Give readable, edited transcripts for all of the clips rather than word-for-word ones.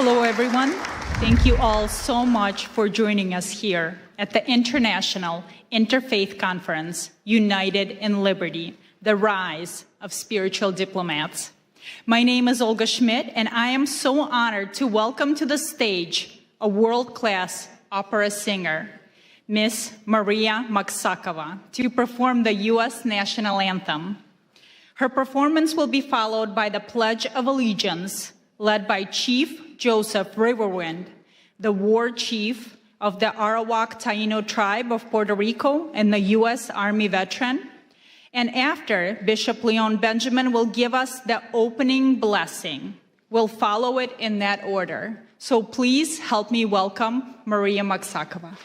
Hello, everyone. Thank you all so much for joining us here at the International Interfaith Conference, United in Liberty, the Rise of Spiritual Diplomats. My name is Olga Schmidt, and I am so honored to welcome to the stage a world-class opera singer, Miss Maria Maksakova, to perform the U.S. National Anthem. Her performance will be followed by the Pledge of Allegiance, led by Chief Joseph Riverwind, the war chief of the Arawak Taino tribe of Puerto Rico and the U.S. Army veteran. And after, Bishop Leon Benjamin will give us the opening blessing. We'll follow it in that order. So please help me welcome Maria Maksakova.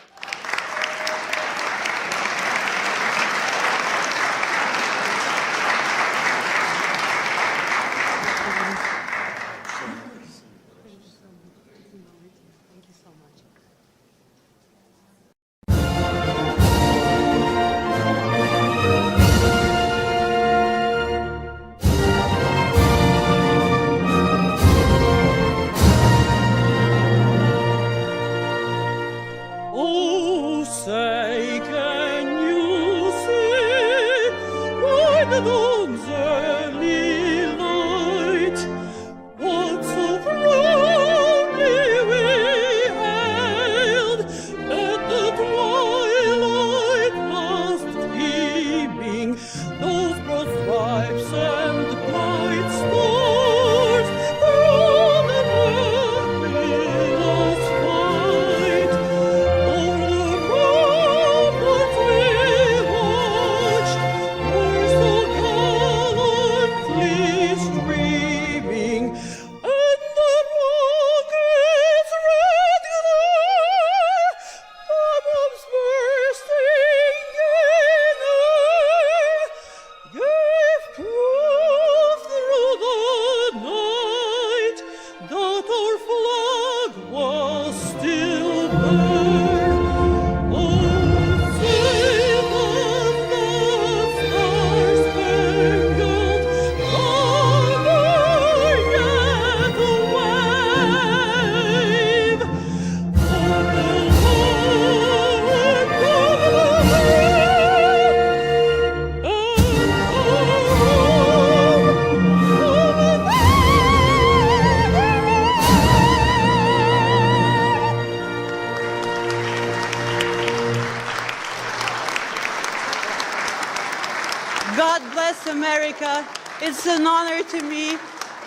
God bless America. It's an honor to me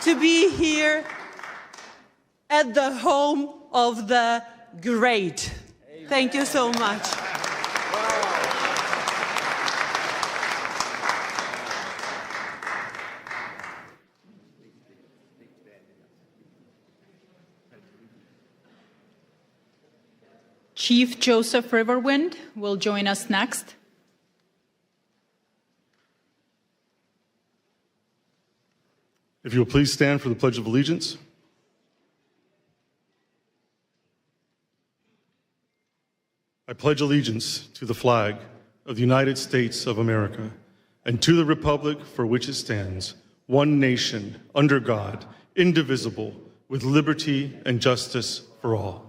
to be here at the home of the great. Amen. Thank you so much. Chief Joseph Riverwind will join us next. If you will please stand for the Pledge of Allegiance. I pledge allegiance to the flag of the United States of America and to the republic for which it stands, one nation, under God, indivisible, with liberty and justice for all.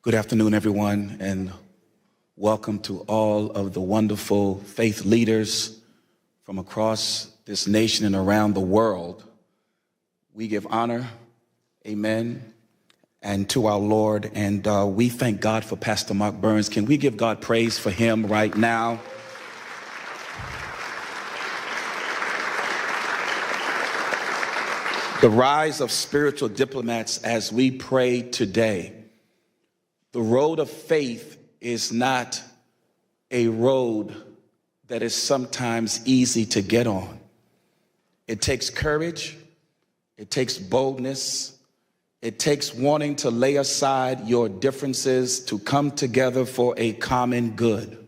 Good afternoon, everyone, and welcome to all of the wonderful faith leaders from across this nation and around the world. We give honor, amen, and to our Lord, and we thank God for Pastor Mark Burns. Can we give God praise for him right now? The rise of spiritual diplomats as we pray today. The road of faith is not a road that is sometimes easy to get on. It takes courage, it takes boldness, it takes wanting to lay aside your differences to come together for a common good.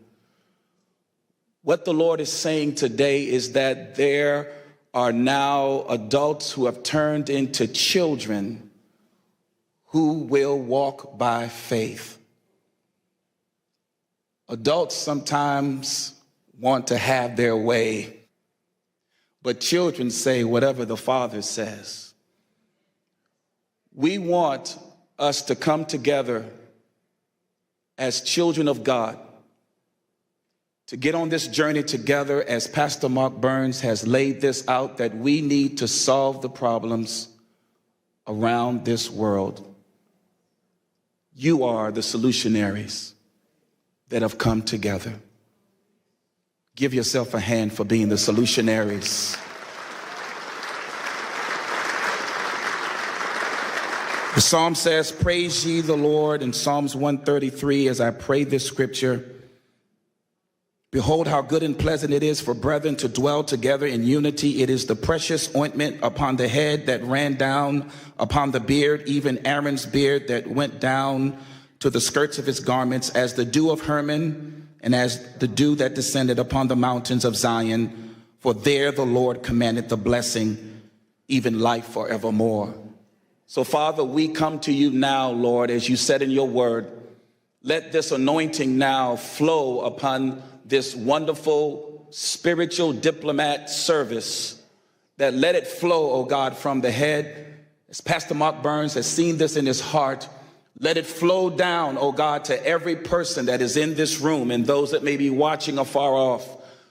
What the Lord is saying today is that there are now adults who have turned into children who will walk by faith. Adults sometimes want to have their way, but children say whatever the Father says. We want us to come together as children of God, to get on this journey together as Pastor Mark Burns has laid this out, that we need to solve the problems around this world. You are the solutionaries that have come together. Give yourself a hand for being the solutionaries. The psalm says, praise ye the Lord, in Psalms 133, as I pray this scripture. Behold, how good and pleasant it is for brethren to dwell together in unity. It is the precious ointment upon the head that ran down upon the beard, even Aaron's beard that went down to the skirts of his garments, as the dew of Hermon and as the dew that descended upon the mountains of Zion. For there the Lord commanded the blessing, even life forevermore. So, Father, we come to you now, Lord, as you said in your word. Let this anointing now flow upon this wonderful spiritual diplomat service, that let it flow, oh God, from the head. As Pastor Mark Burns has seen this in his heart, let it flow down, oh God, to every person that is in this room and those that may be watching afar off.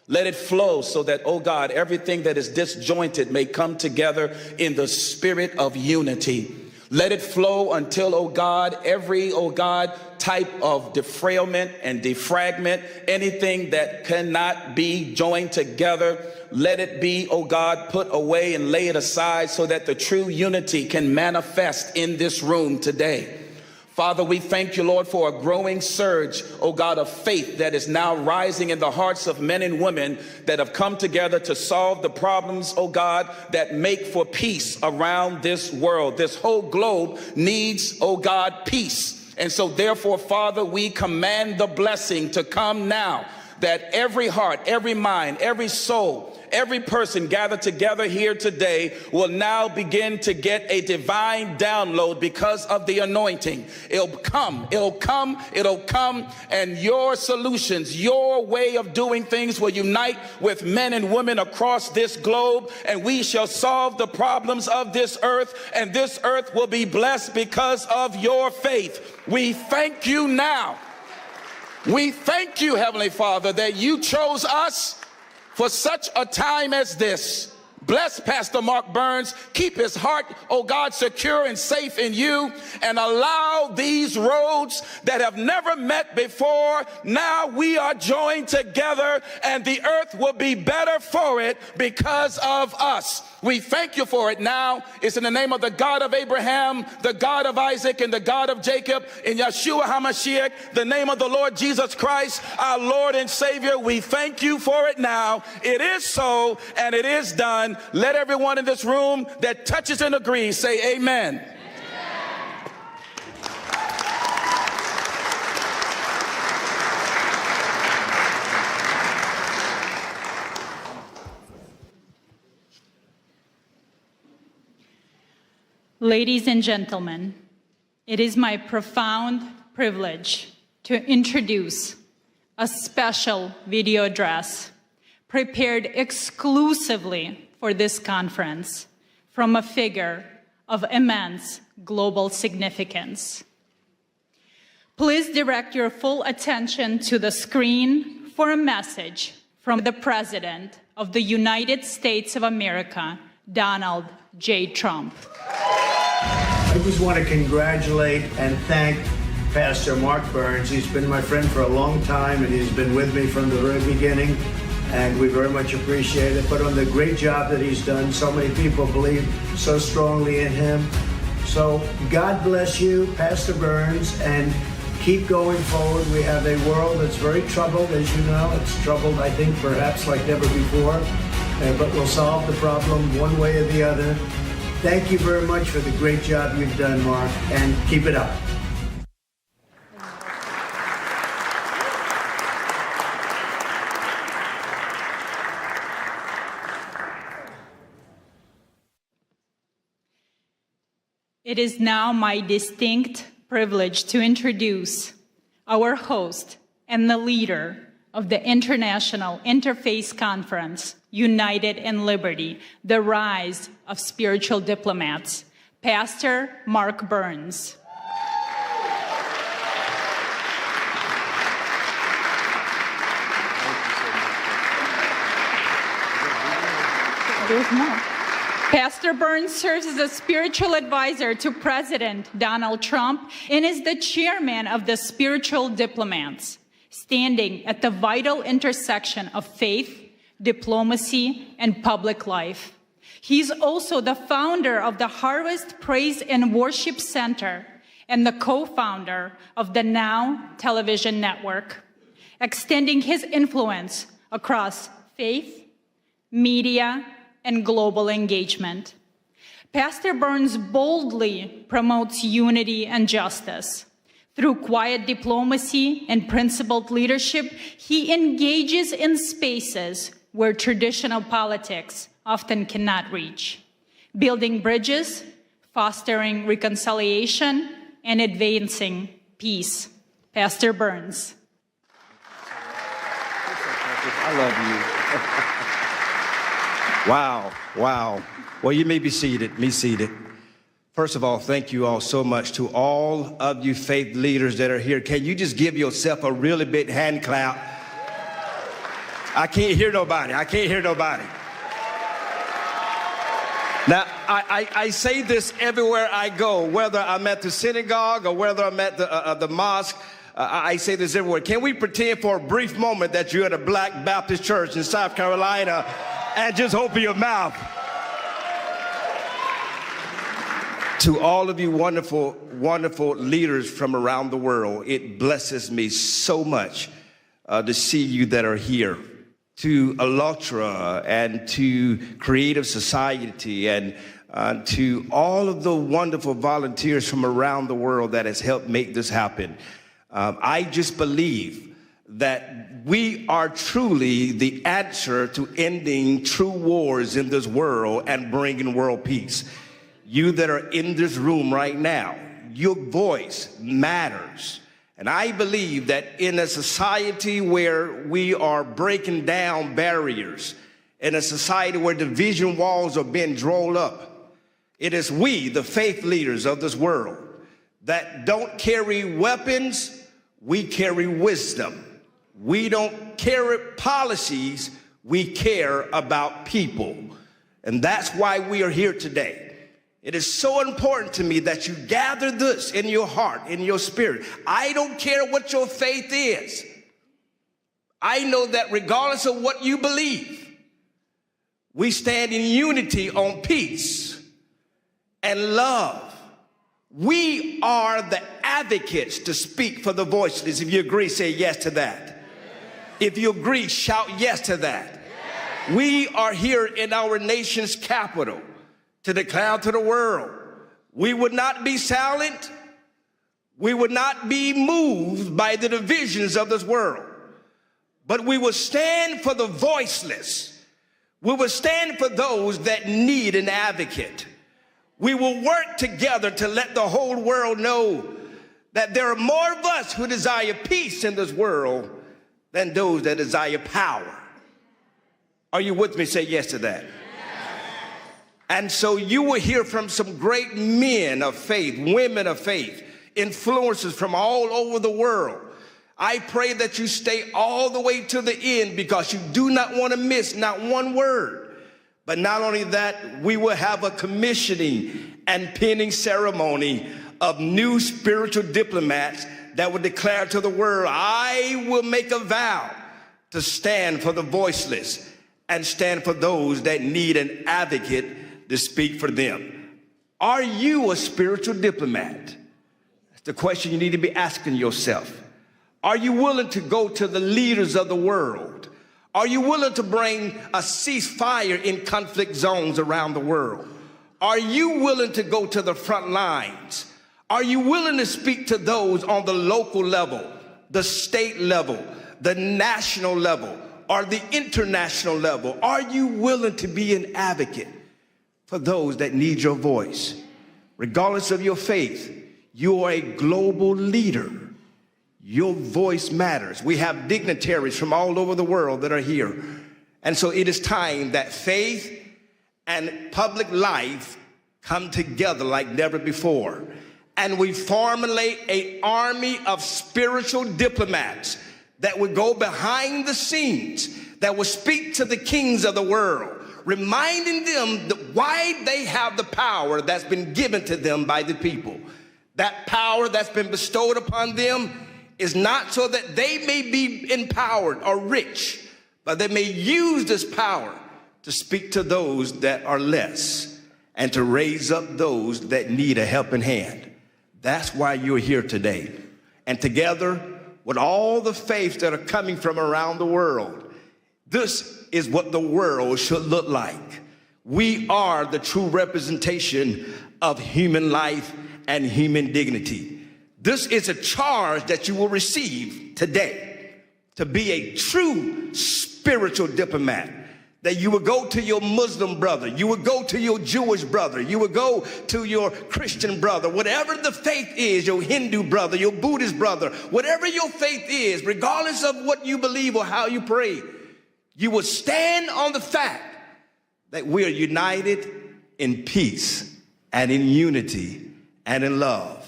Let it flow so that, oh God, everything that is disjointed may come together in the spirit of unity. Let it flow until, oh God, every, oh God, type of defrailment and defragment, anything that cannot be joined together, let it be, oh God, put away and lay it aside so that the true unity can manifest in this room today. Father, we thank you, Lord, for a growing surge, oh God, of faith that is now rising in the hearts of men and women that have come together to solve the problems, oh God, that make for peace around this world. This whole globe needs, oh God, peace. And so therefore, Father, we command the blessing to come now, that every heart, every mind, every soul, every person gathered together here today will now begin to get a divine download because of the anointing. It'll come, and your solutions, your way of doing things will unite with men and women across this globe, and we shall solve the problems of this earth, and this earth will be blessed because of your faith. We thank you now. We thank you, Heavenly Father, that you chose us for such a time as this. Bless Pastor Mark Burns. Keep his heart, oh God, secure and safe in you, and allow these roads that have never met before. Now we are joined together, and the earth will be better for it because of us. We thank you for it now. It's in the name of the God of Abraham, the God of Isaac, and the God of Jacob, in Yeshua HaMashiach, the name of the Lord Jesus Christ, our Lord and Savior. We thank you for it now. It is so, and it is done. Let everyone in this room that touches and agrees say amen. Ladies and gentlemen, it is my profound privilege to introduce a special video address prepared exclusively for this conference from a figure of immense global significance. Please direct your full attention to the screen for a message from the President of the United States of America, Donald J. Trump. I just want to congratulate and thank Pastor Mark Burns. He's been my friend for a long time, and he's been with me from the very beginning, and we very much appreciate it. But on the great job that he's done, so many people believe so strongly in him. So God bless you, Pastor Burns, and keep going forward. We have a world that's very troubled, as you know. It's troubled, I think, perhaps like never before, but we'll solve the problem one way or the other. Thank you very much for the great job you've done, Mark, and keep it up. It is now my distinct privilege to introduce our host and the leader of the International Interfaith Conference, United in Liberty, the Rise of Spiritual Diplomats, Pastor Mark Burns. There's more. Pastor Burns serves as a spiritual advisor to President Donald Trump and is the chairman of the Spiritual Diplomats, standing at the vital intersection of faith, diplomacy, and public life. He's also the founder of the Harvest Praise and Worship Center and the co-founder of the Now television network, extending his influence across faith, media, and global engagement. Pastor Burns boldly promotes unity and justice. Through quiet diplomacy and principled leadership, he engages in spaces where traditional politics often cannot reach, building bridges, fostering reconciliation, and advancing peace. Pastor Burns. I love you. Wow, wow. Well, you may be seated, First of all, thank you all so much to all of you faith leaders that are here. Can you just give yourself a really big hand clap? I can't hear nobody. Now, I say this everywhere I go, whether I'm at the synagogue or whether I'm at the mosque. I say this everywhere. Can we pretend for a brief moment that you're at a Black Baptist church in South Carolina and just open your mouth? To all of you wonderful, wonderful leaders from around the world, it blesses me so much to see you that are here. To ALLATRA and to Creative Society and to all of the wonderful volunteers from around the world that has helped make this happen. I just believe that we are truly the answer to ending true wars in this world and bringing world peace. You that are in this room right now, your voice matters. And I believe that in a society where we are breaking down barriers, in a society where division walls are being drawn up, it is we, the faith leaders of this world, that don't carry weapons, we carry wisdom. We don't carry policies, we care about people. And that's why we are here today. It is so important to me that you gather this in your heart, in your spirit. I don't care what your faith is. I know that regardless of what you believe, we stand in unity on peace and love. We are the advocates to speak for the voiceless. If you agree, say yes to that. Yes. If you agree, shout yes to that. Yes. We are here in our nation's capital to declare to the world, we would not be silent, we would not be moved by the divisions of this world, but we will stand for the voiceless. We will stand for those that need an advocate. We will work together to let the whole world know that there are more of us who desire peace in this world than those that desire power. Are you with me? Say yes to that. And so you will hear from some great men of faith, women of faith, influencers from all over the world. I pray that you stay all the way to the end because you do not want to miss not one word. But not only that, we will have a commissioning and pinning ceremony of new spiritual diplomats that will declare to the world, I will make a vow to stand for the voiceless and stand for those that need an advocate to speak for them. Are you a spiritual diplomat? That's the question you need to be asking yourself. Are you willing to go to the leaders of the world? Are you willing to bring a ceasefire in conflict zones around the world? Are you willing to go to the front lines? Are you willing to speak to those on the local level, the state level, the national level, or the international level? Are you willing to be an advocate for those that need your voice? regardless of your faith, you are a global leader. Your voice matters. We have dignitaries from all over the world that are here. And so it is time that faith and public life come together like never before. And we formulate an army of spiritual diplomats that would go behind the scenes, that would speak to the kings of the world, reminding them that why they have the power that's been given to them by the people. That power that's been bestowed upon them is not so that they may be empowered or rich, but they may use this power to speak to those that are less and to raise up those that need a helping hand. That's why you're here today. And together with all the faiths that are coming from around the world, this is what the world should look like. We are the true representation of human life and human dignity. This is a charge that you will receive today, to be a true spiritual diplomat. That you would go to your Muslim brother, you would go to your Jewish brother, you would go to your Christian brother, whatever the faith is, your Hindu brother, your Buddhist brother, whatever your faith is, regardless of what you believe or how you pray, you would stand on the fact that we are united in peace and in unity and in love.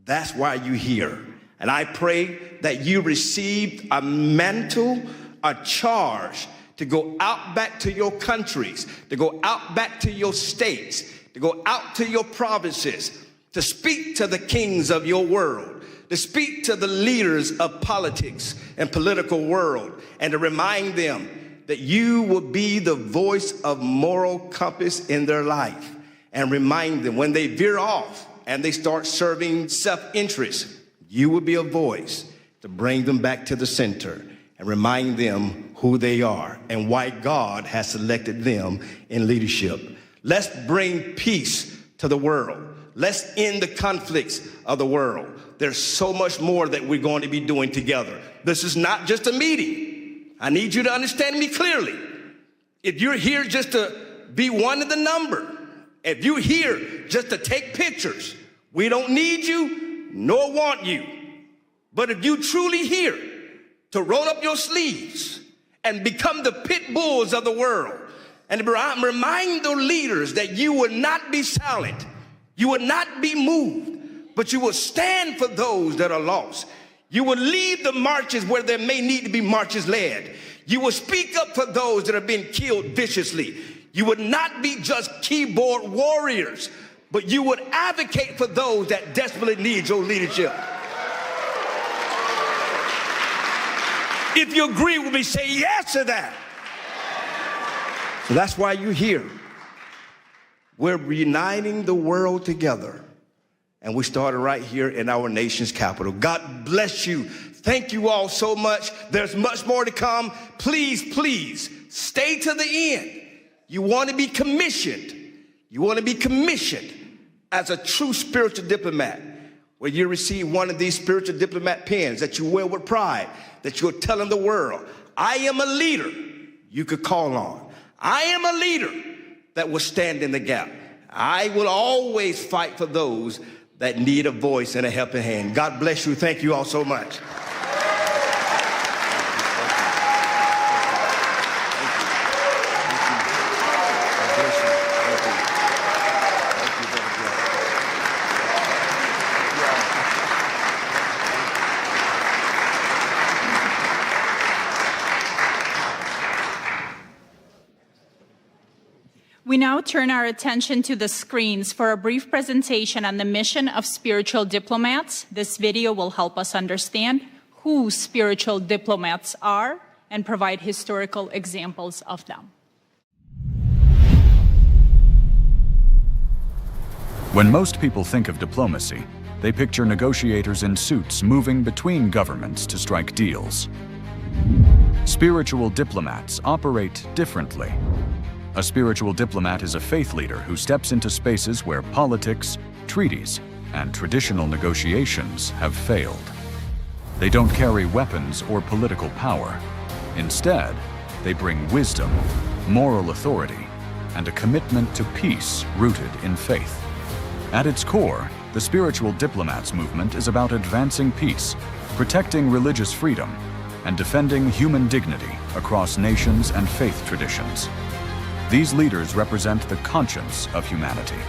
That's why you're here. And I pray that you received a mantle, a charge to go out back to your countries, to go out back to your states, to go out to your provinces, to speak to the kings of your world, to speak to the leaders of politics and political world, and to remind them that you will be the voice of moral compass in their life, and remind them when they veer off and they start serving self-interest, you will be a voice to bring them back to the center and remind them who they are and why God has selected them in leadership. Let's bring peace to the world. Let's end the conflicts of the world. There's so much more that we're going to be doing together. This is not just a meeting. I need you to understand me clearly. If you're here just to be one of the number, if you're here just to take pictures, we don't need you nor want you. But if you truly here to roll up your sleeves and become the pit bulls of the world and remind the leaders that you will not be silent, you will not be moved, but you will stand for those that are lost. You will lead the marches where there may need to be marches led. You will speak up for those that are being killed viciously. You would not be just keyboard warriors, but you would advocate for those that desperately need your leadership. If you agree with me, say yes to that. So that's why you're here. We're uniting the world together. And we started right here in our nation's capital. God bless you. Thank you all so much. There's much more to come. Please, please, stay to the end. You want to be commissioned. You want to be commissioned as a true spiritual diplomat, where you receive one of these spiritual diplomat pins that you wear with pride, that you're telling the world, I am a leader you could call on. I am a leader that will stand in the gap. I will always fight for those that need a voice and a helping hand. God bless you. Thank you all so much. We now turn our attention to the screens for a brief presentation on the mission of spiritual diplomats. This video will help us understand who spiritual diplomats are and provide historical examples of them. When most people think of diplomacy, they picture negotiators in suits moving between governments to strike deals. Spiritual diplomats operate differently. A spiritual diplomat is a faith leader who steps into spaces where politics, treaties, and traditional negotiations have failed. They don't carry weapons or political power. Instead, they bring wisdom, moral authority, and a commitment to peace rooted in faith. At its core, the Spiritual Diplomats movement is about advancing peace, protecting religious freedom, and defending human dignity across nations and faith traditions. These leaders represent the conscience of humanity.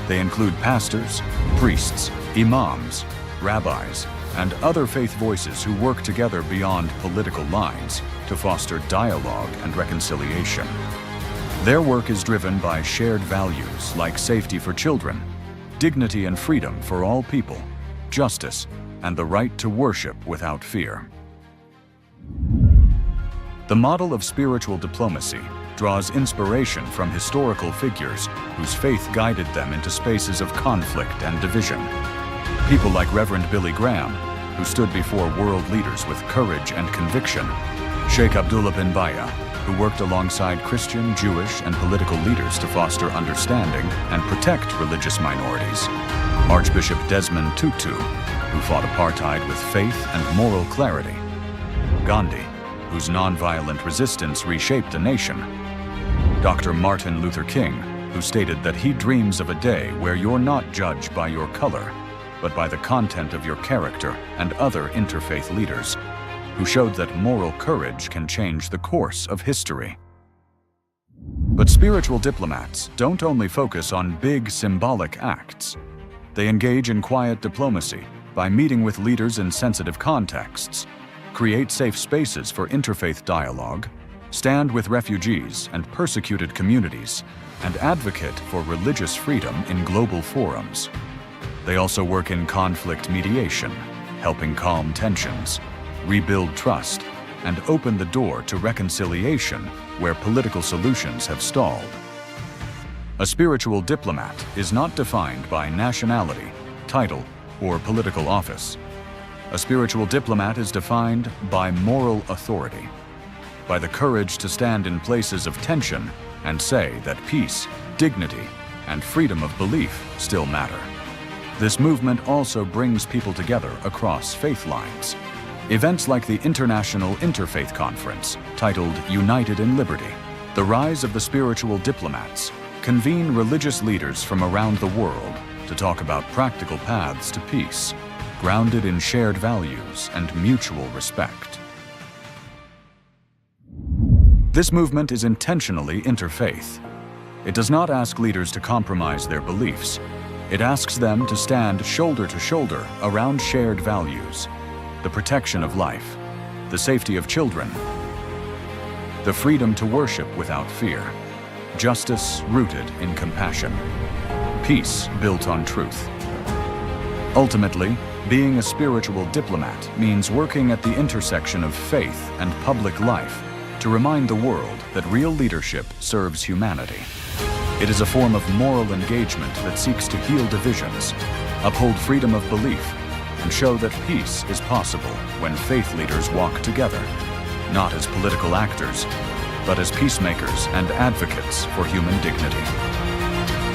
They include pastors, priests, imams, rabbis, and other faith voices who work together beyond political lines to foster dialogue and reconciliation. Their work is driven by shared values like safety for children, dignity and freedom for all people, justice, and the right to worship without fear. The model of spiritual diplomacy draws inspiration from historical figures whose faith guided them into spaces of conflict and division. People like Reverend Billy Graham, who stood before world leaders with courage and conviction, Sheikh Abdullah bin Baya, who worked alongside Christian, Jewish, and political leaders to foster understanding and protect religious minorities, Archbishop Desmond Tutu, who fought apartheid with faith and moral clarity, Gandhi, whose nonviolent resistance reshaped a nation, Dr. Martin Luther King, who stated that he dreams of a day where you're not judged by your color, but by the content of your character, and other interfaith leaders, who showed that moral courage can change the course of history. But spiritual diplomats don't only focus on big symbolic acts. They engage in quiet diplomacy by meeting with leaders in sensitive contexts, create safe spaces for interfaith dialogue, stand with refugees and persecuted communities, and advocate for religious freedom in global forums. They also work in conflict mediation, helping calm tensions, rebuild trust, and open the door to reconciliation where political solutions have stalled. A spiritual diplomat is not defined by nationality, title, or political office. A spiritual diplomat is defined by moral authority, by the courage to stand in places of tension and say that peace, dignity, and freedom of belief still matter. This movement also brings people together across faith lines. Events like the International Interfaith Conference, titled United in Liberty, the Rise of the Spiritual Diplomats, convene religious leaders from around the world to talk about practical paths to peace, grounded in shared values and mutual respect. This movement is intentionally interfaith. It does not ask leaders to compromise their beliefs. It asks them to stand shoulder to shoulder around shared values: the protection of life, the safety of children, the freedom to worship without fear, justice rooted in compassion, peace built on truth. Ultimately, being a spiritual diplomat means working at the intersection of faith and public life to remind the world that real leadership serves humanity. It is a form of moral engagement that seeks to heal divisions, uphold freedom of belief, and show that peace is possible when faith leaders walk together, not as political actors, but as peacemakers and advocates for human dignity.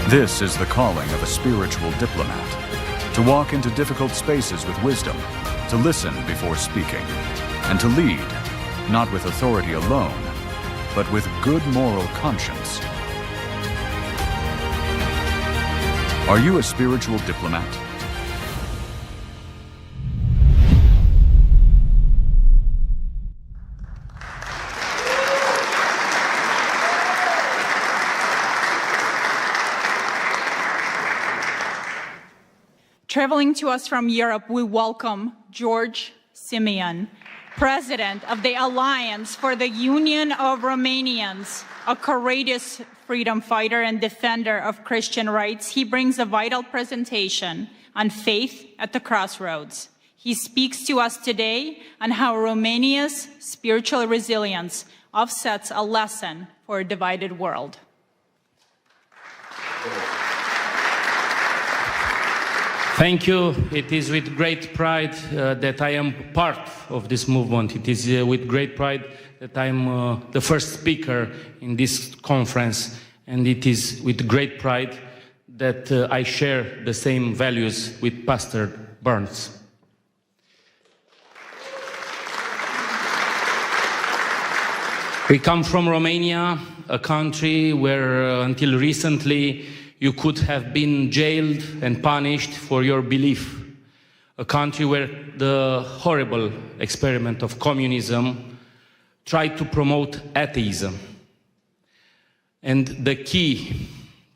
This is the calling of a spiritual diplomat: to walk into difficult spaces with wisdom, to listen before speaking, and to lead, not with authority alone, but with good moral conscience. Are you a spiritual diplomat? Traveling to us from Europe, we welcome George Simeon, President of the Alliance for the Union of Romanians, a courageous freedom fighter and defender of Christian rights. He brings a vital presentation on faith at the crossroads. He speaks to us today on how Romania's spiritual resilience offsets a lesson for a divided world. Thank you. It is with great pride that I am part of this movement. It is with great pride that I am the first speaker in this conference. And it is with great pride that I share the same values with Pastor Burns. We come from Romania, a country where until recently You could have been jailed and punished for your belief. A country where the horrible experiment of communism tried to promote atheism. And the key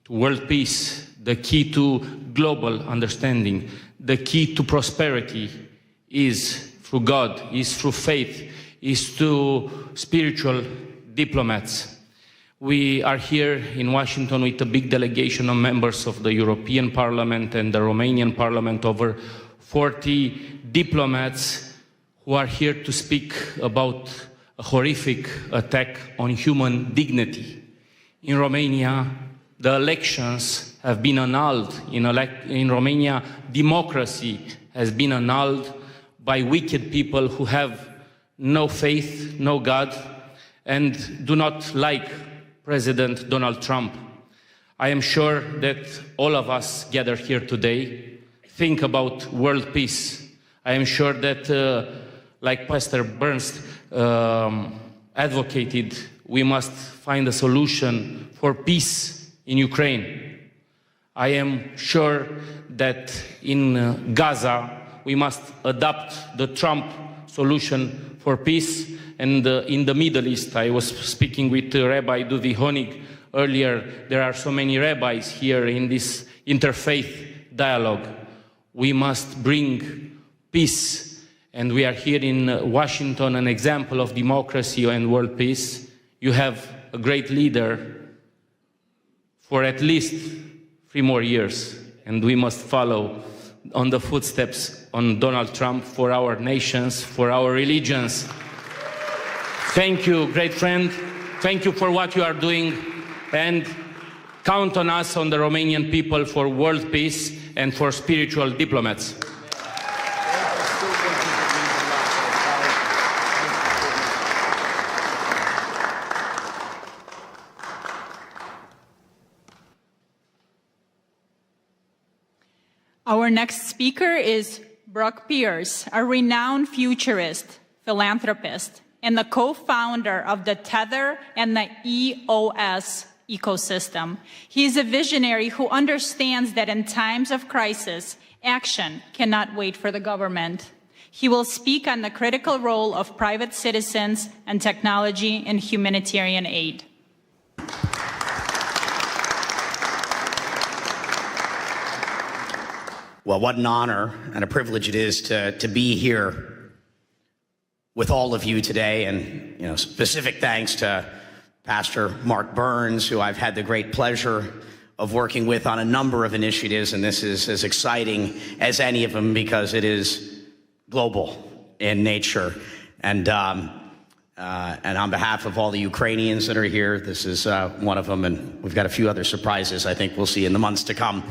to world peace, the key to global understanding, the key to prosperity is through God, is through faith, is through spiritual diplomats. We are here in Washington with a big delegation of members of the European Parliament and the Romanian Parliament, over 40 diplomats who are here to speak about a horrific attack on human dignity. In Romania, the elections have been annulled. In Romania, democracy has been annulled by wicked people who have no faith, no God, and do not like President Donald Trump. I am sure that all of us gathered here today think about world peace. I am sure that, like Pastor Burns advocated, we must find a solution for peace in Ukraine. I am sure that in Gaza, we must adopt the Trump solution for peace. And in the Middle East, I was speaking with Rabbi Duvi Honig earlier. There are so many rabbis here in this interfaith dialogue. We must bring peace. And we are here in Washington, an example of democracy and world peace. You have a great leader for at least 3 more years. And we must follow on the footsteps on Donald Trump for our nations, for our religions. Thank you, great friend. Thank you for what you are doing. And count on us, on the Romanian people, for world peace and for spiritual diplomats. Our next speaker is Brock Pierce, a renowned futurist, philanthropist, and the co-founder of the Tether and the EOS ecosystem. He is a visionary who understands that in times of crisis, action cannot wait for the government. He will speak on the critical role of private citizens and technology in humanitarian aid. Well, what an honor and a privilege it is to be here with all of you today. And, specific thanks to Pastor Mark Burns, who I've had the great pleasure of working with on a number of initiatives. And this is as exciting as any of them because it is global in nature. And on behalf of all the Ukrainians that are here, this is one of them. And we've got a few other surprises I think we'll see in the months to come.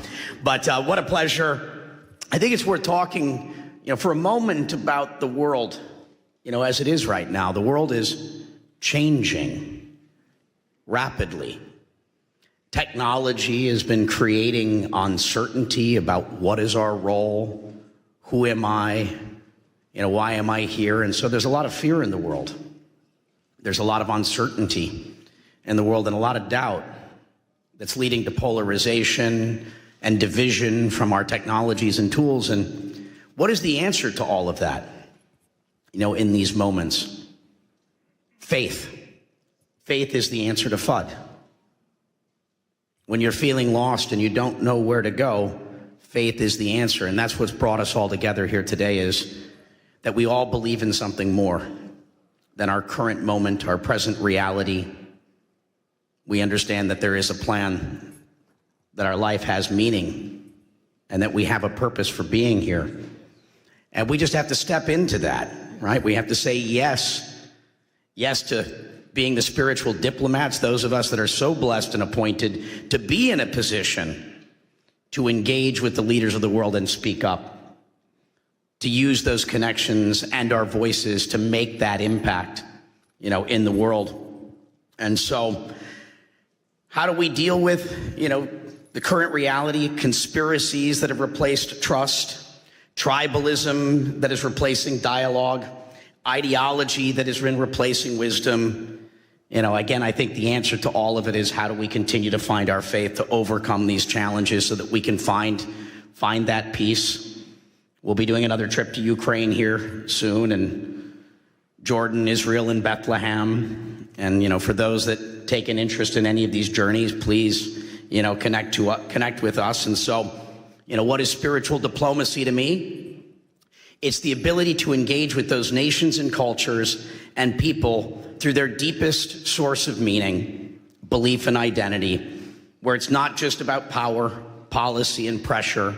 But what a pleasure. I think it's worth talking, for a moment about the world, as it is right now. The world is changing rapidly. Technology has been creating uncertainty about what is our role, who am I, why am I here? And so there's a lot of fear in the world. There's a lot of uncertainty in the world and a lot of doubt that's leading to polarization and division from our technologies and tools. And what is the answer to all of that, in these moments? Faith. Faith is the answer to FUD. When you're feeling lost and you don't know where to go, faith is the answer. And that's what's brought us all together here today, is that we all believe in something more than our current moment, our present reality. We understand that there is a plan, that our life has meaning, and that we have a purpose for being here. And we just have to step into that, right? We have to say yes. Yes to being the spiritual diplomats, those of us that are so blessed and appointed to be in a position to engage with the leaders of the world and speak up, to use those connections and our voices to make that impact, in the world. And so how do we deal with, the current reality, conspiracies that have replaced trust, tribalism that is replacing dialogue, ideology that has been replacing wisdom, Again, I think the answer to all of it is how do we continue to find our faith to overcome these challenges so that we can find that peace. We'll be doing another trip to Ukraine here soon, and Jordan, Israel, and Bethlehem. And, for those that take an interest in any of these journeys, please, connect with us. And so, what is spiritual diplomacy to me? It's the ability to engage with those nations and cultures and people through their deepest source of meaning, belief and identity, where it's not just about power, policy, and pressure,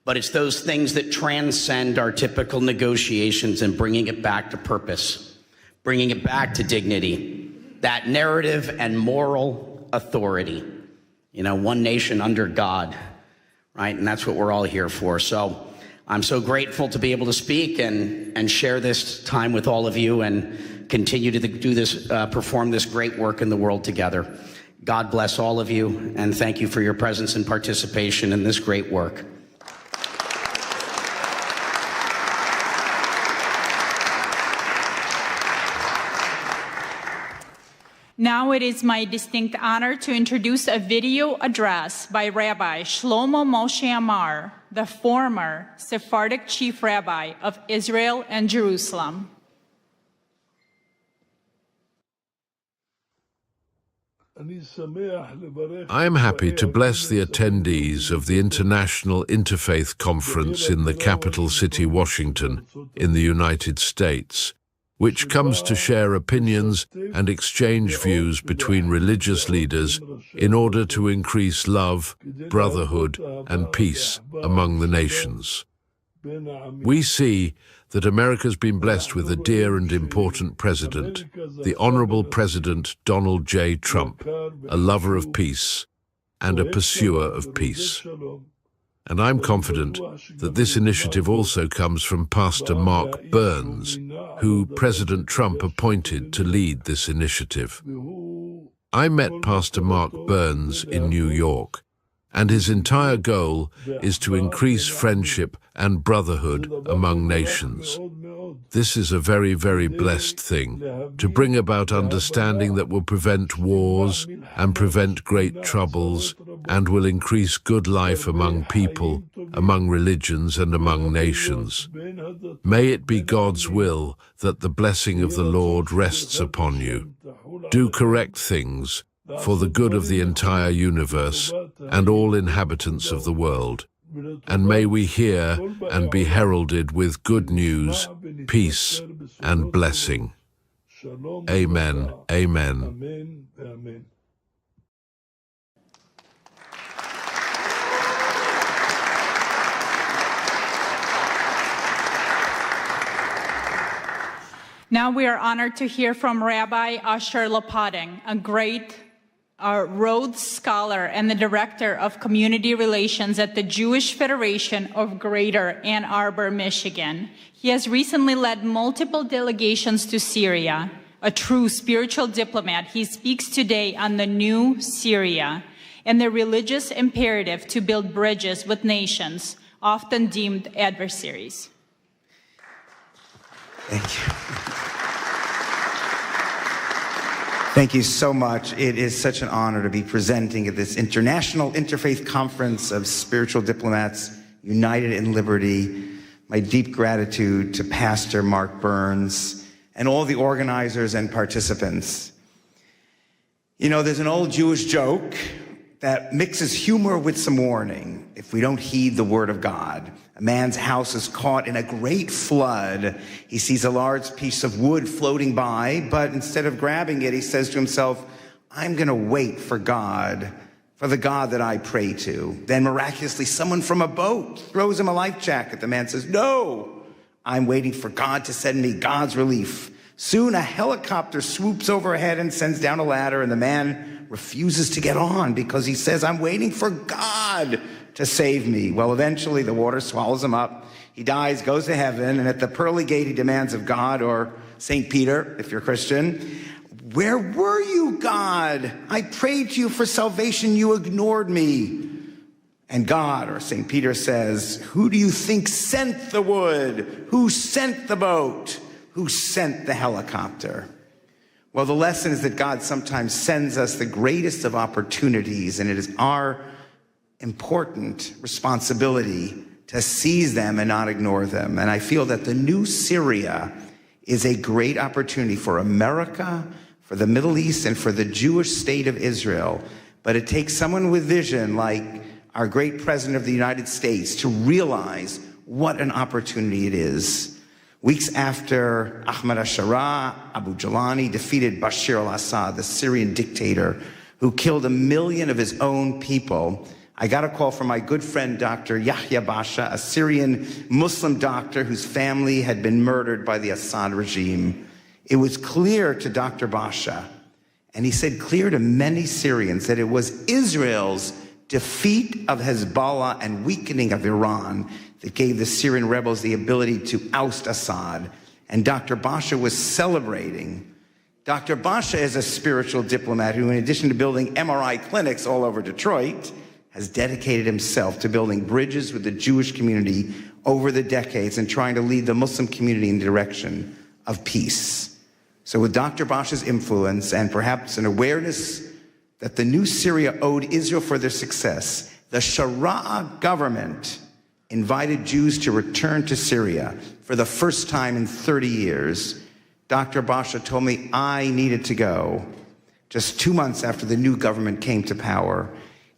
but it's those things that transcend our typical negotiations and bringing it back to purpose, bringing it back to dignity, that narrative and moral authority. One nation under God, right? And that's what we're all here for. So I'm so grateful to be able to speak and share this time with all of you and continue to do this, perform this great work in the world together. God bless all of you, and thank you for your presence and participation in this great work. Now it is my distinct honor to introduce a video address by Rabbi Shlomo Moshe Amar, the former Sephardic Chief Rabbi of Israel and Jerusalem. I am happy to bless the attendees of the International Interfaith Conference in the capital city, Washington, in the United States, which comes to share opinions and exchange views between religious leaders in order to increase love, brotherhood, and peace among the nations. We see that America's been blessed with a dear and important president, the Honorable President Donald J. Trump, a lover of peace and a pursuer of peace. And I'm confident that this initiative also comes from Pastor Mark Burns, who President Trump appointed to lead this initiative. I met Pastor Mark Burns in New York, and his entire goal is to increase friendship and brotherhood among nations. This is a very, very blessed thing, to bring about understanding that will prevent wars and prevent great troubles and will increase good life among people, among religions, and among nations. May it be God's will that the blessing of the Lord rests upon you. Do correct things for the good of the entire universe and all inhabitants of the world. And may we hear and be heralded with good news, peace, and blessing. Amen. Amen. Now we are honored to hear from Rabbi Asher Lopating, a great Rhodes Scholar and the Director of Community Relations at the Jewish Federation of Greater Ann Arbor, Michigan. He has recently led multiple delegations to Syria. A true spiritual diplomat, he speaks today on the new Syria and the religious imperative to build bridges with nations, often deemed adversaries. Thank you. Thank you so much. It is such an honor to be presenting at this International Interfaith Conference of Spiritual Diplomats, United in Liberty. My deep gratitude to Pastor Mark Burns and all the organizers and participants. There's an old Jewish joke that mixes humor with some warning. If we don't heed the word of God, a man's house is caught in a great flood. He sees a large piece of wood floating by, but instead of grabbing it, he says to himself, I'm going to wait for God, for the God that I pray to. Then miraculously, someone from a boat throws him a life jacket. The man says, no, I'm waiting for God to send me God's relief. Soon a helicopter swoops overhead and sends down a ladder, and the man refuses to get on because he says, I'm waiting for God to save me. Well, eventually the water swallows him up. He dies, goes to heaven, and at the pearly gate he demands of God, or St. Peter, if you're Christian, where were you, God? I prayed to you for salvation, you ignored me. And God, or St. Peter, says, who do you think sent the wood? Who sent the boat? Who sent the helicopter? Well, the lesson is that God sometimes sends us the greatest of opportunities, and it is our important responsibility to seize them and not ignore them. And I feel that the new Syria is a great opportunity for America, for the Middle East, and for the Jewish state of Israel. But it takes someone with vision like our great President of the United States to realize what an opportunity it is. Weeks after Ahmad al-Sharaa, Abu Jalani defeated Bashar al-Assad, the Syrian dictator, who killed 1 million of his own people, I got a call from my good friend, Dr. Yahya Basha, a Syrian Muslim doctor whose family had been murdered by the Assad regime. It was clear to Dr. Basha, and he said clear to many Syrians, that it was Israel's defeat of Hezbollah and weakening of Iran that gave the Syrian rebels the ability to oust Assad. And Dr. Basha was celebrating. Dr. Basha is a spiritual diplomat who, in addition to building MRI clinics all over Detroit, has dedicated himself to building bridges with the Jewish community over the decades and trying to lead the Muslim community in the direction of peace. So with Dr. Basha's influence and perhaps an awareness that the new Syria owed Israel for their success, the Sharaa government invited Jews to return to Syria for the first time in 30 years. Dr. Basha told me I needed to go just 2 months after the new government came to power.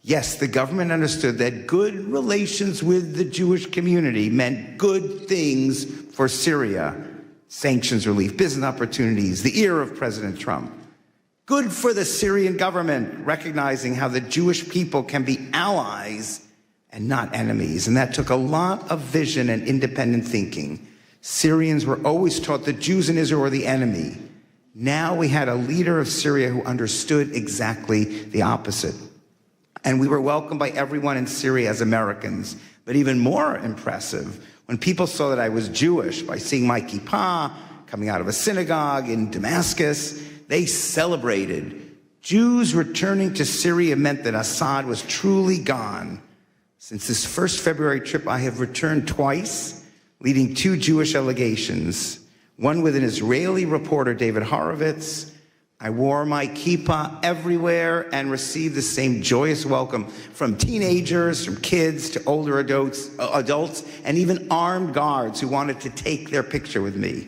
Yes, the government understood that good relations with the Jewish community meant good things for Syria. Sanctions relief, business opportunities, the ear of President Trump. Good for the Syrian government, recognizing how the Jewish people can be allies and not enemies. And that took a lot of vision and independent thinking. Syrians were always taught that Jews in Israel were the enemy. Now we had a leader of Syria who understood exactly the opposite. And we were welcomed by everyone in Syria as Americans. But even more impressive, when people saw that I was Jewish by seeing my kippah coming out of a synagogue in Damascus, they celebrated. Jews returning to Syria meant that Assad was truly gone. Since this first February trip, I have returned twice, leading 2 Jewish delegations, one with an Israeli reporter, David Horowitz. I wore my kippah everywhere and received the same joyous welcome from teenagers, from kids to older adults, and even armed guards who wanted to take their picture with me.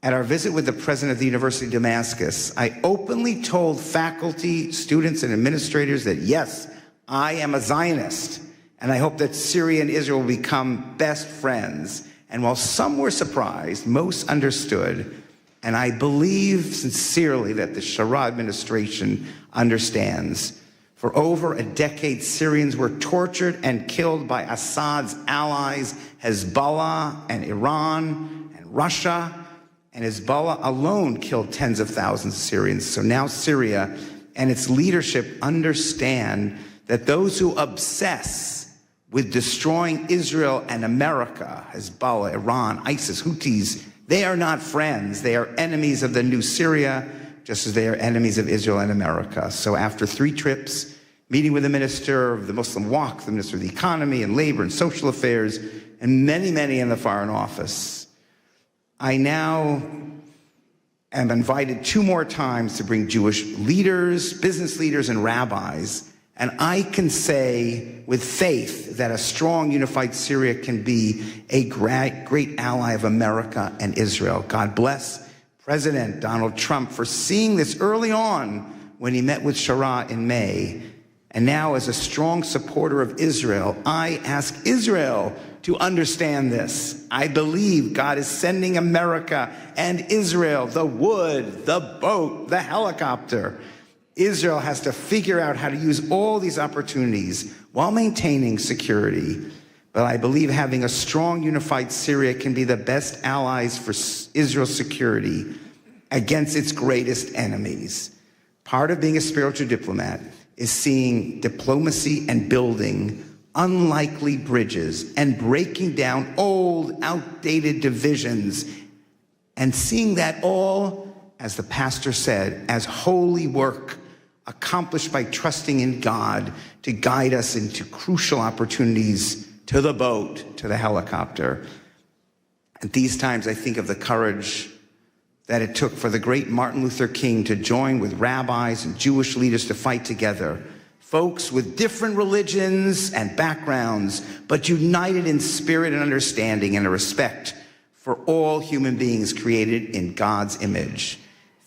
At our visit with the president of the University of Damascus, I openly told faculty, students, and administrators that yes, I am a Zionist, and I hope that Syria and Israel will become best friends. And while some were surprised, most understood. And I believe sincerely that the Sharaa administration understands. For over a decade, Syrians were tortured and killed by Assad's allies, Hezbollah and Iran and Russia. And Hezbollah alone killed tens of thousands of Syrians. So now Syria and its leadership understand that those who obsess with destroying Israel and America, Hezbollah, Iran, ISIS, Houthis, they are not friends. They are enemies of the new Syria, just as they are enemies of Israel and America. So after 3 trips, meeting with the Minister of the Muslim Waqf, the Minister of the Economy and Labor and Social Affairs, and many, many in the Foreign Office, I now am invited 2 more times to bring Jewish leaders, business leaders, and rabbis. And I can say with faith that a strong, unified Syria can be a great ally of America and Israel. God bless President Donald Trump for seeing this early on when he met with Sharaa in May. And now, as a strong supporter of Israel, I ask Israel to understand this. I believe God is sending America and Israel the wood, the boat, the helicopter. Israel has to figure out how to use all these opportunities while maintaining security. But I believe having a strong, unified Syria can be the best allies for Israel's security against its greatest enemies. Part of being a spiritual diplomat is seeing diplomacy and building unlikely bridges and breaking down old, outdated divisions and seeing that all, as the pastor said, as holy work accomplished by trusting in God to guide us into crucial opportunities, to the boat, to the helicopter. At these times, I think of the courage that it took for the great Martin Luther King to join with rabbis and Jewish leaders to fight together. Folks with different religions and backgrounds, but united in spirit and understanding and a respect for all human beings created in God's image.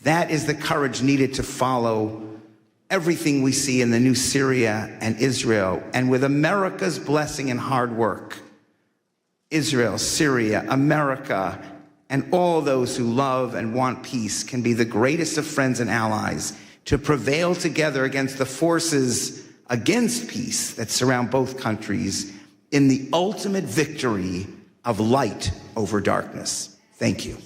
That is the courage needed to follow everything we see in the new Syria and Israel. And with America's blessing and hard work, Israel, Syria, America, and all those who love and want peace can be the greatest of friends and allies to prevail together against the forces against peace that surround both countries in the ultimate victory of light over darkness. Thank you.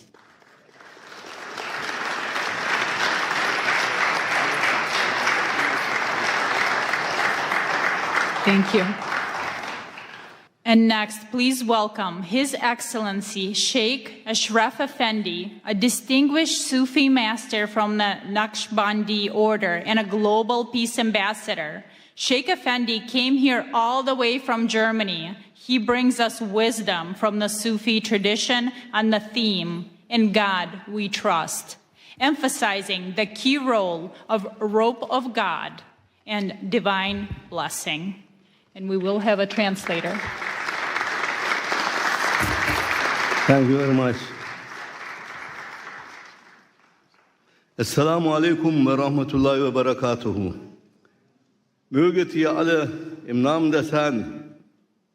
Thank you. And next, please welcome His Excellency Sheikh Ashraf Effendi, a distinguished Sufi master from the Naqshbandi order and a global peace ambassador. Sheikh Effendi came here all the way from Germany. He brings us wisdom from the Sufi tradition on the theme, "In God We Trust," emphasizing the key role of rope of God and divine blessing. And we will have a translator. Thank you very much. Assalamu alaikum wa rahmatullahi wa barakatuhu. Möget ihr alle im Namen des Herrn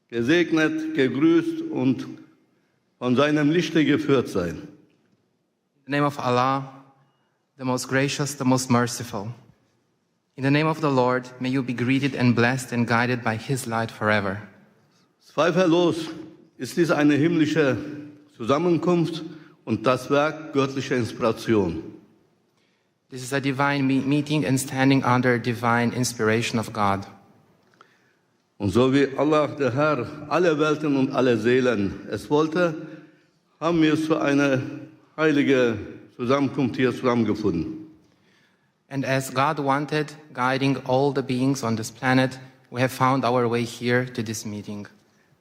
gesegnet, gegrüßt und von seinem Lichte geführt sein. In the name of Allah, the most gracious, the most merciful. In the name of the Lord, may you be greeted and blessed and guided by His light forever. Zweifellos ist dies eine himmlische Zusammenkunft und das Werk göttlicher Inspiration. This is a divine meeting and standing under divine inspiration of God. Und so wie Allah, der Herr, alle Welten und alle Seelen es wollte, haben wir zu einer heiligen Zusammenkunft hier zusammengefunden. And as God wanted, guiding all the beings on this planet, we have found our way here to this meeting.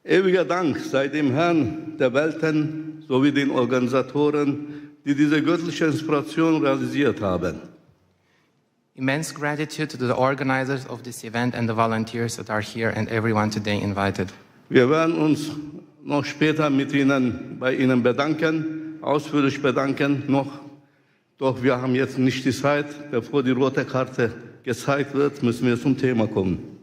Ewiger Dank sei dem Herrn der Welten sowie den Organisatoren, die diese göttliche Inspiration realisiert haben. Immense gratitude to the organizers of this event and the volunteers that are here and everyone today invited. Wir werden uns noch später bei Ihnen bedanken, ausführlich bedanken noch. Doch wir haben jetzt nicht die Zeit. Bevor die rote Karte gezeigt wird, müssen wir zum Thema kommen.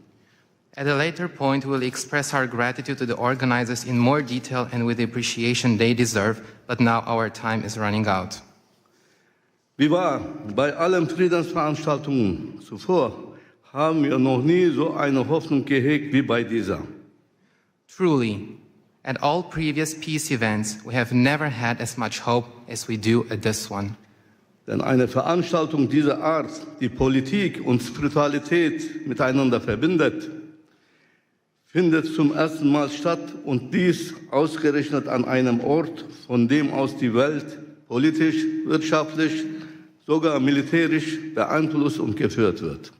At a later point, we will express our gratitude to the organizers in more detail and with the appreciation they deserve, but now our time is running out. Wie wahr, bei allen Friedensveranstaltungen zuvor haben wir noch nie so eine Hoffnung gehegt wie bei dieser. Truly, at all previous peace events, we have never had as much hope as we do at this one. Denn eine Veranstaltung dieser Art, die Politik und Spiritualität miteinander verbindet, findet zum ersten Mal statt und dies ausgerechnet an einem Ort, von dem aus die Welt politisch, wirtschaftlich, sogar militärisch beeinflusst und geführt wird.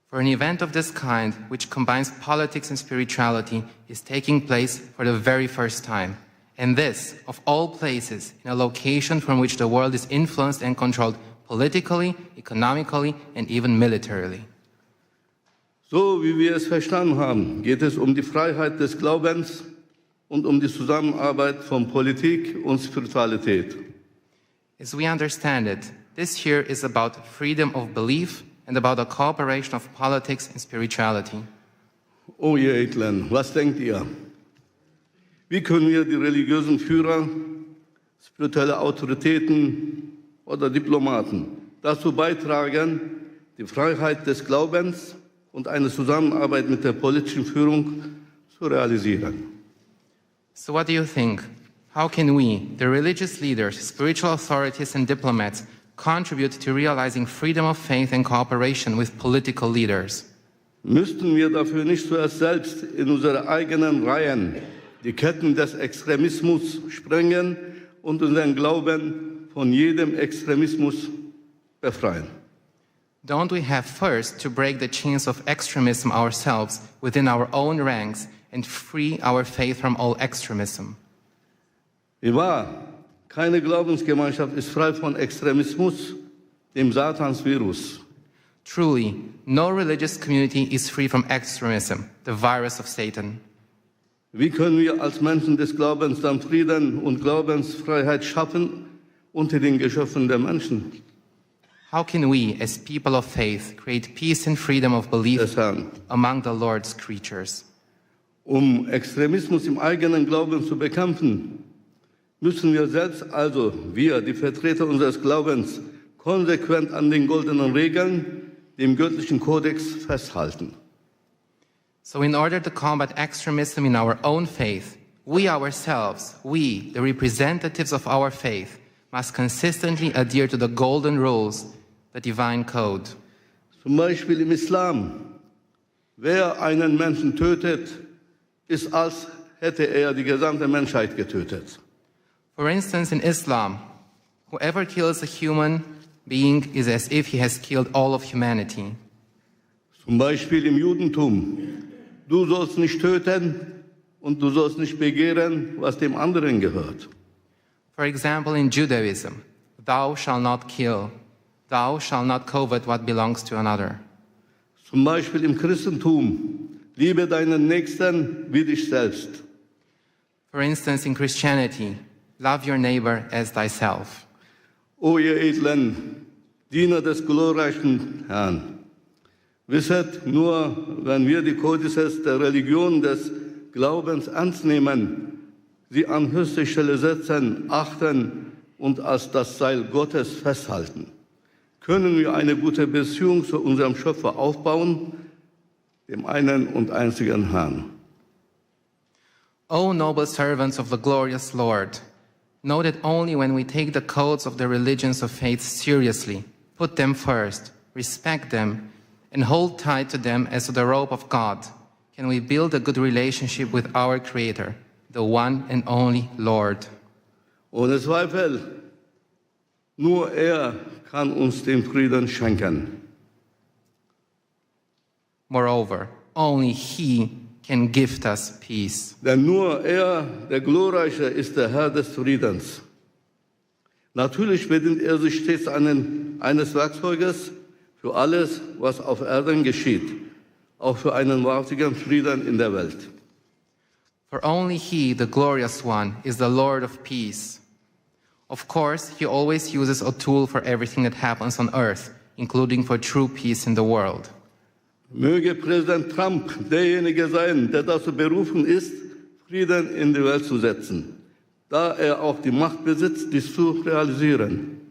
For an event of this kind, which combines politics and spirituality, is taking place for the very first time. And this, of all places, in a location from which the world is influenced and controlled politically, economically, and even militarily. So wie wir es verstanden haben, geht es um die Freiheit des Glaubens und um die Zusammenarbeit von Politik und Spiritualität. As we understand it, this here is about freedom of belief and about the cooperation of politics and spirituality. Oh ihr Edlen, was denkt ihr? Wie können wir die religiösen Führer, spirituelle Autoritäten oder Diplomaten dazu beitragen, die Freiheit des Glaubens und eine Zusammenarbeit mit der politischen Führung zu realisieren? So what do you think? How can we, the religious leaders, spiritual authorities and diplomats, contribute to realizing freedom of faith and cooperation with political leaders? Müssten wir dafür nicht zuerst selbst in unsere eigenen Reihen die Ketten des Extremismus sprengen und unseren Glauben von jedem Extremismus befreien? Don't we have first to break the chains of extremism ourselves within our own ranks and free our faith from all extremism? Wie wahr, Keine Glaubensgemeinschaft ist frei von Extremismus, dem Satansvirus. Truly, no religious community is free from extremism, the virus of Satan. Wie können wir als Menschen des Glaubens dann Frieden und Glaubensfreiheit schaffen unter den Geschöpfen der Menschen? How can we, as people of faith, create peace and freedom of belief among the Lord's creatures? Um Extremismus im eigenen Glauben zu bekämpfen, müssen wir selbst, also wir, die Vertreter unseres Glaubens, konsequent an den goldenen Regeln, dem göttlichen Kodex festhalten. So in order to combat extremism in our own faith, we ourselves, we, the representatives of our faith, must consistently adhere to the golden rules, the divine code. Zum Beispiel im Islam. Wer einen Menschen tötet, ist, als hätte er die gesamte Menschheit getötet. For instance, in Islam, whoever kills a human being is as if he has killed all of humanity. Zum Beispiel im Judentum. Du sollst nicht töten und du sollst nicht begehren, was dem anderen gehört. For example, in Judaism, thou shalt not kill, thou shalt not covet what belongs to another. Zum Beispiel im Christentum. Liebe deinen Nächsten wie dich selbst. For instance, in Christianity, love your neighbor as thyself. O ihr edlen Diener des glorreichen Herrn, wisset, nur wenn wir die Kodizes der Religion des Glaubens ernst nehmen, sie an höchste Stelle setzen, achten und als das Seil Gottes festhalten, können wir eine gute Beziehung zu unserem Schöpfer aufbauen, dem einen und einzigen Herrn. O noble servants of the glorious Lord, know that only when we take the codes of the religions of faith seriously, put them first, respect them, and hold tight to them as to the rope of God, can we build a good relationship with our Creator, the one and only Lord. Ohne Zweifel, nur er kann uns den Frieden schenken. Moreover, only He can gift us peace. Denn nur er, der Glorreiche, ist der Herr des Friedens. Natürlich bedient er sich stets eines Werkzeuges für alles, was auf Erden geschieht, auch für einen wahrhaftigen Frieden in der Welt. For only He, the glorious one, is the Lord of peace. Of course, He always uses a tool for everything that happens on earth, including for true peace in the world. Möge Präsident Trump derjenige sein, der dazu berufen ist, Frieden in die Welt zu setzen, da er auch die Macht besitzt, dies zu realisieren.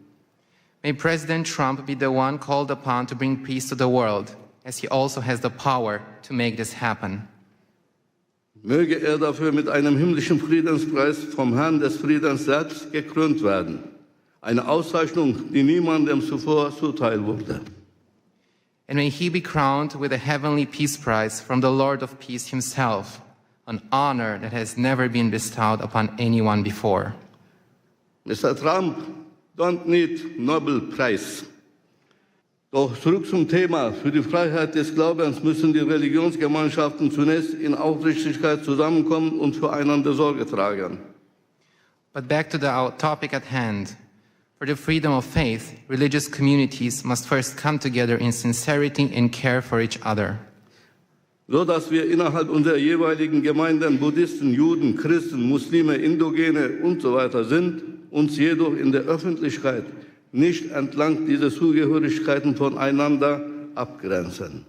May President Trump be the one called upon to bring peace to the world, as he also has the power to make this happen. Möge er dafür mit einem himmlischen Friedenspreis vom Herrn des Friedens selbst gekrönt werden. Eine Auszeichnung, die niemandem zuvor zuteil wurde. And may he be crowned with a heavenly peace prize from the Lord of peace himself, an honor that has never been bestowed upon anyone before. Mr. Trump, don't need Nobel Prize. Doch zurück zum Thema. Für die Freiheit des Glaubens müssen die Religionsgemeinschaften zunächst in Aufrichtigkeit zusammenkommen und füreinander Sorge tragen. But back to the topic at hand. For the freedom of faith, religious communities must first come together in sincerity and care for each other. So dass wir innerhalb unserer jeweiligen Gemeinden Buddhisten, Juden, Christen, Muslime, Indogene und so weiter sind, uns jedoch in der Öffentlichkeit nicht entlang dieser Zugehörigkeiten voneinander abgrenzen.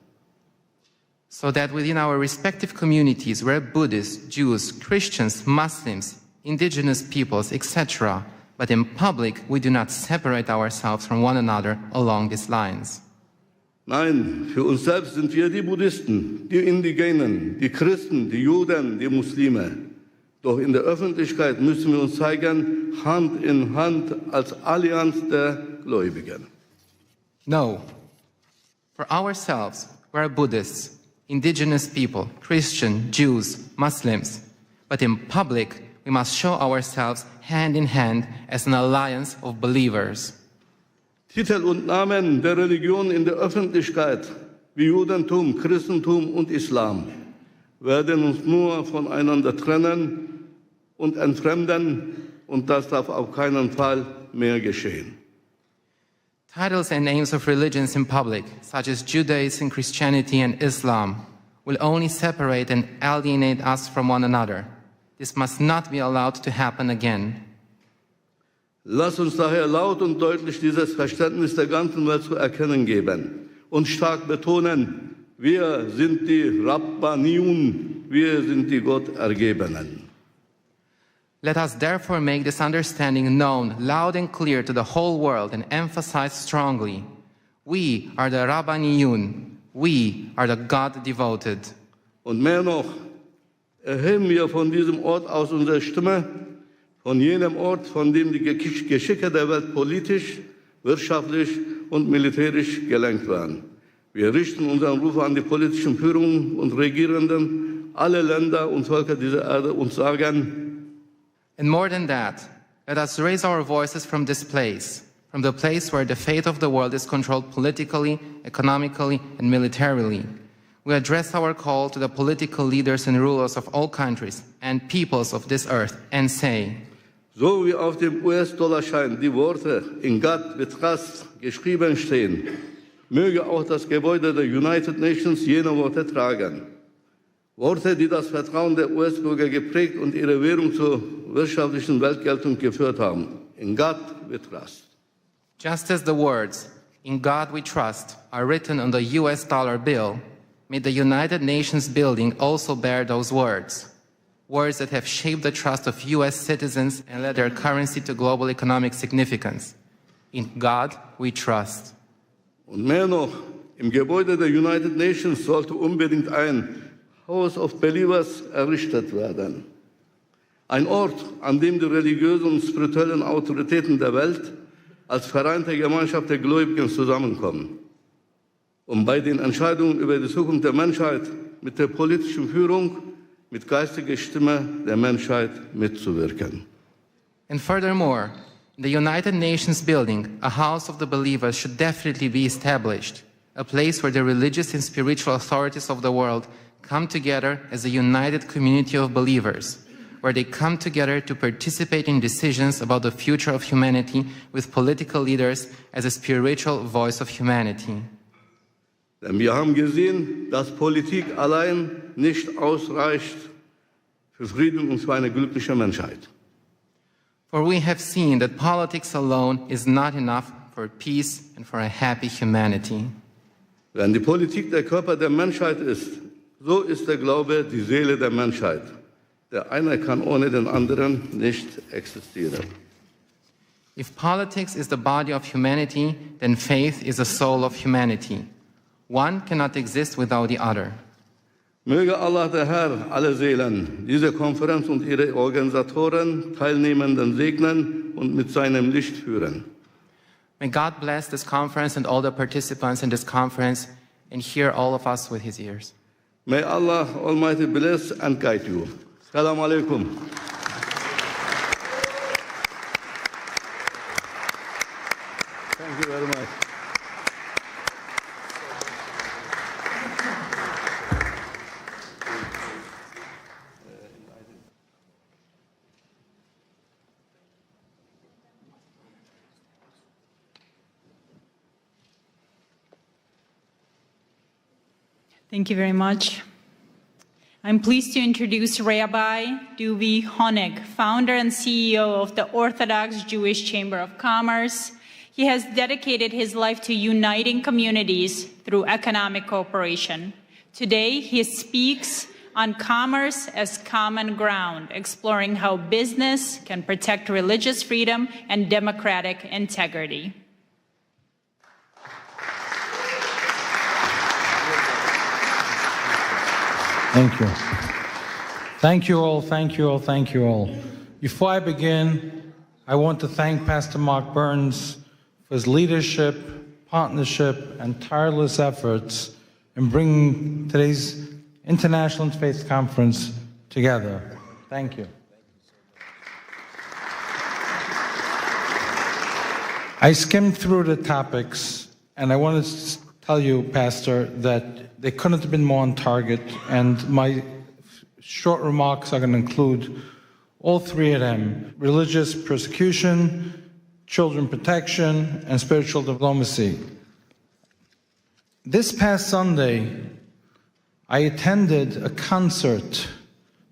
So that within our respective communities, we're Buddhists, Jews, Christians, Muslims, indigenous peoples, etc., but in public, we do not separate ourselves from one another along these lines. Nein, für uns selbst sind wir die Buddhisten, die Indigenen, die Christen, die Juden, die Muslime. Doch in der Öffentlichkeit müssen wir uns zeigen, Hand in Hand als Allianz der Gläubigen. No. For ourselves, we are Buddhists, indigenous people, Christian, Jews, Muslims. But in public, we must show ourselves hand in hand as an alliance of believers. Titel und Namen der Religion in der Öffentlichkeit, wie Judentum, Christentum und Islam, werden uns nur voneinander trennen und entfremden, und das darf auf keinen Fall mehr geschehen. Titles and names of religions in public, such as Judaism, Christianity, and Islam, will only separate and alienate us from one another. This must not be allowed to happen again. Lass uns daher laut und deutlich dieses Verständnis der ganzen Welt zu erkennen geben und stark betonen, wir sind die Rabbaniun, wir sind die Gottergebenen. Let us therefore make this understanding known loud and clear to the whole world and emphasize strongly, we are the Rabbaniyun, we are the God-devoted. Und mehr noch, erheben wir von diesem Ort aus unsere Stimme, von jenem Ort, von dem die Geschicke der Welt politisch, wirtschaftlich und militärisch gelenkt werden. Wir richten unseren Ruf an die politischen Führungen und Regierenden, alle Länder und Völker dieser Erde und sagen, and more than that, let us raise our voices from this place, from the place where the fate of the world is controlled politically, economically, and militarily. We address our call to the political leaders and rulers of all countries and peoples of this earth and say, so wie auf dem US-Dollarschein die Worte in God we trust geschrieben stehen, möge auch das Gebäude der United Nations jene Worte tragen. Worte, die das Vertrauen der US-Bürger geprägt und ihre Währung zur wirtschaftlichen Weltgeltung geführt haben. In God we trust. Just as the words, in God we trust, are written on the US dollar bill, may the United Nations building also bear those words. Words that have shaped the trust of US citizens and led their currency to global economic significance. In God we trust. Und mehr noch, im Gebäude der United Nations sollte unbedingt ein House of Believers errichtet werden. Ein Ort, an dem die religiösen und spirituellen Autoritäten der Welt als vereinte Gemeinschaft der Gläubigen zusammenkommen, um bei den Entscheidungen über die Zukunft der Menschheit mit der politischen Führung, mit geistiger Stimme der Menschheit mitzuwirken. And furthermore, in the United Nations building, a house of the believers should definitely be established, a place where the religious and spiritual authorities of the world come together as a united community of believers, where they come together to participate in decisions about the future of humanity with political leaders as a spiritual voice of humanity. Denn wir haben gesehen, dass Politik allein nicht ausreicht für Frieden und für eine glückliche Menschheit. For we have seen that politics alone is not enough for peace and for a happy humanity. Wenn die Politik der Körper der Menschheit ist, so ist der Glaube die Seele der Menschheit. Der eine kann ohne den anderen nicht existieren. If politics is the body of humanity, then faith is the soul of humanity. One cannot exist without the other. Möge Allah, der Herr, alle Seelen, diese Konferenz und ihre Organisatoren, Teilnehmenden segnen und mit seinem Licht führen. May God bless this conference and all the participants in this conference and hear all of us with his ears. May Allah Almighty bless and guide you. Assalamu alaikum. Thank you very much. Thank you very much. I'm pleased to introduce Rabbi Duvi Honig, founder and CEO of the Orthodox Jewish Chamber of Commerce. He has dedicated his life to uniting communities through economic cooperation. Today, he speaks on commerce as common ground, exploring how business can protect religious freedom and democratic integrity. Thank you. Thank you all, thank you all, thank you all. Before I begin, I want to thank Pastor Mark Burns for his leadership, partnership, and tireless efforts in bringing today's International Interfaith Conference together. Thank you. I skimmed through the topics, and I want to tell you, Pastor, that they couldn't have been more on target, and my short remarks are going to include All three of them: religious persecution, children protection, and spiritual diplomacy. This past Sunday, I attended a concert,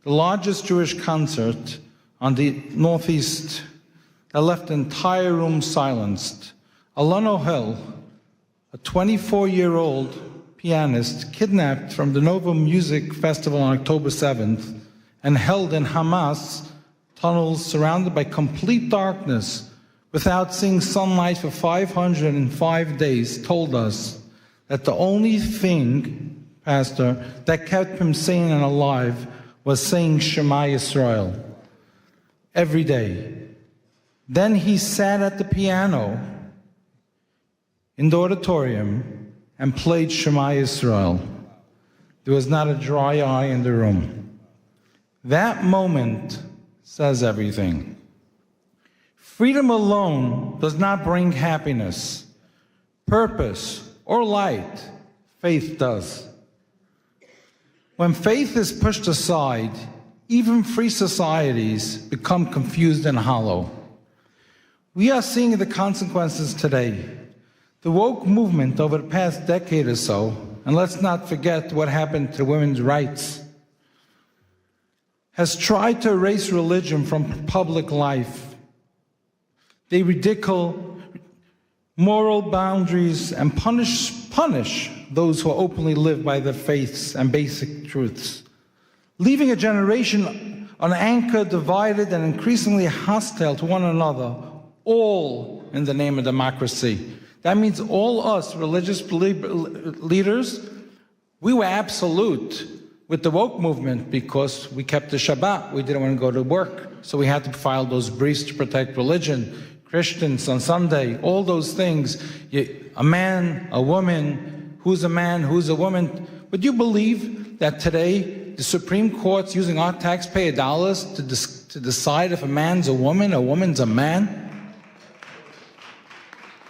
the largest Jewish concert on the Northeast, that left the entire room silenced. Alon Hill, a 24-year-old pianist, kidnapped from the Nova Music Festival on October 7th and held in Hamas tunnels surrounded by complete darkness without seeing sunlight for 505 days, told us that the only thing, Pastor, that kept him sane and alive was saying Shema Yisrael every day. Then he sat at the piano in the auditorium and played Shema Yisrael. There was not a dry eye in the room. That moment says everything. Freedom alone does not bring happiness, purpose, or light. Faith does. When faith is pushed aside, even free societies become confused and hollow. We are seeing the consequences today. The woke movement over the past decade or so, and let's not forget what happened to women's rights, has tried to erase religion from public life. They ridicule moral boundaries and punish those who openly live by their faiths and basic truths, leaving a generation on anchor divided and increasingly hostile to one another, all in the name of democracy. That means all us religious leaders, we were absolute with the woke movement because we kept the Shabbat. We didn't want to go to work, so we had to file those briefs to protect religion. Christians on Sunday, all those things. A man, a woman, who's a man, who's a woman. Would you believe that today the Supreme Court's using our taxpayer dollars to decide if a man's a woman's a man?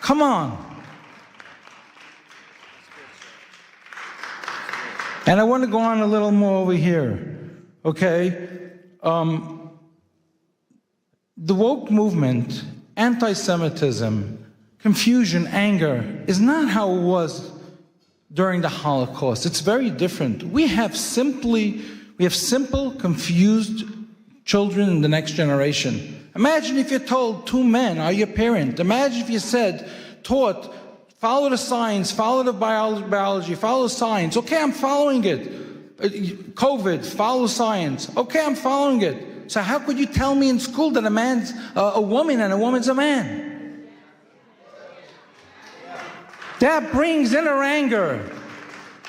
Come on. And I want to go on a little more over here, okay? The woke movement, anti-Semitism, confusion, anger, is not how it was during the Holocaust. It's very different. We have simple, confused children in the next generation. Imagine if you're told two men are your parent. Imagine if you taught, follow the science, follow the biology, follow science. Okay, I'm following it. COVID, follow science. Okay, I'm following it. So how could you tell me in school that a man's a woman and a woman's a man? That brings inner anger.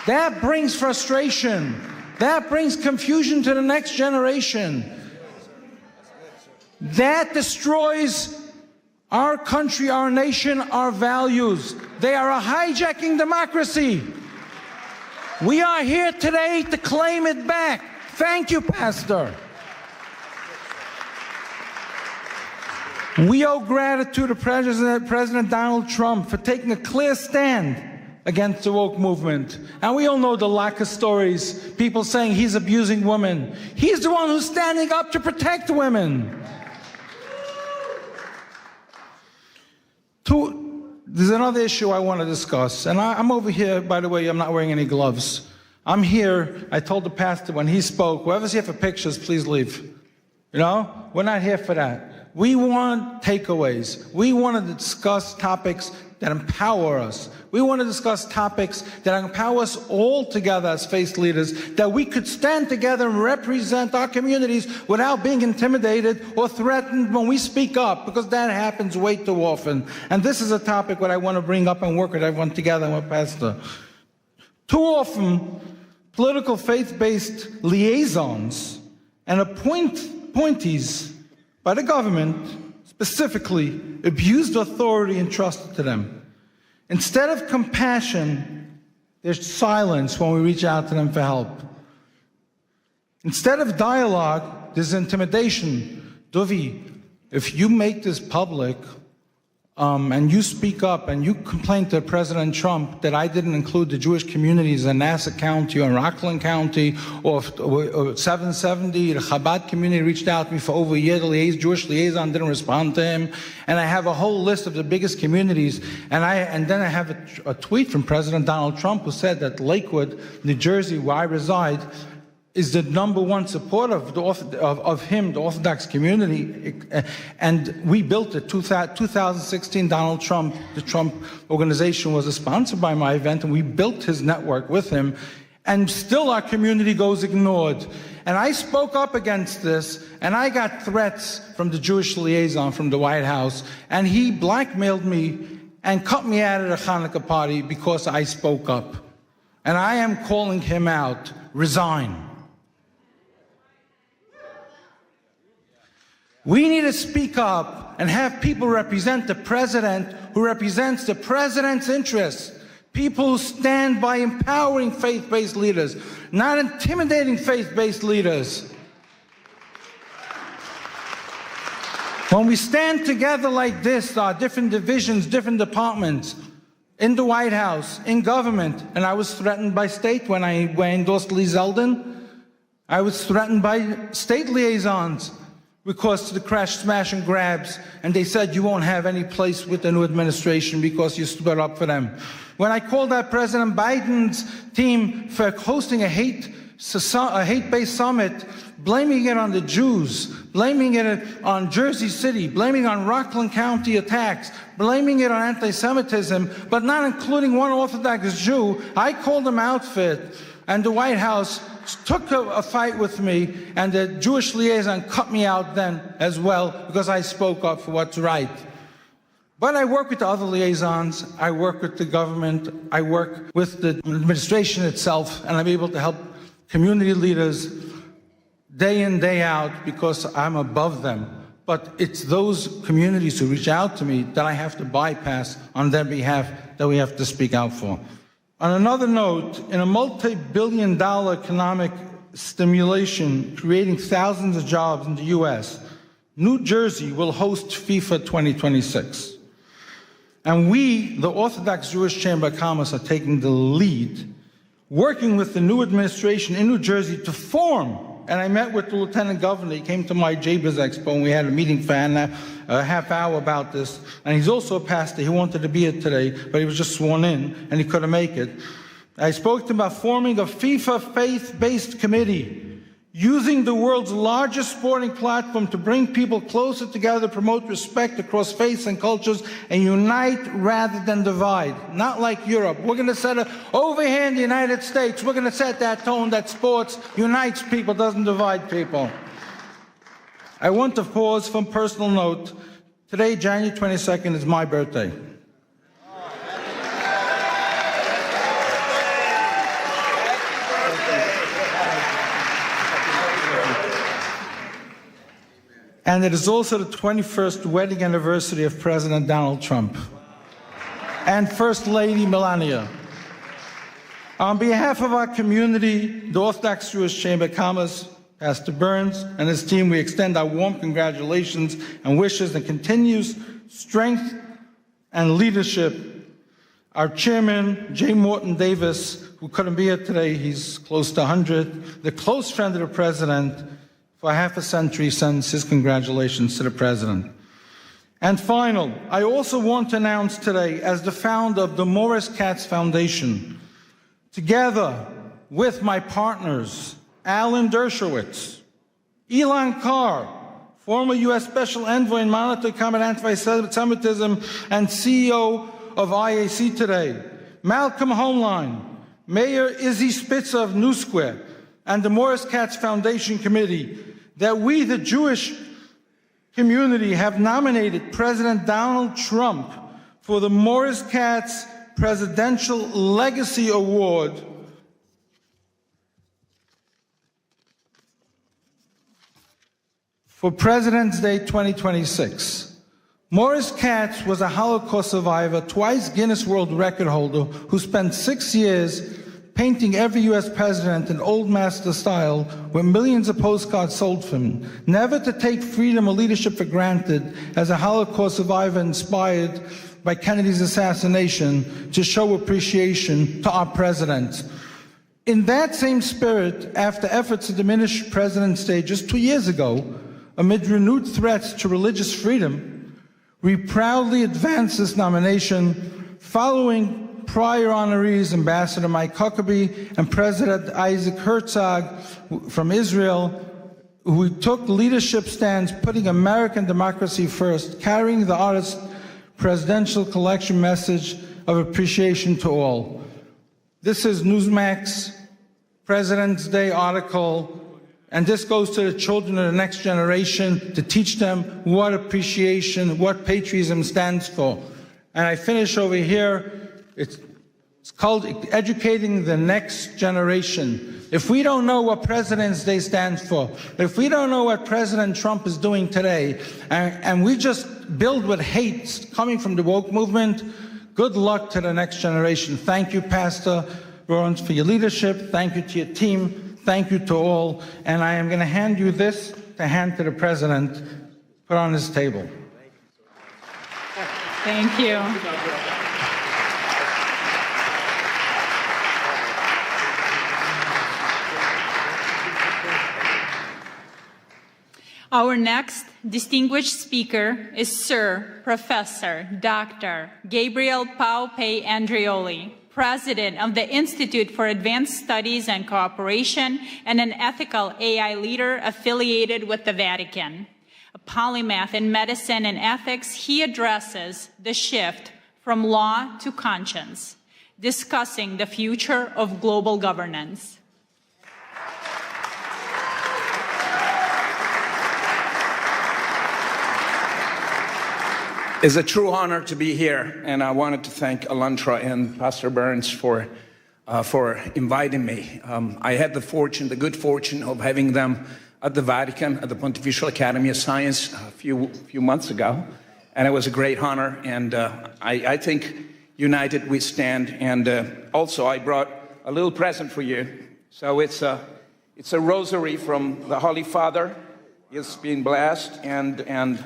That brings frustration. That brings confusion to the next generation. That destroys our country, our nation, our values. They are hijacking democracy. We are here today to claim it back. Thank you, Pastor. We owe gratitude to President Donald Trump for taking a clear stand against the woke movement. And we all know the lack of stories, people saying he's abusing women. He's the one who's standing up to protect women. There's another issue I want to discuss. And I'm over here, by the way, I'm not wearing any gloves. I'm here, I told the pastor when he spoke, whoever's here for pictures, please leave. You know, we're not here for that. We want takeaways. We want to discuss topics that empower us. We want to discuss topics that empower us all together as faith leaders, that we could stand together and represent our communities without being intimidated or threatened when we speak up, because that happens way too often. And this is a topic that I want to bring up and work with everyone together with Pastor. Too often, political faith-based liaisons and appointees by the government specifically abused authority entrusted to them. Instead of compassion, there's silence when we reach out to them for help. Instead of dialogue, there's intimidation. Dovi, if you make this public, and you speak up and you complain to President Trump that I didn't include the Jewish communities in Nassau County or Rockland County or 770, the Chabad community reached out to me for over a year. The Jewish liaison didn't respond to him. And I have a whole list of the biggest communities. And then I have a tweet from President Donald Trump who said that Lakewood, New Jersey, where I reside, is the #1 supporter of him, the Orthodox community. And we built it. 2016, Donald Trump, the Trump organization was a sponsor by my event, and we built his network with him. And still our community goes ignored. And I spoke up against this, and I got threats from the Jewish liaison from the White House, and he blackmailed me and cut me out of the Hanukkah party because I spoke up. And I am calling him out, resign. We need to speak up and have people represent the president who represents the president's interests. People who stand by empowering faith-based leaders, not intimidating faith-based leaders. When we stand together like this, our different divisions, different departments, in the White House, in government, and I was threatened by state when I endorsed Lee Zeldin. I was threatened by state liaisons because of the crash, smash, and grabs, and they said you won't have any place with the new administration because you stood up for them. When I called out President Biden's team for hosting a hate-based summit, blaming it on the Jews, blaming it on Jersey City, blaming it on Rockland County attacks, blaming it on anti-Semitism, but not including one Orthodox Jew, I called them out for it, and the White House took a fight with me, and the Jewish liaison cut me out then as well because I spoke up for what's right. But I work with the other liaisons, I work with the government, I work with the administration itself, and I'm able to help community leaders day in, day out because I'm above them. But it's those communities who reach out to me that I have to bypass on their behalf that we have to speak out for. On another note, in a multi-billion-dollar economic stimulation creating thousands of jobs in the U.S., New Jersey will host FIFA 2026. And we, the Orthodox Jewish Chamber of Commerce, are taking the lead, working with the new administration in New Jersey to form. And I met with the Lieutenant Governor. He came to my JBIZ Expo, and we had a meeting for a half hour about this. And he's also a pastor. He wanted to be here today, but he was just sworn in, and he couldn't make it. I spoke to him about forming a FIFA faith-based committee, using the world's largest sporting platform to bring people closer together, promote respect across faiths and cultures, and unite rather than divide. Not like Europe. We're going to set over here in the United States, we're going to set that tone that sports unites people, doesn't divide people. I want to pause from personal note. Today, January 22nd, is my birthday. And it is also the 21st wedding anniversary of President Donald Trump and First Lady Melania. On behalf of our community, the Orthodox Jewish Chamber of Commerce, Pastor Burns and his team, we extend our warm congratulations and wishes and continues strength and leadership. Our chairman, J. Morton Davis, who couldn't be here today, he's close to 100, the close friend of the president, for half a century, sends his congratulations to the president. And final, I also want to announce today, as the founder of the Morris Katz Foundation, together with my partners, Alan Dershowitz, Elon Carr, former U.S. Special Envoy and Monitor to Combat Anti-Semitism and CEO of IAC Today, Malcolm Homeline, Mayor Izzy Spitzer of New Square, and the Morris Katz Foundation Committee, that we, the Jewish community, have nominated President Donald Trump for the Morris Katz Presidential Legacy Award for President's Day 2026. Morris Katz was a Holocaust survivor, twice Guinness World Record holder, who spent 6 years painting every U.S. president in old master style with millions of postcards sold from him, never to take freedom or leadership for granted as a Holocaust survivor inspired by Kennedy's assassination to show appreciation to our president. In that same spirit, after efforts to diminish President's Day just 2 years ago, amid renewed threats to religious freedom, we proudly advance this nomination following prior honorees, Ambassador Mike Huckabee and President Isaac Herzog from Israel, who took leadership stands putting American democracy first, carrying the artist's presidential collection message of appreciation to all. This is Newsmax President's Day article, and this goes to the children of the next generation to teach them what appreciation, what patriotism stands for. And I finish over here. It's called Educating the Next Generation. If we don't know what President's Day stands for, if we don't know what President Trump is doing today, and we just build with hate coming from the woke movement, good luck to the next generation. Thank you, Pastor Burns, for your leadership. Thank you to your team. Thank you to all. And I am going to hand you this to hand to the President, put on his table. Thank you. Our next distinguished speaker is Sir Professor Dr. Gabriel Paupe Andreoli, President of the Institute for Advanced Studies and Cooperation and an ethical AI leader affiliated with the Vatican. A polymath in medicine and ethics, he addresses the shift from law to conscience, discussing the future of global governance. It's a true honor to be here, and I wanted to thank ALLATRA and Pastor Burns for inviting me. I had the good fortune of having them at the Vatican, at the Pontifical Academy of Science a few months ago, and it was a great honor, and I think united we stand. And also I brought a little present for you. So it's a rosary from the Holy Father. It's been blessed, and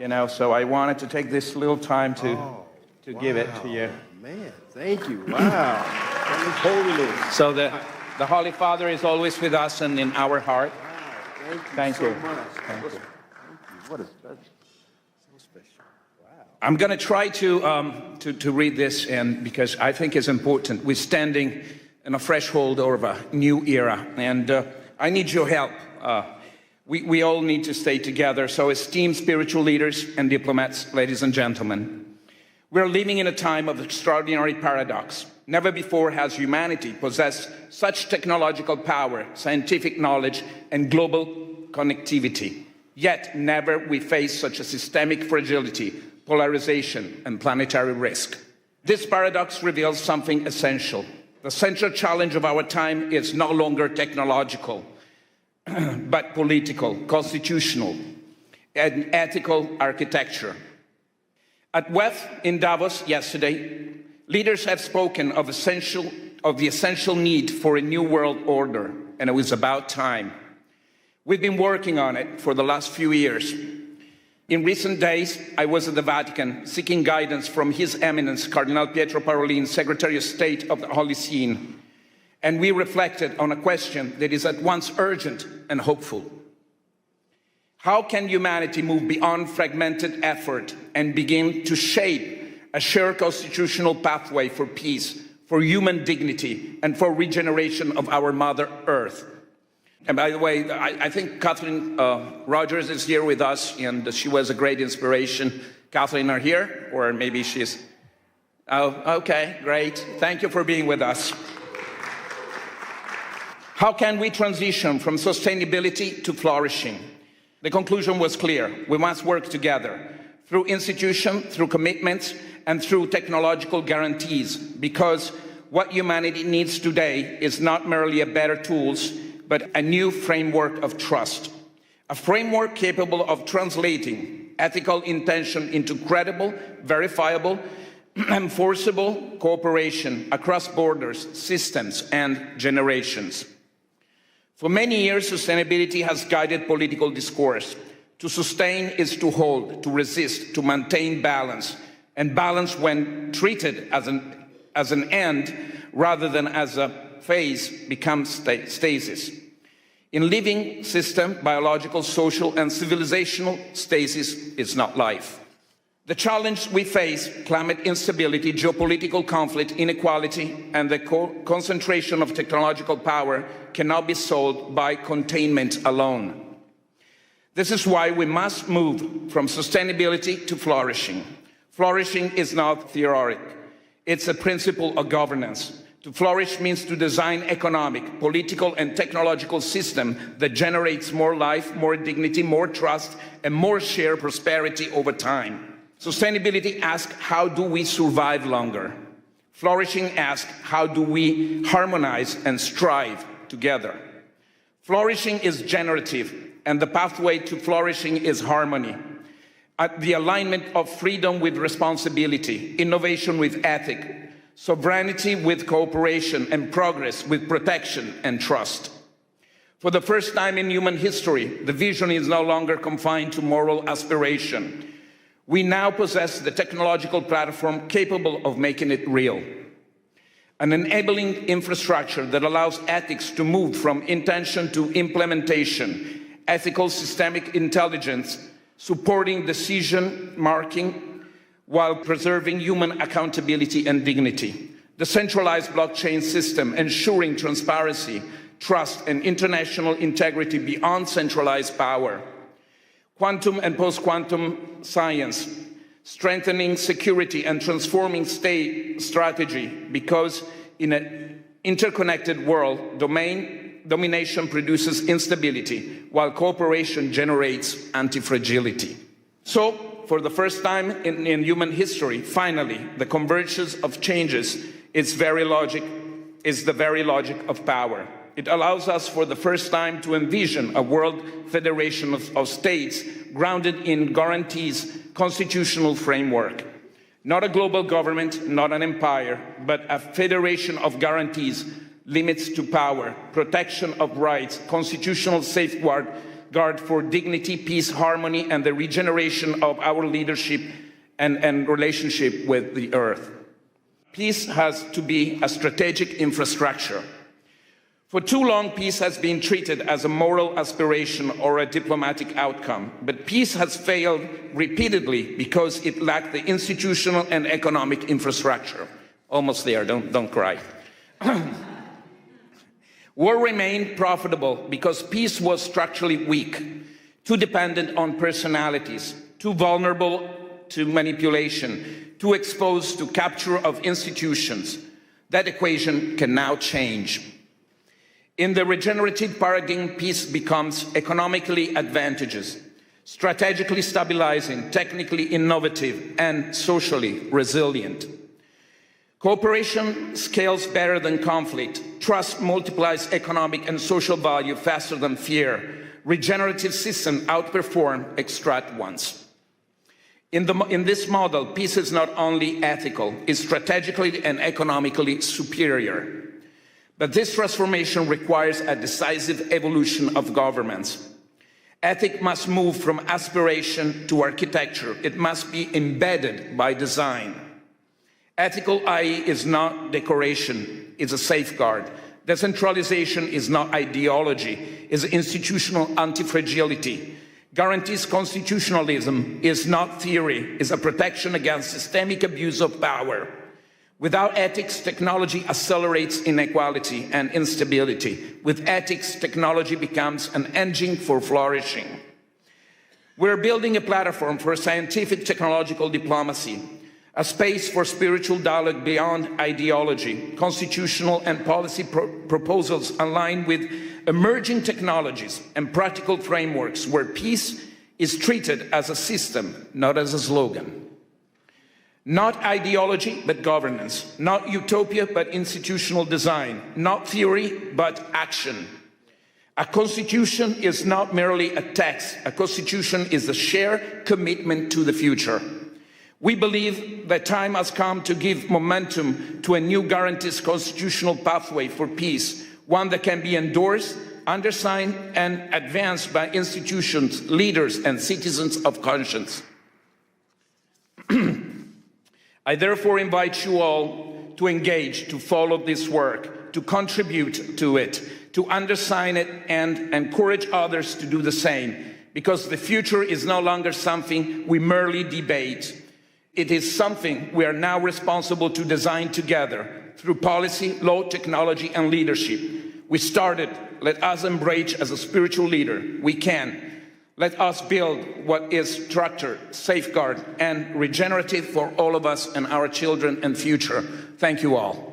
you know, so I wanted to take this little time to give it to you. Man, thank you. Wow. Holiness. So the Holy Father is always with us and in our heart. Wow, thank you. So much. Thank you. What is that? So special. Wow. I'm going to try to read this, and because I think it's important. We're standing in a threshold of a new era, and I need your help. We all need to stay together. So esteemed spiritual leaders and diplomats, ladies and gentlemen, we're living in a time of extraordinary paradox. Never before has humanity possessed such technological power, scientific knowledge, and global connectivity. Yet never we face such a systemic fragility, polarization, and planetary risk. This paradox reveals something essential. The central challenge of our time is no longer technological, but political, constitutional, and ethical architecture. At WEF in Davos yesterday, leaders have spoken of the essential need for a new world order, and it was about time. We've been working on it for the last few years. In recent days, I was at the Vatican seeking guidance from His Eminence, Cardinal Pietro Parolin, Secretary of State of the Holy See, and we reflected on a question that is at once urgent and hopeful. How can humanity move beyond fragmented effort and begin to shape a shared constitutional pathway for peace, for human dignity, and for regeneration of our Mother Earth? And by the way, I think Kathleen Rogers is here with us, and she was a great inspiration. Kathleen, are here? Or maybe she's... Oh, okay, great. Thank you for being with us. How can we transition from sustainability to flourishing? The conclusion was clear. We must work together through institution, through commitments, and through technological guarantees, because what humanity needs today is not merely a better tools, but a new framework of trust. A framework capable of translating ethical intention into credible, verifiable, enforceable cooperation across borders, systems, and generations. For many years, sustainability has guided political discourse. To sustain is to hold, to resist, to maintain balance, and balance, when treated as an end rather than as a phase, becomes stasis. In living system, biological, social, and civilizational stasis is not life. The challenge we face, climate instability, geopolitical conflict, inequality, and the concentration of technological power, cannot be solved by containment alone. This is why we must move from sustainability to flourishing. Flourishing is not theoretic. It's a principle of governance. To flourish means to design economic, political, and technological system that generates more life, more dignity, more trust, and more shared prosperity over time. Sustainability asks, how do we survive longer? Flourishing asks, how do we harmonize and strive together? Flourishing is generative, and the pathway to flourishing is harmony. The alignment of freedom with responsibility, innovation with ethics, sovereignty with cooperation, and progress with protection and trust. For the first time in human history, the vision is no longer confined to moral aspiration. We now possess the technological platform capable of making it real. An enabling infrastructure that allows ethics to move from intention to implementation, ethical systemic intelligence, supporting decision making while preserving human accountability and dignity. The centralized blockchain system ensuring transparency, trust, and international integrity beyond centralized power. Quantum and post-quantum science, strengthening security and transforming state strategy, because in an interconnected world, domination produces instability, while cooperation generates anti-fragility. So, for the first time in human history, finally, the convergence of changes is the very logic of power. It allows us for the first time to envision a world federation of states grounded in guarantees, constitutional framework. Not a global government, not an empire, but a federation of guarantees, limits to power, protection of rights, constitutional safeguard for dignity, peace, harmony, and the regeneration of our leadership and relationship with the earth. Peace has to be a strategic infrastructure. For too long, peace has been treated as a moral aspiration or a diplomatic outcome, but peace has failed repeatedly because it lacked the institutional and economic infrastructure. Almost there, don't cry. War remained profitable because peace was structurally weak, too dependent on personalities, too vulnerable to manipulation, too exposed to capture of institutions. That equation can now change. In the regenerative paradigm, peace becomes economically advantageous, strategically stabilizing, technically innovative, and socially resilient. Cooperation scales better than conflict. Trust multiplies economic and social value faster than fear. Regenerative systems outperform extract ones. In this model, peace is not only ethical, it's strategically and economically superior. But this transformation requires a decisive evolution of governments. Ethics must move from aspiration to architecture. It must be embedded by design. Ethical IE is not decoration, it's a safeguard. Decentralization is not ideology, it's institutional anti-fragility. Guarantees constitutionalism is not theory, it's a protection against systemic abuse of power. Without ethics, technology accelerates inequality and instability. With ethics, technology becomes an engine for flourishing. We're building a platform for scientific technological diplomacy, a space for spiritual dialogue beyond ideology, constitutional and policy proposals aligned with emerging technologies and practical frameworks where peace is treated as a system, not as a slogan. Not ideology, but governance. Not utopia, but institutional design. Not theory, but action. A constitution is not merely a text. A constitution is a shared commitment to the future. We believe that time has come to give momentum to a new guarantees constitutional pathway for peace, one that can be endorsed, undersigned, and advanced by institutions, leaders, and citizens of conscience. I therefore invite you all to engage, to follow this work, to contribute to it, to undersign it, and encourage others to do the same, because the future is no longer something we merely debate. It is something we are now responsible to design together through policy, law, technology, and leadership. We started. Let us embrace as a spiritual leader. We can. Let us build what is structured, safeguard, and regenerative for all of us and our children and future. Thank you all.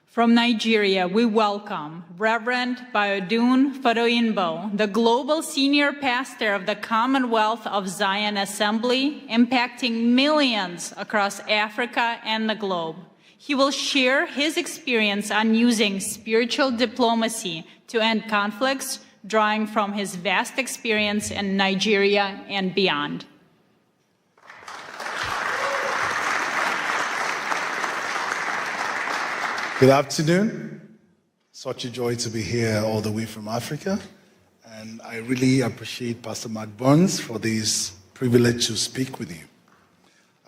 From Nigeria, we welcome Reverend Biodun Fadoyinbo, the Global Senior Pastor of the Commonwealth of Zion Assembly, impacting millions across Africa and the globe. He will share his experience on using spiritual diplomacy to end conflicts, drawing from his vast experience in Nigeria and beyond. Good afternoon. Such a joy to be here all the way from Africa. And I really appreciate Pastor Mark Burns for this privilege to speak with you.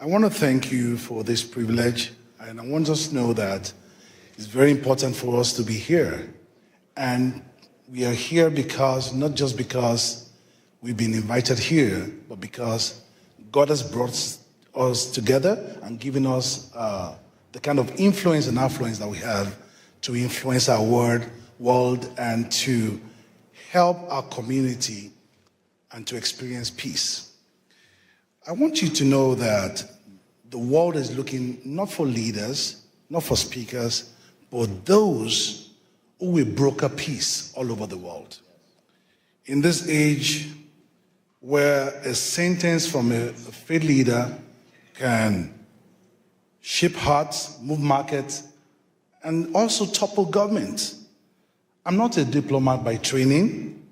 I want to thank you for this privilege, and I want us to know that it's very important for us to be here. And we are here because, not just because we've been invited here, but because God has brought us together and given us the kind of influence and affluence that we have to influence our world and to help our community and to experience peace. I want you to know that the world is looking not for leaders, not for speakers, but those who will broker peace all over the world. In this age where a sentence from a faith leader can shape hearts, move markets, and also topple government. I'm not a diplomat by training,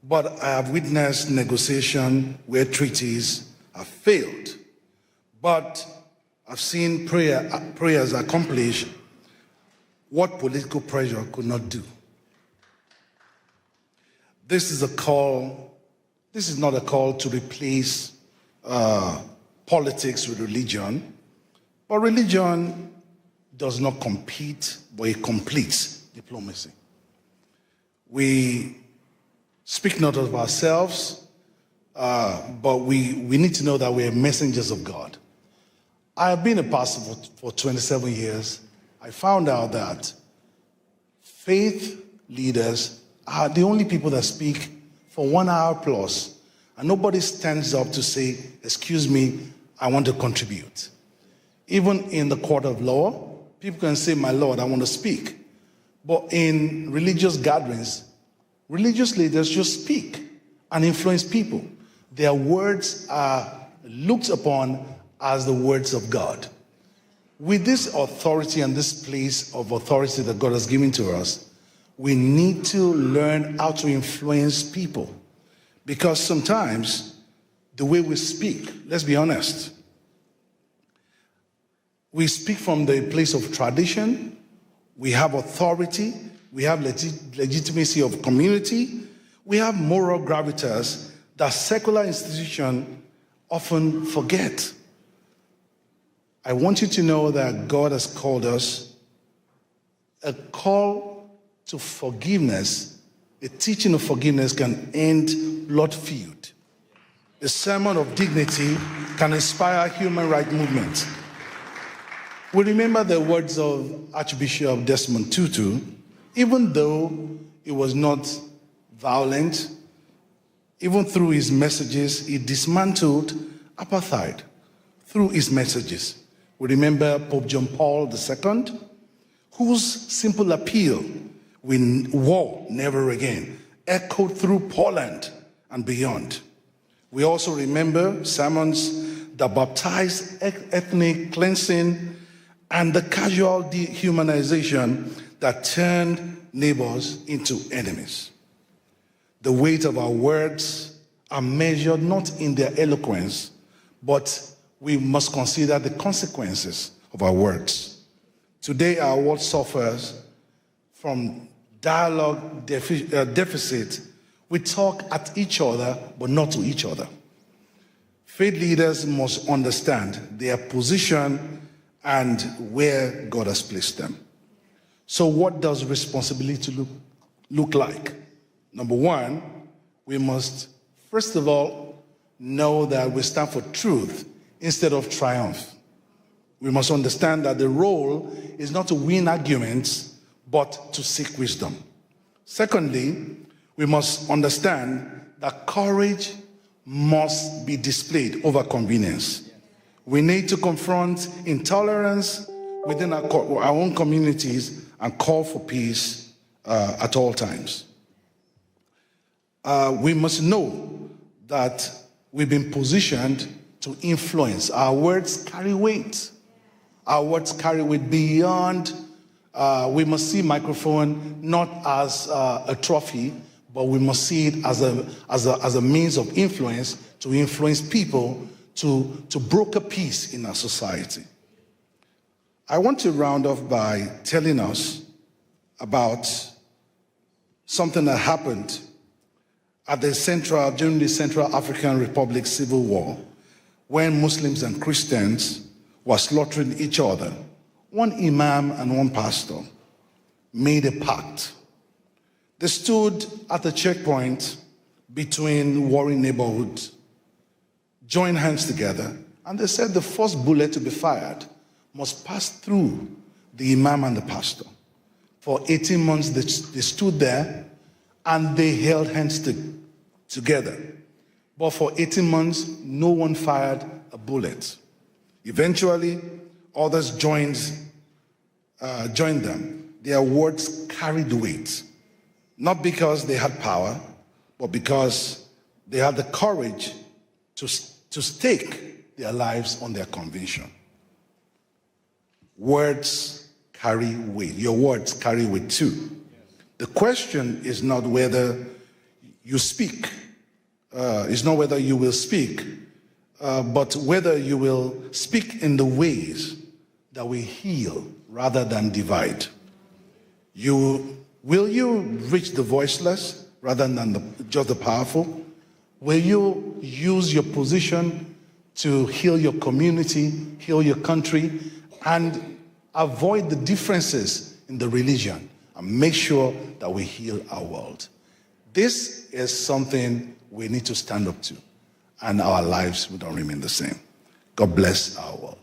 but I have witnessed negotiation where treaties have failed. But I've seen prayers accomplish what political pressure could not do. This is not a call to replace politics with religion. But religion does not compete, but it completes diplomacy. We speak not of ourselves, but we need to know that we are messengers of God. I have been a pastor for 27 years. I found out that faith leaders are the only people that speak for 1 hour plus, and nobody stands up to say, excuse me, I want to contribute. Even in the court of law, people can say, my Lord, I want to speak. But in religious gatherings, religious leaders just speak and influence people. Their words are looked upon as the words of God. With this authority and this place of authority that God has given to us, we need to learn how to influence people. Because sometimes the way we speak, let's be honest, we speak from the place of tradition, we have authority, we have legitimacy of community, we have moral gravitas that secular institutions often forget. I want you to know that God has called us a call to forgiveness. A teaching of forgiveness can end blood feud. A sermon of dignity can inspire human rights movement. We remember the words of Archbishop Desmond Tutu. Even though it was not violent, even through his messages, he dismantled apartheid through his messages. We remember Pope John Paul II, whose simple appeal, war never again, echoed through Poland and beyond. We also remember sermons the baptized ethnic cleansing, and the casual dehumanization that turned neighbors into enemies. The weight of our words are measured not in their eloquence, but we must consider the consequences of our words. Today, our world suffers from dialogue deficit. We talk at each other, but not to each other. Faith leaders must understand their position and where God has placed them. So what does responsibility look like? Number one, we must, first of all, know that we stand for truth instead of triumph. We must understand that the role is not to win arguments, but to seek wisdom. Secondly, we must understand that courage must be displayed over convenience. We need to confront intolerance within our own communities and call for peace at all times. We must know that we've been positioned to influence. Our words carry weight. Our words carry weight beyond. We must see microphone not as a trophy, but we must see it as a means of influence to influence people to broker peace in our society. I want to round off by telling us about something that happened at during the Central African Republic Civil War, when Muslims and Christians were slaughtering each other. One imam and one pastor made a pact. They stood at the checkpoint between warring neighborhoods, joined hands together, and they said the first bullet to be fired must pass through the imam and the pastor. For 18 months, they stood there and they held hands together. But for 18 months, no one fired a bullet. Eventually, others joined them. Their words carried weight, not because they had power, but because they had the courage to stake their lives on their conviction. Words carry weight. Your words carry weight too. The question is not whether you speak, it's not whether you will speak, but whether you will speak in the ways that will heal rather than divide. Will you reach the voiceless rather than just the powerful? Will you use your position to heal your community, heal your country, and avoid the differences in the religion and make sure that we heal our world? This is something we need to stand up to, and our lives will not remain the same. God bless our world.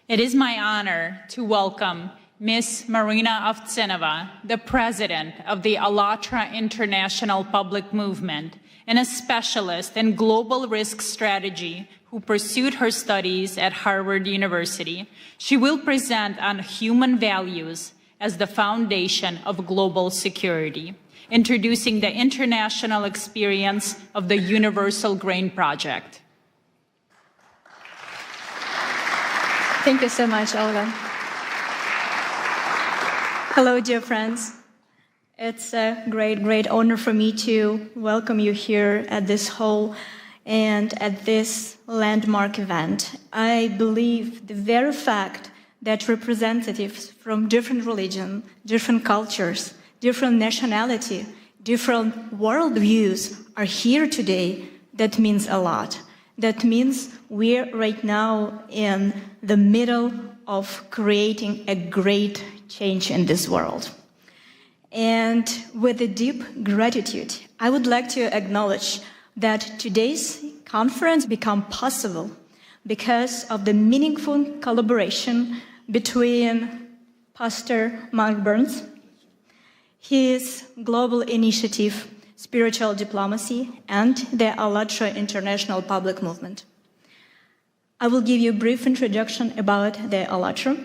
It is my honor to welcome Ms. Marina Ovtsinova, the president of the ALLATRA International Public Movement, and a specialist in global risk strategy who pursued her studies at Harvard University. She will present on human values as the foundation of global security, introducing the international experience of the Universal Grain Project. Thank you so much, Olga. Hello, dear friends. It's a great honor for me to welcome you here at this hall and at this landmark event. I believe the very fact that representatives from different religions, different cultures, different nationality, different worldviews are here today, that means a lot. That means we're right now in the middle of creating a great change in this world. And with a deep gratitude, I would like to acknowledge that today's conference became possible because of the meaningful collaboration between Pastor Mark Burns, his global initiative, Spiritual Diplomacy, and the ALLATRA International Public Movement. I will give you a brief introduction about the ALLATRA.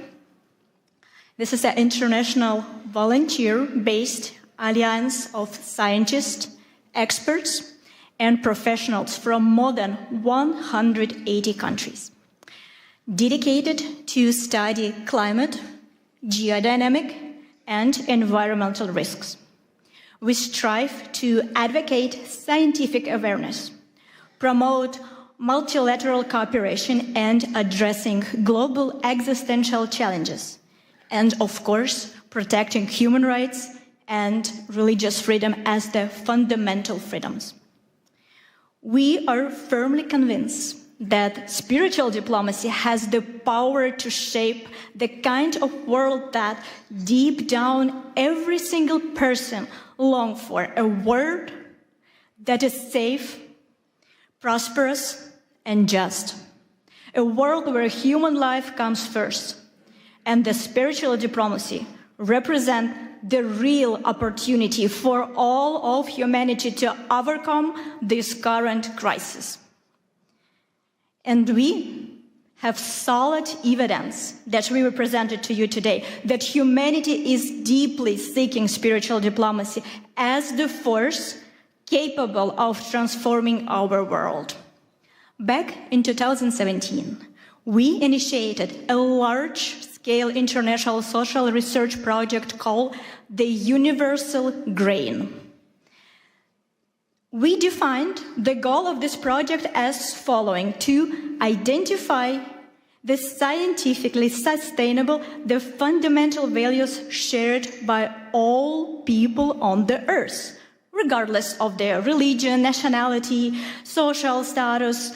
This is an international volunteer-based alliance of scientists, experts, and professionals from more than 180 countries, dedicated to study climate, geodynamic, and environmental risks. We strive to advocate scientific awareness, promote multilateral cooperation, and addressing global existential challenges, and of course, protecting human rights and religious freedom as the fundamental freedoms. We are firmly convinced that spiritual diplomacy has the power to shape the kind of world that deep down every single person longs for, a world that is safe, prosperous, and just. A world where human life comes first, and the spiritual diplomacy represents the real opportunity for all of humanity to overcome this current crisis. And we have solid evidence that we presented to you today that humanity is deeply seeking spiritual diplomacy as the force capable of transforming our world. Back in 2017, we initiated a large-scale international social research project called the Universal Grain. We defined the goal of this project as following: to identify the scientifically sustainable, the fundamental values shared by all people on the earth, regardless of their religion, nationality, social status,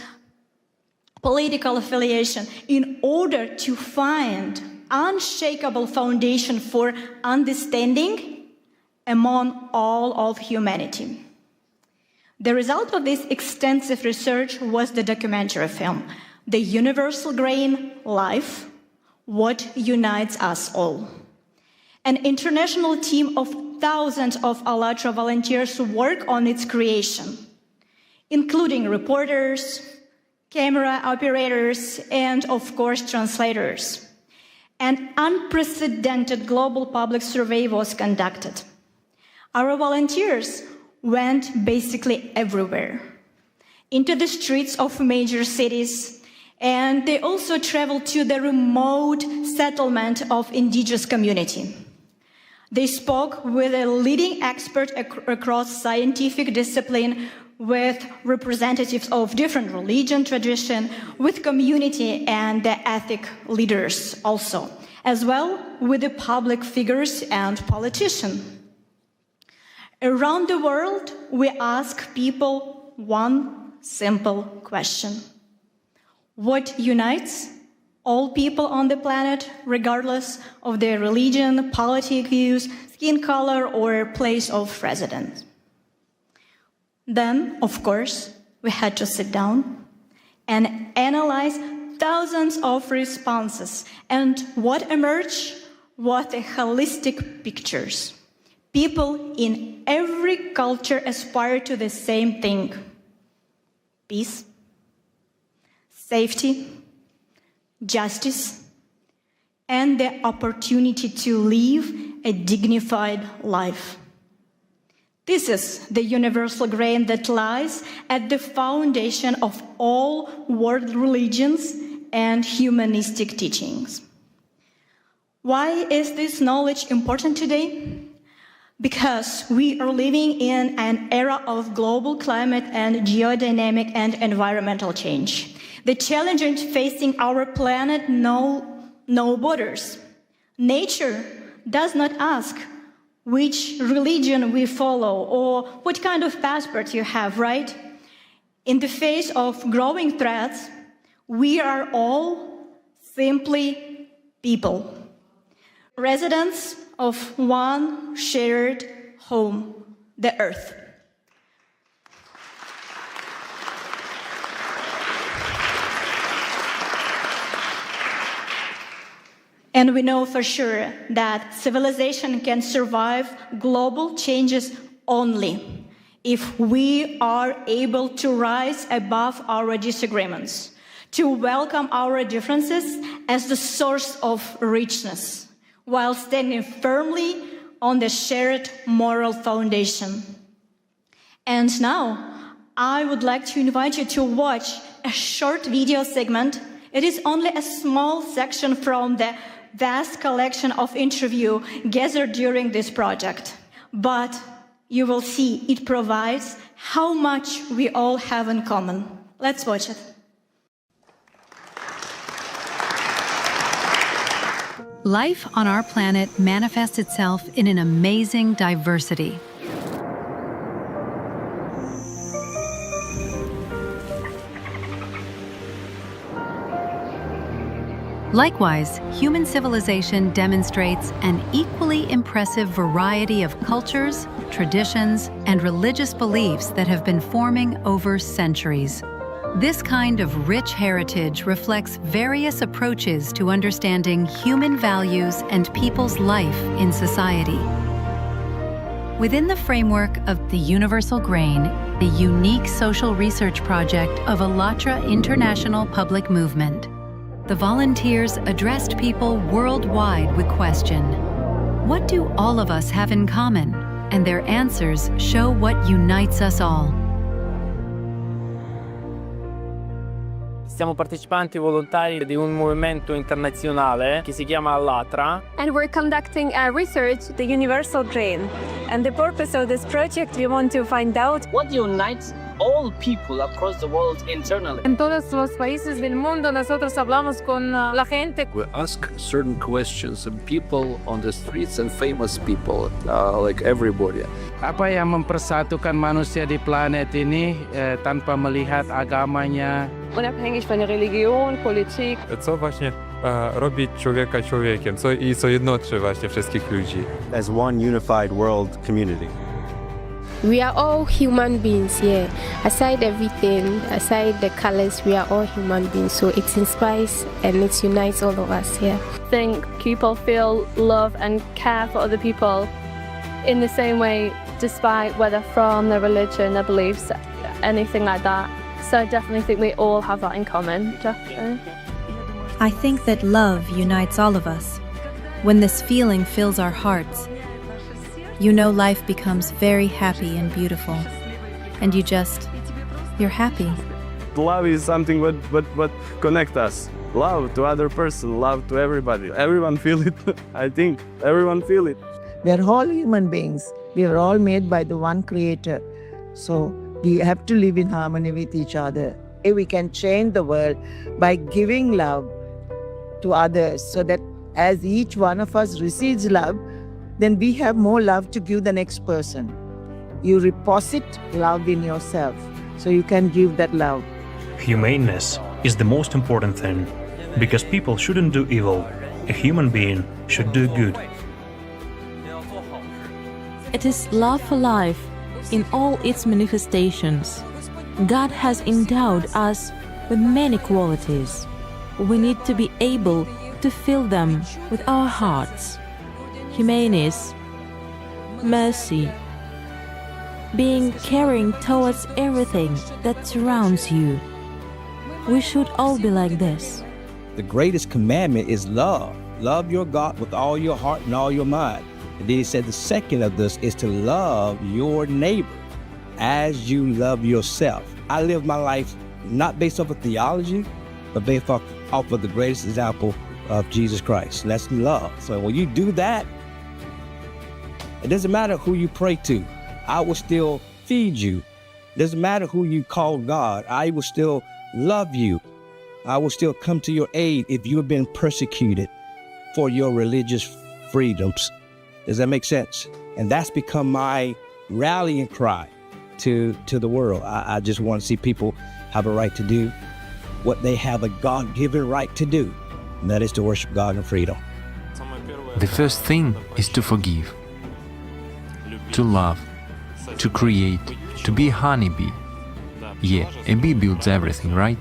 political affiliation, in order to find unshakable foundation for understanding among all of humanity. The result of this extensive research was the documentary film, The Universal Grain: Life, What Unites Us All. An international team of thousands of ALLATRA volunteers work on its creation, including reporters, camera operators, and of course translators. An unprecedented global public survey was conducted. Our volunteers went basically everywhere, into the streets of major cities, and they also traveled to the remote settlement of indigenous community. They spoke with a leading expert across scientific discipline, with representatives of different religion tradition, with community and the ethnic leaders also, as well with the public figures and politicians. Around the world, we ask people one simple question: what unites all people on the planet, regardless of their religion, political views, skin color, or place of residence? Then, of course, we had to sit down and analyze thousands of responses. And what emerged was the holistic pictures. People in every culture aspire to the same thing: peace, safety, justice, and the opportunity to live a dignified life. This is the universal grain that lies at the foundation of all world religions and humanistic teachings. Why is this knowledge important today? Because we are living in an era of global climate and geodynamic and environmental change. The challenges facing our planet know no borders. Nature does not ask which religion we follow or what kind of passport you have, right? In the face of growing threats, we are all simply people, residents of one shared home, the Earth. And we know for sure that civilization can survive global changes only if we are able to rise above our disagreements, to welcome our differences as the source of richness, while standing firmly on the shared moral foundation. And now, I would like to invite you to watch a short video segment. It is only a small section from the vast collection of interviews gathered during this project. But you will see it provides how much we all have in common. Let's watch it. Life on our planet manifests itself in an amazing diversity. Likewise, human civilization demonstrates an equally impressive variety of cultures, traditions, and religious beliefs that have been forming over centuries. This kind of rich heritage reflects various approaches to understanding human values and people's life in society. Within the framework of the Universal Grain, the unique social research project of ALLATRA International Public Movement, the volunteers addressed people worldwide with question, what do all of us have in common? And their answers show what unites us all. Siamo partecipanti volontari di un movimento internazionale che si chiama ALLATRA. And we're conducting a research, the Universal Grain. And the purpose of this project, we want to find out what unites all people across the world internally. En todos los países del mundo nosotros hablamos con la gente. We ask certain questions and people on the streets and famous people, like everybody. Apa yang mempersatukan manusia di planet ini tanpa melihat agamanya? Unabhängig von der Religion, Politik. Co właśnie robi człowieka człowiekiem, co jednoczy właśnie wszystkich ludzi. As one unified world community. We are all human beings here. Aside everything, aside the colors, we are all human beings. So it inspires and it unites all of us here. I think people feel love and care for other people in the same way, despite whether from their religion, their beliefs, anything like that. So I definitely think we all have that in common, definitely. I think that love unites all of us. When this feeling fills our hearts, you know life becomes very happy and beautiful. And you're happy. Love is something what connects us. Love to other person, love to everybody. Everyone feel it. I think everyone feel it. We are all human beings. We are all made by the one Creator. So we have to live in harmony with each other. We can change the world by giving love to others, so that as each one of us receives love, then we have more love to give the next person. You deposit love in yourself, so you can give that love. Humaneness is the most important thing, because people shouldn't do evil. A human being should do good. It is love for life in all its manifestations. God has endowed us with many qualities. We need to be able to fill them with our hearts. Humaneness, mercy, being caring towards everything that surrounds you. We should all be like this. The greatest commandment is love. Love your God with all your heart and all your mind. And then he said the second of this is to love your neighbor as you love yourself. I live my life not based off of theology, but based off of the greatest example of Jesus Christ. That's love. So when you do that, it doesn't matter who you pray to. I will still feed you. It doesn't matter who you call God. I will still love you. I will still come to your aid if you have been persecuted for your religious freedoms. Does that make sense? And that's become my rallying cry to the world. I just want to see people have a right to do what they have a God-given right to do, and that is to worship God in freedom. The first thing is to forgive, to love, to create, to be a honeybee. Yeah, a bee builds everything, right?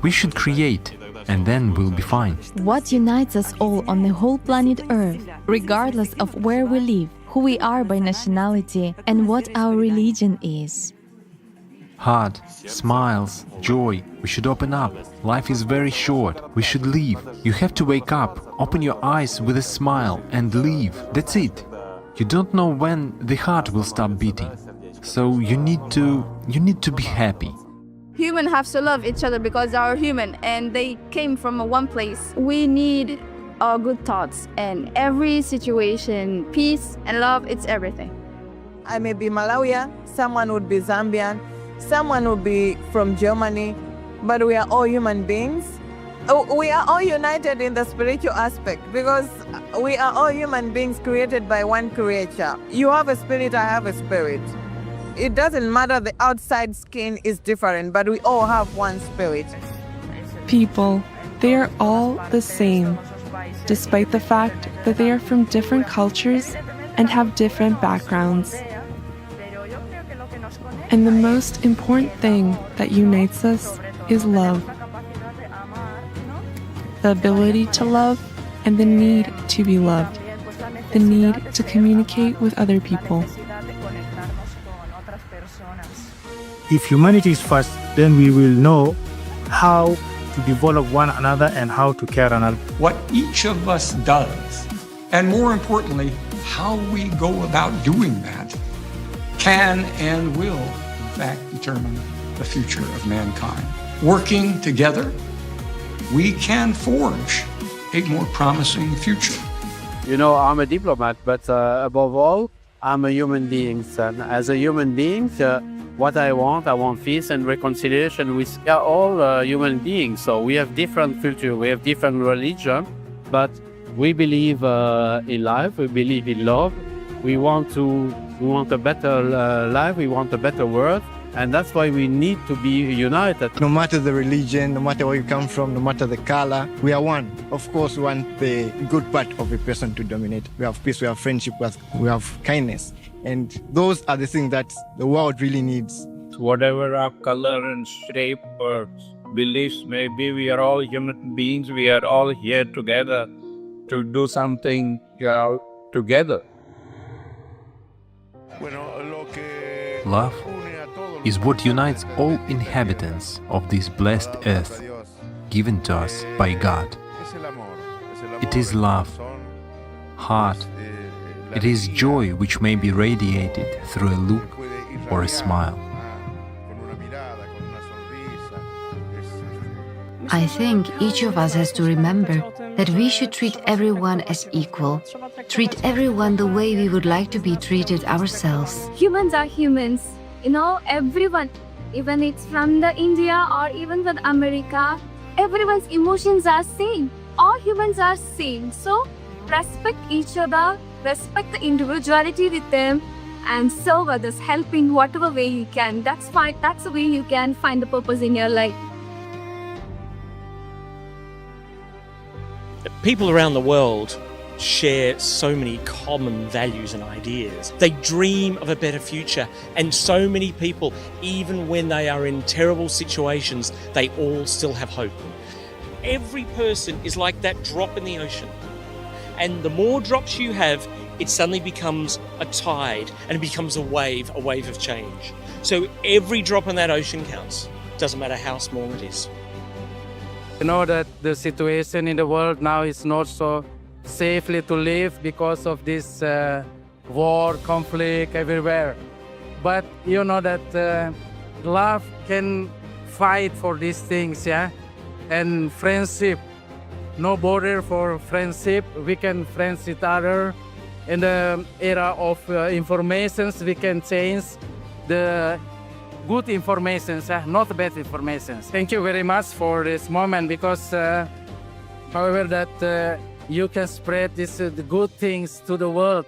We should create, and then we'll be fine. What unites us all on the whole planet Earth, regardless of where we live, who we are by nationality, and what our religion is? heart, smiles, joy. We should open up. Life is very short. We should live. You have to wake up, open your eyes with a smile and live. That's it. You don't know when the heart will stop beating. So you need to be happy. Humans have to love each other because they are human and they came from one place. We need our good thoughts and every situation, peace and love, it's everything. I may be Malawian, someone would be Zambian, someone would be from Germany, but we are all human beings. We are all united in the spiritual aspect because we are all human beings created by one creator. You have a spirit, I have a spirit. It doesn't matter, the outside skin is different, but we all have one spirit. People, they are all the same, despite the fact that they are from different cultures and have different backgrounds. And the most important thing that unites us is love. The ability to love and the need to be loved. The need to communicate with other people. If humanity is first, then we will know how to develop one another and how to care another. What each of us does, and more importantly, how we go about doing that, can and will, in fact, determine the future of mankind. Working together, we can forge a more promising future. You know, I'm a diplomat, but above all, I'm a human being. And as a human being, what I want peace and reconciliation. We are all human beings, so we have different culture, we have different religion, but we believe in life, we believe in love. We want a better life, we want a better world, and that's why we need to be united. No matter the religion, no matter where you come from, no matter the color, we are one. Of course, we want the good part of a person to dominate. We have peace, we have friendship, we have kindness. And those are the things that the world really needs. Whatever our color and shape or beliefs may be, we are all human beings. We are all here together to do something together. Love is what unites all inhabitants of this blessed earth, given to us by God. It is love, heart. It is joy which may be radiated through a look or a smile. I think each of us has to remember that we should treat everyone as equal, treat everyone the way we would like to be treated ourselves. Humans are humans, you know, everyone, even it's from the India or even from America, everyone's emotions are same. All humans are same, so respect each other, respect the individuality with them, and serve others, helping whatever way you can. That's fine. That's the way you can find the purpose in your life. People around the world share so many common values and ideas. They dream of a better future, and so many people, even when they are in terrible situations, they all still have hope. Every person is like that drop in the ocean. And the more drops you have, it suddenly becomes a tide and it becomes a wave of change. So every drop in that ocean counts. Doesn't matter how small it is. You know that the situation in the world now is not so safely to live because of this war, conflict everywhere. But you know that love can fight for these things, yeah? And friendship, no border for friendship. We can friends each other. In the era of informations, we can change the good informations, not bad informations. Thank you very much for this moment, because however that you can spread the good things to the world,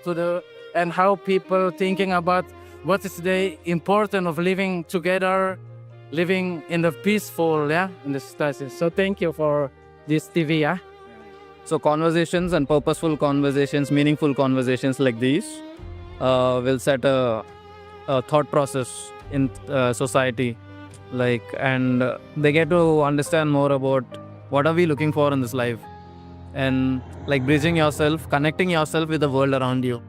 and how people thinking about what is the importance of living together, living in the peaceful, in the situation. So thank you for this TV, So conversations and purposeful conversations, meaningful conversations like these will set a thought process in society, and they get to understand more about what are we looking for in this life, and bridging yourself, connecting yourself with the world around you.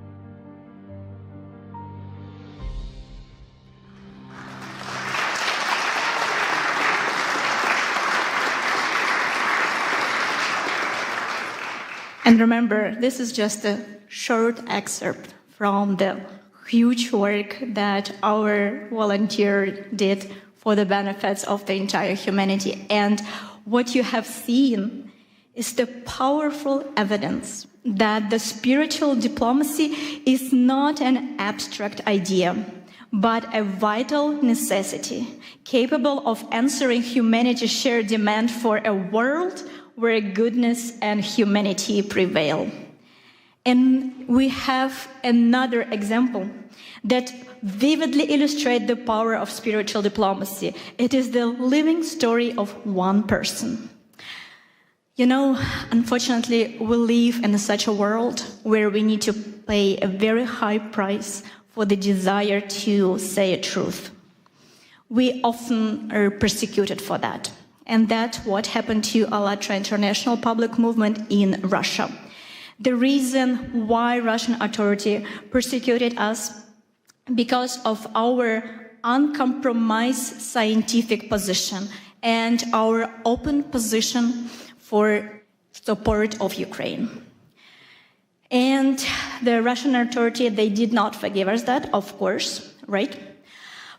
And remember, this is just a short excerpt from the huge work that our volunteer did for the benefits of the entire humanity. And what you have seen is the powerful evidence that the spiritual diplomacy is not an abstract idea, but a vital necessity, capable of answering humanity's shared demand for a world where goodness and humanity prevail. And we have another example that vividly illustrates the power of spiritual diplomacy. It is the living story of one person. You know, unfortunately, we live in such a world where we need to pay a very high price for the desire to say a truth. We often are persecuted for that. And that's what happened to ALLATRA International Public Movement in Russia. The reason why Russian authority persecuted us because of our uncompromised scientific position and our open position for support of Ukraine. And the Russian authority, they did not forgive us that, of course, right?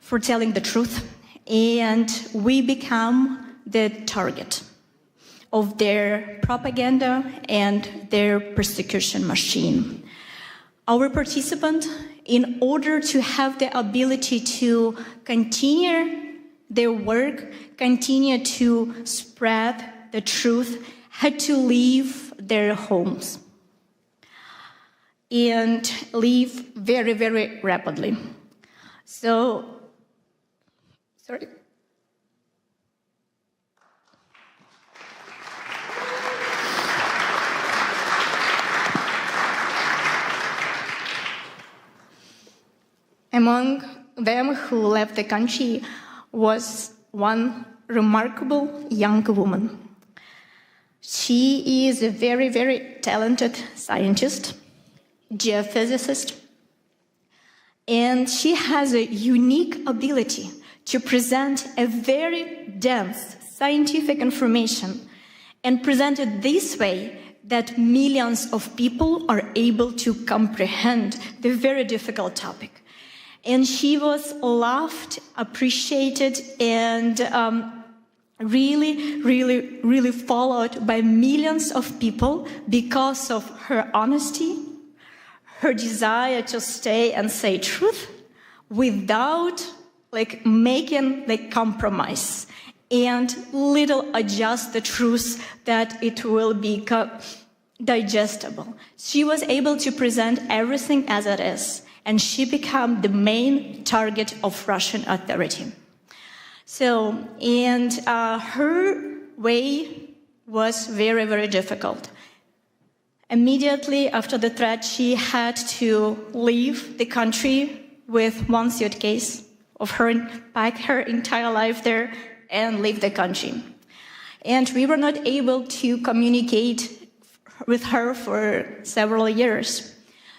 For telling the truth. And we become the target of their propaganda and their persecution machine. Our participant, in order to have the ability to continue their work, continue to spread the truth, had to leave their homes and leave very, very rapidly. So, sorry. Among them who left the country was one remarkable young woman. She is a very, very talented scientist, geophysicist, and she has a unique ability to present a very dense scientific information and present it this way that millions of people are able to comprehend the very difficult topic. And she was loved, appreciated, and really followed by millions of people because of her honesty, her desire to stay and say truth without making compromise and little adjust the truth that it will be digestible. She was able to present everything as it is, and she became the main target of Russian authority. So, and her way was very, very difficult. Immediately after the threat, she had to leave the country with one suitcase of her, pack her entire life there and leave the country. And we were not able to communicate with her for several years.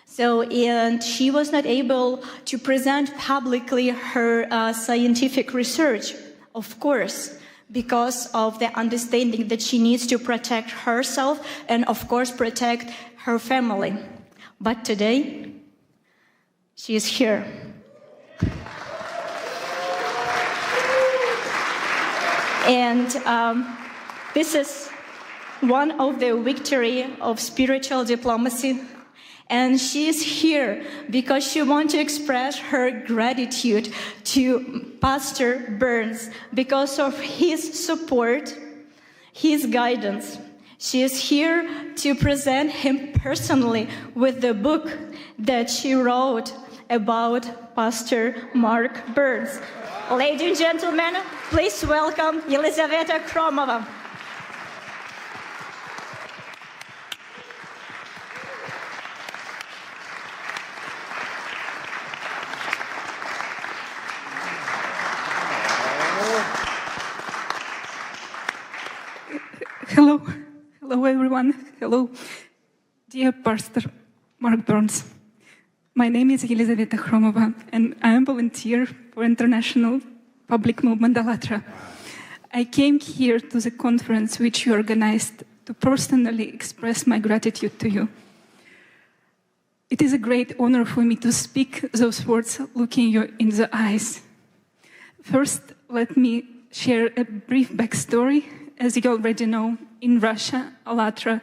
So, and she was not able to present publicly her scientific research, of course, because of the understanding that she needs to protect herself and, of course, protect her family. But today, she is here. And this is one of the victory of spiritual diplomacy. And she is here because she wants to express her gratitude to Pastor Burns because of his support, his guidance. She is here to present him personally with the book that she wrote about Pastor Mark Burns. Ladies and gentlemen, please welcome Елизавета Кромова. Hello everyone. Hello, dear Pastor Mark Burns. My name is Елизавета Chromova, and I am a volunteer for International Public Movement ALLATRA. I came here to the conference which you organized to personally express my gratitude to you. It is a great honor for me to speak those words looking you in the eyes. First, let me share a brief backstory. As you already know, in Russia, ALLATRA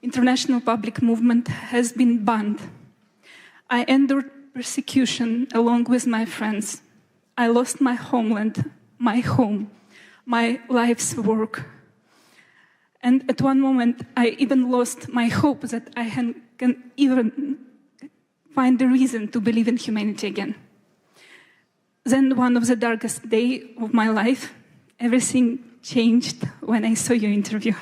International Public Movement has been banned. I endured persecution along with my friends. I lost my homeland, my home, my life's work. And at one moment, I even lost my hope that I can even find the reason to believe in humanity again. Then one of the darkest days of my life, everything changed when I saw your interview.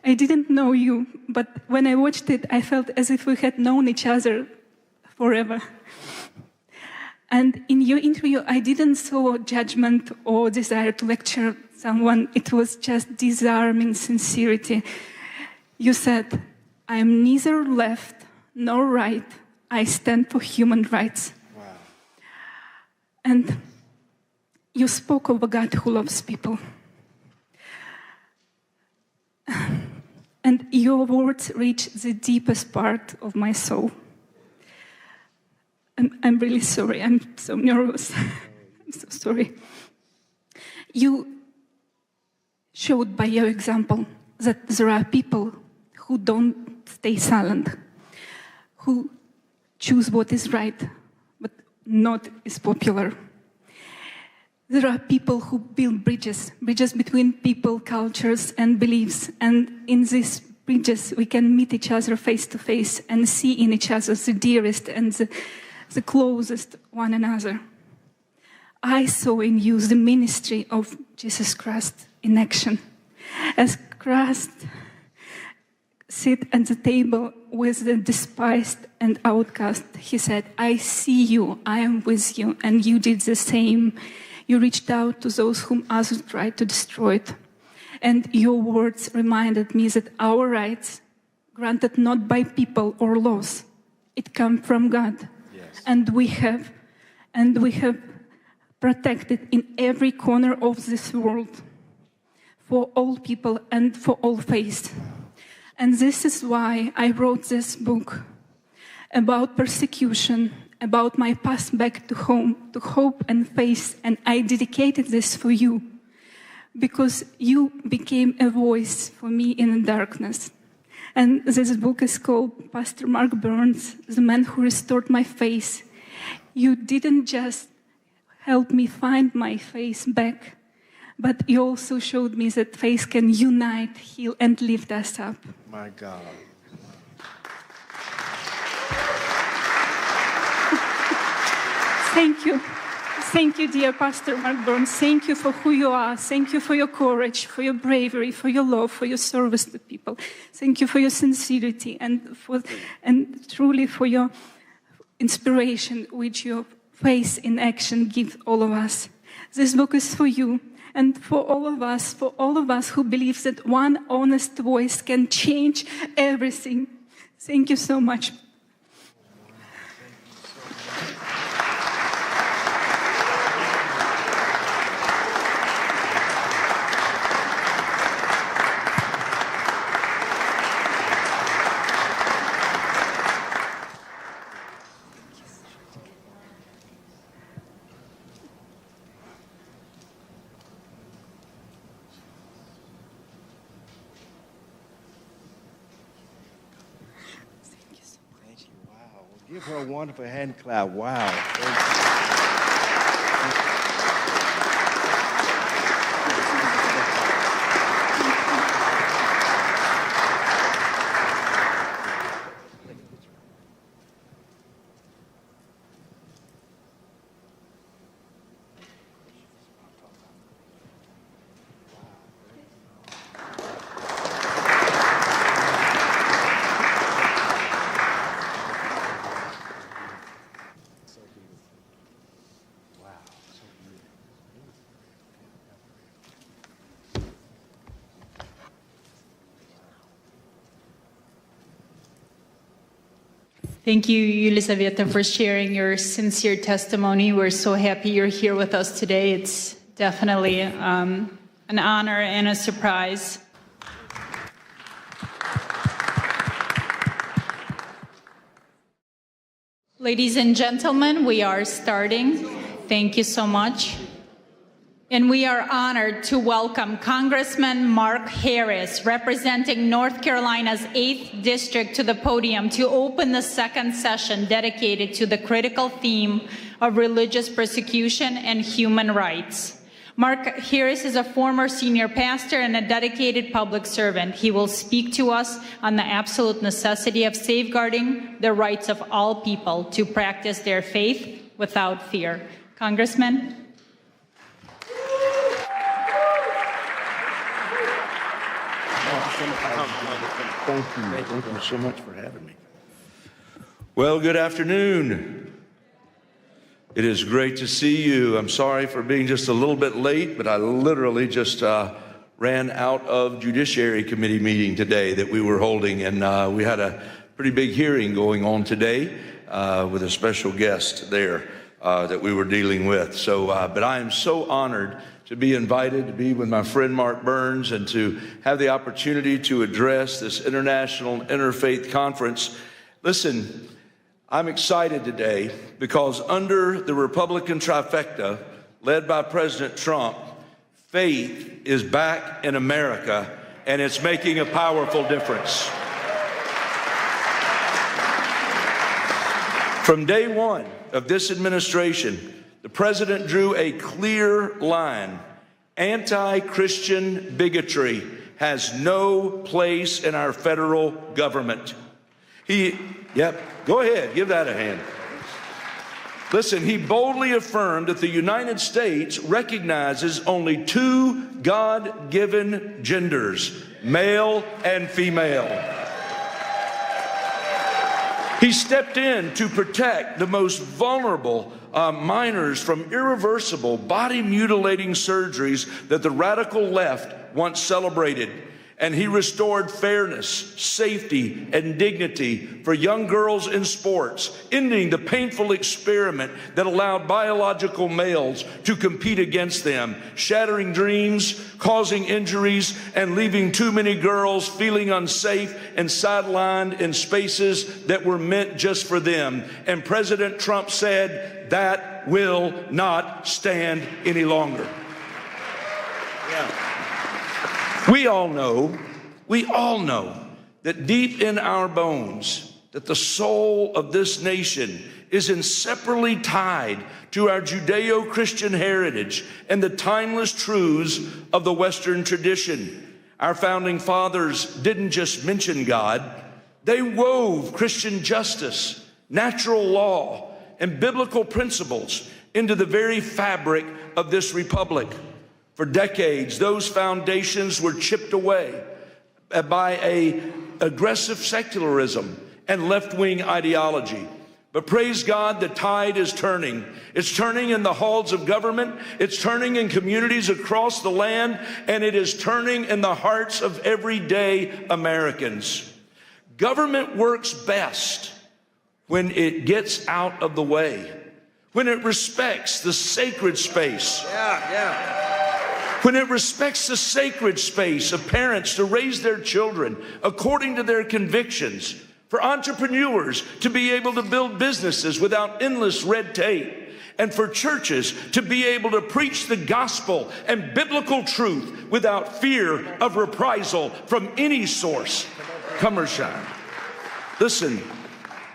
I didn't know you, but when I watched it, I felt as if we had known each other forever. And in your interview, I didn't saw judgment or desire to lecture someone. It was just disarming sincerity. You said, I am neither left nor right. I stand for human rights. Wow. And you spoke of a God who loves people. And your words reach the deepest part of my soul. I'm really sorry. I'm so nervous. I'm so sorry. You showed by your example that there are people who don't stay silent, who choose what is right, but not is popular. There are people who build bridges between people, cultures, and beliefs. And in these bridges, we can meet each other face to face and see in each other the dearest and the closest one another. I saw in you the ministry of Jesus Christ in action. As Christ sit at the table with the despised and outcast, he said, I see you, I am with you, and you did the same. You reached out to those whom others tried to destroy it. And your words reminded me that our rights, granted not by people or laws, it comes from God. Yes. And we have protected in every corner of this world for all people and for all faiths. And this is why I wrote this book about persecution, about my path back to home, to hope and faith, and I dedicated this for you, because you became a voice for me in the darkness. And this book is called Pastor Mark Burns, The Man Who Restored My Faith. You didn't just help me find my faith back, but you also showed me that faith can unite, heal, and lift us up. My God. Thank you. Thank you, dear Pastor Mark Burns. Thank you for who you are. Thank you for your courage, for your bravery, for your love, for your service to people. Thank you for your sincerity and truly for your inspiration, which your faith in action gives all of us. This book is for you and for all of us who believe that one honest voice can change everything. Thank you so much. Give her a wonderful hand clap. Wow. Thank you, Elizaveta, for sharing your sincere testimony. We're so happy you're here with us today. It's definitely an honor and a surprise. Ladies and gentlemen, we are starting. Thank you so much. And we are honored to welcome Congressman Mark Harris, representing North Carolina's 8th District, to the podium to open the second session dedicated to the critical theme of religious persecution and human rights. Mark Harris is a former senior pastor and a dedicated public servant. He will speak to us on the absolute necessity of safeguarding the rights of all people to practice their faith without fear. Congressman? Thank you so much for having me. Well, good afternoon. It is great to see you. I'm sorry for being just a little bit late, but I literally just ran out of Judiciary Committee meeting today that we were holding, and we had a pretty big hearing going on today with a special guest there that we were dealing with. So, but I am so honored to be invited to be with my friend Mark Burns and to have the opportunity to address this International Interfaith Conference. Listen, I'm excited today because under the Republican trifecta led by President Trump, faith is back in America and it's making a powerful difference. From day one of this administration, the president drew a clear line. Anti-Christian bigotry has no place in our federal government. Go ahead, give that a hand. Listen, he boldly affirmed that the United States recognizes only two God-given genders, male and female. He stepped in to protect the most vulnerable minors from irreversible body-mutilating surgeries that the radical left once celebrated. And he restored fairness, safety, and dignity for young girls in sports, ending the painful experiment that allowed biological males to compete against them, shattering dreams, causing injuries, and leaving too many girls feeling unsafe and sidelined in spaces that were meant just for them. And President Trump said, that will not stand any longer. We all know that deep in our bones, that the soul of this nation is inseparably tied to our Judeo-Christian heritage and the timeless truths of the Western tradition. Our founding fathers didn't just mention God, they wove Christian justice, natural law, and biblical principles into the very fabric of this republic. For decades, those foundations were chipped away by an aggressive secularism and left-wing ideology. But praise God, the tide is turning. It's turning in the halls of government, it's turning in communities across the land, and it is turning in the hearts of everyday Americans. Government works best when it gets out of the way, when it respects the sacred space. When it respects the sacred space of parents to raise their children according to their convictions, for entrepreneurs to be able to build businesses without endless red tape, and for churches to be able to preach the gospel and biblical truth without fear of reprisal from any source, come or shine. Listen,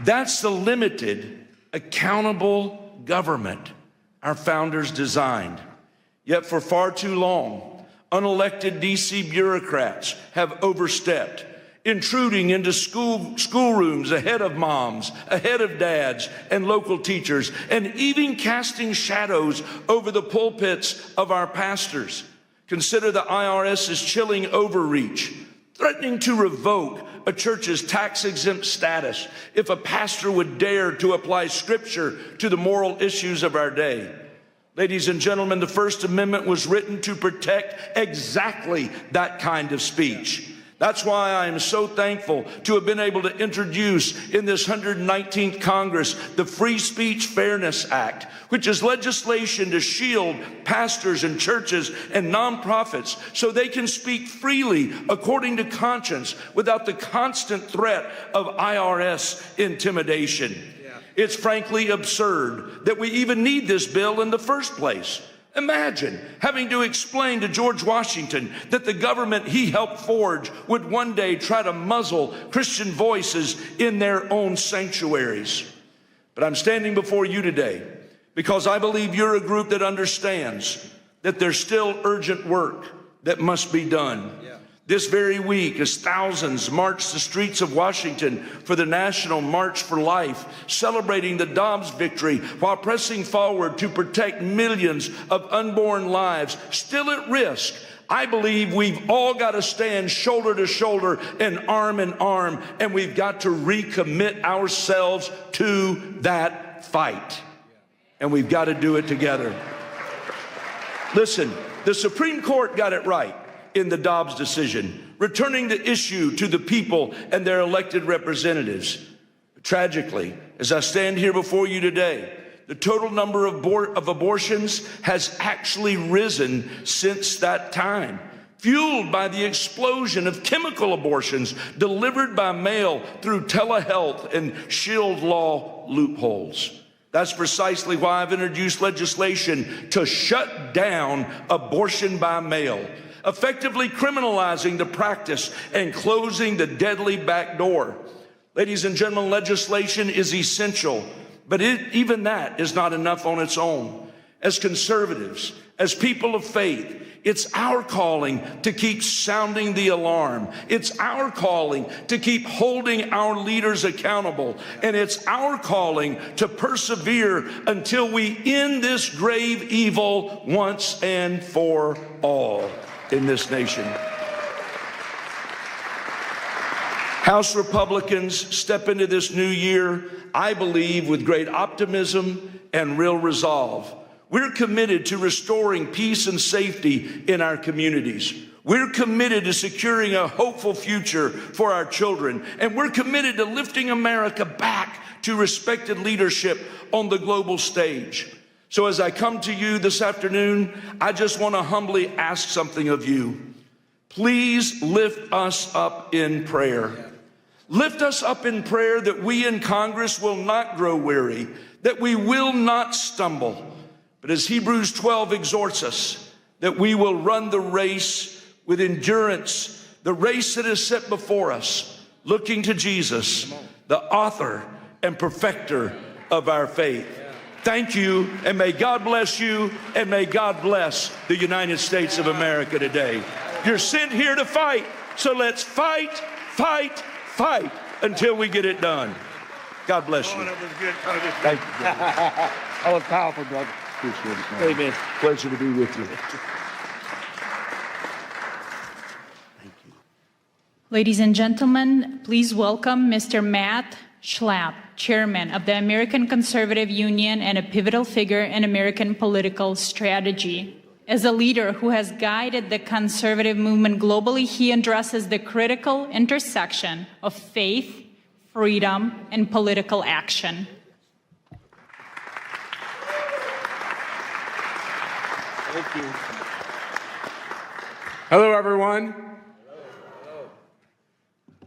that's the limited, accountable government our founders designed. Yet for far too long, unelected DC bureaucrats have overstepped, intruding into schoolrooms ahead of moms, ahead of dads and local teachers, and even casting shadows over the pulpits of our pastors. Consider the IRS's chilling overreach, threatening to revoke a church's tax-exempt status if a pastor would dare to apply scripture to the moral issues of our day. Ladies and gentlemen, the First Amendment was written to protect exactly that kind of speech. That's why I am so thankful to have been able to introduce in this 119th Congress the Free Speech Fairness Act, which is legislation to shield pastors and churches and nonprofits so they can speak freely according to conscience without the constant threat of IRS intimidation. It's frankly absurd that we even need this bill in the first place. Imagine having to explain to George Washington that the government he helped forge would one day try to muzzle Christian voices in their own sanctuaries. But I'm standing before you today because I believe you're a group that understands that there's still urgent work that must be done. This very week, as thousands march the streets of Washington for the National March for Life, celebrating the Dobbs victory while pressing forward to protect millions of unborn lives still at risk, I believe we've all got to stand shoulder to shoulder and arm in arm, and we've got to recommit ourselves to that fight. And we've got to do it together. Listen, the Supreme Court got it right in the Dobbs decision, returning the issue to the people and their elected representatives. Tragically, as I stand here before you today, the total number of abortions has actually risen since that time, fueled by the explosion of chemical abortions delivered by mail through telehealth and shield law loopholes. That's precisely why I've introduced legislation to shut down abortion by mail, effectively criminalizing the practice and closing the deadly back door. Ladies and gentlemen, legislation is essential, but even that is not enough on its own. As conservatives, as people of faith, it's our calling to keep sounding the alarm. It's our calling to keep holding our leaders accountable. And it's our calling to persevere until we end this grave evil once and for all in this nation. House Republicans step into this new year, I believe, with great optimism and real resolve. We're committed to restoring peace and safety in our communities. We're committed to securing a hopeful future for our children. And we're committed to lifting America back to respected leadership on the global stage. So as I come to you this afternoon, I just want to humbly ask something of you. Please lift us up in prayer. Lift us up in prayer that we in Congress will not grow weary, that we will not stumble. But as Hebrews 12 exhorts us, that we will run the race with endurance, the race that is set before us, looking to Jesus, the author and perfecter of our faith. Thank you, and may God bless you, and may God bless the United States of America today. You're sent here to fight, so let's fight, fight, fight until we get it done. God bless you. Thank you. That was powerful, brother. Appreciate it, man. Amen. Pleasure to be with you. Ladies and gentlemen, please welcome Mr. Matt Schlapp, Chairman of the American Conservative Union and a pivotal figure in American political strategy. As a leader who has guided the conservative movement globally, he addresses the critical intersection of faith, freedom, and political action. Thank you. Hello, everyone.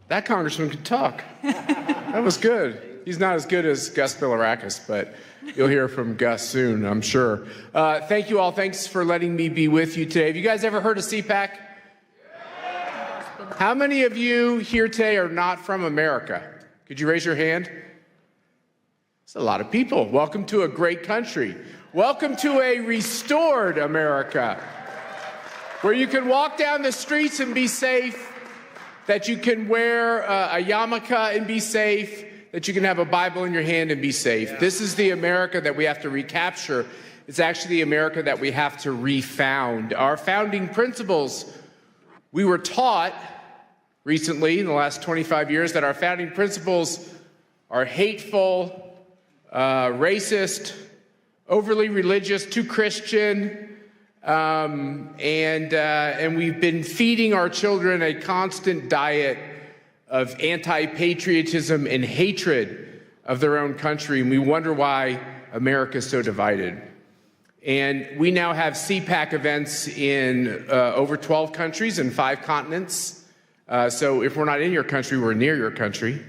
That congressman could talk. That was good. He's not as good as Gus Bilirakis, but you'll hear from Gus soon, I'm sure. Thank you all. Thanks for letting me be with you today. Have you guys ever heard of CPAC? How many of you here today are not from America? Could you raise your hand? It's a lot of people. Welcome to a great country. Welcome to a restored America, where you can walk down the streets and be safe, that you can wear a yarmulke and be safe, that you can have a Bible in your hand and be safe. This is the America that we have to recapture. It's actually the America that we have to refound. Our founding principles, we were taught recently in the last 25 years that our founding principles are hateful, racist, overly religious, too Christian, and we've been feeding our children a constant diet of anti-patriotism and hatred of their own country, and we wonder why America is so divided. And we now have CPAC events in over 12 countries and 5 continents. So if we're not in your country, we're near your country.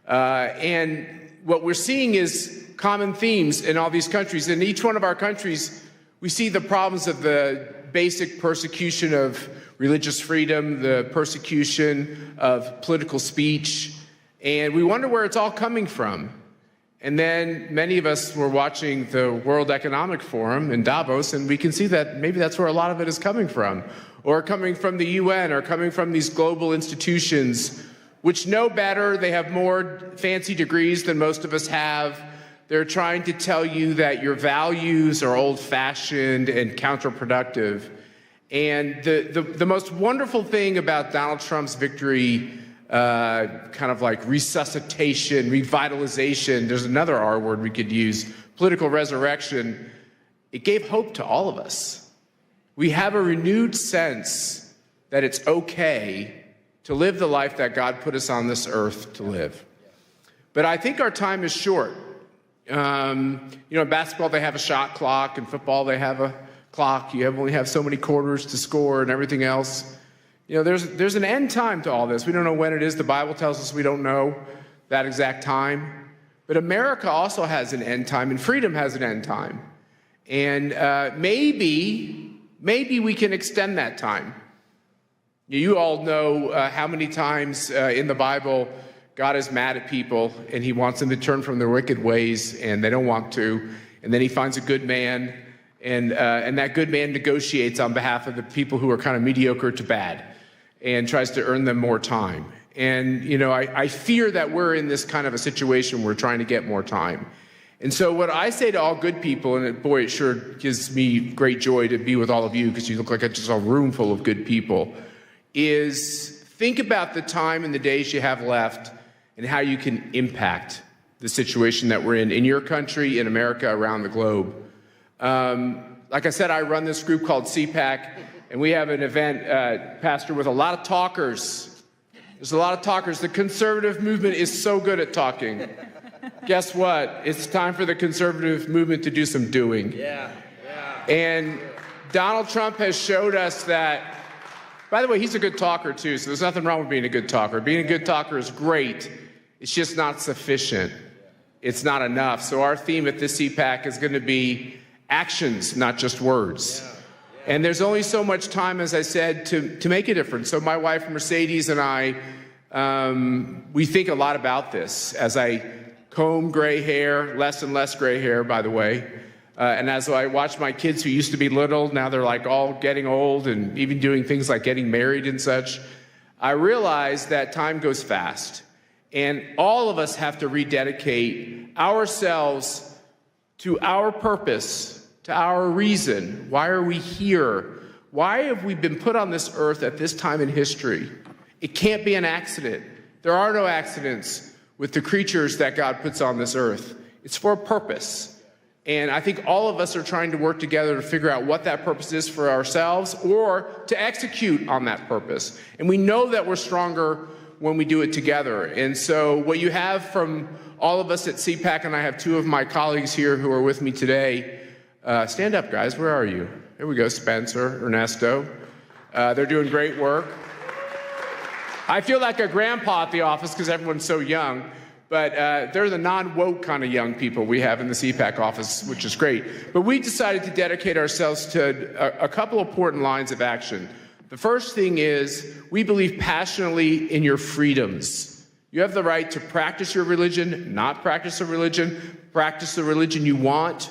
And what we're seeing is common themes in all these countries. In each one of our countries, we see the problems of the basic persecution of religious freedom, the persecution of political speech, and we wonder where it's all coming from. And then many of us were watching the World Economic Forum in Davos, and we can see that maybe that's where a lot of it is coming from, or coming from the UN, or coming from these global institutions, which know better. They have more fancy degrees than most of us have. They're trying to tell you that your values are old-fashioned and counterproductive. And the most wonderful thing about Donald Trump's victory, kind of like resuscitation, revitalization, there's another R word we could use, political resurrection, it gave hope to all of us. We have a renewed sense that it's okay to live the life that God put us on this earth to live. But I think our time is short. In basketball, they have a shot clock. In football, they have a clock. You only have so many quarters to score and everything else. There's an end time to all this. We don't know when it is. The Bible tells us we don't know that exact time. But America also has an end time, and freedom has an end time. And maybe we can extend that time. You all know how many times in the Bible God is mad at people, and he wants them to turn from their wicked ways, and they don't want to. And then he finds a good man, and that good man negotiates on behalf of the people who are kind of mediocre to bad and tries to earn them more time. And, I fear that we're in this kind of a situation where we're trying to get more time. And so what I say to all good people, and boy, it sure gives me great joy to be with all of you because you look like just a room full of good people, is think about the time and the days you have left and how you can impact the situation that we're in your country, in America, around the globe. Like I said, I run this group called CPAC, and we have an event, Pastor, with a lot of talkers. There's a lot of talkers. The conservative movement is so good at talking. Guess what? It's time for the conservative movement to do some doing. Yeah. And Donald Trump has showed us that, by the way, he's a good talker too, so there's nothing wrong with being a good talker. Being a good talker is great. It's just not sufficient. It's not enough. So our theme at this CPAC is going to be actions, not just words. And there's only so much time, as I said, to make a difference. So my wife, Mercedes, and I, we think a lot about this as I comb gray hair, less and less gray hair, by the way. And as I watch my kids who used to be little, now they're like all getting old and even doing things like getting married and such, I realize that time goes fast. And all of us have to rededicate ourselves to our purpose, to our reason. Why are we here? Why have we been put on this earth at this time in history? It can't be an accident. There are no accidents with the creatures that God puts on this earth. It's for a purpose. And I think all of us are trying to work together to figure out what that purpose is for ourselves or to execute on that purpose. And we know that we're stronger when we do it together. And so what you have from all of us at CPAC, and I have two of my colleagues here who are with me today. Stand up, guys. Where are you? Here we go, Spencer, Ernesto. They're doing great work. I feel like a grandpa at the office because everyone's so young, but they're the non-woke kind of young people we have in the CPAC office, which is great. But we decided to dedicate ourselves to a couple of important lines of action. The first thing is we believe passionately in your freedoms. You have the right to practice your religion, not practice the religion you want.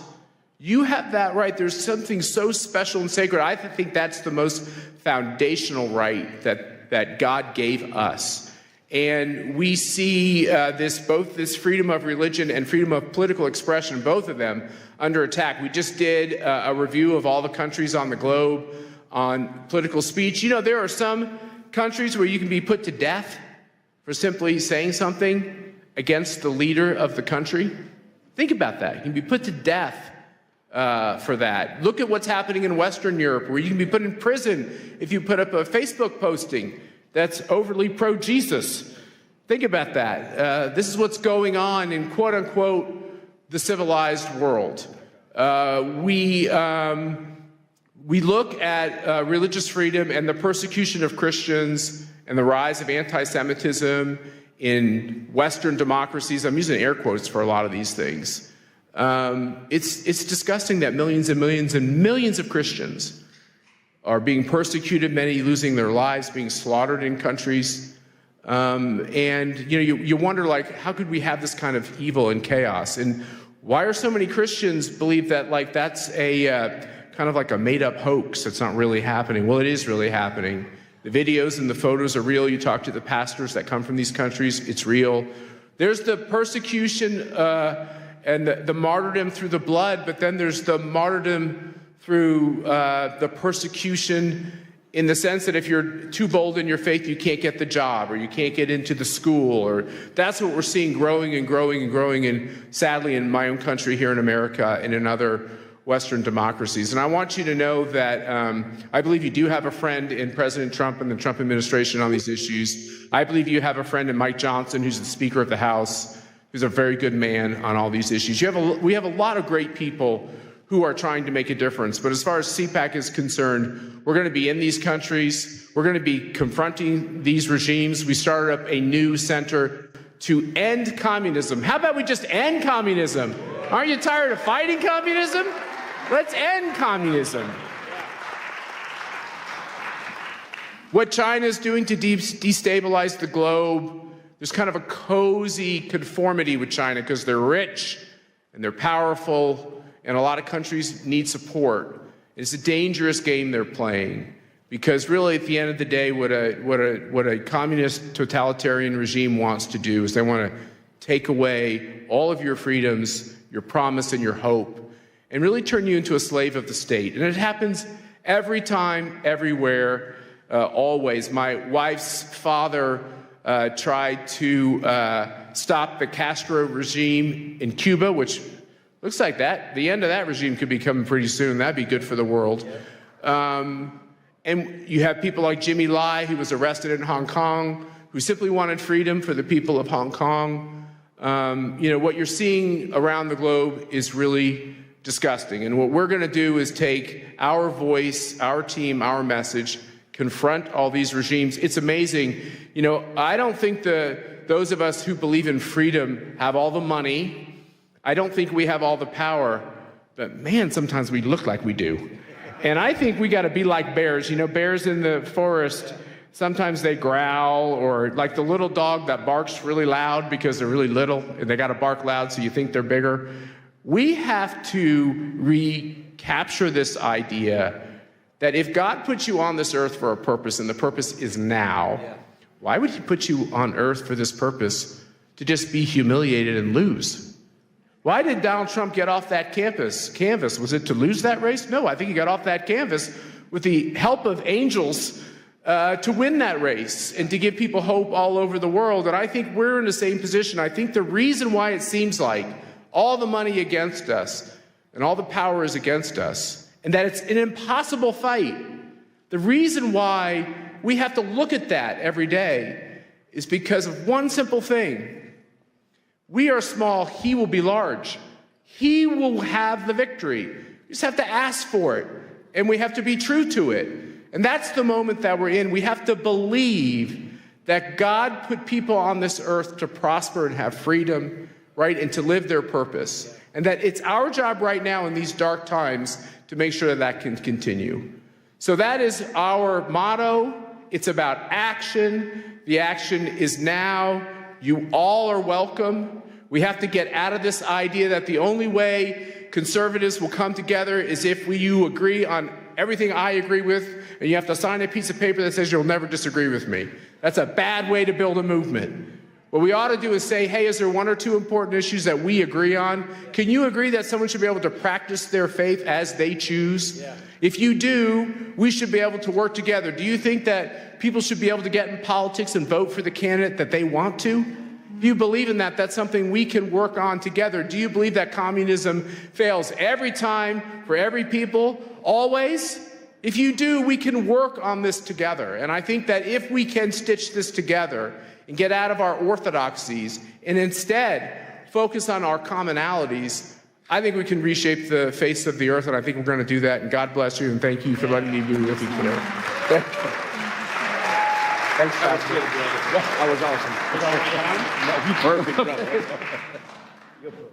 You have that right. There's something so special and sacred. I think that's the most foundational right that God gave us. And we see both this freedom of religion and freedom of political expression, both of them, under attack. We just did a review of all the countries on the globe on political speech. There are some countries where you can be put to death for simply saying something against the leader of the country. Think about that. You can be put to death for that. Look at what's happening in Western Europe, where you can be put in prison if you put up a Facebook posting that's overly pro-Jesus. Think about that. This is what's going on in quote-unquote the civilized world. We look at religious freedom and the persecution of Christians and the rise of anti-Semitism in Western democracies. I'm using air quotes for a lot of these things. It's disgusting that millions and millions and millions of Christians are being persecuted, many losing their lives, being slaughtered in countries. And you wonder, like, how could we have this kind of evil and chaos? And why are so many Christians believe that, like, that's a kind of like a made-up hoax that's not really happening? Well, it is really happening. The videos and the photos are real. You talk to the pastors that come from these countries, it's real. There's the persecution and the martyrdom through the blood, but then there's the martyrdom through the persecution in the sense that if you're too bold in your faith, you can't get the job or you can't get into the school. Or that's what we're seeing growing and growing and growing, and sadly in my own country here in America and in other Western democracies. And I want you to know that I believe you do have a friend in President Trump and the Trump administration on these issues. I believe you have a friend in Mike Johnson, who's the Speaker of the House, who's a very good man on all these issues. We have a lot of great people who are trying to make a difference. But as far as CPAC is concerned, we're going to be in these countries. We're going to be confronting these regimes. We started up a new center to end communism. How about we just end communism? Aren't you tired of fighting communism? Let's end communism. What China is doing to destabilize the globe, there's kind of a cozy conformity with China because they're rich and they're powerful, and a lot of countries need support. It's a dangerous game they're playing, because really at the end of the day, what a communist totalitarian regime wants to do is they want to take away all of your freedoms, your promise and your hope, and really turn you into a slave of the state. And it happens every time, everywhere, always. My wife's father tried to stop the Castro regime in Cuba, which looks like the end of that regime could be coming pretty soon. That'd be good for the world. And you have people like Jimmy Lai, who was arrested in Hong Kong, who simply wanted freedom for the people of Hong Kong. What you're seeing around the globe is really disgusting. And what we're going to do is take our voice, our team, our message, confront all these regimes. It's amazing. I don't think those of us who believe in freedom have all the money. I don't think we have all the power, but man, sometimes we look like we do. And I think we got to be like bears. Bears in the forest, sometimes they growl, or like the little dog that barks really loud because they're really little and they got to bark loud so you think they're bigger. We have to recapture this idea that if God put you on this earth for a purpose, and the purpose is now, why would he put you on earth for this purpose to just be humiliated and lose? Why did Donald Trump get off that canvas? Was it to lose that race? No, I think he got off that canvas with the help of angels to win that race and to give people hope all over the world. And I think we're in the same position. I think the reason why it seems like all the money against us and all the power is against us, and that it's an impossible fight, the reason why we have to look at that every day is because of one simple thing. We are small, he will be large. He will have the victory. We just have to ask for it, and we have to be true to it. And that's the moment that we're in. We have to believe that God put people on this earth to prosper and have freedom, right, and to live their purpose. And that it's our job right now in these dark times to make sure that can continue. So that is our motto. It's about action. The action is now. You all are welcome. We have to get out of this idea that the only way conservatives will come together is if you agree on everything I agree with, and you have to sign a piece of paper that says you'll never disagree with me. That's a bad way to build a movement. What we ought to do is say, hey, is there one or two important issues that we agree on? Can you agree that someone should be able to practice their faith as they choose? Yeah. If you do, we should be able to work together. Do you think that people should be able to get in politics and vote for the candidate that they want to? If you believe in that, that's something we can work on together. Do you believe that communism fails every time for every people, always? If you do, we can work on this together. And I think that if we can stitch this together and get out of our orthodoxies and instead focus on our commonalities, I think we can reshape the face of the earth, and I think we're going to do that. And God bless you, and thank you for letting me be with you today. Thanks, Pastor. That was awesome. Perfect, brother.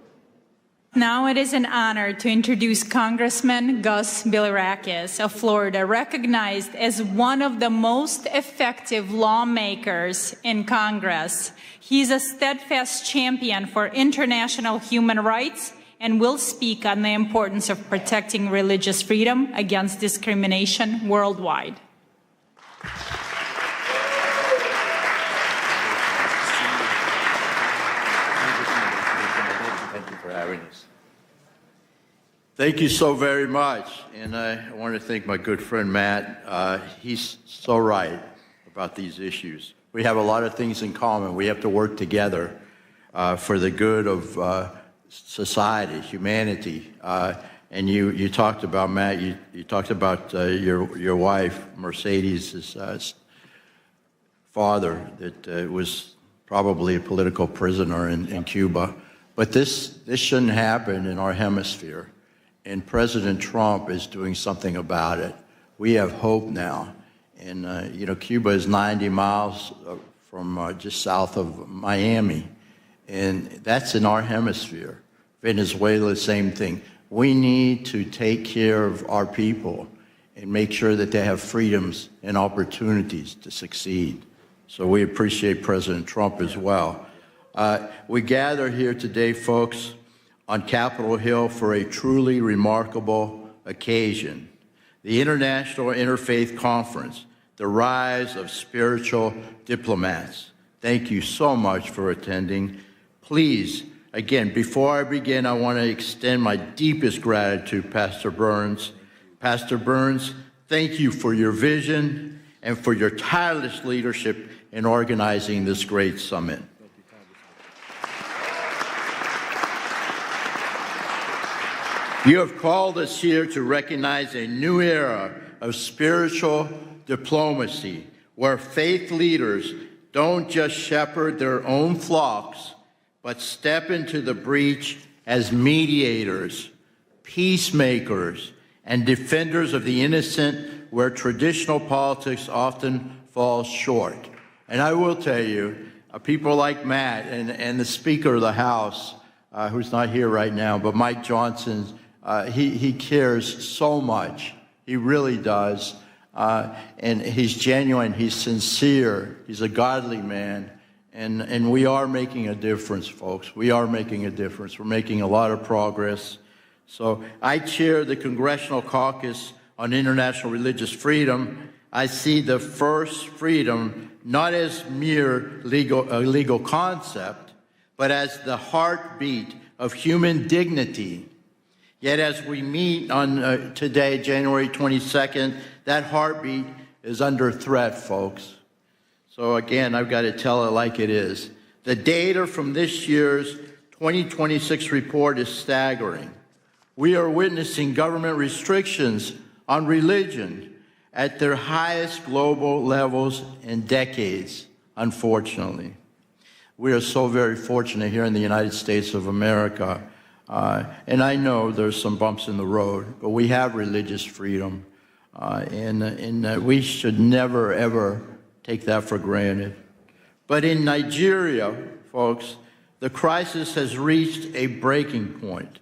Now it is an honor to introduce Congressman Gus Bilirakis of Florida, recognized as one of the most effective lawmakers in Congress. He's a steadfast champion for international human rights and will speak on the importance of protecting religious freedom against discrimination worldwide. Thank you for having us. Thank you so very much. And I want to thank my good friend Matt. He's so right about these issues. We have a lot of things in common. We have to work together for the good of society, humanity. And you talked about, Matt, you talked about your wife, Mercedes' father, that was probably a political prisoner in Cuba. But this shouldn't happen in our hemisphere. And President Trump is doing something about it. We have hope now. And, Cuba is 90 miles from just south of Miami. And that's in our hemisphere. Venezuela, same thing. We need to take care of our people and make sure that they have freedoms and opportunities to succeed. So we appreciate President Trump as well. We gather here today, folks, on Capitol Hill for a truly remarkable occasion. The International Interfaith Conference, the Rise of Spiritual Diplomats. Thank you so much for attending. Please, again, before I begin, I want to extend my deepest gratitude, Pastor Burns. Pastor Burns, thank you for your vision and for your tireless leadership in organizing this great summit. You have called us here to recognize a new era of spiritual diplomacy, where faith leaders don't just shepherd their own flocks, but step into the breach as mediators, peacemakers, and defenders of the innocent, where traditional politics often falls short. And I will tell you, people like Matt and the Speaker of the House, who's not here right now, but Mike Johnson, he cares so much. He really does. And he's genuine, he's sincere, he's a godly man. And we are making a difference, folks. We are making a difference. We're making a lot of progress. So I chair the Congressional Caucus on International Religious Freedom. I see the first freedom not as mere legal concept, but as the heartbeat of human dignity. Yet as we meet on today, January 22nd, that heartbeat is under threat, folks. So again, I've got to tell it like it is. The data from this year's 2026 report is staggering. We are witnessing government restrictions on religion at their highest global levels in decades, unfortunately. We are so very fortunate here in the United States of America. And I know there's some bumps in the road, but we have religious freedom. And we should never, ever take that for granted. But in Nigeria, folks, the crisis has reached a breaking point.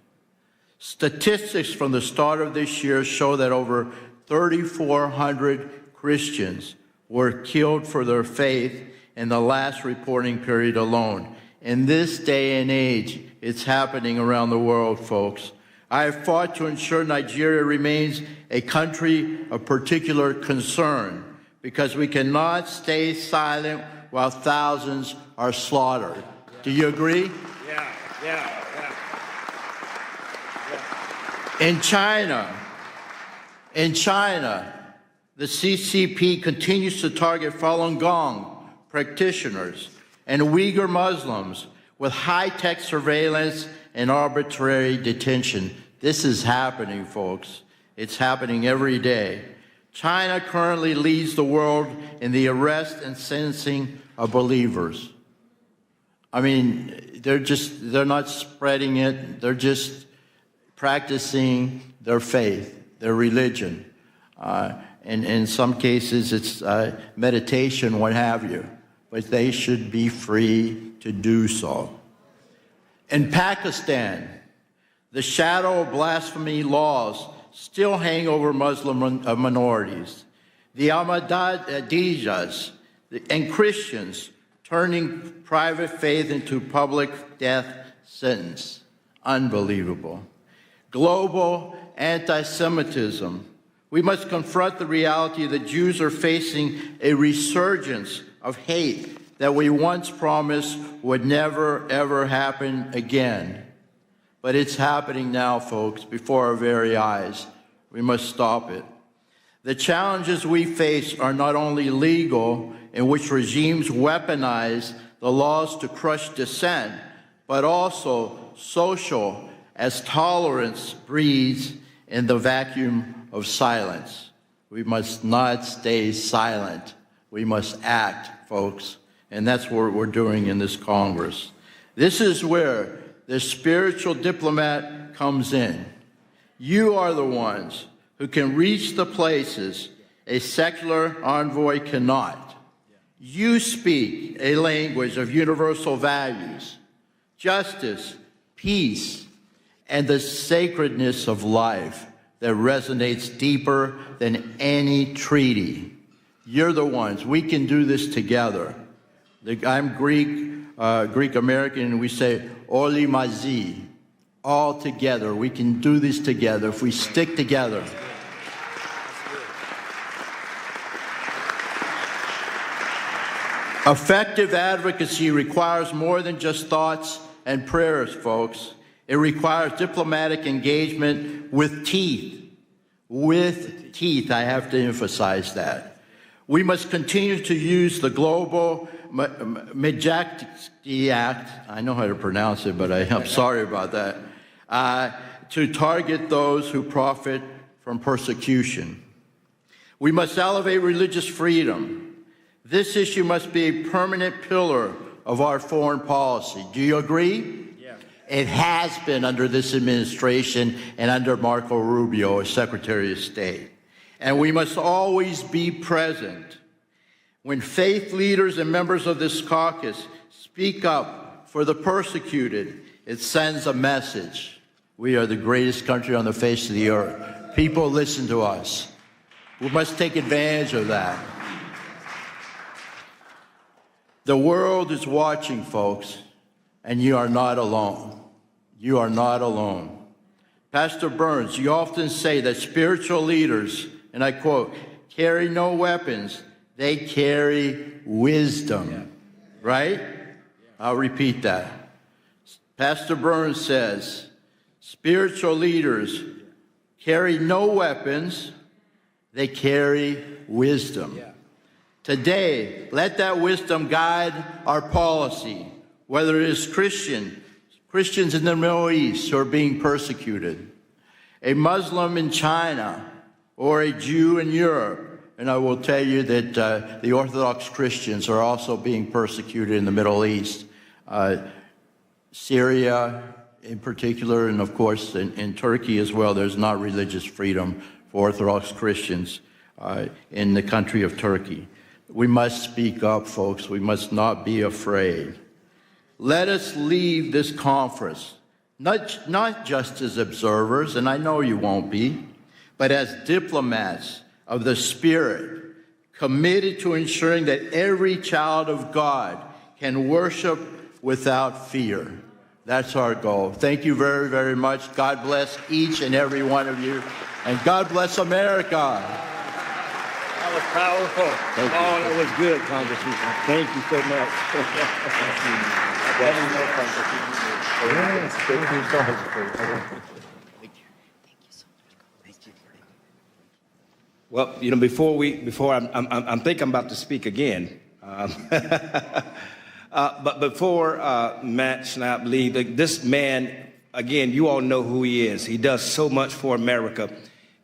Statistics from the start of this year show that over 3,400 Christians were killed for their faith in the last reporting period alone. In this day and age, it's happening around the world, folks. I have fought to ensure Nigeria remains a country of particular concern, because we cannot stay silent while thousands are slaughtered. Do you agree? Yeah. In China, the CCP continues to target Falun Gong practitioners and Uyghur Muslims with high-tech surveillance and arbitrary detention. This is happening, folks. It's happening every day. China currently leads the world in the arrest and sentencing of believers. I mean, they're not spreading it. They're just practicing their faith, their religion. And in some cases, it's meditation, what have you. But they should be free to do so. In Pakistan, The shadow of blasphemy laws still hang over Muslim minorities. The Ahmadiyas and Christians turning private faith into public death sentence. Unbelievable. Global anti-Semitism. We must confront the reality that Jews are facing a resurgence of hate that we once promised would never, ever happen again. But it's happening now, folks, before our very eyes. We must stop it. The challenges we face are not only legal, in which regimes weaponize the laws to crush dissent, but also social, as tolerance breeds in the vacuum of silence. We must not stay silent. We must act, folks. And that's what we're doing in this Congress. This is where the spiritual diplomat comes in. You are the ones who can reach the places a secular envoy cannot. You speak a language of universal values, justice, peace, and the sacredness of life that resonates deeper than any treaty. You're the ones. We can do this together. I'm Greek-American, and we say, Oli mazi, all together. We can do this together if we stick together. Effective advocacy requires more than just thoughts and prayers, folks. It requires diplomatic engagement with teeth. With teeth, I have to emphasize that. We must continue to use the global Majesty Act, I know how to pronounce it, but I'm sorry about that, to target those who profit from persecution. We must elevate religious freedom. This issue must be a permanent pillar of our foreign policy. Do you agree? Yeah. It has been under this administration and under Marco Rubio as Secretary of State. And we must always be present. When faith leaders and members of this caucus speak up for the persecuted, it sends a message. We are the greatest country on the face of the earth. People listen to us. We must take advantage of that. The world is watching, folks, and you are not alone. You are not alone. Pastor Burns, you often say that spiritual leaders, and I quote, carry no weapons, they carry wisdom, right? I'll repeat that. Pastor Burns says, spiritual leaders carry no weapons, they carry wisdom. Today, let that wisdom guide our policy, whether it is Christians in the Middle East who are being persecuted, a Muslim in China, or a Jew in Europe. And I will tell you that the Orthodox Christians are also being persecuted in the Middle East. Syria in particular, and of course in Turkey as well, there's not religious freedom for Orthodox Christians in the country of Turkey. We must speak up, folks. We must not be afraid. Let us leave this conference, not just as observers, and I know you won't be, but as diplomats of the Spirit, committed to ensuring that every child of God can worship without fear. That's our goal. Thank you very, very much. God bless each and every one of you, and God bless America. That was powerful. Thank you. Oh, that was good, Congressman. Thank you so much. Well, you know, before I'm thinking I'm about to speak again. But before Matt Schnapp leave, this man, again, you all know who he is. He does so much for America.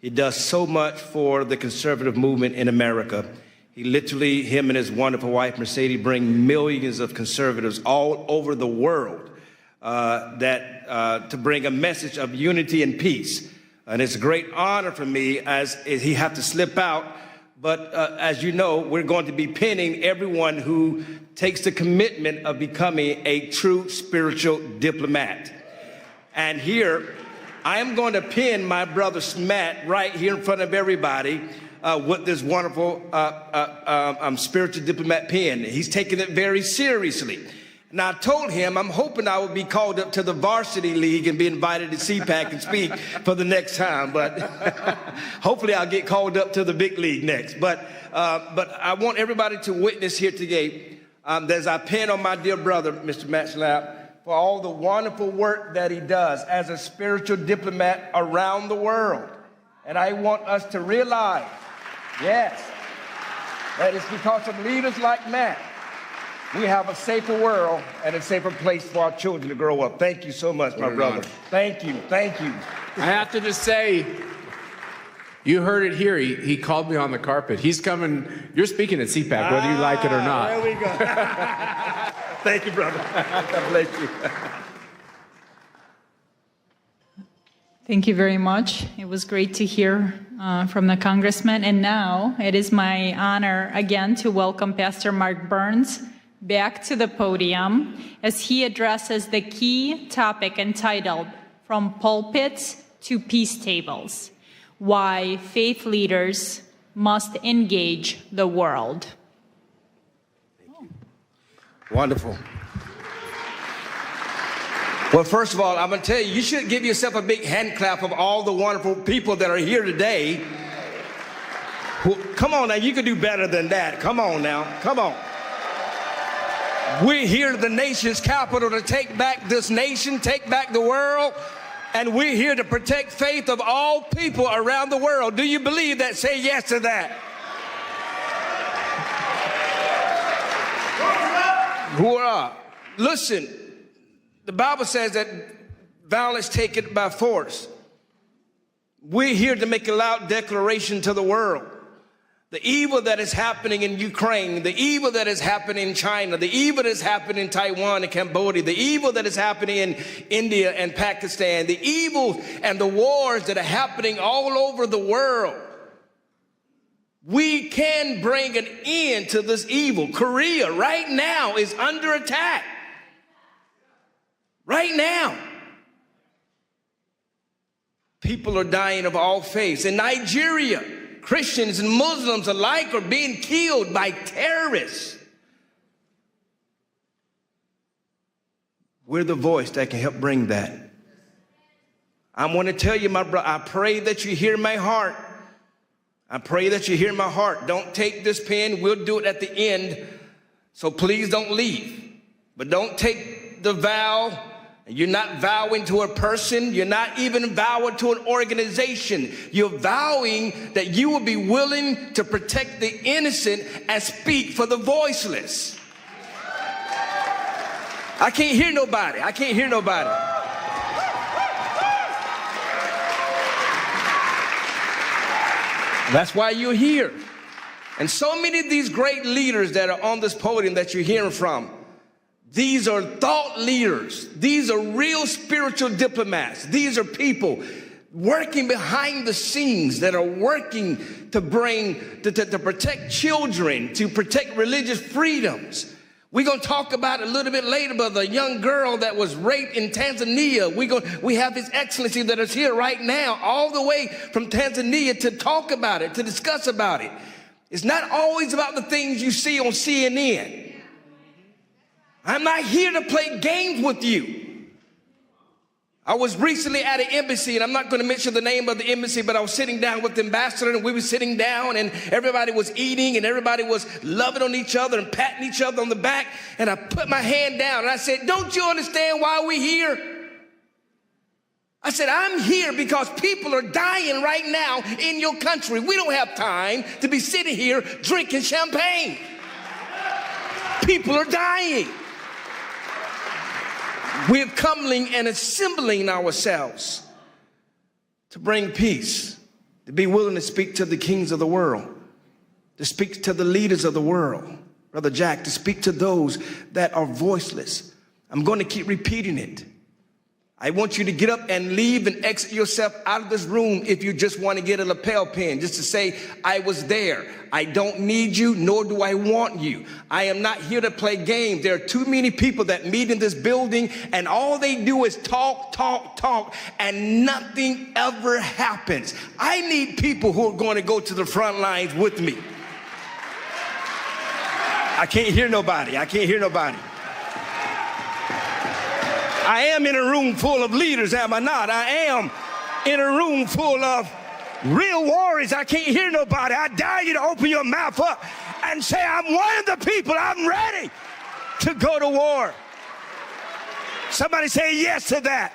He does so much for the conservative movement in America. He literally, him and his wonderful wife, Mercedes, bring millions of conservatives all over the world to bring a message of unity and peace. And it's a great honor for me as he have to slip out. But as you know, we're going to be pinning everyone who takes the commitment of becoming a true spiritual diplomat. And here I am going to pin my brother Matt right here in front of everybody with this wonderful spiritual diplomat pin. He's taking it very seriously. Now, I told him I'm hoping I would be called up to the varsity league and be invited to CPAC and speak for the next time. But hopefully I'll get called up to the big league next. But I want everybody to witness here today as I pin on my dear brother, Mr. Matt Schlapp, for all the wonderful work that he does as a spiritual diplomat around the world. And I want us to realize, yes, that it's because of leaders like Matt we have a safer world and a safer place for our children to grow up. Thank you so much, my brother. Thank you, thank you. I have to just say, you heard it here. He called me on the carpet. He's coming. You're speaking at CPAC, whether you like it or not. There we go. Thank you, brother. God bless you. Thank you very much. It was great to hear from the congressman. And now it is my honor again to welcome Pastor Mark Burns back to the podium as he addresses the key topic entitled From Pulpits to Peace Tables: Why Faith Leaders Must Engage the World. Wonderful. Well, first of all, I'm going to tell you, you should give yourself a big hand clap of all the wonderful people that are here today. Come on now, you can do better than that. Come on now, come on. We're here at the nation's capital to take back this nation, take back the world, and we're here to protect faith of all people around the world. Do you believe that? Say yes to that. Hurrah. Listen, the Bible says that violence taken by force. We're here to make a loud declaration to the world. The evil that is happening in Ukraine, the evil that is happening in China, the evil that is happening in Taiwan and Cambodia, the evil that is happening in India and Pakistan, the evil and the wars that are happening all over the world. We can bring an end to this evil. Korea right now is under attack. Right now. People are dying of all faiths. In Nigeria, Christians and Muslims alike are being killed by terrorists. We're the voice that can help bring that. I want to tell you, my brother, I pray that you hear my heart. I pray that you hear my heart. Don't take this pen. We'll do it at the end. So please don't leave. But don't take the vow. You're not vowing to a person. You're not even vowing to an organization. You're vowing that you will be willing to protect the innocent and speak for the voiceless. I can't hear nobody. I can't hear nobody. That's why you're here. And so many of these great leaders that are on this podium that you're hearing from, these are thought leaders. These are real spiritual diplomats. These are people working behind the scenes that are working to to protect children, to protect religious freedoms. We're going to talk about it a little bit later, but the young girl that was raped in Tanzania, we have His Excellency that is here right now, all the way from Tanzania to talk about it, to discuss about it. It's not always about the things you see on CNN. I'm not here to play games with you. I was recently at an embassy, and I'm not going to mention the name of the embassy, but I was sitting down with the ambassador, and we were sitting down, and everybody was eating, and everybody was loving on each other and patting each other on the back, and I put my hand down, and I said, "Don't you understand why we're here?" I said, "I'm here because people are dying right now in your country. We don't have time to be sitting here drinking champagne. People are dying. We're coming and assembling ourselves to bring peace, to be willing to speak to the kings of the world, to speak to the leaders of the world, Brother Jack, to speak to those that are voiceless." I'm going to keep repeating it. I want you to get up and leave and exit yourself out of this room if you just want to get a lapel pin, just to say, I was there. I don't need you, nor do I want you. I am not here to play games. There are too many people that meet in this building, and all they do is talk, talk, talk, and nothing ever happens. I need people who are going to go to the front lines with me. I can't hear nobody. I can't hear nobody. I am in a room full of leaders, am I not? I am in a room full of real warriors. I can't hear nobody. I dare you to open your mouth up and say, I'm one of the people. I'm ready to go to war. Somebody say yes to that.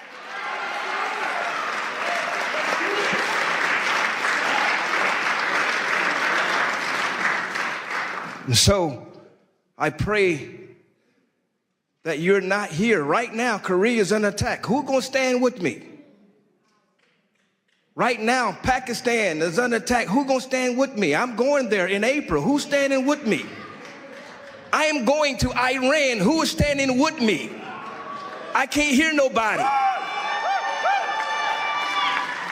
And so I pray that you're not here. Right now, Korea is under attack. Who's going to stand with me? Right now, Pakistan is under attack. Who's going to stand with me? I'm going there in April. Who's standing with me? I am going to Iran. Who is standing with me? I can't hear nobody.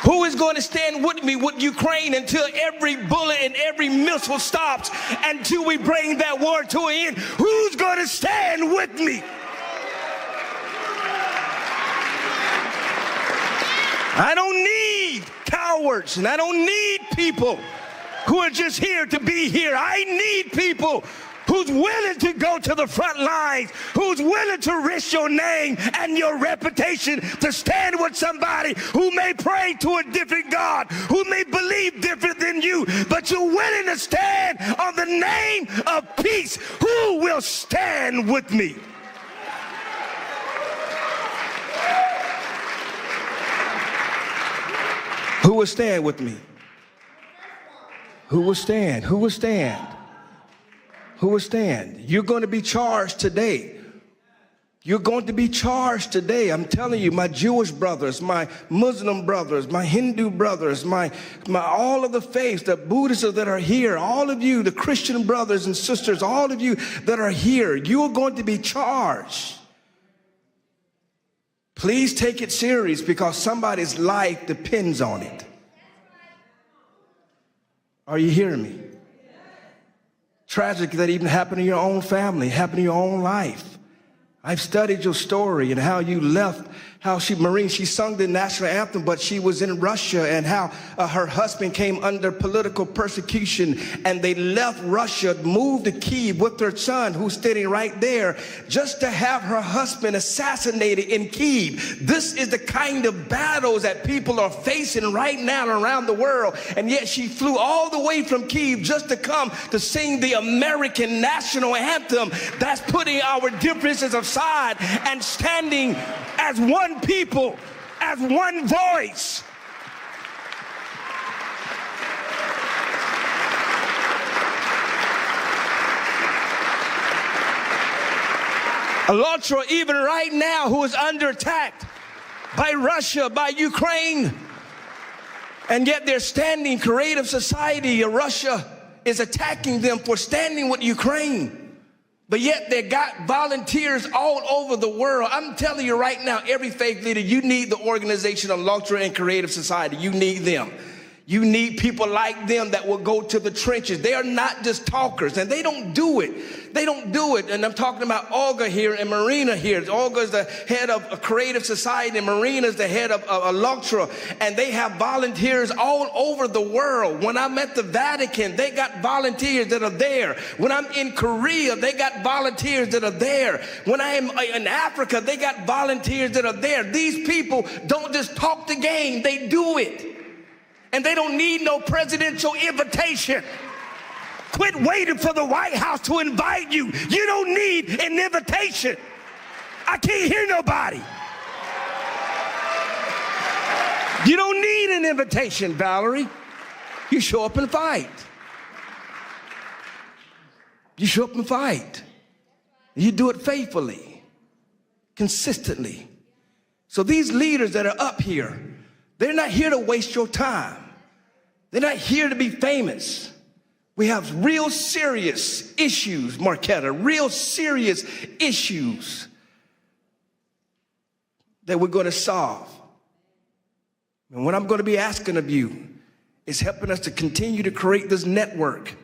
Who is going to stand with me with Ukraine until every bullet and every missile stops, until we bring that war to an end? Who's going to stand with me? I don't need cowards, and I don't need people who are just here to be here. I need people who's willing to go to the front lines, who's willing to risk your name and your reputation to stand with somebody who may pray to a different God, who may believe different than you, but you're willing to stand on the name of peace. Who will stand with me? Who will stand with me? Who will stand? Who will stand? Who will stand? You're going to be charged today. You're going to be charged today. I'm telling you, my Jewish brothers, my Muslim brothers, my Hindu brothers, my all of the faiths, the Buddhists that are here, all of you, the Christian brothers and sisters, all of you that are here, you are going to be charged. Please take it serious, because somebody's life depends on it. Are you hearing me? Tragic that even happened in your own family, happened in your own life. I've studied your story and how you left, how she sung the national anthem, but she was in Russia, and how her husband came under political persecution, and they left Russia, moved to Kyiv with her son, who's standing right there, just to have her husband assassinated in Kyiv. This is the kind of battles that people are facing right now around the world, and yet she flew all the way from Kyiv just to come to sing the American national anthem. That's putting our differences aside and standing as one people, as one voice. ALLATRA, even right now, who is under attack by Russia, by Ukraine, and yet they're standing. Creative Society of Russia is attacking them for standing with Ukraine. But yet they got volunteers all over the world. I'm telling you right now, every faith leader, you need the organization of ALLATRA and Creative Society. You need them. You need people like them that will go to the trenches. They are not just talkers, and they don't do it. They don't do it. And I'm talking about Olga here and Marina here. Olga is the head of a Creative Society, and Marina is the head of ALLATRA. And they have volunteers all over the world. When I'm at the Vatican, they got volunteers that are there. When I'm in Korea, they got volunteers that are there. When I am in Africa, they got volunteers that are there. These people don't just talk the game, they do it. And they don't need no presidential invitation. Quit waiting for the White House to invite you. You don't need an invitation. I can't hear nobody. You don't need an invitation, Valerie. You show up and fight. You show up and fight. You do it faithfully, consistently. So these leaders that are up here, they're not here to waste your time. They're not here to be famous. We have real serious issues, Marquetta, real serious issues that we're going to solve. And what I'm going to be asking of you is helping us to continue to create this network.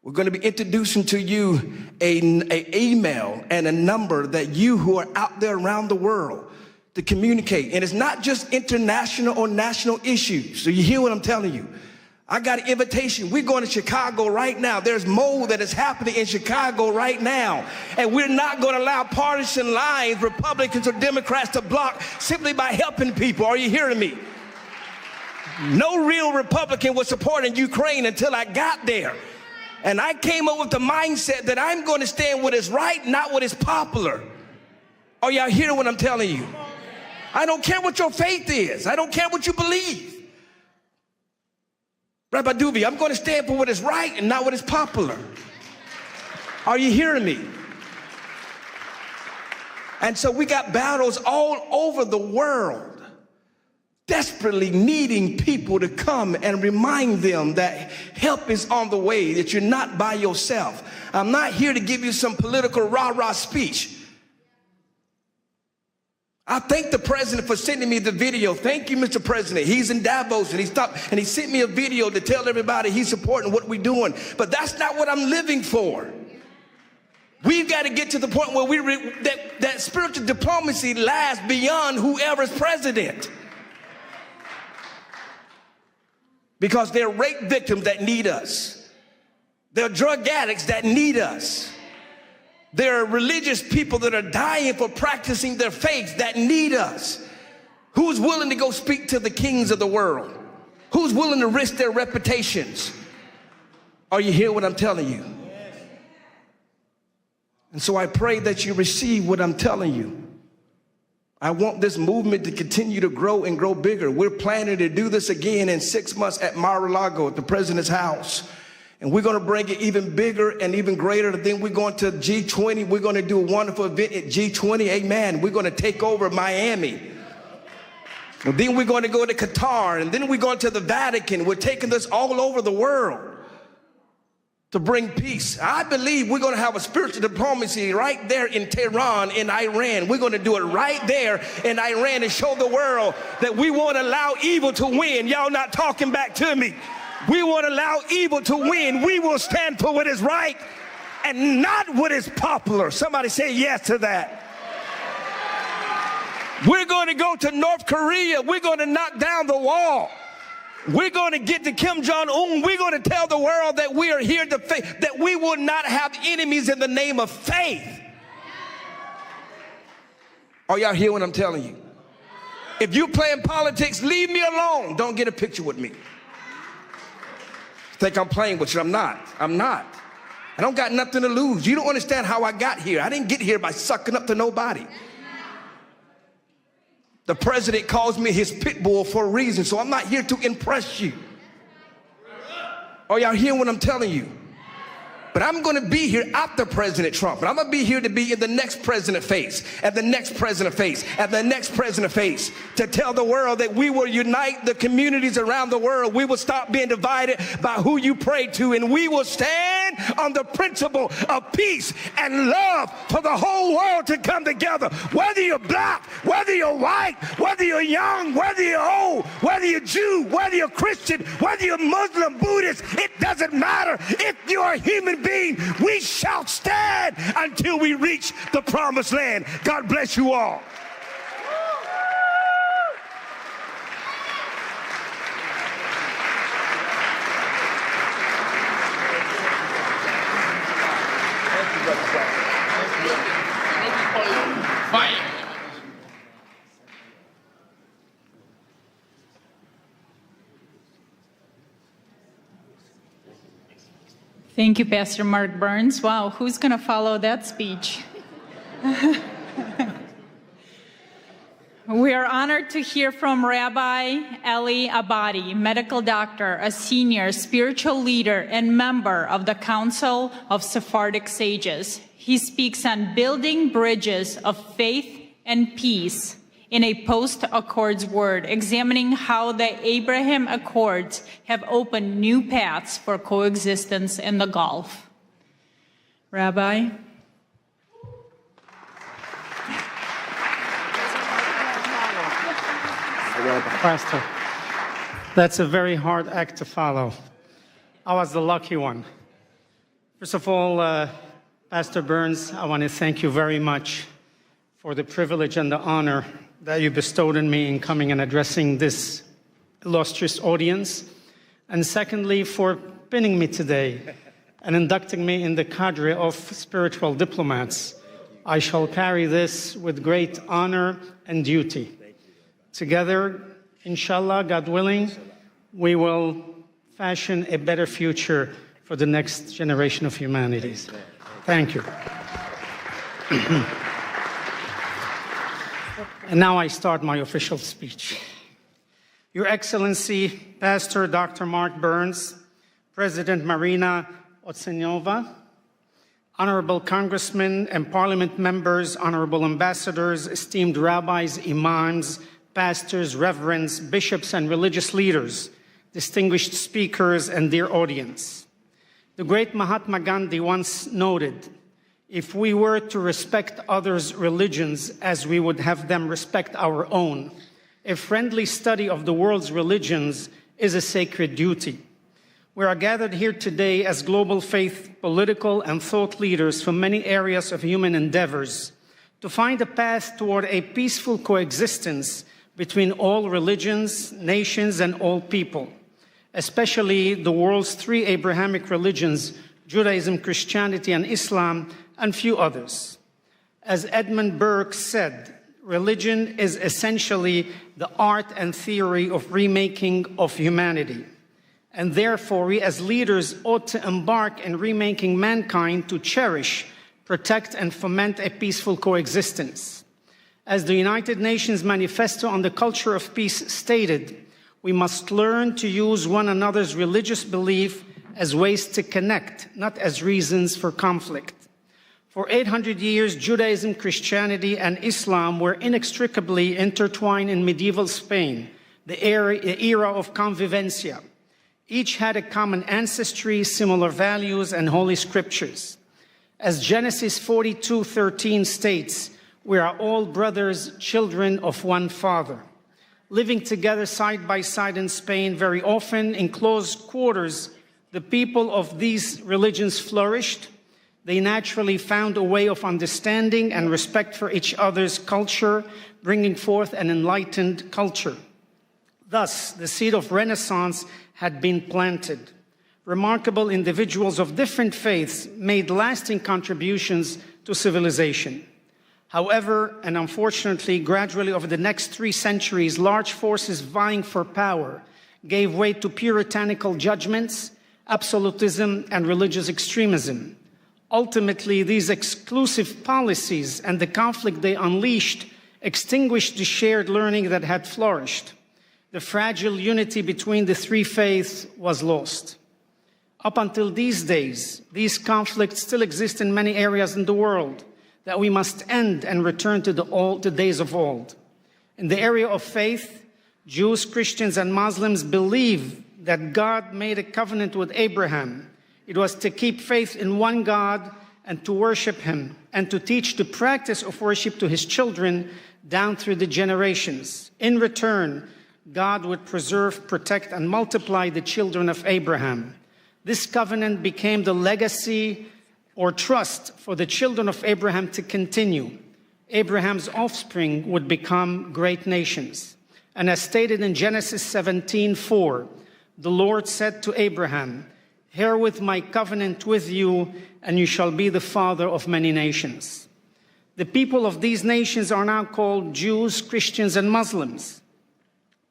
We're going to be introducing to you an email and a number that you who are out there around the world to communicate. And it's not just international or national issues. So you hear what I'm telling you. I got an invitation. We're going to Chicago right now. There's mold that is happening in Chicago right now. And we're not going to allow partisan lines, Republicans or Democrats, to block simply by helping people. Are you hearing me? No real Republican was supporting Ukraine until I got there. And I came up with the mindset that I'm going to stand what is right, not what is popular. Are y'all hearing what I'm telling you? I don't care what your faith is. I don't care what you believe. Rabbi Duvi, I'm going to stand for what is right and not what is popular. Are you hearing me? And so we got battles all over the world, desperately needing people to come and remind them that help is on the way, that you're not by yourself. I'm not here to give you some political rah-rah speech. I thank the president for sending me the video. Thank you, Mr. President. He's in Davos and he stopped and he sent me a video to tell everybody he's supporting what we're doing. But that's not what I'm living for. We've got to get to the point where that spiritual diplomacy lasts beyond whoever's president. Because there are rape victims that need us. There are drug addicts that need us. There are religious people that are dying for practicing their faith that need us. Who's willing to go speak to the kings of the world? Who's willing to risk their reputations? Are you hearing what I'm telling you? And so I pray that you receive what I'm telling you. I want this movement to continue to grow and grow bigger. We're planning to do this again in 6 months at Mar-a-Lago at the president's house. And we're going to bring it even bigger and even greater. Then we're going to G20. We're going to do a wonderful event at G20. Amen. We're going to take over Miami. And then we're going to go to Qatar. And then we're going to the Vatican. We're taking this all over the world to bring peace. I believe we're going to have a spiritual diplomacy right there in Tehran, in Iran. We're going to do it right there in Iran and show the world that we won't allow evil to win. Y'all not talking back to me. We won't allow evil to win. We will stand for what is right and not what is popular. Somebody say yes to that. We're going to go to North Korea. We're going to knock down the wall. We're going to get to Kim Jong-un. We're going to tell the world that we are here to faith, that we will not have enemies in the name of faith. Are y'all hear what I'm telling you? If you're playing politics, leave me alone. Don't get a picture with me. Think I'm playing with you. I'm not. I'm not. I don't got nothing to lose. You don't understand how I got here. I didn't get here by sucking up to nobody. The president calls me his pit bull for a reason, so I'm not here to impress you. Are y'all hearing what I'm telling you? But I'm going to be here after President Trump. And I'm going to be here to be in the next president face, and the next president face, and the next president face, to tell the world that we will unite the communities around the world. We will stop being divided by who you pray to, and we will stand on the principle of peace and love for the whole world to come together. Whether you're black, whether you're white, whether you're young, whether you're old, whether you're Jew, whether you're Christian, whether you're Muslim, Buddhist, it doesn't matter. If you're a human being, we shall stand until we reach the promised land. God bless you all. Thank you, Pastor Mark Burns. Wow, who's going to follow that speech? We are honored to hear from Rabbi Eli Abadi, medical doctor, a senior spiritual leader and member of the Council of Sephardic Sages. He speaks on building bridges of faith and peace in a post-Accords world, examining how the Abraham Accords have opened new paths for coexistence in the Gulf. Rabbi? brother. Pastor, that's a very hard act to follow. I was the lucky one. First of all, Pastor Burns, I want to thank you very much for the privilege and the honor that you bestowed on me in coming and addressing this illustrious audience. And secondly, for pinning me today and inducting me in the cadre of spiritual diplomats. I shall carry this with great honor and duty. Together, inshallah, God willing, we will fashion a better future for the next generation of humanities. Thank you. And now I start my official speech. Your Excellency, Pastor Dr. Mark Burns, President Marina Otsenova, Honorable Congressmen and Parliament members, Honorable Ambassadors, esteemed rabbis, imams, pastors, reverends, bishops, and religious leaders, distinguished speakers, and dear audience. The great Mahatma Gandhi once noted, if we were to respect others' religions as we would have them respect our own, a friendly study of the world's religions is a sacred duty. We are gathered here today as global faith, political, and thought leaders from many areas of human endeavors to find a path toward a peaceful coexistence between all religions, nations, and all people, especially the world's three Abrahamic religions, Judaism, Christianity, and Islam, and few others. As Edmund Burke said, religion is essentially the art and theory of remaking of humanity. And therefore, we as leaders ought to embark in remaking mankind to cherish, protect, and foment a peaceful coexistence. As the United Nations Manifesto on the Culture of Peace stated, we must learn to use one another's religious belief as ways to connect, not as reasons for conflict. For 800 years, Judaism, Christianity, and Islam were inextricably intertwined in medieval Spain, the era of convivencia. Each had a common ancestry, similar values, and holy scriptures. As Genesis 42:13 states, we are all brothers, children of one Father. Living together side by side in Spain, very often in close quarters, the people of these religions flourished. They naturally found a way of understanding and respect for each other's culture, bringing forth an enlightened culture. Thus, the seed of Renaissance had been planted. Remarkable individuals of different faiths made lasting contributions to civilization. However, and unfortunately, gradually over the next 3 centuries, large forces vying for power gave way to puritanical judgments, absolutism, and religious extremism. Ultimately, these exclusive policies and the conflict they unleashed extinguished the shared learning that had flourished. The fragile unity between the 3 faiths was lost. Up until these days, these conflicts still exist in many areas in the world that we must end and return to the days of old. In the area of faith, Jews, Christians, and Muslims believe that God made a covenant with Abraham. It was to keep faith in one God and to worship him and to teach the practice of worship to his children down through the generations. In return, God would preserve, protect, and multiply the children of Abraham. This covenant became the legacy or trust for the children of Abraham to continue. Abraham's offspring would become great nations. And as stated in Genesis 17:4, the Lord said to Abraham, "Herewith my covenant with you, and you shall be the father of many nations." The people of these nations are now called Jews, Christians, and Muslims.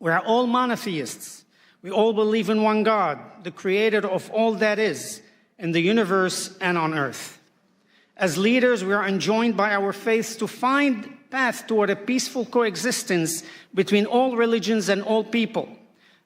We are all monotheists. We all believe in one God, the creator of all that is, in the universe and on earth. As leaders, we are enjoined by our faiths to find path toward a peaceful coexistence between all religions and all people.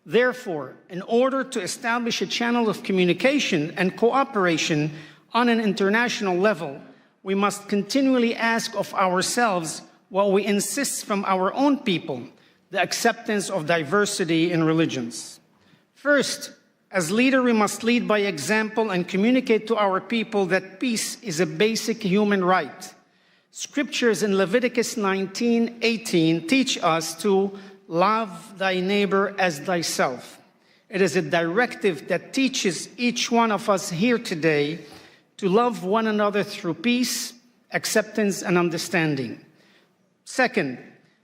Therefore, in order to establish a channel of communication and cooperation on an international level, we must continually ask of ourselves what we insist from our own people, the acceptance of diversity in religions. First, as leader, we must lead by example and communicate to our people that peace is a basic human right. Scriptures in Leviticus 19:18 teach us to love thy neighbor as thyself. It is a directive that teaches each one of us here today to love one another through peace, acceptance, and understanding. Second,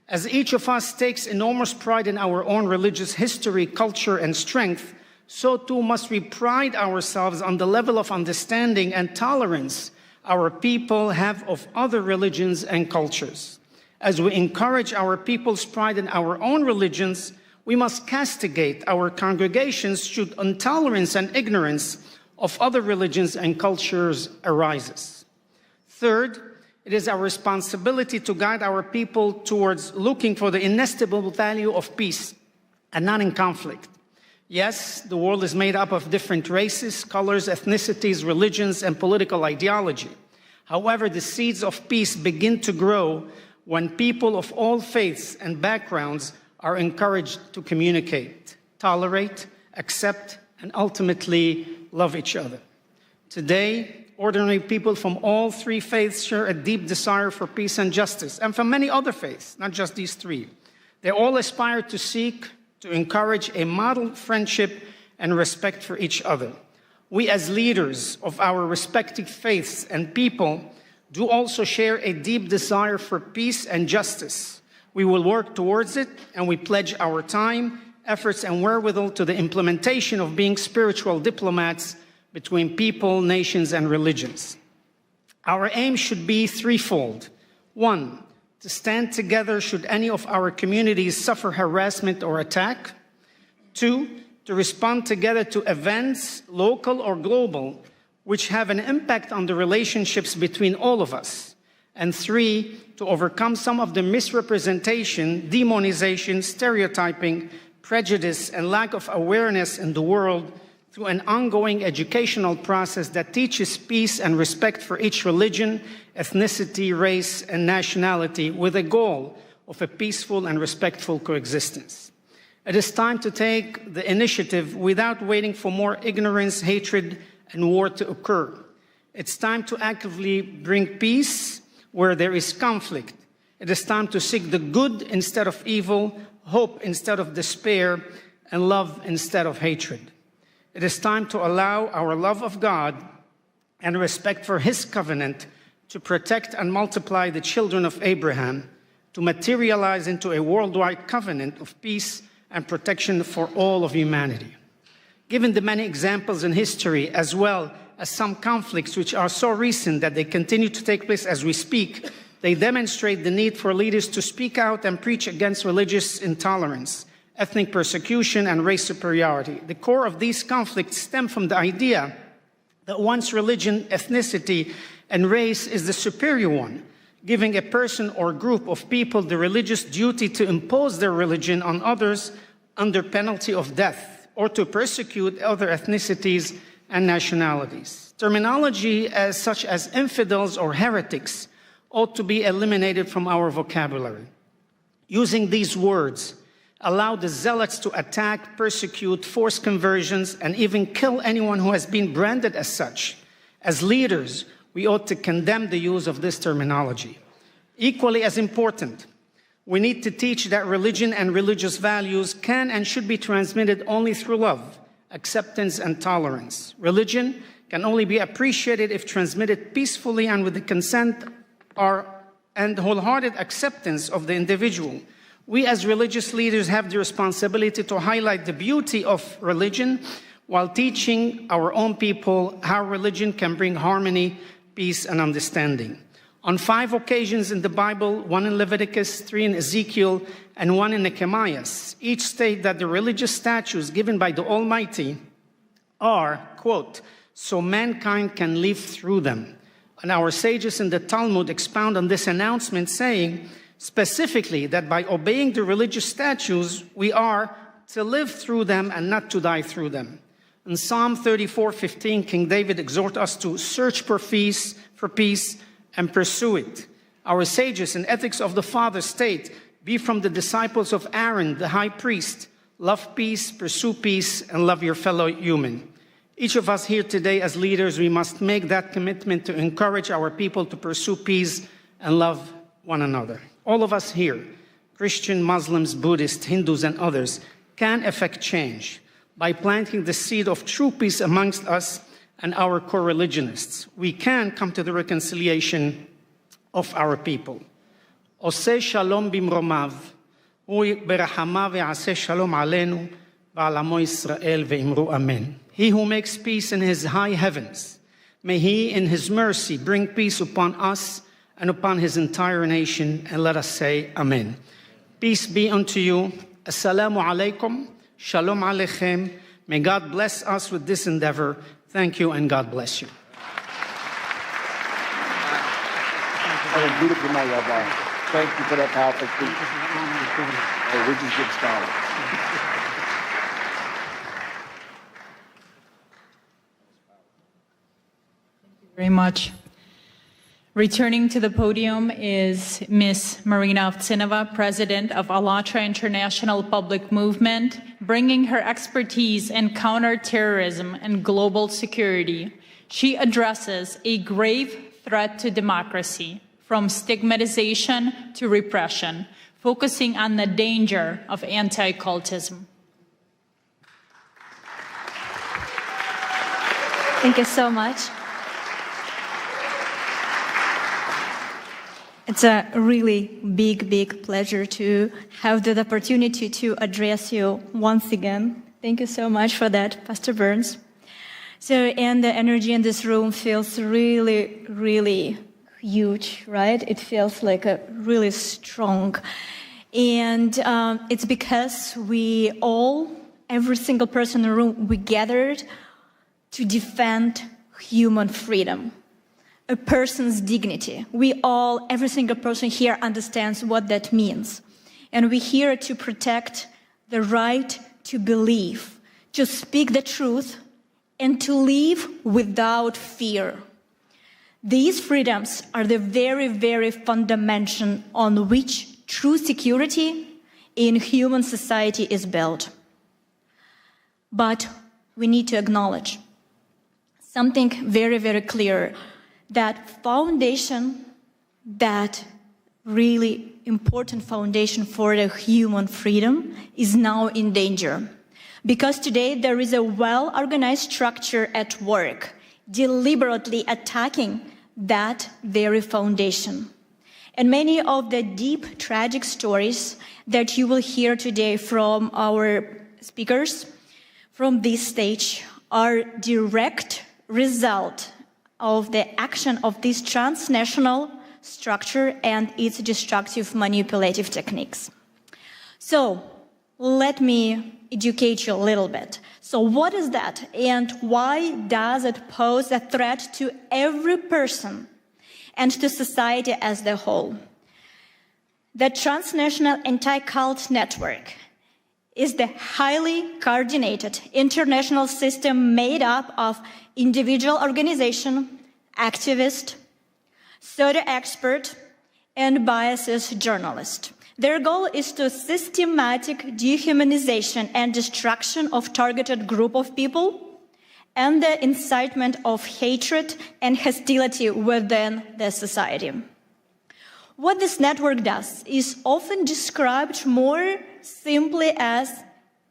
as each of us takes enormous pride in our own religious history, culture, and strength, so too must we pride ourselves on the level of understanding and tolerance our people have of other religions and cultures. As we encourage our people's pride in our own religions, we must castigate our congregations should intolerance and ignorance of other religions and cultures arises. Third, it is our responsibility to guide our people towards looking for the inestimable value of peace and not in conflict. Yes, the world is made up of different races, colors, ethnicities, religions, and political ideology. However, the seeds of peace begin to grow when people of all faiths and backgrounds are encouraged to communicate, tolerate, accept, and ultimately love each other. Today, ordinary people from all three faiths share a deep desire for peace and justice, and from many other faiths, not just these three. They all aspire to seek to encourage a model friendship and respect for each other. We as leaders of our respective faiths and people do also share a deep desire for peace and justice. We will work towards it, and we pledge our time, efforts, and wherewithal to the implementation of being spiritual diplomats between people, nations, and religions. Our aim should be threefold. One, to stand together should any of our communities suffer harassment or attack. Two, to respond together to events, local or global, which have an impact on the relationships between all of us. And three, to overcome some of the misrepresentation, demonization, stereotyping, prejudice, and lack of awareness in the world through an ongoing educational process that teaches peace and respect for each religion, ethnicity, race, and nationality with a goal of a peaceful and respectful coexistence. It is time to take the initiative without waiting for more ignorance, hatred, and war to occur. It's time to actively bring peace where there is conflict. It is time to seek the good instead of evil, hope instead of despair, and love instead of hatred. It is time to allow our love of God and respect for His covenant to protect and multiply the children of Abraham, to materialize into a worldwide covenant of peace and protection for all of humanity. Given the many examples in history, as well as some conflicts which are so recent that they continue to take place as we speak, they demonstrate the need for leaders to speak out and preach against religious intolerance, ethnic persecution, and race superiority. The core of these conflicts stem from the idea that one's religion, ethnicity, and race is the superior one, giving a person or group of people the religious duty to impose their religion on others under penalty of death, or to persecute other ethnicities and nationalities. Terminology such as infidels or heretics ought to be eliminated from our vocabulary. Using these words allow the zealots to attack, persecute, force conversions, and even kill anyone who has been branded as such. As leaders, we ought to condemn the use of this terminology. Equally as important, we need to teach that religion and religious values can and should be transmitted only through love, acceptance, and tolerance. Religion can only be appreciated if transmitted peacefully and with the consent and wholehearted acceptance of the individual. We as religious leaders have the responsibility to highlight the beauty of religion while teaching our own people how religion can bring harmony, peace, and understanding. On 5 occasions in the Bible, 1 in Leviticus, 3 in Ezekiel, and 1 in Nehemiah, each state that the religious statutes given by the Almighty are, quote, so mankind can live through them. And our sages in the Talmud expound on this announcement, saying specifically that by obeying the religious statutes, we are to live through them and not to die through them. In Psalm 34:15, King David exhorts us to search for peace and pursue it. Our sages in Ethics of the Father state, be from the disciples of Aaron, the high priest, love peace, pursue peace, and love your fellow human. Each of us here today as leaders, we must make that commitment to encourage our people to pursue peace and love one another. All of us here, Christian, Muslims, Buddhists, Hindus, and others, can effect change by planting the seed of true peace amongst us and our co-religionists. We can come to the reconciliation of our people. Oseh shalom bimromav, hu berahamav ve'aseh shalom aleinu, v'al amo Yisrael ve'imru amen. He who makes peace in his high heavens, may he in his mercy bring peace upon us and upon his entire nation, and let us say amen. Peace be unto you. Assalamu alaikum. Shalom aleichem. May God bless us with this endeavor. Thank you, and God bless you. That was beautiful, my Rabbi. Thank you for that powerful speech. Hey, we're just getting started. Very much. Returning to the podium is Ms. Marina Ovtsinova, President of ALLATRA International Public Movement, bringing her expertise in counterterrorism and global security. She addresses a grave threat to democracy, from stigmatization to repression, focusing on the danger of anti-cultism. Thank you so much. It's a really big pleasure to have the opportunity to address you once again. Thank you so much for that, Pastor Burns. So, and the energy in this room feels really huge, right? It feels like a really strong. And it's because we all, every single person in the room, we gathered to defend human freedom. A person's dignity. We all, every single person here understands what that means. And we're here to protect the right to believe, to speak the truth, and to live without fear. These freedoms are the very fundamental on which true security in human society is built. But we need to acknowledge something very clear. That foundation, that really important foundation for the human freedom is now in danger. Because today there is a well-organized structure at work, deliberately attacking that very foundation. And many of the deep, tragic stories that you will hear today from our speakers from this stage are direct result of the action of this transnational structure and its destructive manipulative techniques. So let me educate you a little bit. So what is that, and why does it pose a threat to every person and to society as a whole? The transnational anti-cult network is the highly coordinated international system made up of individual organization, activist, pseudo expert, and biased journalist. Their goal is to systematic dehumanization and destruction of targeted group of people and the incitement of hatred and hostility within the society. What this network does is often described more simply as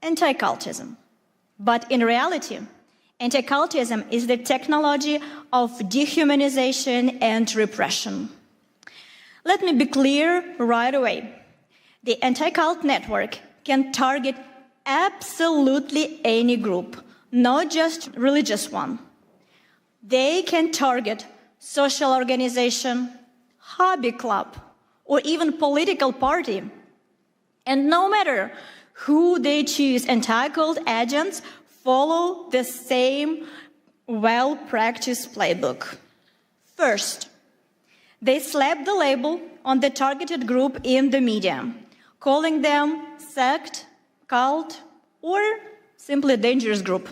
anti-cultism. But in reality, anti-cultism is the technology of dehumanization and repression. Let me be clear right away. The anti-cult network can target absolutely any group, not just religious one. They can target social organization, hobby club, or even political party. And no matter who they choose, anti-cult agents follow the same well-practiced playbook. First, they slap the label on the targeted group in the media, calling them sect, cult, or simply dangerous group.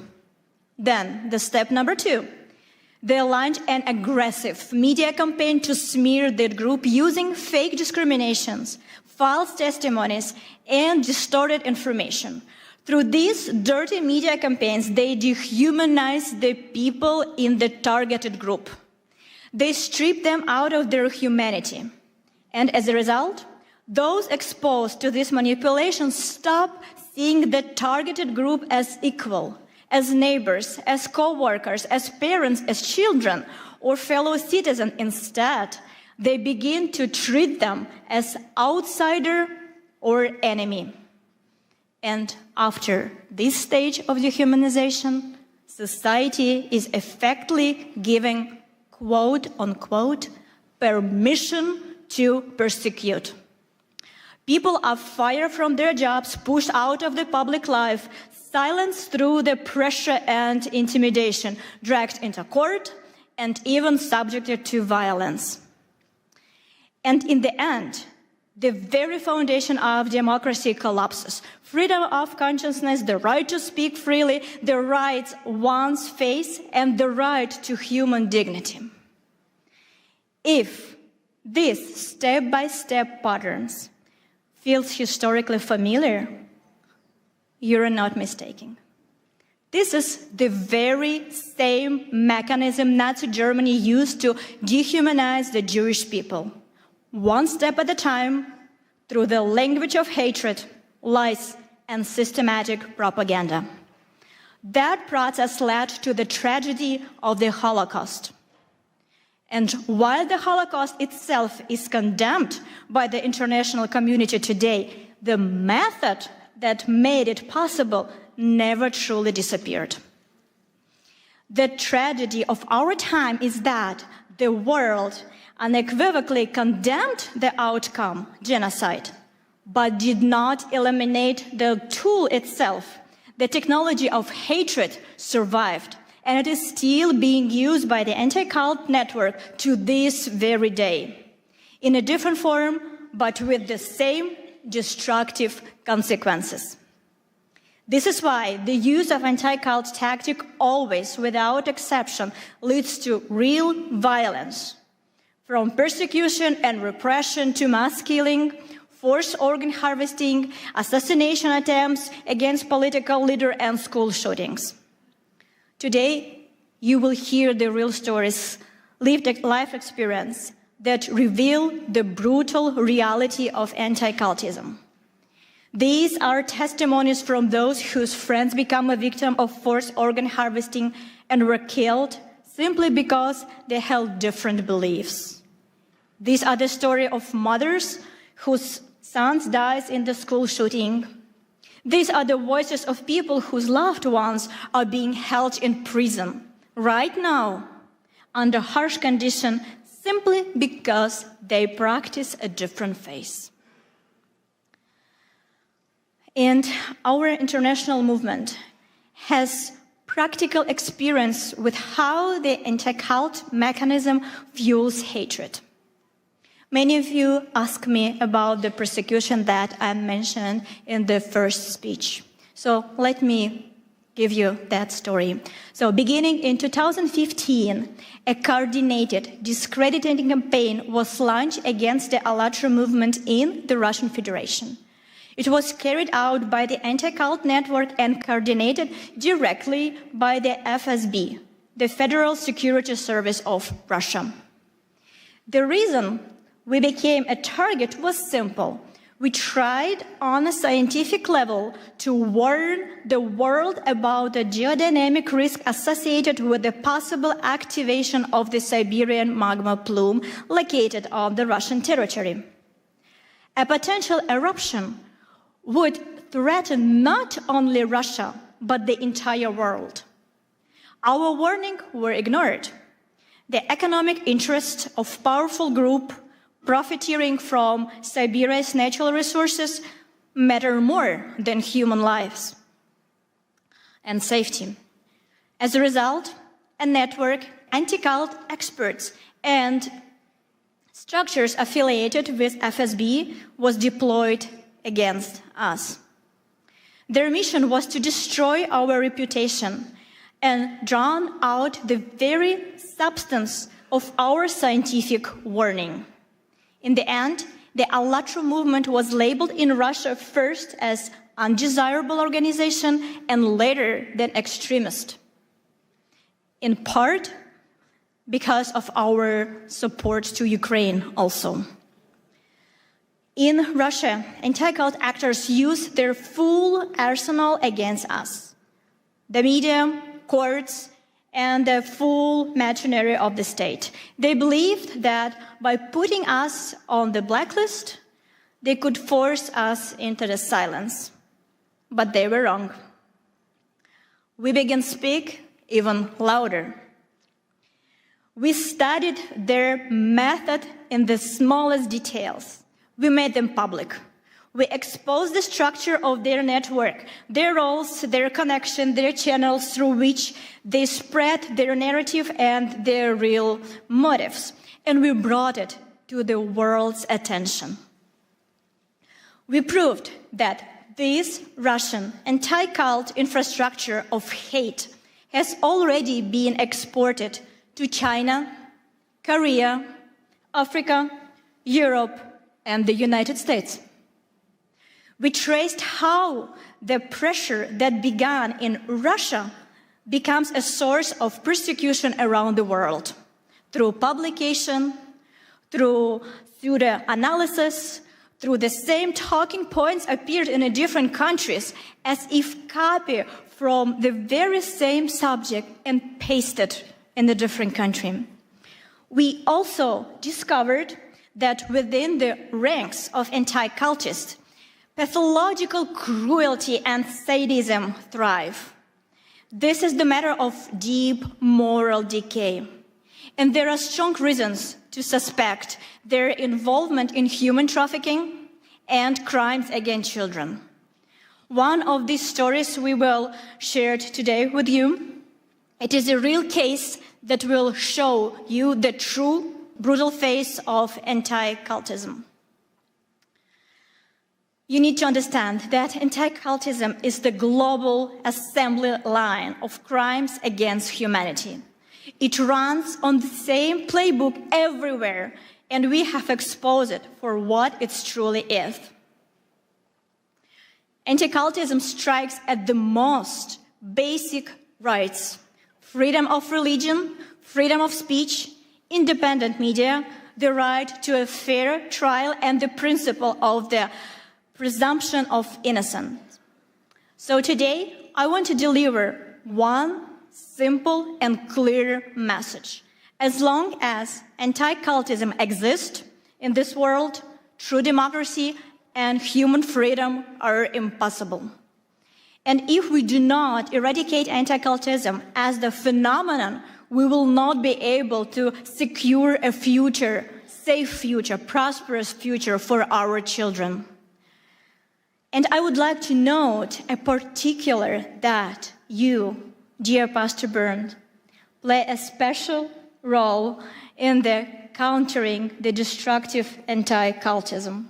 Then, the step number 2, they launched an aggressive media campaign to smear that group using fake discriminations, false testimonies, and distorted information. Through these dirty media campaigns, they dehumanize the people in the targeted group. They strip them out of their humanity. And as a result, Those exposed to this manipulation stop seeing the targeted group as equal, as neighbors, as co-workers, as parents, as children, or fellow citizens. Instead, they begin to treat them as outsider or enemy. And after this stage of dehumanization, society is effectively giving, quote unquote, permission to persecute. People are fired from their jobs, pushed out of the public life, silenced through the pressure and intimidation, dragged into court, and even subjected to violence. And in the end, the very foundation of democracy collapses. Freedom of consciousness, the right to speak freely, the rights one's face, and the right to human dignity. If these step-by-step patterns feels historically familiar, you're not mistaken. This is the very same mechanism Nazi Germany used to dehumanize the Jewish people, one step at a time, through the language of hatred, lies, and systematic propaganda. That process led to the tragedy of the Holocaust. And while the Holocaust itself is condemned by the international community today, the method that made it possible never truly disappeared. The tragedy of our time is that the world unequivocally condemned the outcome, genocide, but did not eliminate the tool itself. The technology of hatred survived, and it is still being used by the anti-cult network to this very day, in a different form, but with the same destructive consequences. This is why the use of anti-cult tactic always, without exception, leads to real violence, from persecution and repression to mass killing, forced organ harvesting, assassination attempts against political leaders, and school shootings. Today, you will hear the real stories, lived life experience that reveal the brutal reality of anti-cultism. These are testimonies from those whose friends become a victim of forced organ harvesting and were killed simply because they held different beliefs. These are the stories of mothers whose sons died in the school shooting. These are the voices of people whose loved ones are being held in prison right now under harsh conditions simply because they practice a different faith. And our international movement has practical experience with how the anti-cult mechanism fuels hatred. Many of you ask me about the persecution that I mentioned in the first speech. So let me give you that story. So beginning in 2015, a coordinated, discrediting campaign was launched against the ALLATRA movement in the Russian Federation. It was carried out by the anti-cult network and coordinated directly by the FSB, the Federal Security Service of Russia. The reason we became a target was simple. We tried on a scientific level to warn the world about the geodynamic risk associated with the possible activation of the Siberian magma plume located on the Russian territory. A potential eruption would threaten not only Russia, but the entire world. Our warnings were ignored. The economic interests of powerful groups profiteering from Siberia's natural resources matter more than human lives and safety. As a result, a network, anti-cult experts, and structures affiliated with FSB was deployed against us. Their mission was to destroy our reputation and drown out the very substance of our scientific warning. In the end, the ALLATRA movement was labeled in Russia first as undesirable organization and later than extremist, in part because of our support to Ukraine also. In Russia, anti-cult actors use their full arsenal against us. The media, courts, and the full machinery of the state. They believed that by putting us on the blacklist, they could force us into the silence. But they were wrong. We began to speak even louder. We studied their method in the smallest details. We made them public. We exposed the structure of their network, their roles, their connection, their channels through which they spread their narrative and their real motives. And we brought it to the world's attention. We proved that this Russian anti-cult infrastructure of hate has already been exported to China, Korea, Africa, Europe, and the United States. We traced how the pressure that began in Russia becomes a source of persecution around the world through publication, through the analysis, through the same talking points appeared in different countries as if copied from the very same subject and pasted in a different country. We also discovered that within the ranks of anti-cultists, pathological cruelty and sadism thrive. This is the matter of deep moral decay. And there are strong reasons to suspect their involvement in human trafficking and crimes against children. One of these stories we will share today with you. It is a real case that will show you the true brutal face of anti-cultism. You need to understand that anti-cultism is the global assembly line of crimes against humanity. It runs on the same playbook everywhere, and we have exposed it for what it truly is. Anti-cultism strikes at the most basic rights: freedom of religion, freedom of speech, independent media, the right to a fair trial, and the principle of the presumption of innocence. So today, I want to deliver one simple and clear message. As long as anti-cultism exists in this world, true democracy and human freedom are impossible. And if we do not eradicate anti-cultism as the phenomenon, we will not be able to secure a future, safe future, prosperous future for our children. And I would like to note a particular that you, dear Pastor Burns, play a special role in the countering the destructive anti-cultism.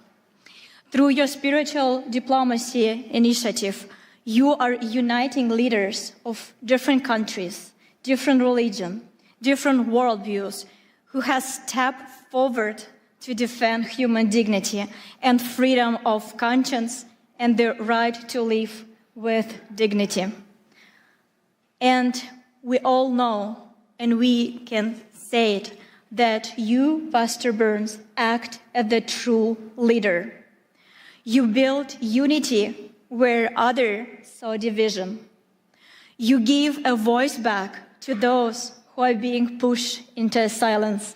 Through your spiritual diplomacy initiative, you are uniting leaders of different countries, different religions, different worldviews, who have stepped forward to defend human dignity and freedom of conscience and the right to live with dignity. And we all know, and we can say it, that you, Pastor Burns, act as the true leader. You build unity where others saw division. You give a voice back to those who are being pushed into silence.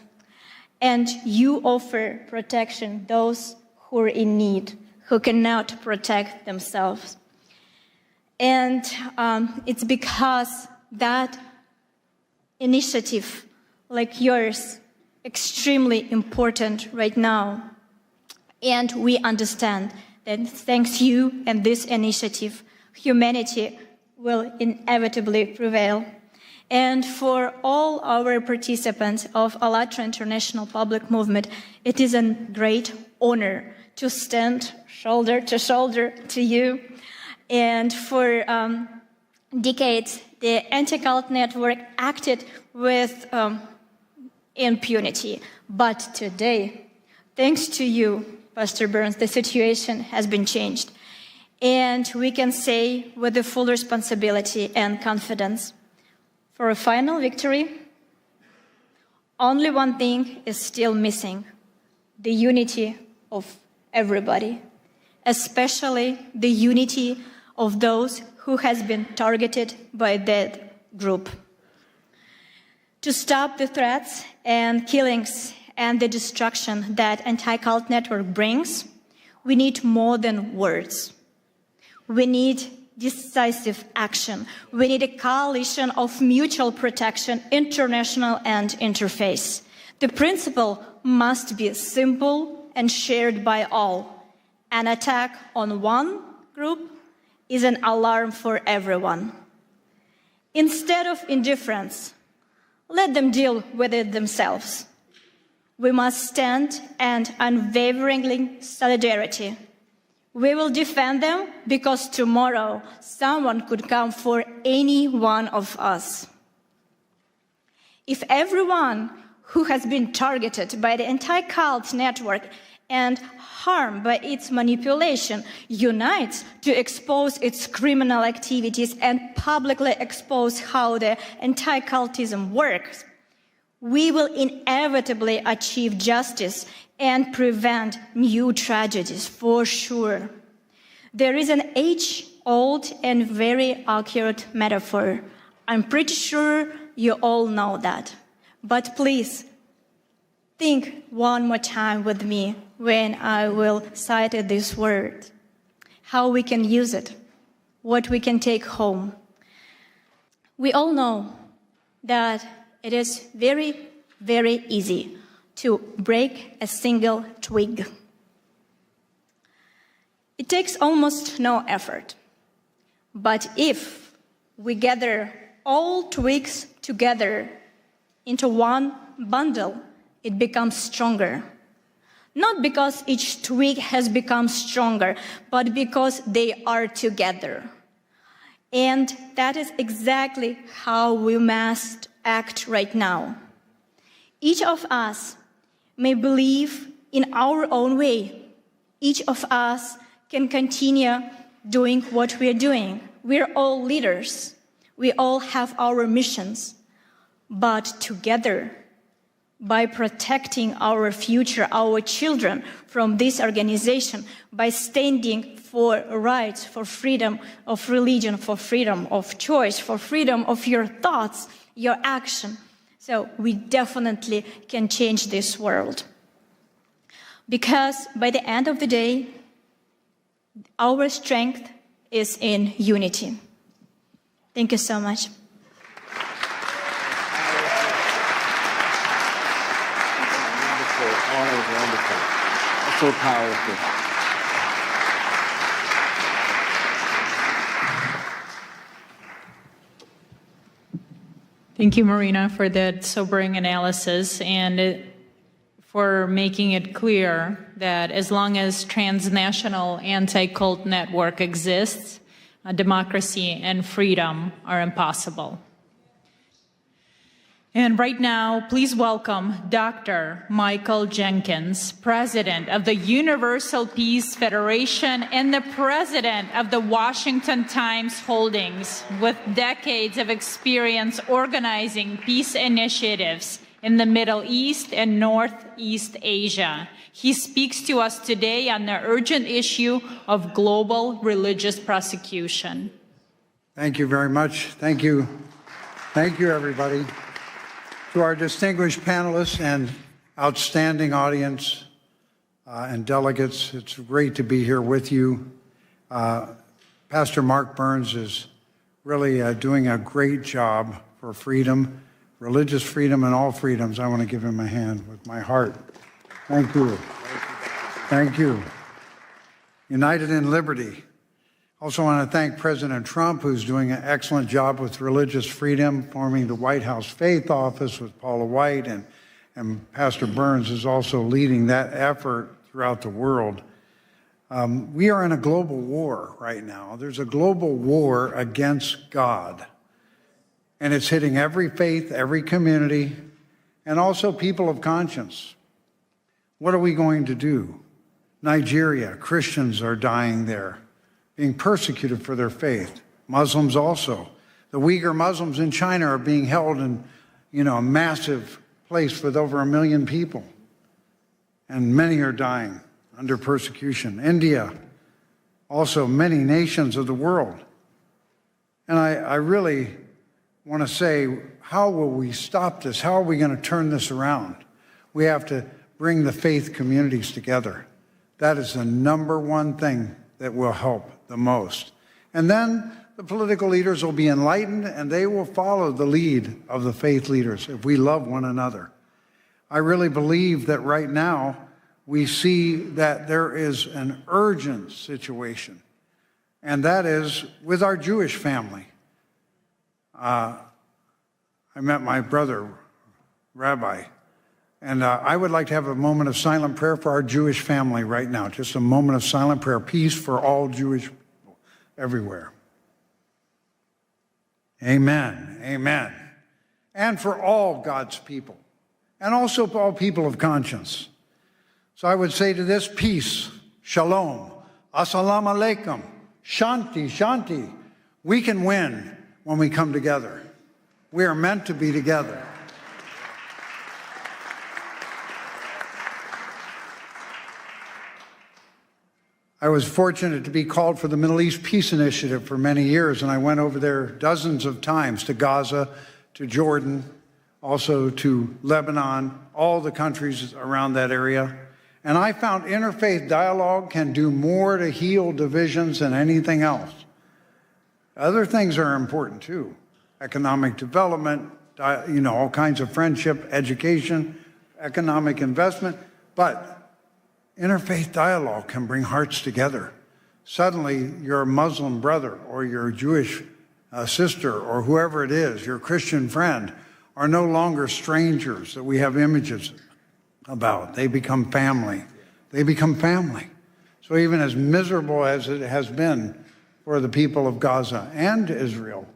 And you offer protection to those who are in need, who cannot protect themselves. And it's because that initiative, like yours, extremely important right now. And we understand that thanks to you and this initiative, humanity will inevitably prevail. And for all our participants of ALLATRA International Public Movement, it is a great honor to stand shoulder to shoulder to you. And for decades, the anti-cult network acted with impunity. But today, thanks to you, Pastor Burns, the situation has been changed. And we can say with the full responsibility and confidence, for a final victory, only one thing is still missing: the unity of everybody, especially the unity of those who has been targeted by that group. To stop the threats and killings and the destruction that anti-cult network brings, we need more than words. We need decisive action. We need a coalition of mutual protection, international and interfaith. The principle must be simple and shared by all. An attack on one group is an alarm for everyone. Instead of indifference, let them deal with it themselves. We must stand and unwaveringly solidarity. We will defend them because tomorrow someone could come for any one of us. If everyone who has been targeted by the anti-cult network and harmed by its manipulation unites to expose its criminal activities and publicly expose how the anti-cultism works, we will inevitably achieve justice and prevent new tragedies for sure. There is an age-old and very accurate metaphor. I'm pretty sure you all know that. But please, think one more time with me when I will cite this word, how we can use it, what we can take home. We all know that it is very, very easy to break a single twig. It takes almost no effort. But if we gather all twigs together into one bundle, it becomes stronger. Not because each twig has become stronger, but because they are together. And that is exactly how we must act right now. Each of us may believe in our own way. Each of us can continue doing what we are doing. We're all leaders. We all have our missions. But together, by protecting our future, our children from this organization, by standing for rights, for freedom of religion, for freedom of choice, for freedom of your thoughts, your action. So we definitely can change this world. Because by the end of the day, our strength is in unity. Thank you so much. Wonderful. That's so powerful. Thank you, Marina, for that sobering analysis and for making it clear that as long as transnational anti-cult network exists, democracy and freedom are impossible. And right now, please welcome Dr. Michael Jenkins, President of the Universal Peace Federation and the President of the Washington Times Holdings, with decades of experience organizing peace initiatives in the Middle East and Northeast Asia. He speaks to us today on the urgent issue of global religious persecution. Thank you very much. Thank you. Thank you, everybody. To our distinguished panelists and outstanding audience and delegates, it's great to be here with you. Pastor Mark Burns is really doing a great job for freedom, religious freedom and all freedoms. I want to give him a hand with my heart. Thank you. Thank you. United in Liberty. Also want to thank President Trump, who's doing an excellent job with religious freedom, forming the White House Faith Office with Paula White, and Pastor Burns is also leading that effort throughout the world. We are in a global war right now. There's a global war against God, and it's hitting every faith, every community, and also people of conscience. What are we going to do? Nigeria, Christians are dying there, being persecuted for their faith. Muslims also. The Uyghur Muslims in China are being held in, a massive place with over 1 million people. And many are dying, under persecution. India, also many nations of the world. And I really want to say, how will we stop this? How are we going to turn this around? We have to bring the faith communities together. That is the number one thing that will help the most. And then the political leaders will be enlightened and they will follow the lead of the faith leaders if we love one another. I really believe that right now we see that there is an urgent situation, and that is with our Jewish family. I met my brother, Rabbi, and I would like to have a moment of silent prayer for our Jewish family right now, just a moment of silent prayer, peace for all Jewish people everywhere. Amen, amen. And for all God's people, and also for all people of conscience. So I would say to this, peace, shalom, assalamu alaikum, shanti, shanti. We can win when we come together. We are meant to be together. I was fortunate to be called for the Middle East Peace Initiative for many years, and I went over there dozens of times to Gaza, to Jordan, also to Lebanon, all the countries around that area. And I found interfaith dialogue can do more to heal divisions than anything else. Other things are important too. Economic development, all kinds of friendship, education, economic investment, but interfaith dialogue can bring hearts together. Suddenly, your Muslim brother or your Jewish sister or whoever it is, your Christian friend, are no longer strangers that we have images about. They become family. They become family. So even as miserable as it has been for the people of Gaza and Israel,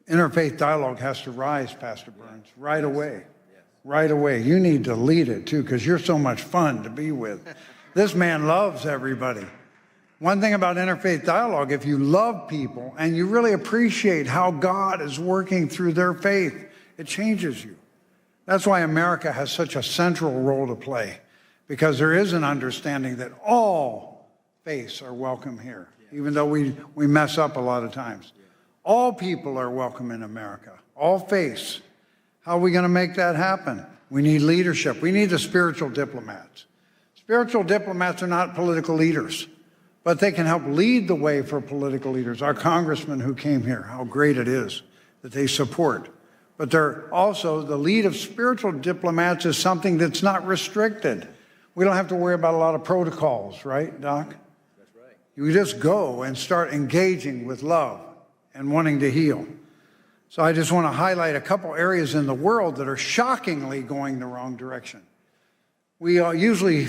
interfaith dialogue has to rise, Pastor Burns, right away. Right away. You need to lead it too, because you're so much fun to be with. This man loves everybody. One thing about interfaith dialogue, if you love people and you really appreciate how God is working through their faith, it changes you. That's why America has such a central role to play, because there is an understanding that all faiths are welcome here, even though we mess up a lot of times. All people are welcome in America, all faiths. How are we going to make that happen? We need leadership. We need the spiritual diplomats. Spiritual diplomats are not political leaders, but they can help lead the way for political leaders. Our congressman who came here, how great it is that they support. But they're also, the lead of spiritual diplomats is something that's not restricted. We don't have to worry about a lot of protocols, right, Doc? That's right. You just go and start engaging with love and wanting to heal. So I just want to highlight a couple areas in the world that are shockingly going the wrong direction. We usually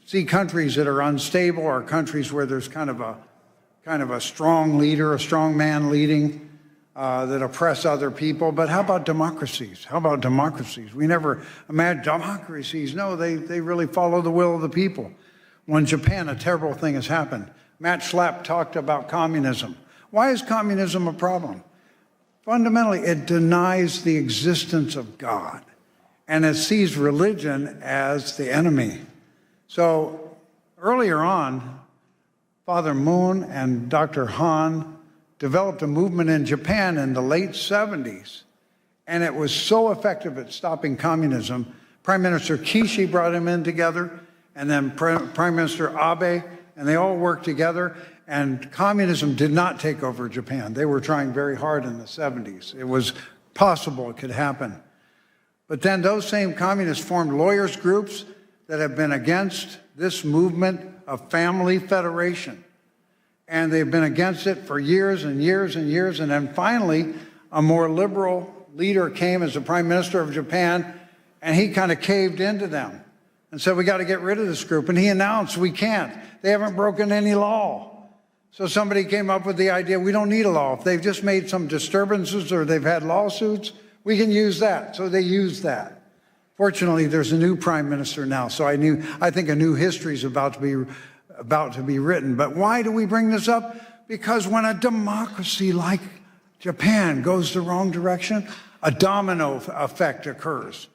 see countries that are unstable or countries where there's kind of a strong leader, a strong man leading that oppress other people. But how about democracies? How about democracies? We never imagine democracies. No, they really follow the will of the people. Well, in Japan, a terrible thing has happened. Matt Schlapp talked about communism. Why is communism a problem? Fundamentally, it denies the existence of God, and it sees religion as the enemy. So earlier on, Father Moon and Dr. Han developed a movement in Japan in the late 70s, and it was so effective at stopping communism. Prime Minister Kishi brought him in together, and then Prime Minister Abe, and they all worked together. And communism did not take over Japan. They were trying very hard in the 70s. It was possible it could happen. But then those same communists formed lawyers groups that have been against this movement of family federation. And they've been against it for years and years and years. And then finally, a more liberal leader came as the Prime Minister of Japan, and he kind of caved into them and said, we got to get rid of this group. And he announced, we can't. They haven't broken any law. So somebody came up with the idea, we don't need a law. If they've just made some disturbances or they've had lawsuits, we can use that. So they used that. Fortunately, there's a new prime minister now, so I think a new history is about to be written. But why do we bring this up? Because when a democracy like Japan goes the wrong direction, a domino effect occurs.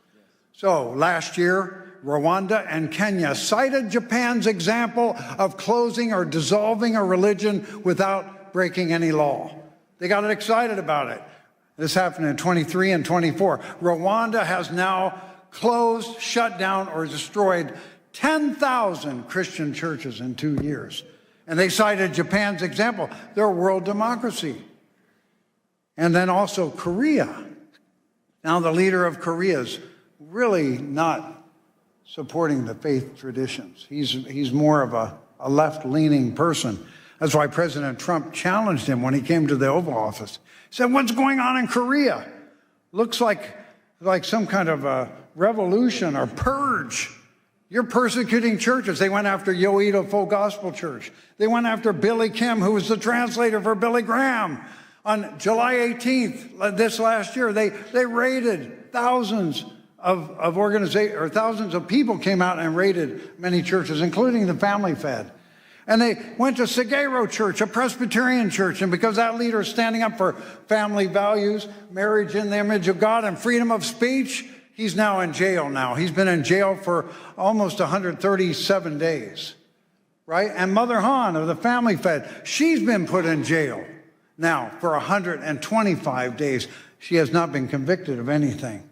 So last year, Rwanda and Kenya cited Japan's example of closing or dissolving a religion without breaking any law. They got excited about it. This happened in 23 and 24. Rwanda has now closed, shut down, or destroyed 10,000 Christian churches in 2 years. And they cited Japan's example. They're a world democracy. And then also Korea. Now the leader of Korea is really not supporting the faith traditions. He's more of a left-leaning person. That's why President Trump challenged him when he came to the Oval Office. He said, "What's going on in Korea? Looks like some kind of a revolution or purge. You're persecuting churches." They went after Yoido Full Gospel Church. They went after Billy Kim, who was the translator for Billy Graham. On July 18th, this last year, they raided thousands of organizations, or thousands of people came out and raided many churches, including the Family Fed. And they went to Sagero Church, a Presbyterian church, and because that leader is standing up for family values, marriage in the image of God, and freedom of speech, he's now in jail now. He's been in jail for almost 137 days, right? And Mother Han of the Family Fed, she's been put in jail now for 125 days. She has not been convicted of anything.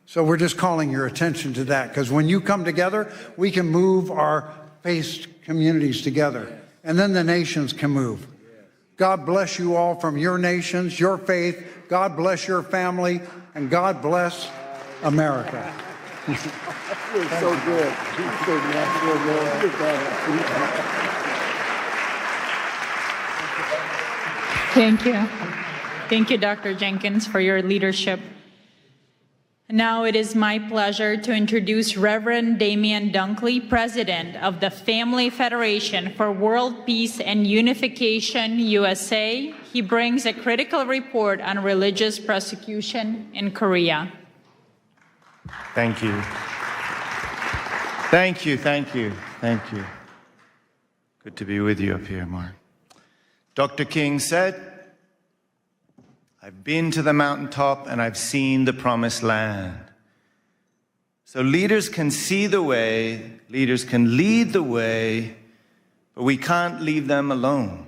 So we're just calling your attention to that, because when you come together, we can move our faith communities together, and then the nations can move. God bless you all from your nations, your faith. God bless your family, and God bless America. You're so good. Thank you. Thank you, Dr. Jenkins, for your leadership. Now it is my pleasure to introduce Reverend Damian Dunkley, President of the Family Federation for World Peace and Unification, USA. He brings a critical report on religious persecution in Korea. Thank you. Thank you, thank you, thank you. Good to be with you up here, Mark. Dr. King said, "I've been to the mountaintop and I've seen the promised land." So leaders can see the way, leaders can lead the way, but we can't leave them alone.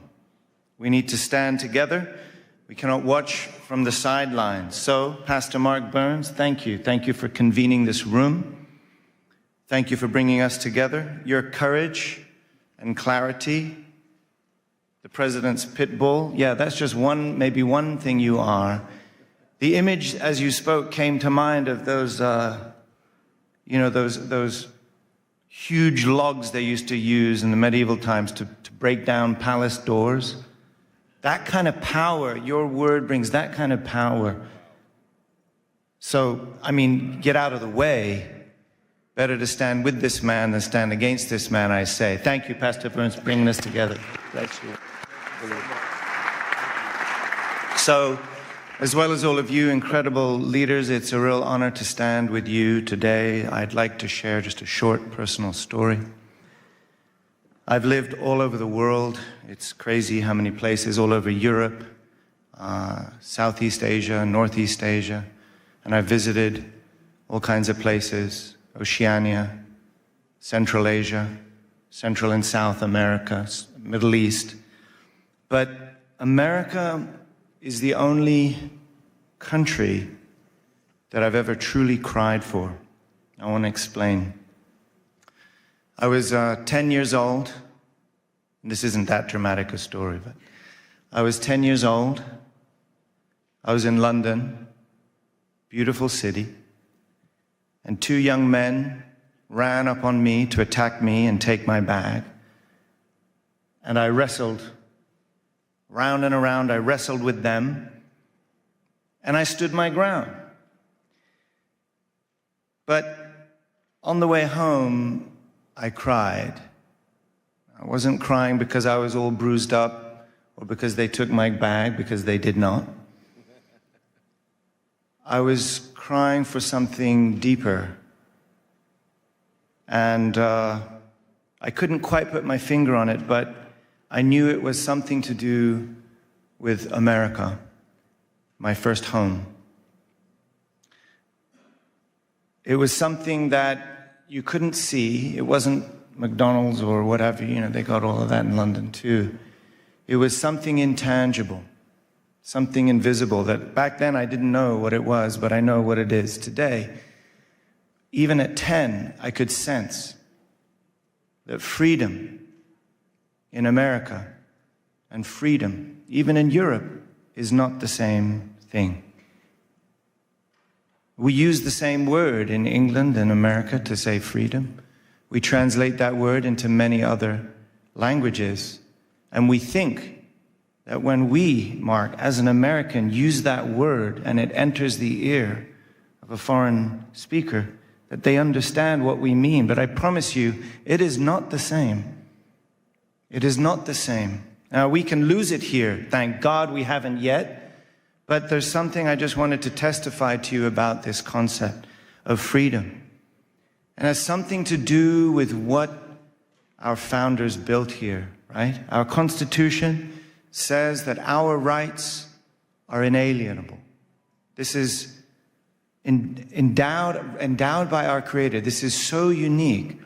We need to stand together. We cannot watch from the sidelines. So, Pastor Mark Burns, thank you. Thank you for convening this room. Thank you for bringing us together. Your courage and clarity, the president's pit bull, yeah, that's just maybe one thing you are. The image, as you spoke, came to mind of those, those huge logs they used to use in the medieval times to break down palace doors. That kind of power, your word brings that kind of power. So, get out of the way. Better to stand with this man than stand against this man, I say. Thank you, Pastor Burns, for bringing us together. Bless you. So, as well as all of you incredible leaders, it's a real honor to stand with you today. I'd like to share just a short personal story. I've lived all over the world. It's crazy how many places, all over Europe, Southeast Asia, Northeast Asia, and I've visited all kinds of places, Oceania, Central Asia, Central and South America, Middle East. But America is the only country that I've ever truly cried for. I want to explain. I was 10 years old. This isn't that dramatic a story, but I was 10 years old. I was in London, beautiful city, and two young men ran up on me to attack me and take my bag. And I wrestled round and around. I wrestled with them, and I stood my ground. But on the way home, I cried. I wasn't crying because I was all bruised up or because they took my bag, because they did not. I was crying for something deeper. And I couldn't quite put my finger on it, but I knew it was something to do with America, my first home. It was something that, you couldn't see. It wasn't McDonald's or whatever, they got all of that in London too. It was something intangible, something invisible that back then I didn't know what it was, but I know what it is today. Even at 10, I could sense that freedom in America and freedom, even in Europe, is not the same thing. We use the same word in England and America to say freedom. We translate that word into many other languages. And we think that when we, Mark, as an American, use that word and it enters the ear of a foreign speaker, that they understand what we mean. But I promise you, it is not the same. It is not the same. Now, we can lose it here. Thank God we haven't yet. But there's something I just wanted to testify to you about this concept of freedom. And it has something to do with what our founders built here, right? Our Constitution says that our rights are inalienable. This is endowed by our Creator. This is so unique.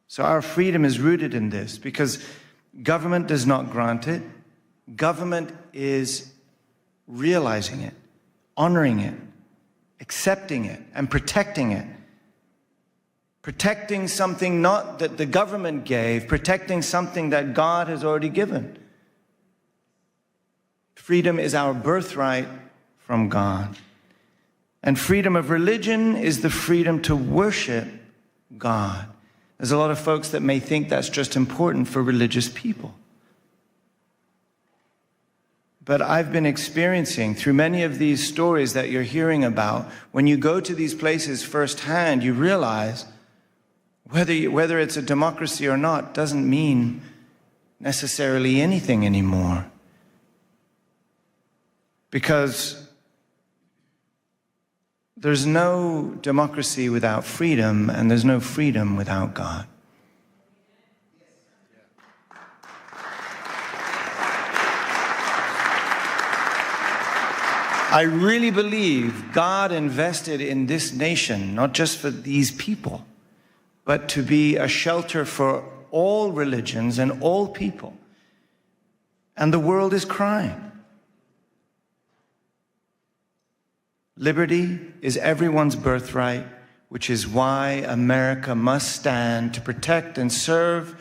So our freedom is rooted in this because government does not grant it. Government is realizing it, honoring it, accepting it, and protecting it. Protecting something not that the government gave, protecting something that God has already given. Freedom is our birthright from God. And freedom of religion is the freedom to worship God. There's a lot of folks that may think that's just important for religious people. But I've been experiencing through many of these stories that you're hearing about, when you go to these places firsthand, you realize whether it's a democracy or not doesn't mean necessarily anything anymore. Because there's no democracy without freedom, and there's no freedom without God. I really believe God invested in this nation, not just for these people, but to be a shelter for all religions and all people. And the world is crying. Liberty is everyone's birthright, which is why America must stand to protect and serve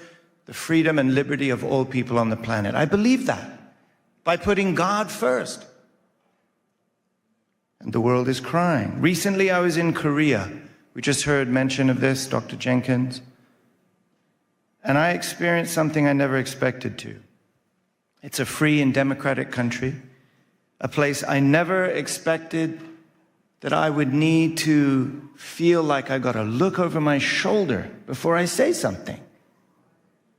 the freedom and liberty of all people on the planet. I believe that by putting God first. And the world is crying. Recently, I was in Korea. We just heard mention of this, Dr. Jenkins. And I experienced something I never expected to. It's a free and democratic country, a place I never expected that I would need to feel like I got to look over my shoulder before I say something.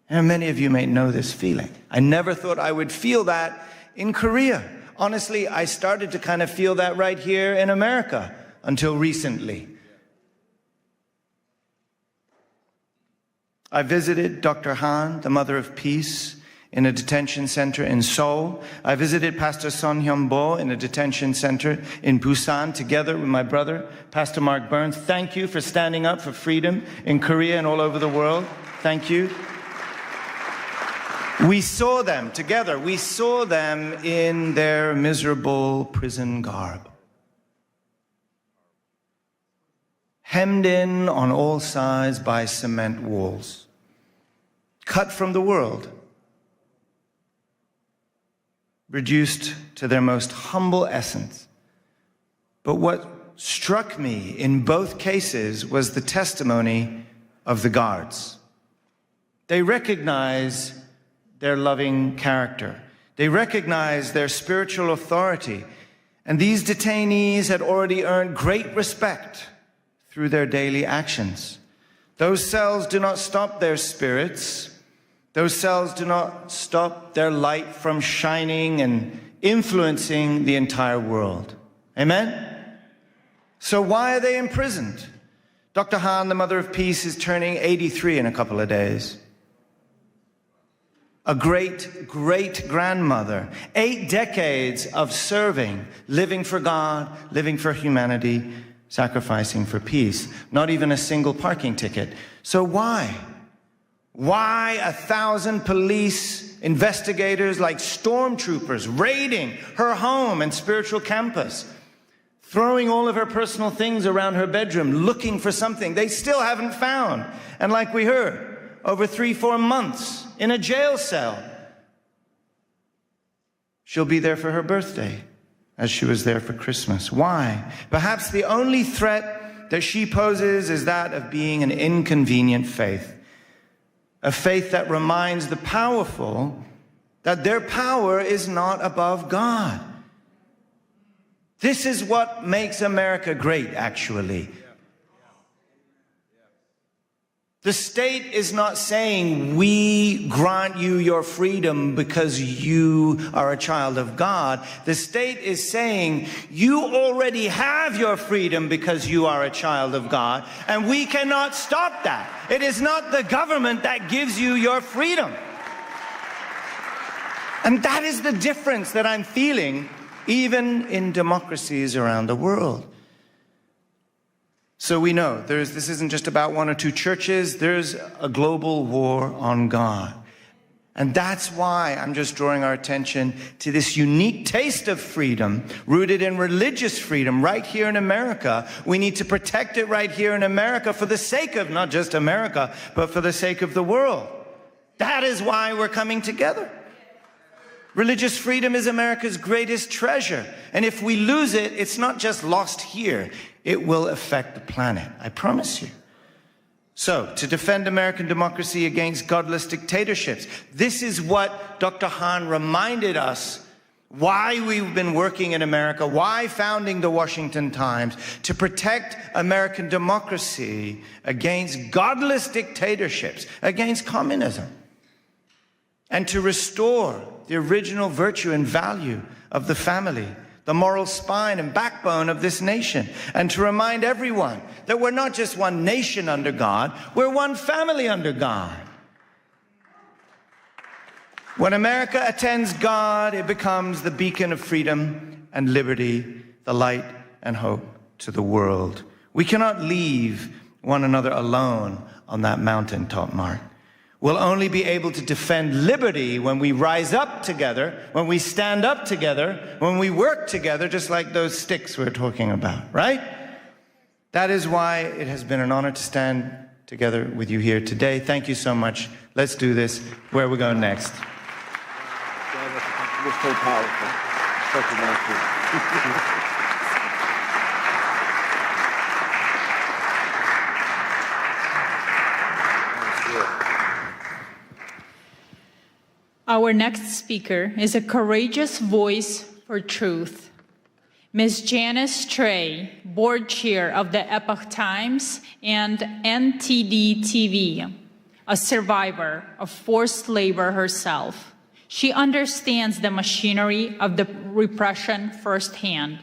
And many of you may know this feeling. I never thought I would feel that in Korea. Honestly, I started to kind of feel that right here in America until recently. I visited Dr. Han, the Mother of Peace, in a detention center in Seoul. I visited Pastor Son Hyun-bo in a detention center in Busan together with my brother, Pastor Mark Burns. Thank you for standing up for freedom in Korea and all over the world. Thank you. We saw them together. We saw them in their miserable prison garb. Hemmed in on all sides by cement walls. Cut from the world. Reduced to their most humble essence. But what struck me in both cases was the testimony of the guards. They recognize their loving character. They recognize their spiritual authority. And these detainees had already earned great respect through their daily actions. Those cells do not stop their spirits. Those cells do not stop their light from shining and influencing the entire world. Amen? So why are they imprisoned? Dr. Han, the Mother of Peace, is turning 83 in a couple of days. A great-great-grandmother. 8 decades of serving, living for God, living for humanity, sacrificing for peace, not even a single parking ticket. So why? Why 1,000 police investigators like stormtroopers raiding her home and spiritual campus, throwing all of her personal things around her bedroom, looking for something they still haven't found? And like we heard, over 3-4 months in a jail cell. She'll be there for her birthday, as she was there for Christmas. Why? Perhaps the only threat that she poses is that of being an inconvenient faith. A faith that reminds the powerful that their power is not above God. This is what makes America great, actually. The state is not saying, we grant you your freedom because you are a child of God. The state is saying, you already have your freedom because you are a child of God, and we cannot stop that. It is not the government that gives you your freedom. And that is the difference that I'm feeling even in democracies around the world. So we know this isn't just about 1 or 2 churches. There's a global war on God. And that's why I'm just drawing our attention to this unique taste of freedom rooted in religious freedom right here in America. We need to protect it right here in America for the sake of not just America, but for the sake of the world. That is why we're coming together. Religious freedom is America's greatest treasure. And if we lose it, it's not just lost here. It will affect the planet, I promise you. So, to defend American democracy against godless dictatorships, this is what Dr. Han reminded us why we've been working in America, why founding the Washington Times, to protect American democracy against godless dictatorships, against communism, and to restore the original virtue and value of the family, the moral spine and backbone of this nation, and to remind everyone that we're not just one nation under God, we're one family under God. When America attends God, it becomes the beacon of freedom and liberty, the light and hope to the world. We cannot leave one another alone on that mountaintop, Mark. We'll only be able to defend liberty when we rise up together, when we stand up together, when we work together, just like those sticks we're talking about, right? That is why it has been an honor to stand together with you here today. Thank you so much. Let's do this. Where are we going next? You're so powerful. Such a nice. Our next speaker is a courageous voice for truth. Ms. Janice Trey, board chair of the Epoch Times and NTD TV, a survivor of forced labor herself. She understands the machinery of the repression firsthand.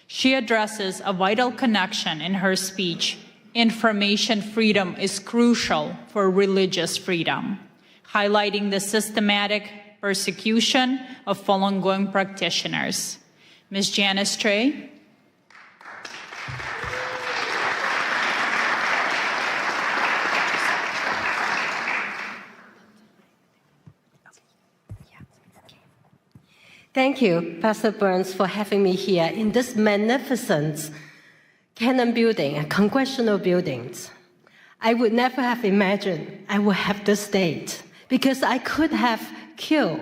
She addresses a vital connection in her speech. Information freedom is crucial for religious freedom, highlighting the systematic persecution of Falun Gong practitioners. Ms. Janice Trey. Thank you, Pastor Burns, for having me here in this magnificent Cannon building, congressional buildings. I would never have imagined I would have this date, because I could have killed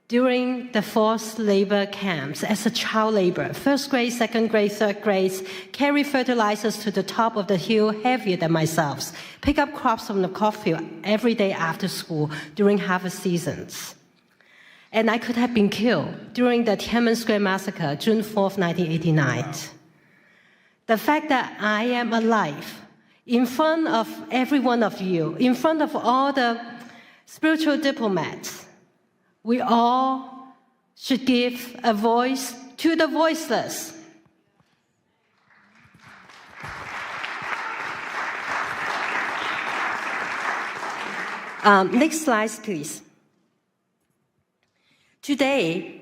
during the forced labor camps as a child laborer, first grade, second grade, third grade, carry fertilizers to the top of the hill heavier than myself, pick up crops from the cornfield every day after school during harvest seasons. And I could have been killed during the Tiananmen Square massacre, June 4th, 1989. Wow. The fact that I am alive in front of every one of you, in front of all the spiritual diplomats, we all should give a voice to the voiceless. Next slide, please. Today,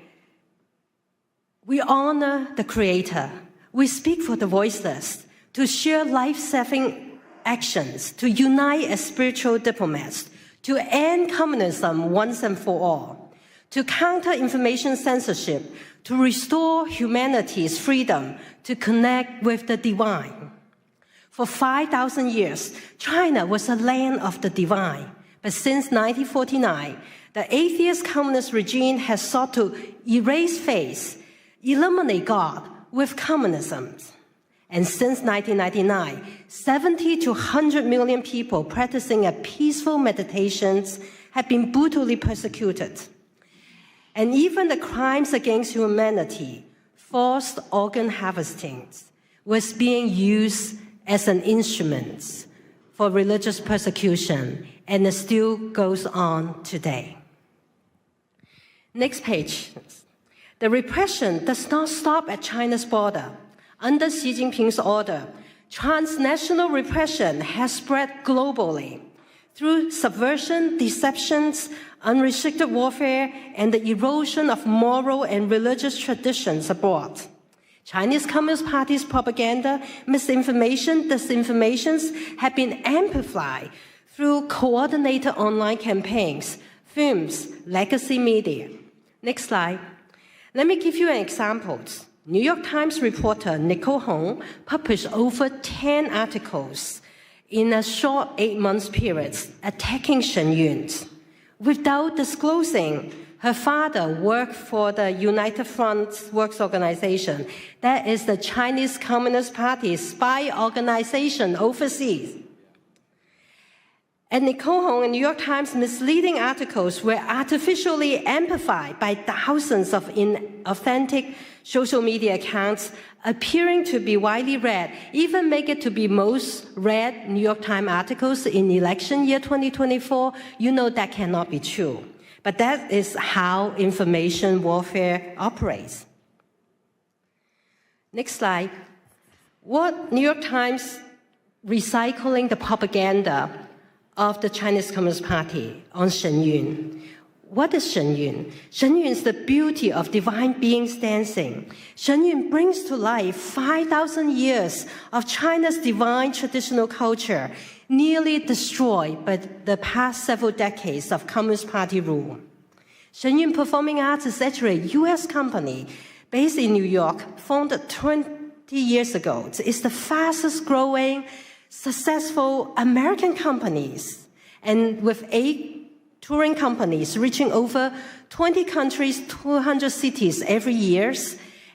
we honor the Creator. We speak for the voiceless. to share life-saving actions, to unite as spiritual diplomats, to end communism once and for all, to counter information censorship, to restore humanity's freedom to connect with the divine. For 5,000 years, China was a land of the divine. But since 1949, the atheist communist regime has sought to erase faith, eliminate God with communism. And since 1999, 70 to 100 million people practicing a peaceful meditations have been brutally persecuted. And even the crimes against humanity, forced organ harvesting, was being used as an instrument for religious persecution, and it still goes on today. Next page. The repression does not stop at China's border. Under Xi Jinping's order, transnational repression has spread globally through subversion, deceptions, unrestricted warfare, and the erosion of moral and religious traditions abroad. Chinese Communist Party's propaganda, misinformation, disinformations have been amplified through coordinated online campaigns, films, legacy media. Next slide. Let me give you an example. New York Times reporter Nicole Hong published over 10 articles in a short 8-month period attacking Shen Yun. Without disclosing, her father worked for the United Front Works Organization. That is the Chinese Communist Party's spy organization overseas. And Nicole Hong and New York Times misleading articles were artificially amplified by thousands of inauthentic social media accounts appearing to be widely read, even make it to be most read New York Times articles in election year 2024. You know that cannot be true. But that is how information warfare operates. Next slide. What New York Times recycling the propaganda of the Chinese Communist Party on Shen Yun. What is Shen Yun? Shen Yun is the beauty of divine beings dancing. Shen Yun brings to life 5,000 years of China's divine traditional culture, nearly destroyed by the past several decades of Communist Party rule. Shen Yun Performing Arts is actually a U.S. company based in New York, founded 20 years ago. It's the fastest growing, successful American companies, and with 8 touring companies reaching over 20 countries, 200 cities every year,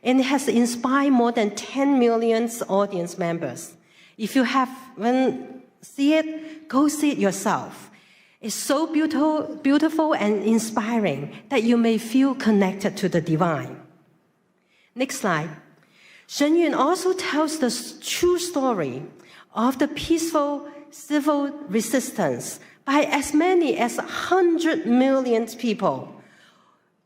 and it has inspired more than 10 million audience members. If you haven't seen it, go see it yourself. It's so beautiful and inspiring that you may feel connected to the divine. Next slide. Shen Yun also tells the true story of the peaceful civil resistance by as many as 100 million people.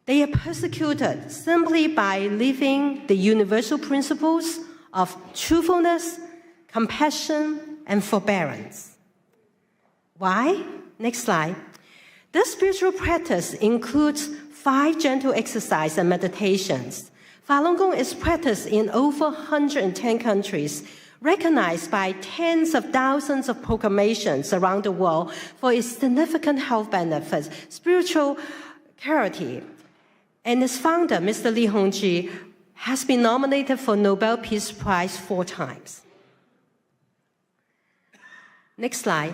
They are persecuted simply by living the universal principles of truthfulness, compassion, and forbearance. Why? Next slide. This spiritual practice includes 5 gentle exercises and meditations. Falun Gong is practiced in over 110 countries, recognized by tens of thousands of proclamations around the world for its significant health benefits, spiritual clarity. And its founder, Mr. Li Hongzhi, has been nominated for Nobel Peace Prize 4 times. Next slide.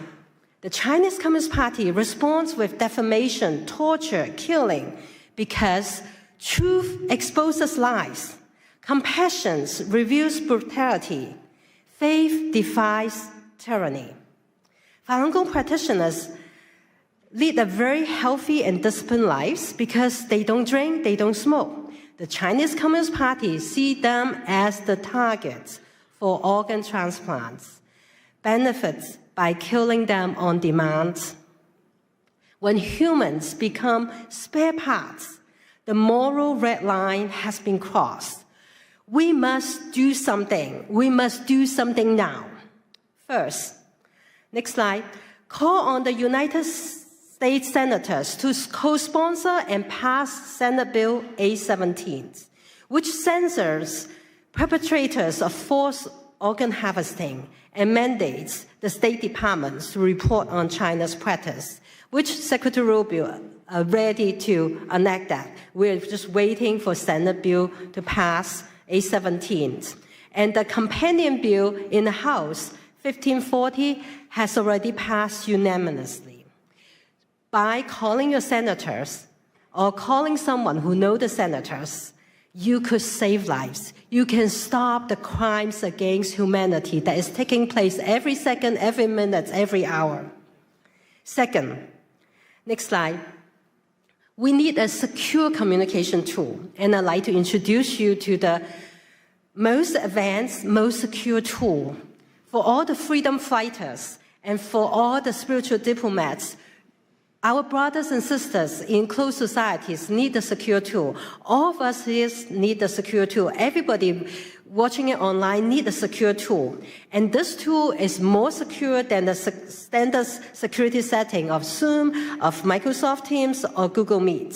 The Chinese Communist Party responds with defamation, torture, killing, because truth exposes lies, compassion reveals brutality, faith defies tyranny. Falun Gong practitioners lead a very healthy and disciplined lives because they don't drink, they don't smoke. The Chinese Communist Party see them as the targets for organ transplants, benefits by killing them on demand. When humans become spare parts, the moral red line has been crossed. We must do something. We must do something now. First, next slide, call on the United States senators to co-sponsor and pass Senate Bill 817, which censors perpetrators of forced organ harvesting and mandates the State Departments to report on China's practice, which Secretary Rubio are ready to enact that. We're just waiting for Senate bill to pass A17. And the companion bill in the House, 1540, has already passed unanimously. By calling your senators or calling someone who knows the senators, you could save lives. You can stop the crimes against humanity that is taking place every second, every minute, every hour. Second, next slide. We need a secure communication tool, and I'd like to introduce you to the most advanced, most secure tool for all the freedom fighters and for all the spiritual diplomats. Our brothers and sisters in closed societies need a secure tool. All of us here need a secure tool. Everybody watching it online need a secure tool. And this tool is more secure than the standard security setting of Zoom, of Microsoft Teams, or Google Meet.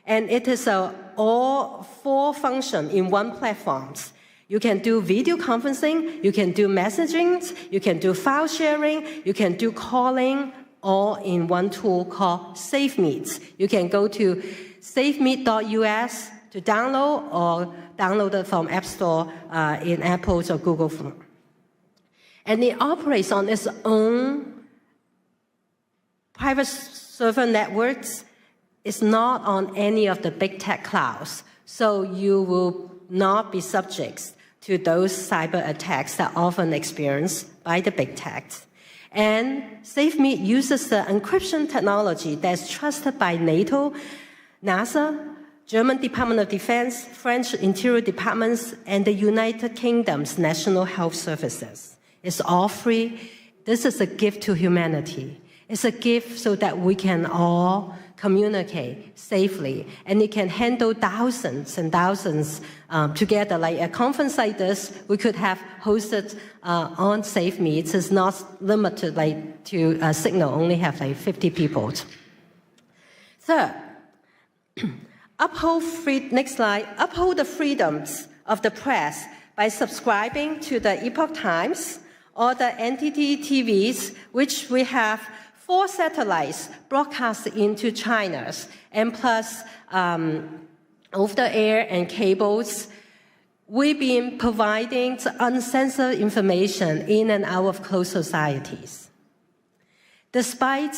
And it is all 4 functions in one platform. You can do video conferencing, you can do messaging, you can do file sharing, you can do calling, all in one tool called SafeMeet. You can go to safemeet.us to download or download it from App Store in Apple or Google phone. And it operates on its own private server networks. It's not on any of the big tech clouds. So you will not be subject to those cyber attacks that are often experienced by the big tech. And SafeMeet uses the encryption technology that's trusted by NATO, NASA, German Department of Defense, French Interior Departments, and the United Kingdom's National Health Services. It's all free. This is a gift to humanity. It's a gift so that we can all communicate safely, and it can handle thousands and thousands together. Like a conference like this, we could have hosted on SafeMeet. It's not limited to Signal, only have 50 people. Third, next slide, uphold the freedoms of the press by subscribing to the Epoch Times or the NTT TVs, which we have 4 satellites broadcast into China, and plus over-the-air and cables. We've been providing uncensored information in and out of closed societies. Despite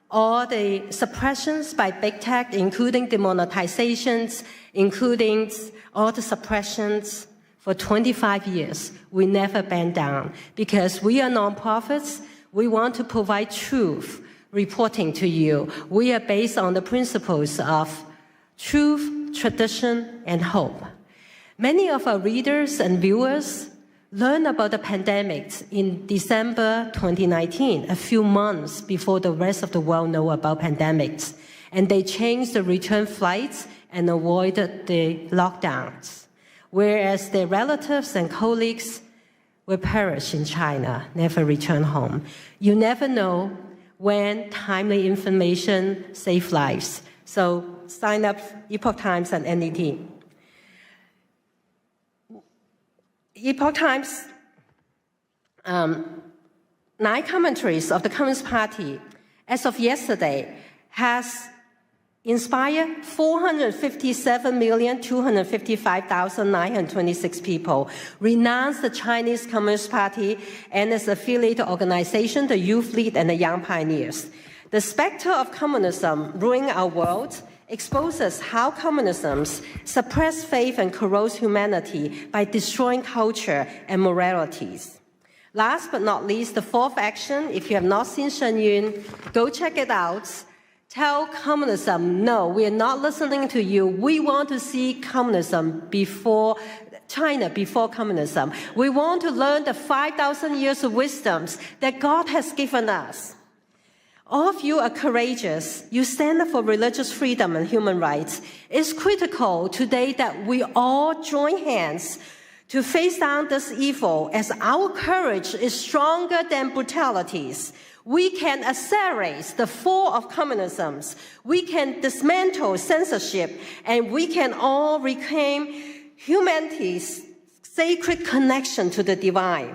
all the suppressions by big tech, including demonetizations, including all the suppressions, for 25 years, we never bend down because we are nonprofits. We want to provide truth reporting to you. We are based on the principles of truth, tradition, and hope. Many of our readers and viewers learned about the pandemic in December 2019, a few months before the rest of the world know about pandemics. And they changed the return flights and avoided the lockdowns, whereas their relatives and colleagues will perish in China, never return home. You never know when timely information saves lives. So sign up Epoch Times and NDT. Epoch Times, 9 commentaries of the Communist Party, as of yesterday, has inspired 457,255,926 people, renounce the Chinese Communist Party and its affiliated organization, the Youth League and the Young Pioneers. The specter of communism ruining our world exposes how communism suppresses faith and corrodes humanity by destroying culture and moralities. Last but not least, the 4th action, if you have not seen Shen Yun, go check it out. Tell communism, no, we are not listening to you. We want to see communism before China, before communism. We want to learn the 5,000 years of wisdoms that God has given us. All of you are courageous. You stand up for religious freedom and human rights. It's critical today that we all join hands to face down this evil, as our courage is stronger than brutalities. We can accelerate the fall of communism. We can dismantle censorship, and we can all reclaim humanity's sacred connection to the divine.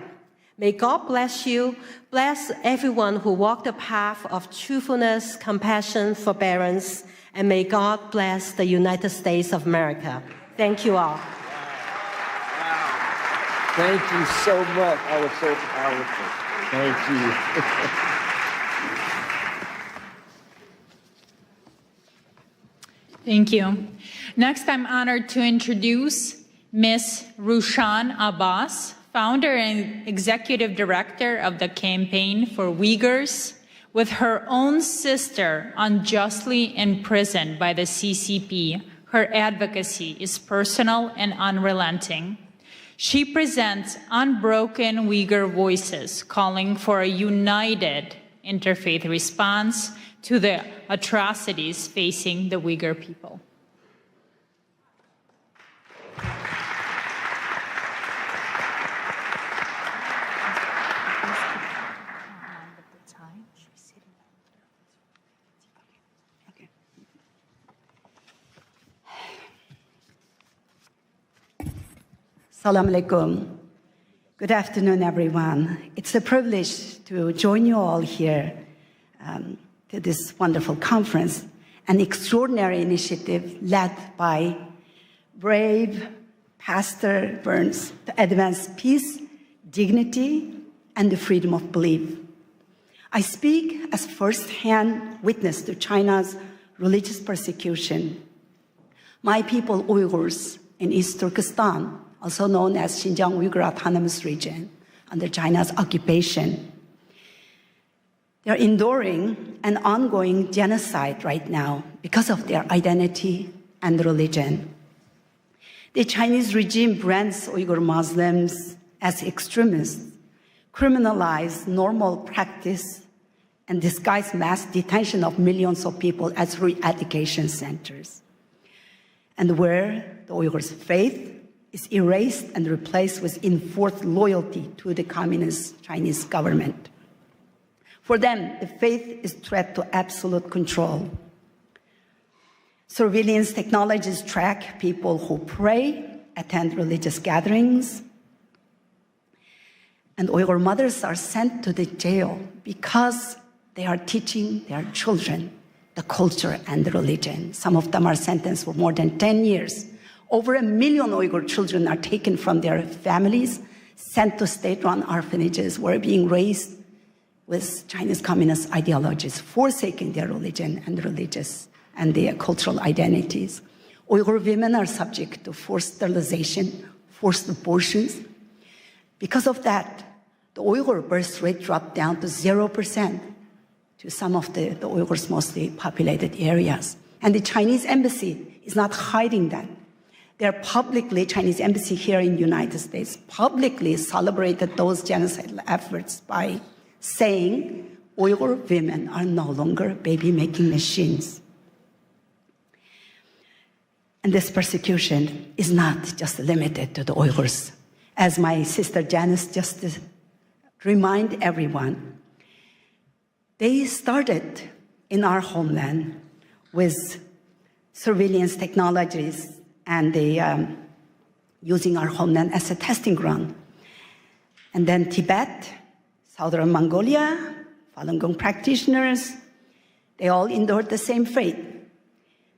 May God bless you, bless everyone who walked the path of truthfulness, compassion, forbearance, and may God bless the United States of America. Thank you all. Thank you so much. That was so powerful. Thank you. Thank you. Next, I'm honored to introduce Ms. Rushan Abbas, founder and executive director of the Campaign for Uyghurs, with her own sister unjustly imprisoned by the CCP. Her advocacy is personal and unrelenting. She presents unbroken Uyghur voices calling for a united interfaith response to the atrocities facing the Uyghur people. Assalamu alaikum. Good afternoon, everyone. It's a privilege to join you all here to this wonderful conference, an extraordinary initiative led by brave Pastor Burns to advance peace, dignity, and the freedom of belief. I speak as first-hand witness to China's religious persecution. My people, Uyghurs, in East Turkestan, also known as Xinjiang Uyghur Autonomous Region, under China's occupation. They're enduring an ongoing genocide right now because of their identity and religion. The Chinese regime brands Uyghur Muslims as extremists, criminalize normal practice, and disguise mass detention of millions of people as re-education centers. And where the Uyghurs' faith is erased and replaced with enforced loyalty to the communist Chinese government. For them, the faith is a threat to absolute control. Surveillance technologies track people who pray, attend religious gatherings, and Uyghur mothers are sent to the jail because they are teaching their children the culture and the religion. Some of them are sentenced for more than 10 years. Over 1 million Uyghur children are taken from their families, sent to state-run orphanages, where being raised with Chinese communist ideologies, forsaking their religion and religious and their cultural identities. Uyghur women are subject to forced sterilization, forced abortions. Because of that, the Uyghur birth rate dropped down to 0% to some of the Uyghurs' mostly populated areas. And the Chinese embassy is not hiding that. They're publicly, Chinese embassy here in the United States, publicly celebrated those genocidal efforts by saying Uyghur women are no longer baby-making machines. And this persecution is not just limited to the Uyghurs. As my sister Janice just remind everyone, they started in our homeland with surveillance technologies and they using our homeland as a testing ground. And then Tibet, Southern Mongolia, Falun Gong practitioners, they all endured the same fate.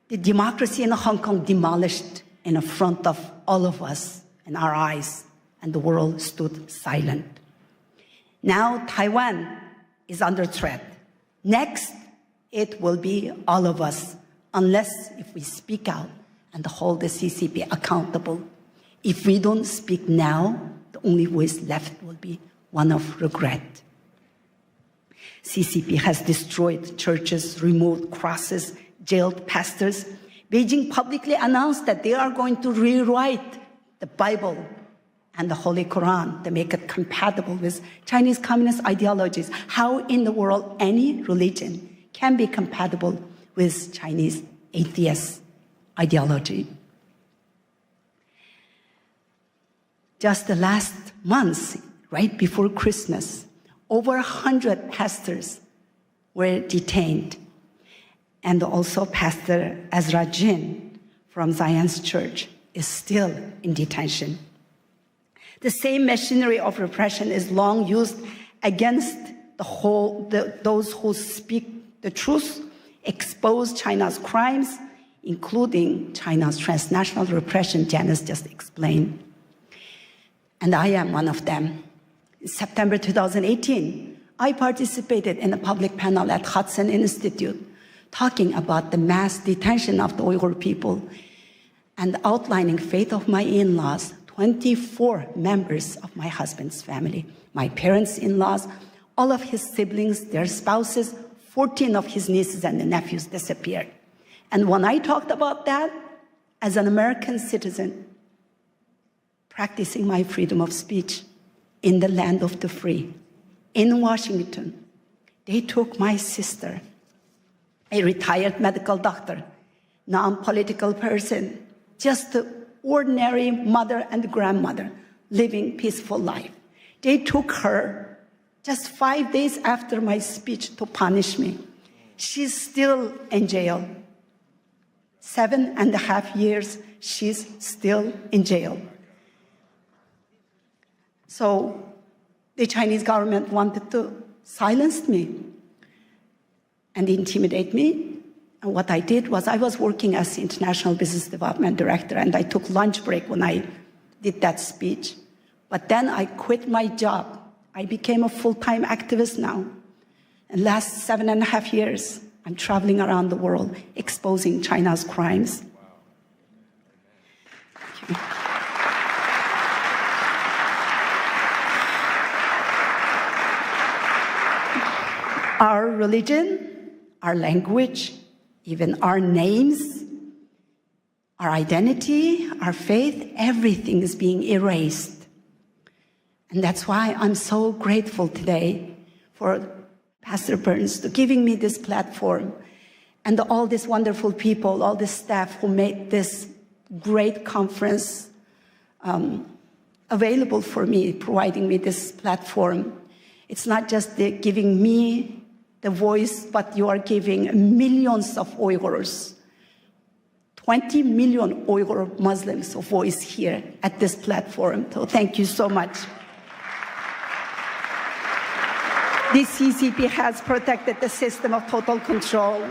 The democracy in Hong Kong demolished in front of all of us in our eyes, and the world stood silent. Now Taiwan is under threat. Next, it will be all of us, unless if we speak out and hold the CCP accountable. If we don't speak now, the only voice left will be one of regret. CCP has destroyed churches, removed crosses, jailed pastors. Beijing publicly announced that they are going to rewrite the Bible and the Holy Quran to make it compatible with Chinese communist ideologies. How in the world any religion can be compatible with Chinese atheist ideology? Just the last month, right before Christmas, over 100 pastors were detained. And also Pastor Ezra Jin from Zion's Church is still in detention. The same machinery of repression is long used against those who speak the truth, expose China's crimes, including China's transnational repression Janice just explained. And I am one of them. In September 2018, I participated in a public panel at Hudson Institute talking about the mass detention of the Uyghur people and outlining fate of my in-laws, 24 members of my husband's family, my parents-in-laws, all of his siblings, their spouses, 14 of his nieces and nephews disappeared. And when I talked about that, as an American citizen, practicing my freedom of speech in the land of the free, in Washington, they took my sister, a retired medical doctor, non-political person, just an ordinary mother and grandmother living peaceful life. They took her just 5 days after my speech to punish me. She's still in jail. 7.5 years, she's still in jail. So the Chinese government wanted to silence me and intimidate me. And what I did was I was working as the International Business Development Director, and I took lunch break when I did that speech. But then I quit my job. I became a full-time activist now. And last 7.5 years, I'm traveling around the world exposing China's crimes. Thank you. Our religion, our language, even our names, our identity, our faith, everything is being erased. And that's why I'm so grateful today for Pastor Burns to giving me this platform and all these wonderful people, all the staff who made this great conference available for me, providing me this platform. It's not just giving me the voice, but you are giving millions of Uyghurs, 20 million Uyghur Muslims a voice here at this platform. So thank you so much. The CCP has protected the system of total control.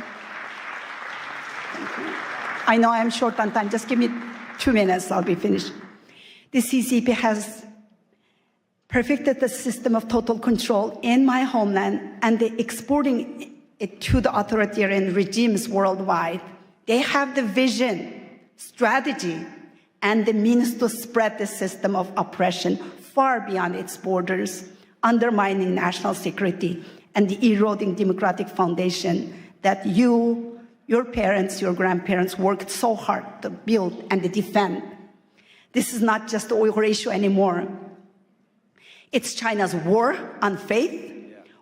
I know I'm short on time. Just give me 2 minutes, I'll be finished. The CCP has perfected the system of total control in my homeland, and they're exporting it to the authoritarian regimes worldwide. They have the vision, strategy, and the means to spread the system of oppression far beyond its borders, undermining national security and the eroding democratic foundation that your parents, your grandparents worked so hard to build and to defend. This is not just the Uyghur issue anymore. It's China's war on faith,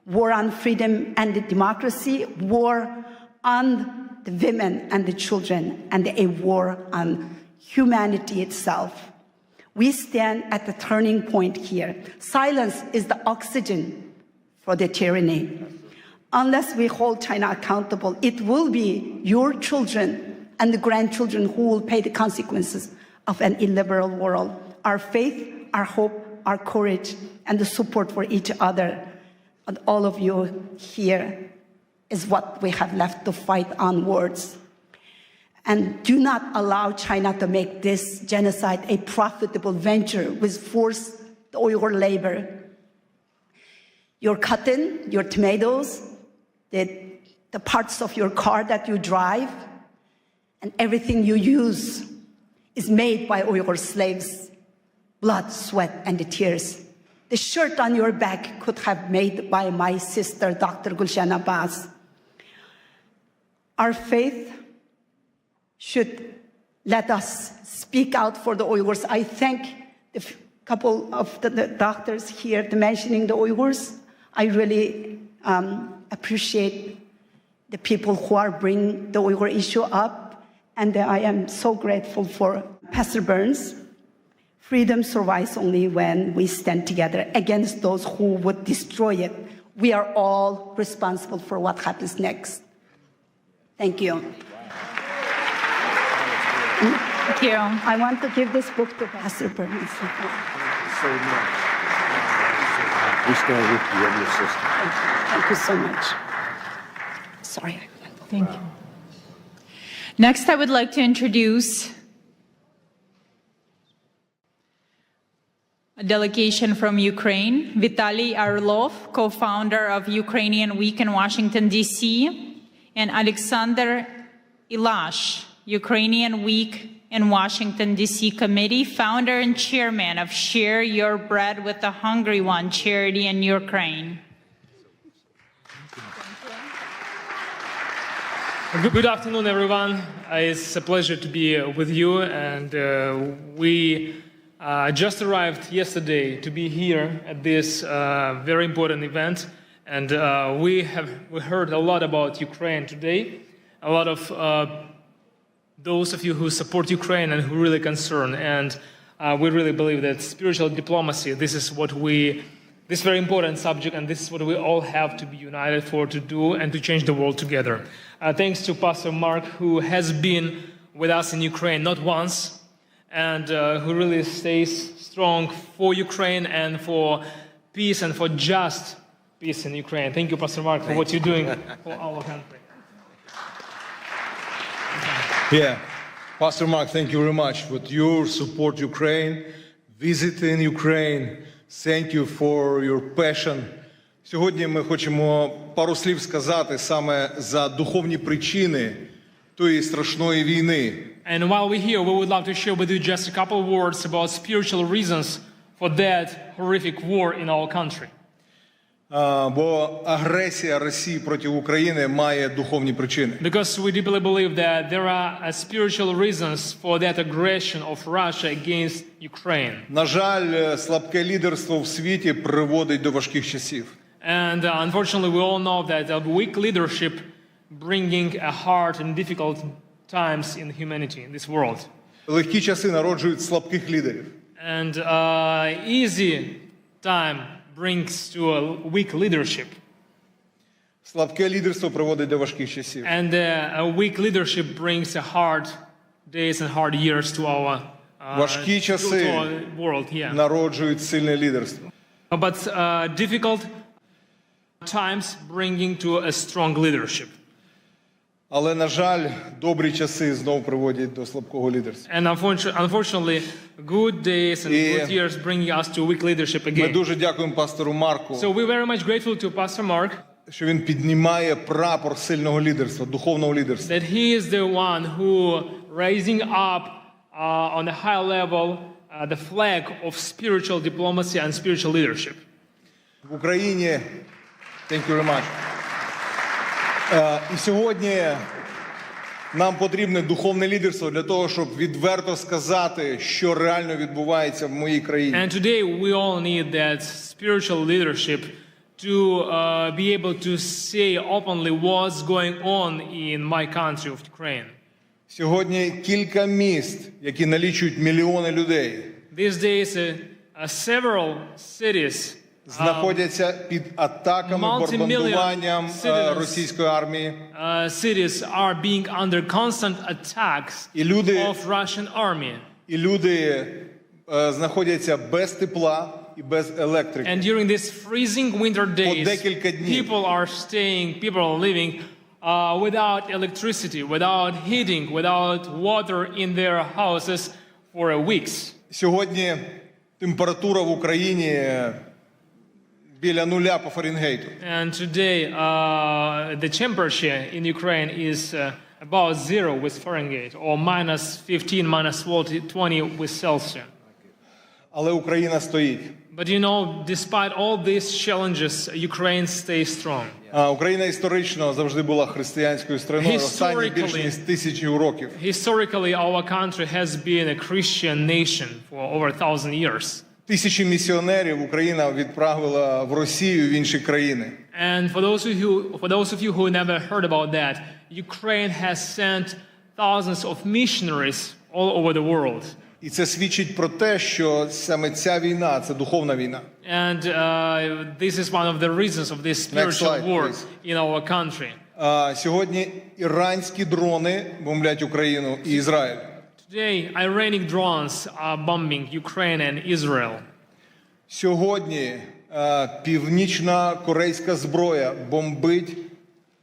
war on freedom and the democracy, war on the women and the children, and a war on humanity itself. We stand at the turning point here. Silence is the oxygen for the tyranny. Unless we hold China accountable, it will be your children and the grandchildren who will pay the consequences of an illiberal world. Our faith, our hope, our courage, and the support for each other, and all of you here, is what we have left to fight onwards. And do not allow China to make this genocide a profitable venture with forced Uyghur labor. Your cotton, your tomatoes, the parts of your car that you drive, and everything you use is made by Uyghur slaves. Blood, sweat, and the tears. The shirt on your back could have been made by my sister, Dr. Gulshan Abbas. Our faith should let us speak out for the Uyghurs. I thank the couple of the doctors here mentioning the Uyghurs. I really appreciate the people who are bringing the Uyghur issue up, and I am so grateful for Pastor Burns. Freedom survives only when we stand together against those who would destroy it. We are all responsible for what happens next. Thank you. Thank you. I want to give this book to Pastor Burns. so much. We stand with you and your sister. Thank you so much. Sorry. Thank you. Next, I would like to introduce a delegation from Ukraine, Vitaly Arlov, co-founder of Ukrainian Week in Washington, D.C., and Alexander Ilash, Ukrainian Week in Washington, D.C. Committee, founder and chairman of Share Your Bread with the Hungry One charity in Ukraine. Good afternoon, everyone. It's a pleasure to be with you, and we just arrived yesterday to be here at this very important event, and we heard a lot about Ukraine today. A lot of those of you who support Ukraine and who are really concerned, and we really believe that spiritual diplomacy, this is very important subject, and this is what we all have to be united for, to do and to change the world together. Thanks to Pastor Mark, who has been with us in Ukraine not once, and who really stays strong for Ukraine and for peace and for just peace in Ukraine. Thank you, Pastor Mark, for what you're doing for our country. Yeah, Pastor Mark, thank you very much. With your support Ukraine, visiting Ukraine, thank you for your passion. Сьогодні ми хочемо пару слів сказати саме за духовні причини тої страшної війни. And while we're here, we would love to share with you just a couple of words about spiritual reasons for that horrific war in our country. Бо агресія Росії проти України має духовні причини. Because we deeply believe that there are spiritual reasons for that aggression of Russia against Ukraine. На жаль, слабке лідерство в світі приводить до важких часів. And unfortunately, we all know that a weak leadership bringing a hard and difficult times in humanity, in this world. Легкі часи народжують слабких лідерів. And easy time brings to a weak leadership. Слабке лідерство приводить до важких часів. And a weak leadership brings a hard days and hard years to our важкі часи world here. Народжують сильне лідерство. But difficult times bringing to a strong leadership. Але, на жаль, добрі часи знову приводять до слабкого лідерства. And unfortunately, good days and good years bring us to weak leadership again. Ми дуже дякуємо пастору Марку. So we're very much grateful to Pastor Mark. Що він піднімає прапор сильного лідерства, духовного лідерства. That he is the one who raising up on a high level the flag of spiritual diplomacy and spiritual leadership. В Україні, thank you very much. І сьогодні нам потрібне духовне лідерство для того, щоб відверто сказати, що реально відбувається в моїй країні. And today we all need that spiritual leadership to be able to say openly what's going on in my country of Ukraine. Сьогодні кілька міст, які налічують мільйони людей. These days several cities знаходяться під атаками, бомбардуванням російської армії. Cities are being under constant attacks of Russian army. І люди знаходяться без тепла і без електрики. And during these freezing winter days, people are living without electricity, without heating, without water in their houses for weeks. Сьогодні температура в Україні біля нуля по Фаренгейту. And today the temperature in Ukraine is about 0 with Fahrenheit, or minus 15, minus 20 with Celsius. Але Україна стоїть. But you know, despite all these challenges, Ukraine stays strong. Україна історично завжди була християнською країною останні більше ніж 1000 років. Historically, our country has been a Christian nation for over 1000 years. Тисячі місіонерів Україна відправила в Росію, в інші країни. And for those of you who never heard about that, Ukraine has sent thousands of missionaries all over the world. І це свідчить про те, що саме ця війна – це духовна війна. And this is one of the reasons of this spiritual war in our country. Сьогодні іранські дрони бомблять Україну і Ізраїль. Today, Iranian drones are bombing Ukraine and Israel. Сьогодні північна корейська зброя бомбить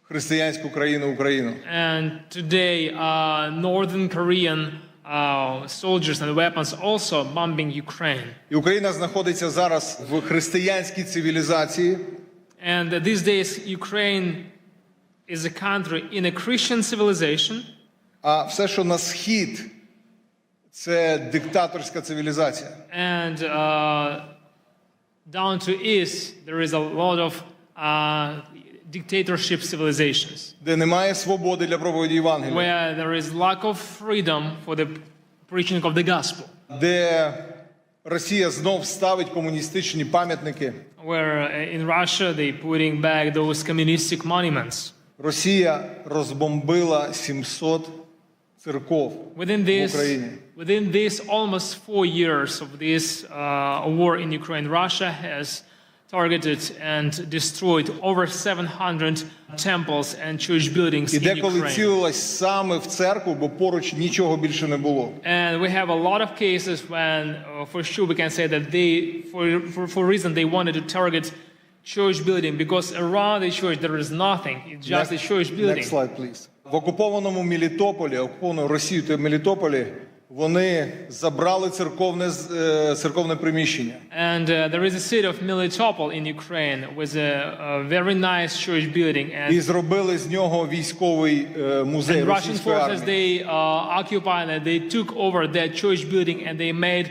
християнську країну Україну. And today, Northern Korean soldiers and weapons also bombing Ukraine. І Україна знаходиться зараз в християнській цивілізації. And these days, Ukraine is a country in a Christian civilization. А все, що на схід, це диктаторська цивілізація. And down to east, there is a lot of dictatorship civilizations. Де немає свободи для проповіді Євангелія. Where there is lack of freedom for the preaching of the gospel. Де Росія знов ставить комуністичні пам'ятники. Where in Russia they putting back those communistic monuments. Росія розбомбила 700 церков в Україні. Within this almost 4 years of this war in Ukraine, Russia has targeted and destroyed over 700 temples and church buildings in Ukraine. І деколи цілилась саме в церкву, бо поруч нічого більше не було. And we have a lot of cases when, for sure, we can say that they, for reason they wanted to target church building because around the church there is nothing. It's just a church building. Next slide, please. В окупованому Мелітополі, окупованому Росією та Мелітополі, вони забрали церковне приміщення. And there is a city of Melitopol in Ukraine with a very nice church building. І зробили з нього військовий музей російської армії. Russian forces, they occupied and they took over that church building and they made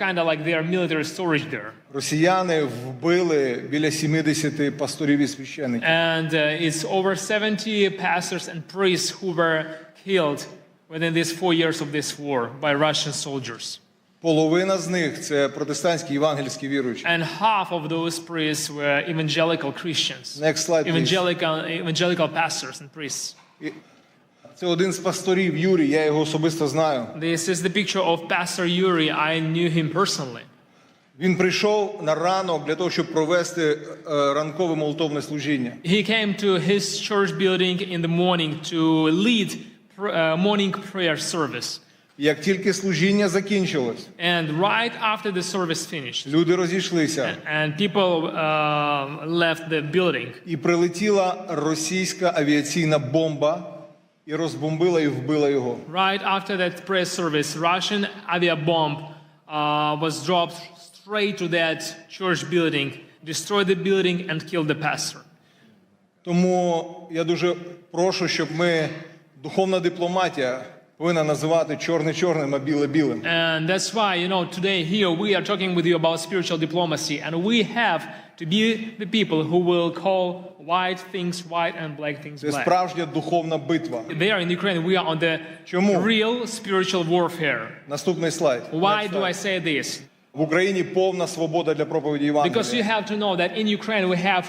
kind of like their military storage there. Росіяни вбили біля 70 пасторів і священиків. And it's over 70 pastors and priests who were killed within these 4 years of this war by Russian soldiers. Половина з них це протестантські євангельські віруючі. And half of those priests were evangelical Christians. Next slide, evangelical pastors and priests. Це один з пасторів, Юрій, я його особисто знаю. This is the picture of Pastor Yuri. I knew him personally. Він прийшов на ранок для того, щоб провести ранкове молитовне служіння. He came to his church building in the morning to lead morning prayer service. Як тільки служіння закінчилось, and right after the service finished, люди розійшлися. And people left the building. І прилетіла російська авіаційна бомба і розбомбила і вбила його. Right after that prayer service, Russian aviabomb was dropped straight to that church building, destroyed the building and killed the pastor. Тому я дуже прошу, щоб ми духовна дипломатія повинна називати чорне чорним, а біле білим. And that's why, today here we are talking with you about spiritual diplomacy, and we have to be the people who will call white things white and black things Це black. справжня духовна битва. There in Ukraine we are on the real spiritual warfare. Наступний слайд. Why do I say this? В Україні повна свобода для проповіді Євангелія. Because you have to know that in Ukraine we have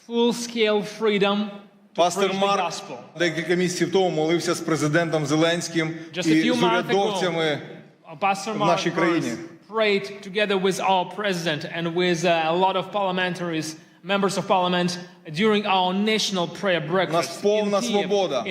full-scale freedom to Пастор preach the Марк gospel. декілька місяців тому молився з президентом Зеленським і з урядовцями в нашій країні. Prayed together with our president and with a lot of parliamentaries, members of parliament, during our national prayer breakfast in Kyiv,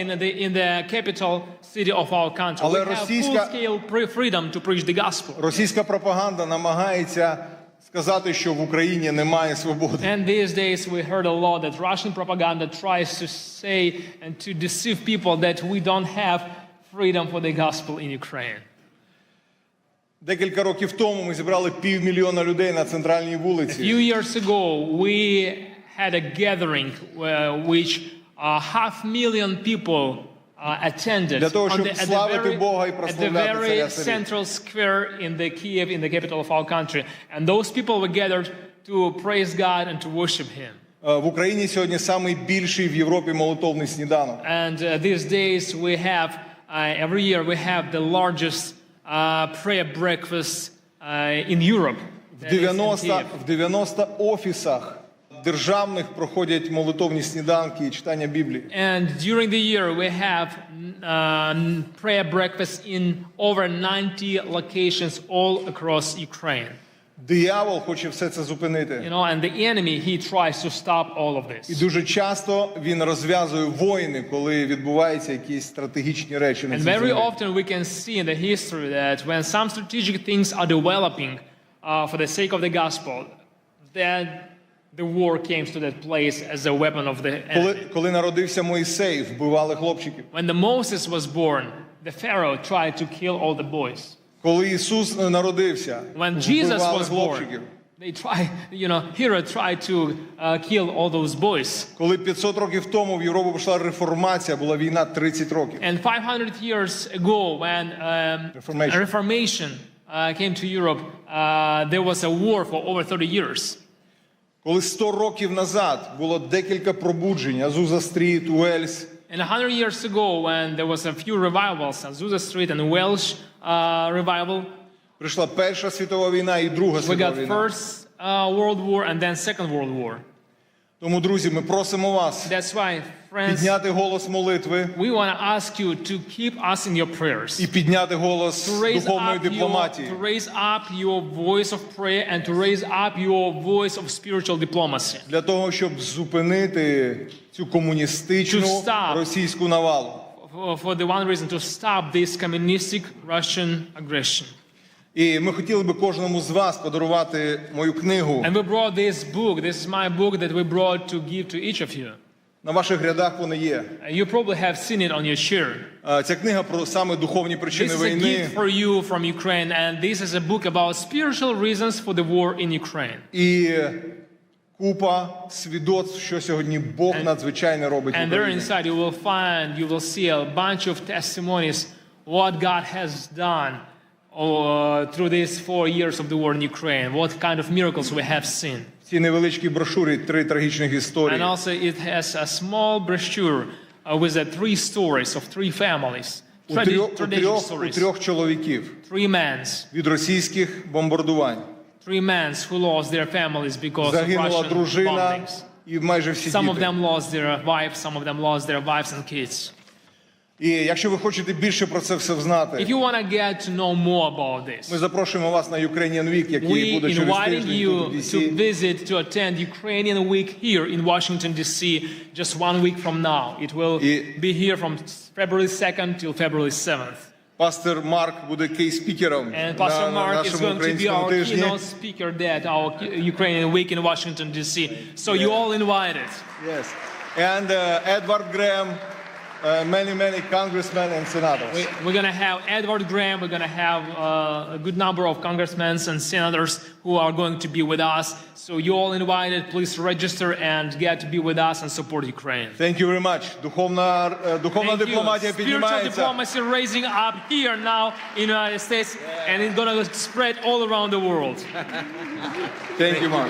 in the capital city of our country. We have full-scale freedom to preach the gospel. Російська пропаганда намагається сказати, що в Україні немає свободи. And these days we heard a lot that Russian propaganda tries to say and to deceive people that we don't have freedom for the gospel in Ukraine. Декілька років тому ми зібрали 500 000 людей на центральній вулиці. A few years ago we had a gathering which 500,000 people attended для того, щоб славити Бога і at the прославляти very царя царів. central square in the Kyiv, in the capital of our country. And those people were gathered to praise God and to worship Him. В Україні сьогодні самий більший в Європі молитовний сніданок. And these days we have, every year we have the largest prayer breakfast in Europe. В 90 офісах державних проходять молитовні сніданки і читання Біблії. And during the year we have prayer breakfast in over 90 locations all across Ukraine. Диявол хоче все це зупинити. And the enemy, he tries to stop all of this. І дуже часто він розв'язує війни, коли відбуваються якісь стратегічні речі на And цій very землі. often we can see in the history that when some strategic things are developing for the sake of the gospel, then the war came to that place as a weapon of the enemy. Коли народився Мойсей, вбивали хлопчиків. When the Moses was born, the Pharaoh tried to kill all the boys. Коли Ісус народився, When Jesus вбивали was born, хлопчиків. they tried, Herod tried to kill all those boys. Коли 500 років тому в Європу пішла реформація, була війна 30 років. And 500 years ago, when Reformation came to Europe, there was a war for over 30 years. Коли 100 років назад було декілька пробуджень, Азуза Стріт, Уельс. And 100 years ago, when there was a few revivals, Azusa Street and Welsh revival, прийшла Перша світова війна і Друга we світова got війна. First World War and then Second World War. Тому, друзі, ми просимо вас That's why, friends, підняти голос молитви we want to ask you to keep us in your prayers. і підняти голос духовної дипломатії. To raise up your voice of prayer and to raise up your voice of spiritual diplomacy. Для того, щоб зупинити цю комуністичну російську навалу. For the one reason, to stop this communistic Russian aggression. І ми хотіли би кожному з вас подарувати мою книгу. And we brought this book. This is my book that we brought to give to each of you. На ваших рядах вона є. You probably have seen it on your chair. Ця книга про саме духовні причини This is a війни. gift for you from Ukraine, and this is a book about spiritual reasons for the war in Ukraine. І купа свідоцтв, що сьогодні Бог надзвичайно робить в And there Україні. inside you will see a bunch of testimonies what God has done through these 4 years of the war in Ukraine, what kind of miracles we have seen. В цій невеличкій брошурі 3 трагічних історії. And also it has a small brochure with the 3 stories of 3 families. У трьох чоловіків 3 men від російських бомбардувань. 3 men who lost their families because of Загинула Russian дружина bombings. і майже всі Some of діти. them lost their wives, some of them lost their wives and kids. І якщо ви хочете більше про це все знати, If you want to get to know more about this, ми запрошуємо вас на Ukrainian Week, який we буде через inviting тиждень you тут в to DC. visit, to attend Ukrainian Week here in Washington, D.C. just 1 week from now. It will be here from February 2nd till February 7th. Пастор Марк буде кей-спікером And Pastor на Mark is нашому going to be українському our тижні. keynote speaker at our Ukrainian Week in Washington, D.C. So you all invited. Yes. And Edward Graham, many congressmen and senators. We're going to have Edward Graham. We're going to have a good number of congressmen and senators who are going to be with us. So you all invited. Please register and get to be with us and support Ukraine. Thank you very much. Духовна дипломатія Spiritual піднімається. diplomacy raising up here now in the United States, and it's going to spread all around the world. Thank you, Mark.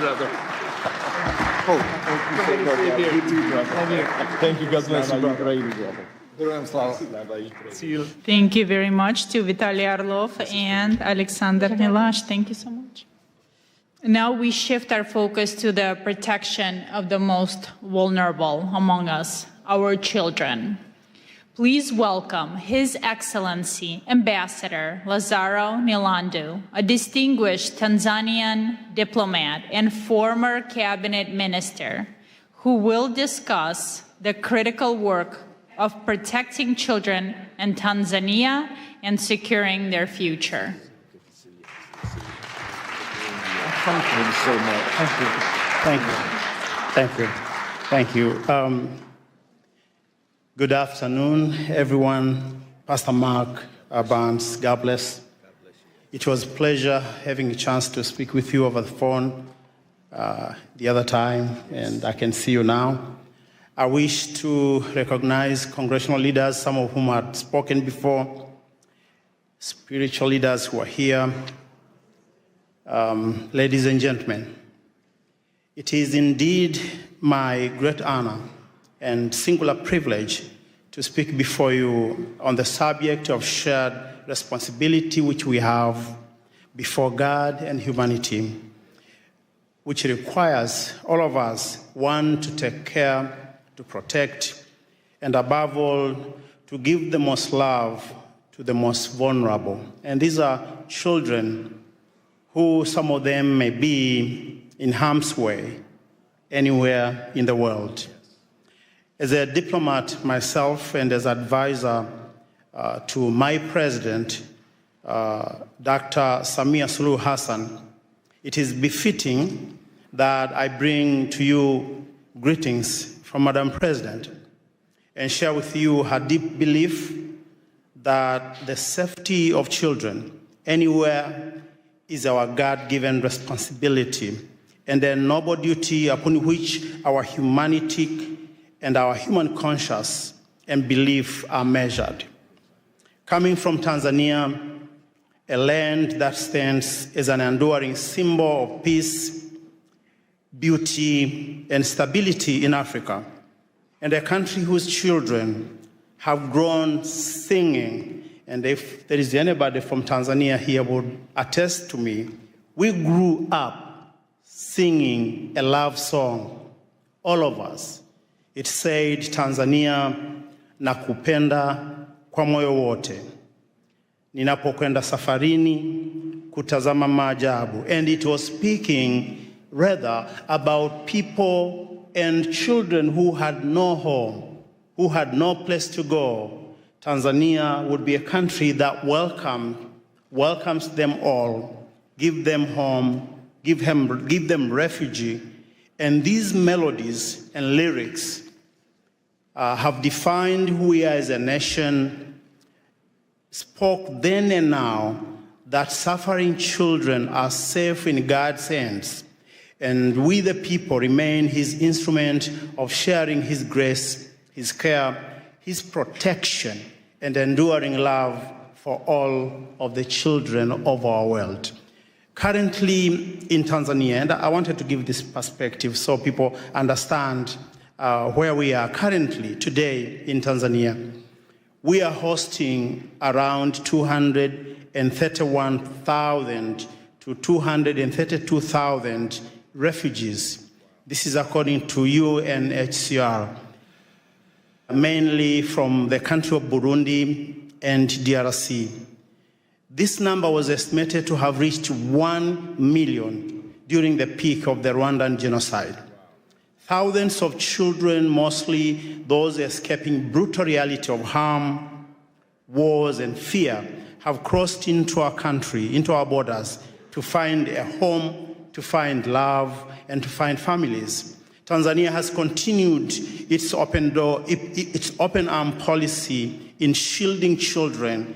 Thank you, God bless you, brother. Героям слава. Thank you very much to Vitaly Orlov and Alexander Milash. Thank you so much. Now we shift our focus to the protection of the most vulnerable among us, our children. Please welcome His Excellency Ambassador Lazaro Nilandu, a distinguished Tanzanian diplomat and former cabinet minister, who will discuss the critical work of protecting children in Tanzania and securing their future. Thank you so much. Thank you. Thank you. Thank you. Good afternoon, everyone. Pastor Mark Barnes, God bless. It was a pleasure having a chance to speak with you over the phone the other time, and I can see you now. I wish to recognize congressional leaders, some of whom had spoken before, spiritual leaders who are here. Ladies and gentlemen, it is indeed my great honor and singular privilege to speak before you on the subject of shared responsibility which we have before God and humanity, which requires all of us, one, to take care, to protect, and above all, to give the most love to the most vulnerable. And these are children who, some of them may be in harm's way anywhere in the world. As a diplomat myself and as advisor to my president, Dr. Samia Suluhu Hassan, it is befitting that I bring to you greetings from Madam President and share with you her deep belief that the safety of children anywhere is our God-given responsibility and a noble duty upon which our humanity and our human conscience and belief are measured. Coming from Tanzania, a land that stands as an enduring symbol of peace, beauty, and stability in Africa, and a country whose children have grown singing, and if there is anybody from Tanzania here would attest to me, we grew up singing a love song, all of us. It said, Tanzania nakupenda kwa moyo wote, ninapokwenda safarini kutazama maajabu. And it was speaking rather about people and children who had no home, who had no place to go. Tanzania would be a country that welcomes them all, give them home, give them refuge. And these melodies and lyrics have defined who we are as a nation, spoke then and now that suffering children are safe in God's hands, and we the people remain his instrument of sharing his grace, his care, his protection, and enduring love for all of the children of our world. Currently in Tanzania, and I wanted to give this perspective so people understand where we are currently today in Tanzania. We are hosting around 231,000 to 232,000 refugees. This is according to UNHCR, mainly from the country of Burundi and DRC. This number was estimated to have reached 1 million during the peak of the Rwandan genocide. Thousands of children, mostly those escaping brutal reality of harm, wars, and fear, have crossed into our country, into our borders, to find a home, to find love, and to find families. Tanzania has continued its open arm policy in shielding children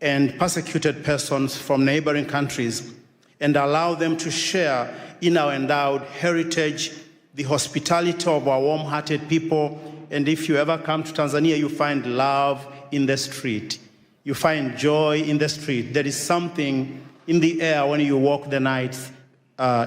and persecuted persons from neighboring countries and allow them to share in our endowed heritage, the hospitality of our warm-hearted people. And if you ever come to Tanzania, you find love in the street. You find joy in the street. There is something in the air when you walk the nights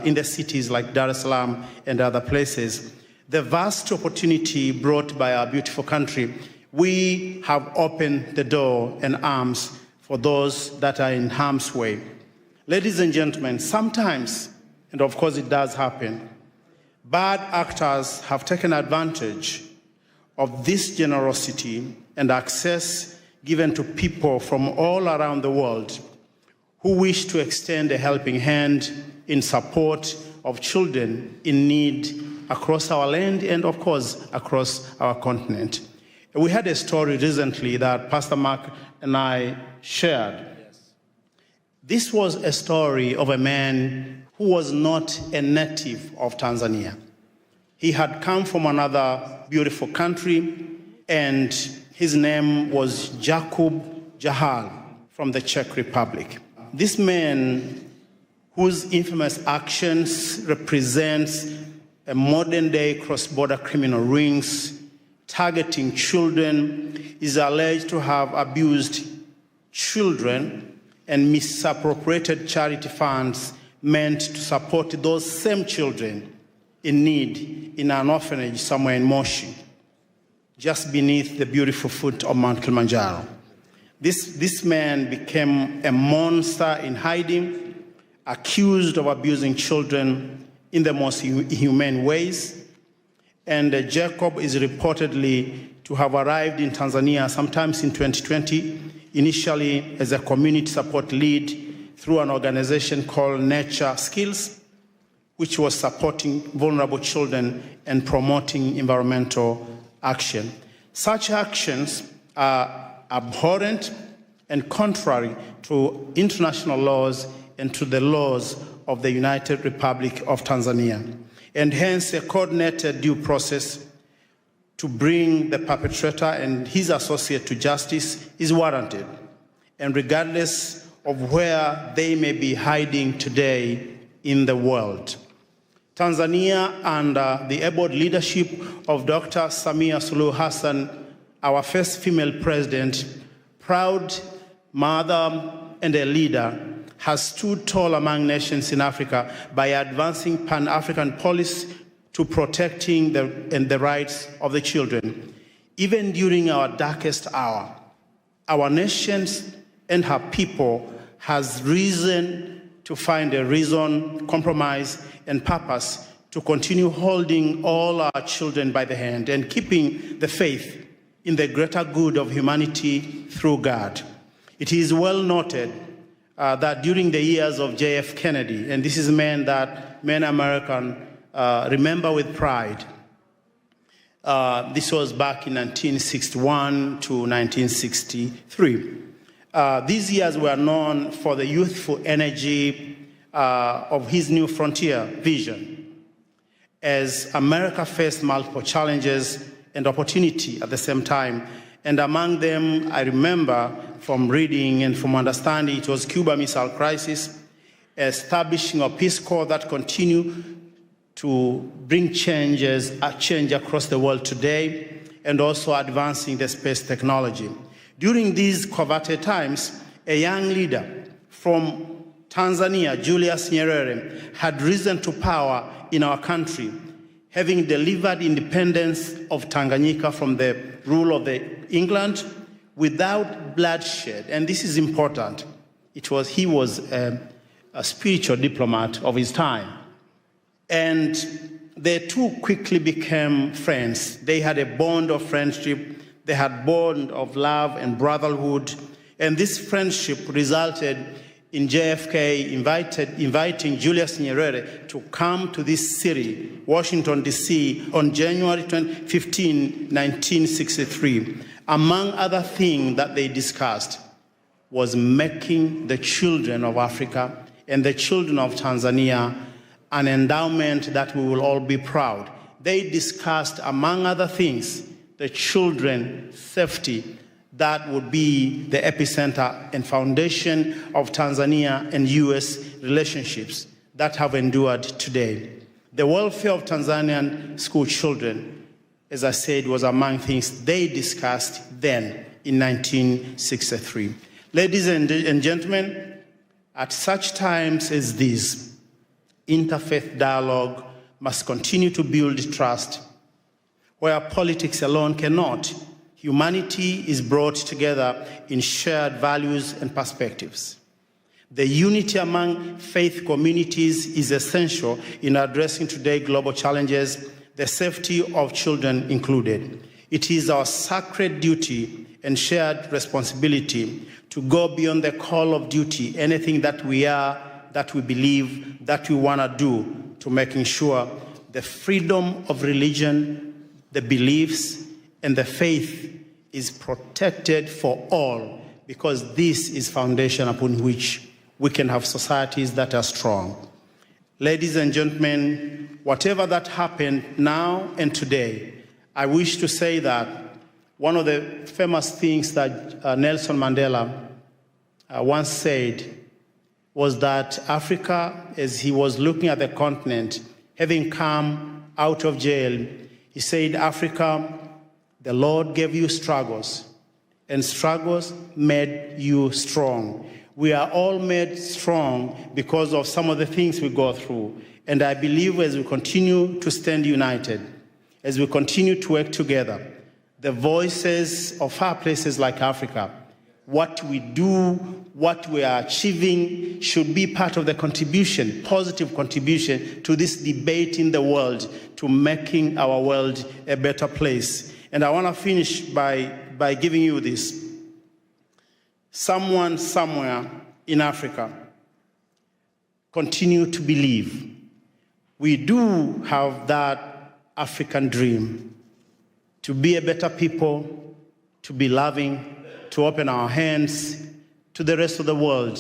in the cities like Dar es Salaam and other places. The vast opportunity brought by our beautiful country, we have opened the door and arms for those that are in harm's way. Ladies and gentlemen, sometimes, and of course it does happen, bad actors have taken advantage of this generosity and access given to people from all around the world who wish to extend a helping hand in support of children in need across our land and, of course, across our continent. We had a story recently that Pastor Mark and I shared. Yes. This was a story of a man who was not a native of Tanzania. He had come from another beautiful country, and his name was Jakub Jahal from the Czech Republic. This man, whose infamous actions represents a modern-day cross-border criminal rings targeting children, is alleged to have abused children and misappropriated charity funds meant to support those same children in need in an orphanage somewhere in Moshi, just beneath the beautiful foot of Mount Kilimanjaro. This man became a monster in hiding, accused of abusing children in the most inhumane ways. And Jacob is reportedly to have arrived in Tanzania sometimes in 2020, initially as a community support lead through an organization called Nature Skills, which was supporting vulnerable children and promoting environmental action. Such actions are abhorrent and contrary to international laws and to the laws of the United Republic of Tanzania, and hence a coordinated due process to bring the perpetrator and his associate to justice is warranted, and regardless of where they may be hiding today in the world. Tanzania, under the able leadership of Dr. Samia Suluhu Hassan, our first female president, proud mother and a leader, has stood tall among nations in Africa by advancing Pan-African policy to protecting the rights of the children. Even during our darkest hour, our nations and her people has reason to find a reason, compromise, and purpose to continue holding all our children by the hand and keeping the faith in the greater good of humanity through God. It is well noted that during the years of J.F. Kennedy, and this is a man that many Americans remember with pride, this was back in 1961 to 1963. These years were known for the youthful energy of his new frontier vision. As America faced multiple challenges and opportunity at the same time, and among them, I remember from reading and from understanding, it was Cuba Missile Crisis, establishing a Peace Corps that continue to bring change across the world today, and also advancing the space technology. During these coveted times, a young leader from Tanzania, Julius Nyerere, had risen to power in our country, having delivered independence of Tanganyika from the rule of England without bloodshed. And this is important. He was a spiritual diplomat of his time. And they two quickly became friends. They had a bond of friendship. They had a bond of love and brotherhood. And this friendship resulted in JFK inviting Julius Nyerere to come to this city, Washington, D.C., on January 15, 1963. Among other things that they discussed was making the children of Africa and the children of Tanzania an endowment that we will all be proud. They discussed, among other things, the children's safety that would be the epicenter and foundation of Tanzania and U.S. relationships that have endured today. The welfare of Tanzanian school children, as I said, was among things they discussed then in 1963. Ladies and gentlemen, at such times as these, interfaith dialogue must continue to build trust. Where politics alone cannot, humanity is brought together in shared values and perspectives. The unity among faith communities is essential in addressing today's global challenges, the safety of children included. It is our sacred duty and shared responsibility to go beyond the call of duty, anything that we are, that we believe, that we want to do, to making sure the freedom of religion, the beliefs, and the faith is protected for all, because this is foundation upon which we can have societies that are strong. Ladies and gentlemen, whatever that happened now and today, I wish to say that one of the famous things that Nelson Mandela once said was that Africa, as he was looking at the continent, having come out of jail, he said, Africa, the Lord gave you struggles, and struggles made you strong. We are all made strong because of some of the things we go through. And I believe as we continue to stand united, as we continue to work together, the voices of far places like Africa, what we do, what we are achieving should be part of the contribution, positive contribution to this debate in the world, to making our world a better place. And I want to finish by giving you this. Someone somewhere in Africa continue to believe we do have that African dream to be a better people, to be loving, to open our hands to the rest of the world.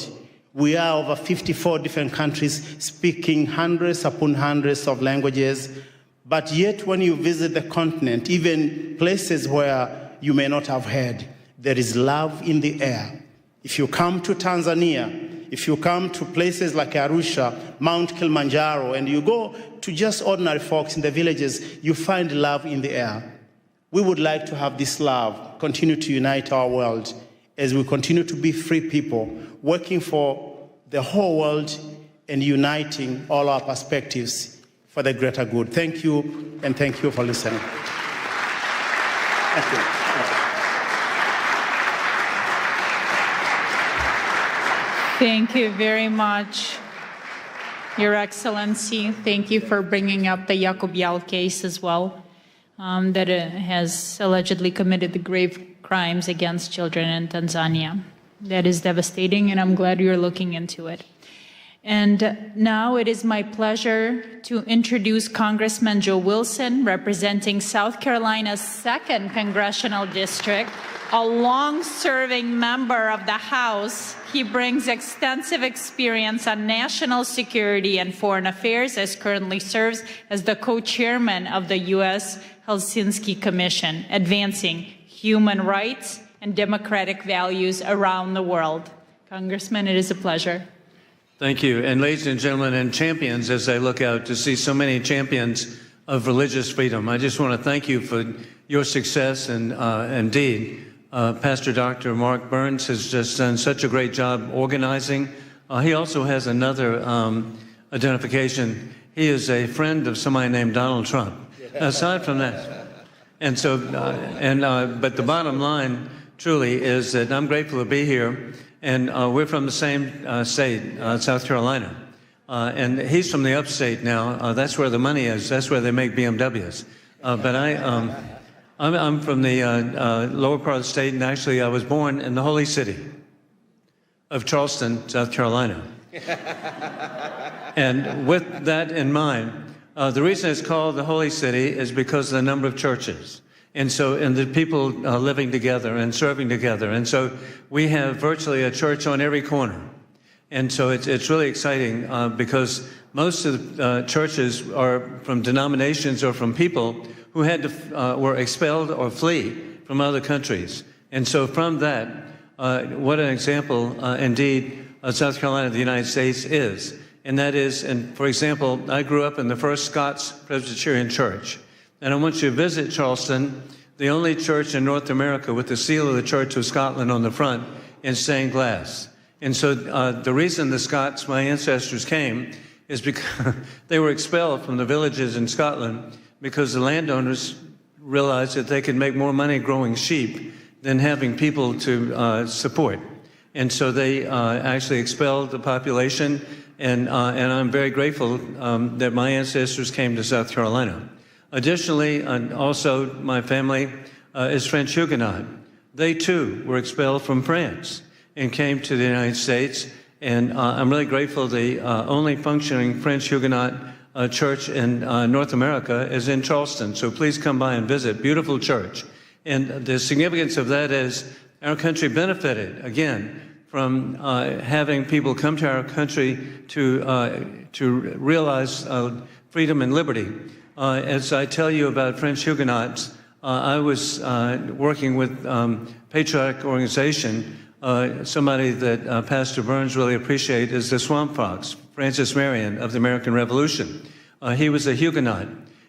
We are over 54 different countries speaking hundreds upon hundreds of languages. But yet when you visit the continent, even places where you may not have heard, there is love in the air. If you come to Tanzania, if you come to places like Arusha, Mount Kilimanjaro, and you go to just ordinary folks in the villages, you find love in the air. We would like to have this love continue to unite our world as we continue to be free people, working for the whole world and uniting all our perspectives for the greater good. Thank you, and thank you for listening. Thank you. Thank you very much, Your Excellency. Thank you for bringing up the Yakubial case as well, that has allegedly committed the grave crimes against children in Tanzania. That is devastating, and I'm glad you're looking into it. And now it is my pleasure to introduce Congressman Joe Wilson, representing South Carolina's 2nd Congressional District, a long-serving member of the House. He brings extensive experience on national security and foreign affairs, as currently serves as the co-chairman of the U.S. Helsinki Commission, advancing human rights and democratic values around the world. Congressman, it is a pleasure. Thank you. And ladies and gentlemen, and champions, as I look out to see so many champions of religious freedom, I just want to thank you for your success. And indeed, Pastor Dr. Mark Burns has just done such a great job organizing. He also has another identification. He is a friend of somebody named Donald Trump. Aside from that, and so, but the bottom line truly is that I'm grateful to be here, and we're from the same state, South Carolina, and he's from the upstate now. That's where the money is. That's where they make BMWs. But I'm from the lower part of the state, and actually I was born in the holy city of Charleston, South Carolina. And with that in mind, the reason it's called the Holy City is because of the number of churches. And the people living together and serving together. And so we have virtually a church on every corner. And so it's really exciting because most of the churches are from denominations or from people who had to, were expelled or flee from other countries. And so from that, what an example indeed South Carolina, the United States is. And that is, and for example, I grew up in the First Scots Presbyterian Church. And I want you to visit Charleston, the only church in North America with the seal of the Church of Scotland on the front in stained glass. And so the reason the Scots, my ancestors, came is because they were expelled from the villages in Scotland because the landowners realized that they could make more money growing sheep than having people to support. And so they actually expelled the population. And I'm very grateful that my ancestors came to South Carolina. Additionally, also my family is French Huguenot. They too were expelled from France and came to the United States. And I'm really grateful the only functioning French Huguenot church in North America is in Charleston. So please come by and visit. Beautiful church. And the significance of that is our country benefited, again, from having people come to our country to realize freedom and liberty. As I tell you about French Huguenots, I was working with patriotic organization. Somebody that Pastor Burns really appreciates is the Swamp Fox, Francis Marion of the American Revolution. He was a Huguenot.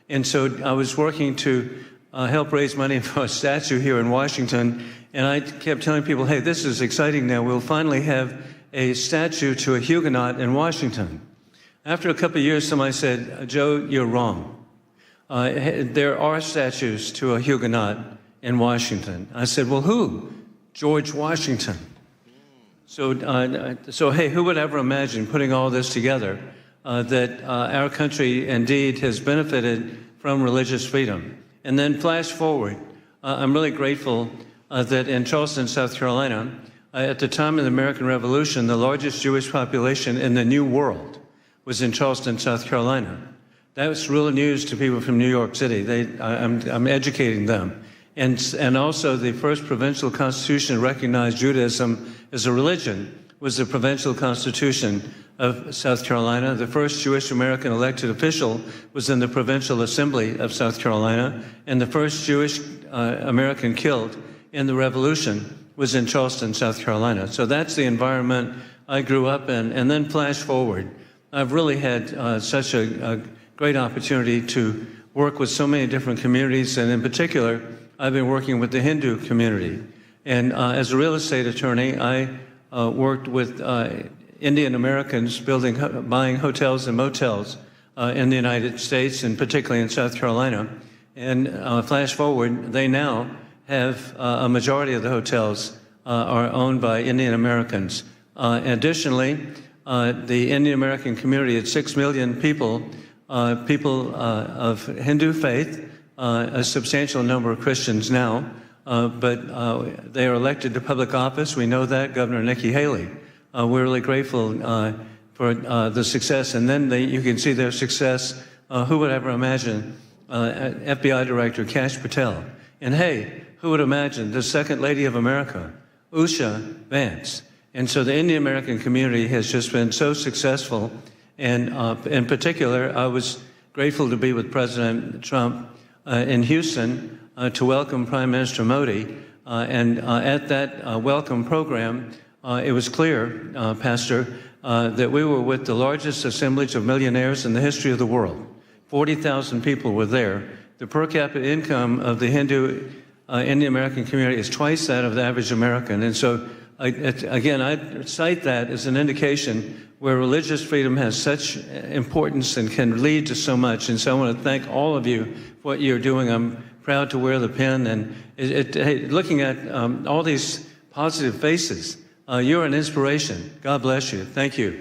And so I was working to help raise money for a statue here in Washington. And I kept telling people, hey, this is exciting now. We'll finally have a statue to a Huguenot in Washington. After a couple of years, somebody said, Joe, you're wrong. There are statues to a Huguenot in Washington. I said, well, who? George Washington. So hey, who would ever imagine putting all this together, that our country indeed has benefited from religious freedom? And then flash forward, I'm really grateful that in Charleston, South Carolina, at the time of the American Revolution, the largest Jewish population in the New World was in Charleston, South Carolina. That was real news to people from New York City. I'm educating them. And also the first provincial constitution recognized Judaism as a religion was the Provincial Constitution of South Carolina. The first Jewish American elected official was in the Provincial Assembly of South Carolina, and the first Jewish American killed in the Revolution was in Charleston, South Carolina. So that's the environment I grew up in. And then flash forward, I've really had such a great opportunity to work with so many different communities, and in particular, I've been working with the Hindu community. And as a real estate attorney, I worked with Indian Americans buying hotels and motels in the United States, and particularly in South Carolina. And flash forward, they now have a majority of the hotels are owned by Indian Americans. Additionally, the Indian American community at 6 million people, of Hindu faith, a substantial number of Christians now, but they are elected to public office. We know that, Governor Nikki Haley. We're really grateful for the success. And then you can see their success. Who would ever imagine FBI Director Kash Patel? And hey, who would imagine the Second Lady of America, Usha Vance? And so the Indian American community has just been so successful. And in particular, I was grateful to be with President Trump in Houston to welcome Prime Minister Modi. And at that welcome program, it was clear, Pastor, that we were with the largest assemblage of millionaires in the history of the world. 40,000 people were there. The per capita income of the Hindu Indian American community is twice that of the average American. And so, again, I cite that as an indication where religious freedom has such importance and can lead to so much. And so I want to thank all of you for what you're doing. I'm proud to wear the pin. And looking at all these positive faces, you're an inspiration. God bless you. Thank you.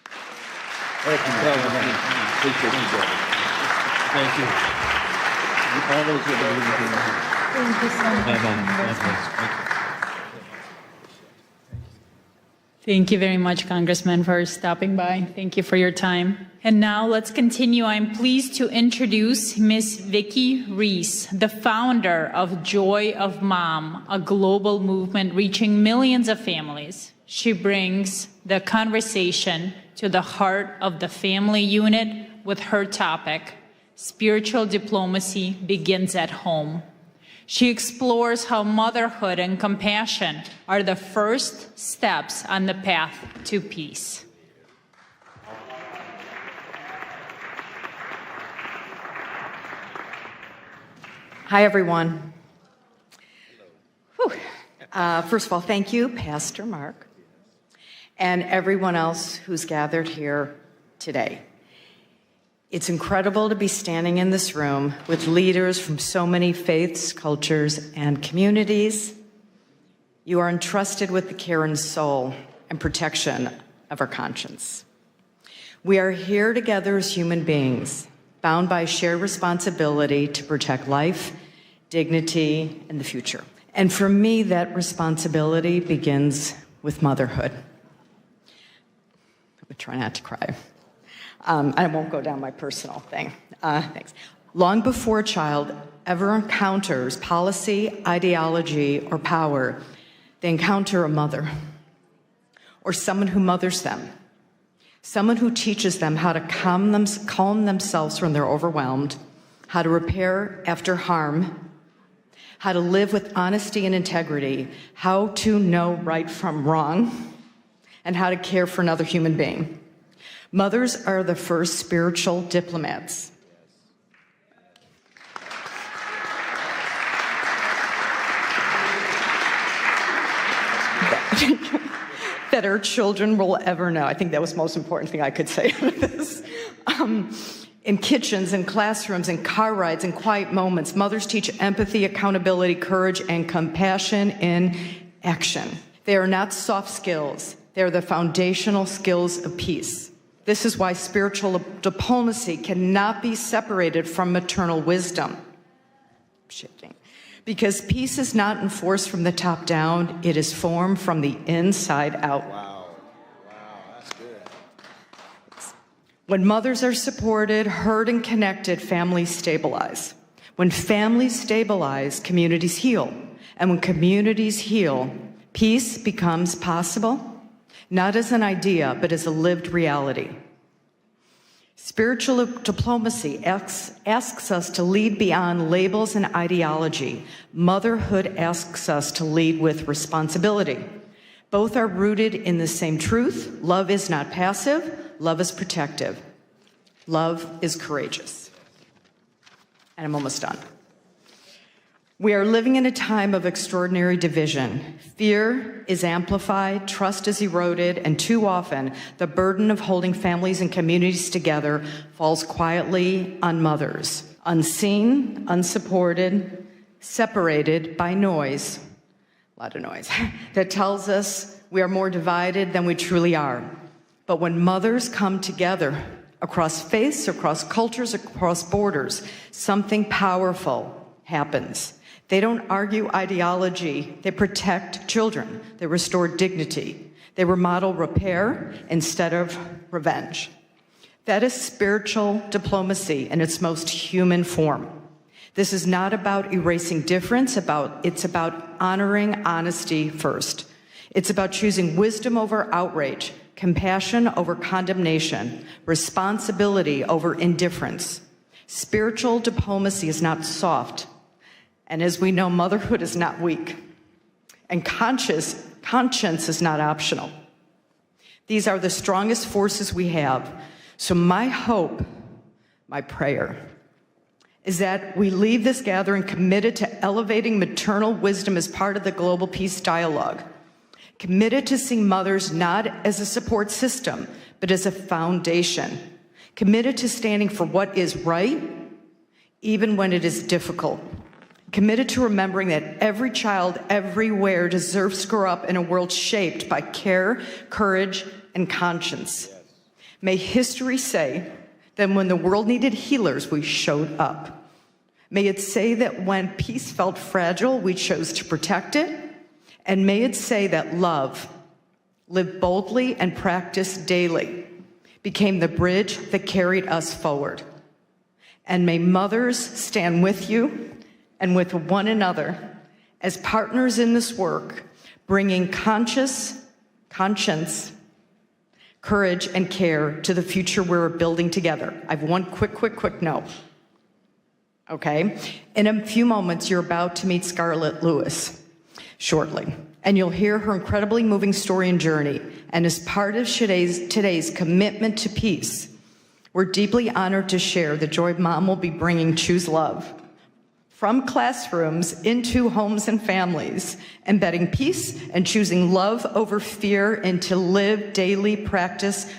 Thank you. Appreciate you, brother. Thank you. All those who are Thank you so much. Thank you very much, Congressman, for stopping by. Thank you for your time. And now let's continue. I'm pleased to introduce Ms. Vicki Reese, the founder of Joy of Mom, a global movement reaching millions of families. She brings the conversation to the heart of the family unit with her topic, Spiritual Diplomacy Begins at Home. She explores how motherhood and compassion are the first steps on the path to peace. Hi, everyone. First of all, thank you, Pastor Mark, and everyone else who's gathered here today. It's incredible to be standing in this room with leaders from so many faiths, cultures, and communities. You are entrusted with the care and soul and protection of our conscience. We are here together as human beings, bound by shared responsibility to protect life, dignity, and the future. And for me, that responsibility begins with motherhood. I'm gonna try not to cry. I won't go down my personal thing. Thanks. Long before a child ever encounters policy, ideology, or power, they encounter a mother or someone who mothers them, someone who teaches them how to calm themselves when they're overwhelmed, how to repair after harm, how to live with honesty and integrity, how to know right from wrong, and how to care for another human being. Mothers are the first spiritual diplomats. That our children will ever know. I think that was the most important thing I could say out of this. In kitchens, in classrooms, in car rides, in quiet moments, mothers teach empathy, accountability, courage, and compassion in action. They are not soft skills. They are the foundational skills of peace. This is why spiritual diplomacy cannot be separated from maternal wisdom. Because peace is not enforced from the top down, it is formed from the inside out. Wow, that's good. When mothers are supported, heard, and connected, families stabilize. When families stabilize, communities heal. And when communities heal, peace becomes possible. not as an idea, but as a lived reality. Spiritual diplomacy asks us to lead beyond labels and ideology. Motherhood asks us to lead with responsibility. Both are rooted in the same truth. Love is not passive. Love is protective. Love is courageous. And I'm almost done. We are living in a time of extraordinary division. Fear is amplified, trust is eroded, and too often the burden of holding families and communities together falls quietly on mothers, unseen, unsupported, separated by noise, a lot of noise, that tells us we are more divided than we truly are. But when mothers come together across faiths, across cultures, across borders, something powerful happens. They don't argue ideology. They protect children. They restore dignity. They remodel repair instead of revenge. That is spiritual diplomacy in its most human form. This is not about erasing difference. It's about honoring honesty first. It's about choosing wisdom over outrage, compassion over condemnation, responsibility over indifference. Spiritual diplomacy is not soft. And as we know, motherhood is not weak. And conscience is not optional. These are the strongest forces we have. So my hope, my prayer, is that we leave this gathering committed to elevating maternal wisdom as part of the global peace dialogue, committed to seeing mothers not as a support system, but as a foundation, committed to standing for what is right, even when it is difficult, committed to remembering that every child everywhere deserves to grow up in a world shaped by care, courage, and conscience. May history say that when the world needed healers, we showed up. May it say that when peace felt fragile, we chose to protect it. And may it say that love, lived boldly and practiced daily, became the bridge that carried us forward. And may mothers stand with you and with one another as partners in this work, bringing conscience, courage, and care to the future we're building together. I have one quick note. Okay? In a few moments, you're about to meet Scarlett Lewis shortly, and you'll hear her incredibly moving story and journey. And as part of today's commitment to peace, we're deeply honored to share the joy Mom will be bringing Choose Love from classrooms into homes and families, embedding peace and choosing love over fear into live daily practice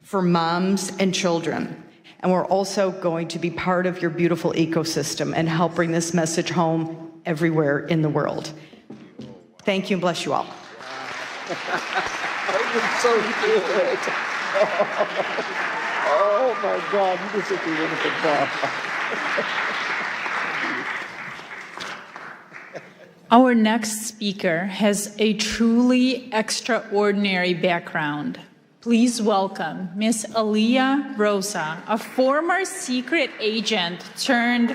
for moms and children. And we're also going to be part of your beautiful ecosystem and help bring this message home everywhere in the world. Thank you and bless you all. That was so good. Oh my God, you did such a wonderful job. Our next speaker has a truly extraordinary background. Please welcome Ms. Aliyah Rosa, a former secret agent turned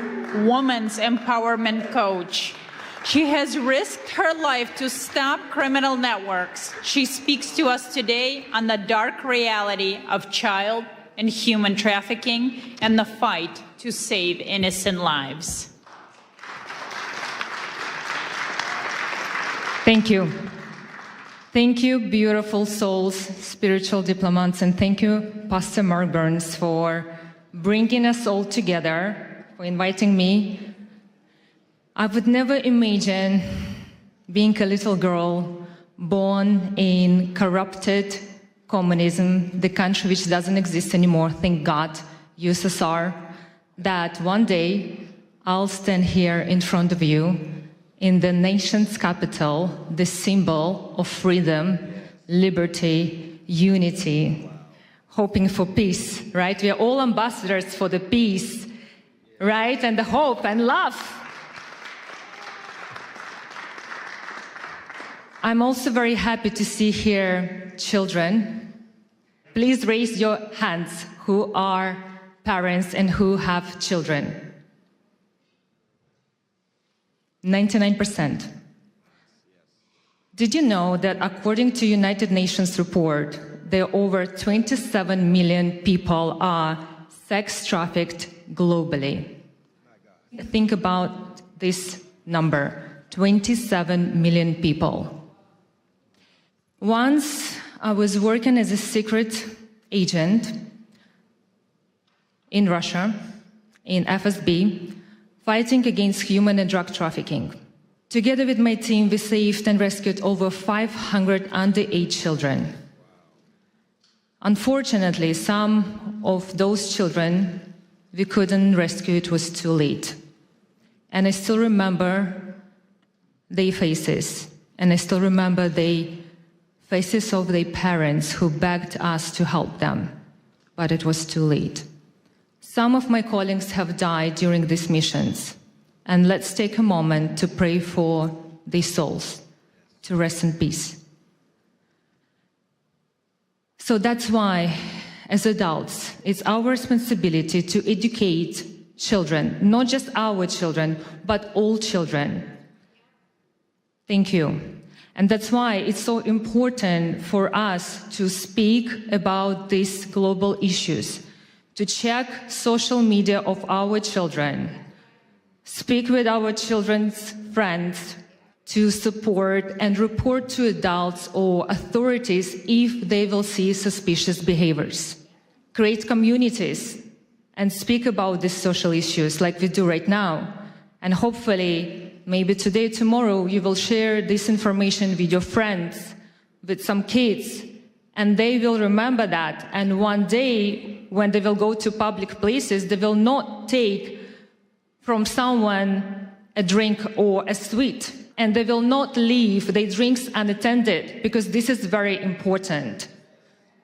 women's empowerment coach. She has risked her life to stop criminal networks. She speaks to us today on the dark reality of child and human trafficking and the fight to save innocent lives. Thank you. Thank you, beautiful souls, spiritual diplomats, and thank you, Pastor Mark Burns, for bringing us all together, for inviting me. I would never imagine being a little girl born in corrupted communism, the country which doesn't exist anymore, thank God, USSR, that one day I'll stand here in front of you in the nation's capital, the symbol of freedom, liberty, unity, hoping for peace, right? We are all ambassadors for the peace, right? And the hope and love. I'm also very happy to see here children. Please raise your hands who are parents and who have children. 99%. Did you know that according to United Nations report, there are over 27 million people are sex trafficked globally? Think about this number, 27 million people. Once I was working as a secret agent in Russia, in FSB, fighting against human and drug trafficking. Together with my team, we saved and rescued over 500 underage children. Unfortunately, some of those children we couldn't rescue, it was too late. And I still remember their faces, and I still remember the faces of their parents who begged us to help them, but it was too late. Some of my colleagues have died during these missions, and let's take a moment to pray for their souls to rest in peace. So that's why, as adults, it's our responsibility to educate children, not just our children, but all children. Thank you. And that's why it's so important for us to speak about these global issues, to check social media of our children, speak with our children's friends, to support and report to adults or authorities if they will see suspicious behaviors. Create communities and speak about these social issues like we do right now. And hopefully, maybe today, tomorrow, you will share this information with your friends, with some kids, and they will remember that. And one day, when they will go to public places, they will not take from someone a drink or a sweet. And they will not leave their drinks unattended, because this is very important.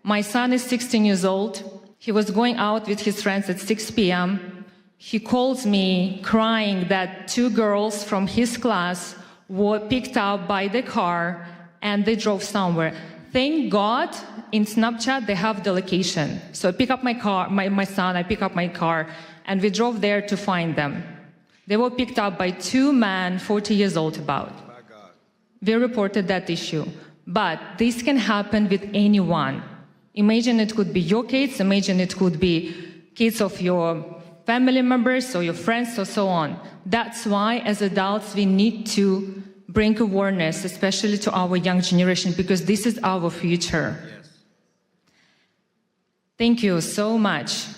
My son is 16 years old. He was going out with his friends at 6 p.m. He calls me crying that 2 girls from his class were picked up by the car and they drove somewhere. Thank God in Snapchat they have the location. So I pick up my car, my son, I pick up my car, and we drove there to find them. They were picked up by 2 men, 40 years old about. We reported that issue. But this can happen with anyone. Imagine it could be your kids, imagine it could be kids of your family members or your friends or so on. That's why, as adults, we need to bring awareness, especially to our young generation, because this is our future. Yes. Thank you so much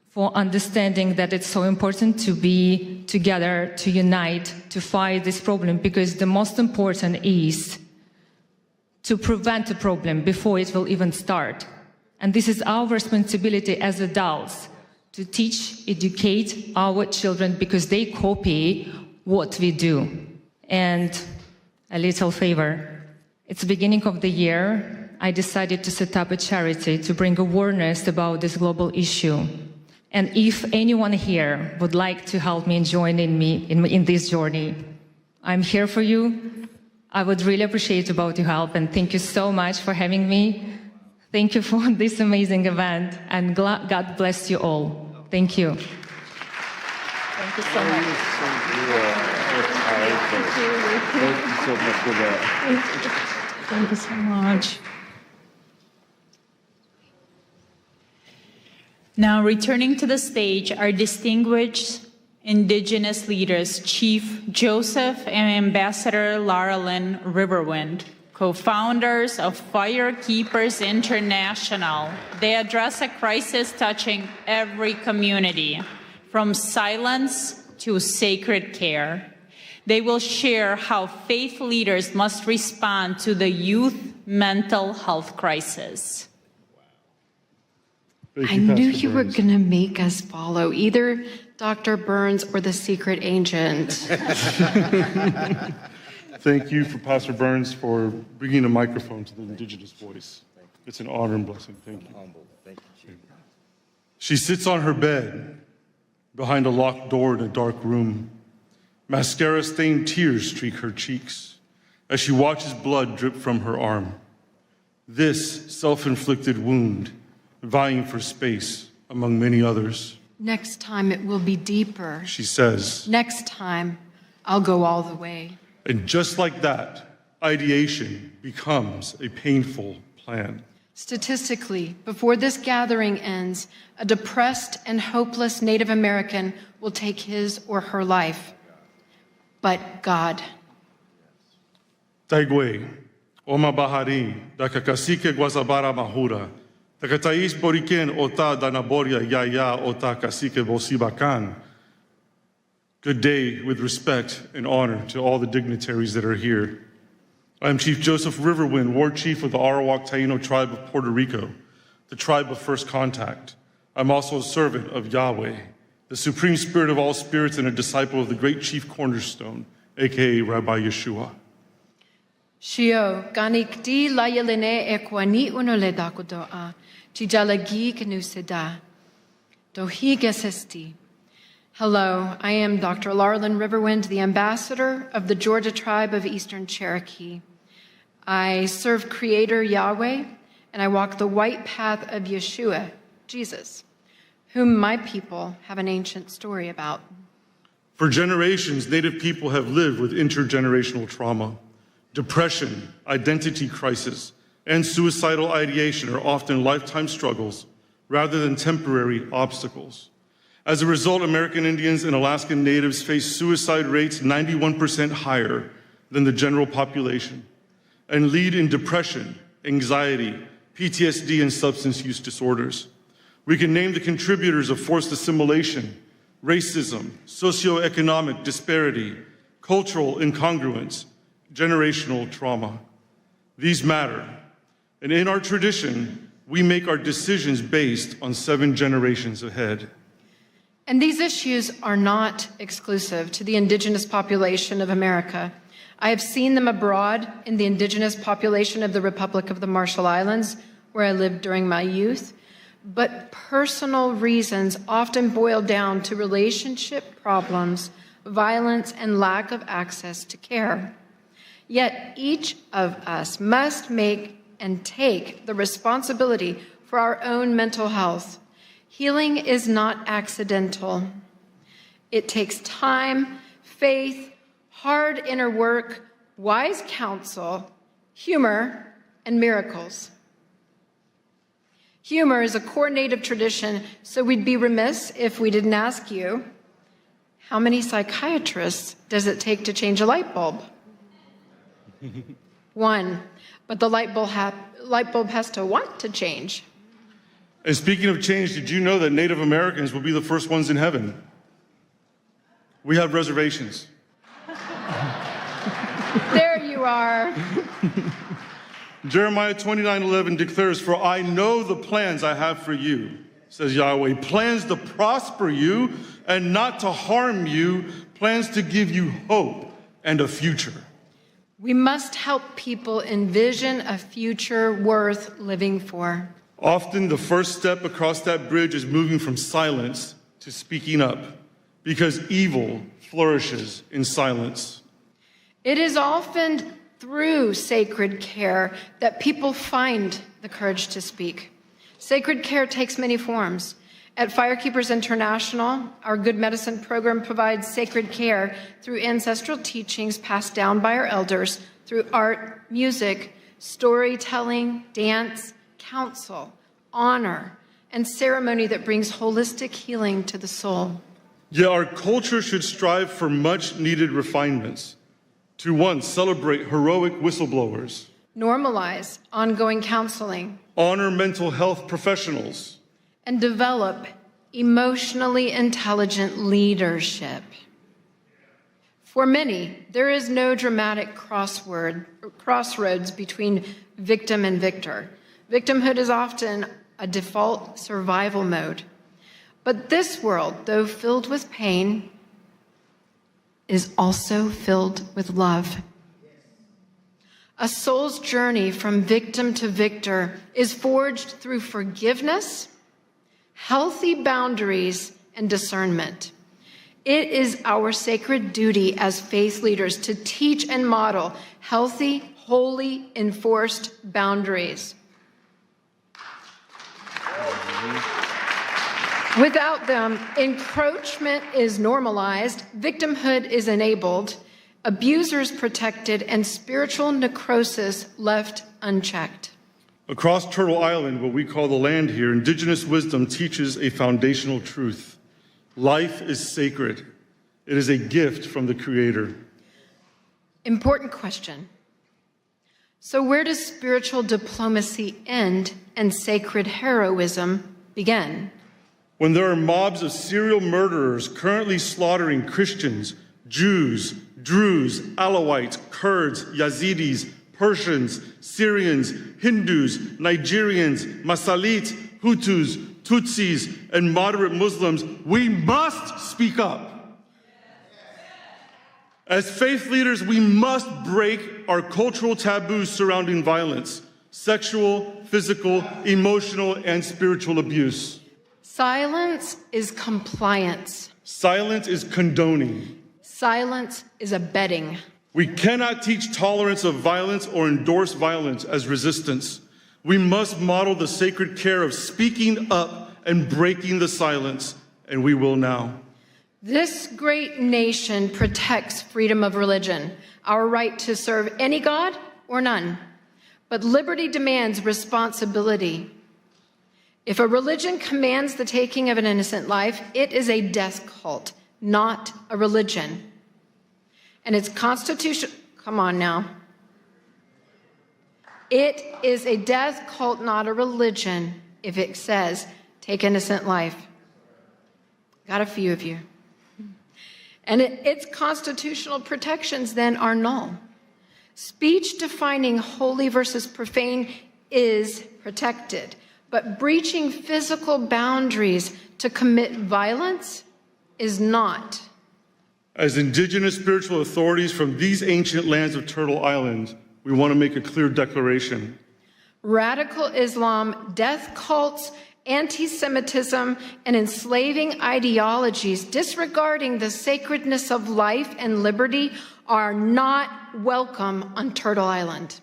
for understanding that it's so important to be together, to unite, to fight this problem, because the most important is to prevent a problem before it will even start. And this is our responsibility as adults, to teach, educate our children, because they copy what we do. And a little favor. It's the beginning of the year. I decided to set up a charity to bring awareness about this global issue. And if anyone here would like to help me and join me in this journey, I'm here for you. I would really appreciate about your help, and thank you so much for having me. Thank you for this amazing event, and God bless you all. Thank you. Thank you so much. Thank you so much. Now, returning to the stage, our distinguished Indigenous leaders, Chief Joseph and Ambassador Lara Lynn Riverwind, co-founders of Firekeepers International. They address a crisis touching every community, from silence to sacred care. They will share how faith leaders must respond to the youth mental health crisis. I knew you were going to make us follow either Dr. Burns or the secret agent. Thank you for Pastor Burns for bringing a microphone to the Indigenous voice. It's an honor and blessing. Thank you. She sits on her bed behind a locked door in a dark room. Mascara-stained tears streak her cheeks as she watches blood drip from her arm. This self-inflicted wound, vying for space among many others. Next time it will be deeper. She says. Next time I'll go all the way. And just like that, ideation becomes a painful plan. Statistically, before this gathering ends, a depressed and hopeless Native American will take his or her life. But God. Taigwe, Oma Bahari, Dakakasike Guasabara Mahura, Takatais Boriken Ota Danaboria Yaya Ota Kasike Bosibakan. Good day with respect and honor to all the dignitaries that are here. I am Chief Joseph Riverwind, War Chief of the Arawak Taino tribe of Puerto Rico, the tribe of first contact. I'm also a servant of Yahweh, the supreme spirit of all spirits and a disciple of the great chief cornerstone, aka Rabbi Yeshua. Shio, ganik di layaline ekwani unole dakudoa, chijalagi kanusida, dohi gesesti. Hello, I am Dr. Larlin Riverwind, the ambassador of the Georgia tribe of Eastern Cherokee. I serve Creator Yahweh, and I walk the white path of Yeshua, Jesus, whom my people have an ancient story about. For generations, Native people have lived with intergenerational trauma. Depression, identity crisis, and suicidal ideation are often lifetime struggles rather than temporary obstacles. As a result, American Indians and Alaskan Natives face suicide rates 91% higher than the general population and lead in depression, anxiety, PTSD, and substance use disorders. We can name the contributors of forced assimilation, racism, socioeconomic disparity, cultural incongruence, generational trauma. These matter. And in our tradition, we make our decisions based on 7 generations ahead. And these issues are not exclusive to the indigenous population of America. I have seen them abroad in the indigenous population of the Republic of the Marshall Islands, where I lived during my youth. But personal reasons often boil down to relationship problems, violence, and lack of access to care. Yet each of us must make and take the responsibility for our own mental health. Healing is not accidental. It takes time, faith, hard inner work, wise counsel, humor, and miracles. Humor is a core Native tradition, so we'd be remiss if we didn't ask you, how many psychiatrists does it take to change a light bulb? 1, but the light bulb has to want to change. And speaking of change, did you know that Native Americans will be the first ones in heaven? We have reservations. There you are. Jeremiah 29:11 declares, "For I know the plans I have for you," says Yahweh, "plans to prosper you and not to harm you, plans to give you hope and a future." We must help people envision a future worth living for. Often the first step across that bridge is moving from silence to speaking up, because evil flourishes in silence. It is often through sacred care that people find the courage to speak. Sacred care takes many forms. At Firekeepers International, our Good Medicine program provides sacred care through ancestral teachings passed down by our elders, through art, music, storytelling, dance, counsel, honor, and ceremony that brings holistic healing to the soul. Yet our culture should strive for much needed refinements. To 1, celebrate heroic whistleblowers. Normalize ongoing counseling. Honor mental health professionals. And develop emotionally intelligent leadership. For many, there is no dramatic crossroads between victim and victor. Victimhood is often a default survival mode. But this world, though filled with pain, is also filled with love. A soul's journey from victim to victor is forged through forgiveness, healthy boundaries, and discernment. It is our sacred duty as faith leaders to teach and model healthy, holy, enforced boundaries. Without them, encroachment is normalized, victimhood is enabled, abusers protected, and spiritual necrosis left unchecked. Across Turtle Island, what we call the land here, indigenous wisdom teaches a foundational truth. Life is sacred. It is a gift from the Creator. Important question. So where does spiritual diplomacy end and sacred heroism begin? When there are mobs of serial murderers currently slaughtering Christians, Jews, Druze, Alawites, Kurds, Yazidis, Persians, Syrians, Hindus, Nigerians, Masalit, Hutus, Tutsis, and moderate Muslims, we must speak up. As faith leaders, we must break our cultural taboos surrounding violence, sexual, physical, emotional, and spiritual abuse. Silence is compliance. Silence is condoning. Silence is abetting. We cannot teach tolerance of violence or endorse violence as resistance. We must model the sacred care of speaking up and breaking the silence, and we will now. This great nation protects freedom of religion, our right to serve any God or none. But liberty demands responsibility. If a religion commands the taking of an innocent life, it is a death cult, not a religion. And it's constitutional. Come on now. It is a death cult, not a religion, if it says, take innocent life. Got a few of you. And its constitutional protections then are null. Speech defining holy versus profane is protected, but breaching physical boundaries to commit violence is not. As indigenous spiritual authorities from these ancient lands of Turtle Island, we want to make a clear declaration. Radical Islam, death cults, anti-Semitism, and enslaving ideologies disregarding the sacredness of life and liberty are not welcome on Turtle Island.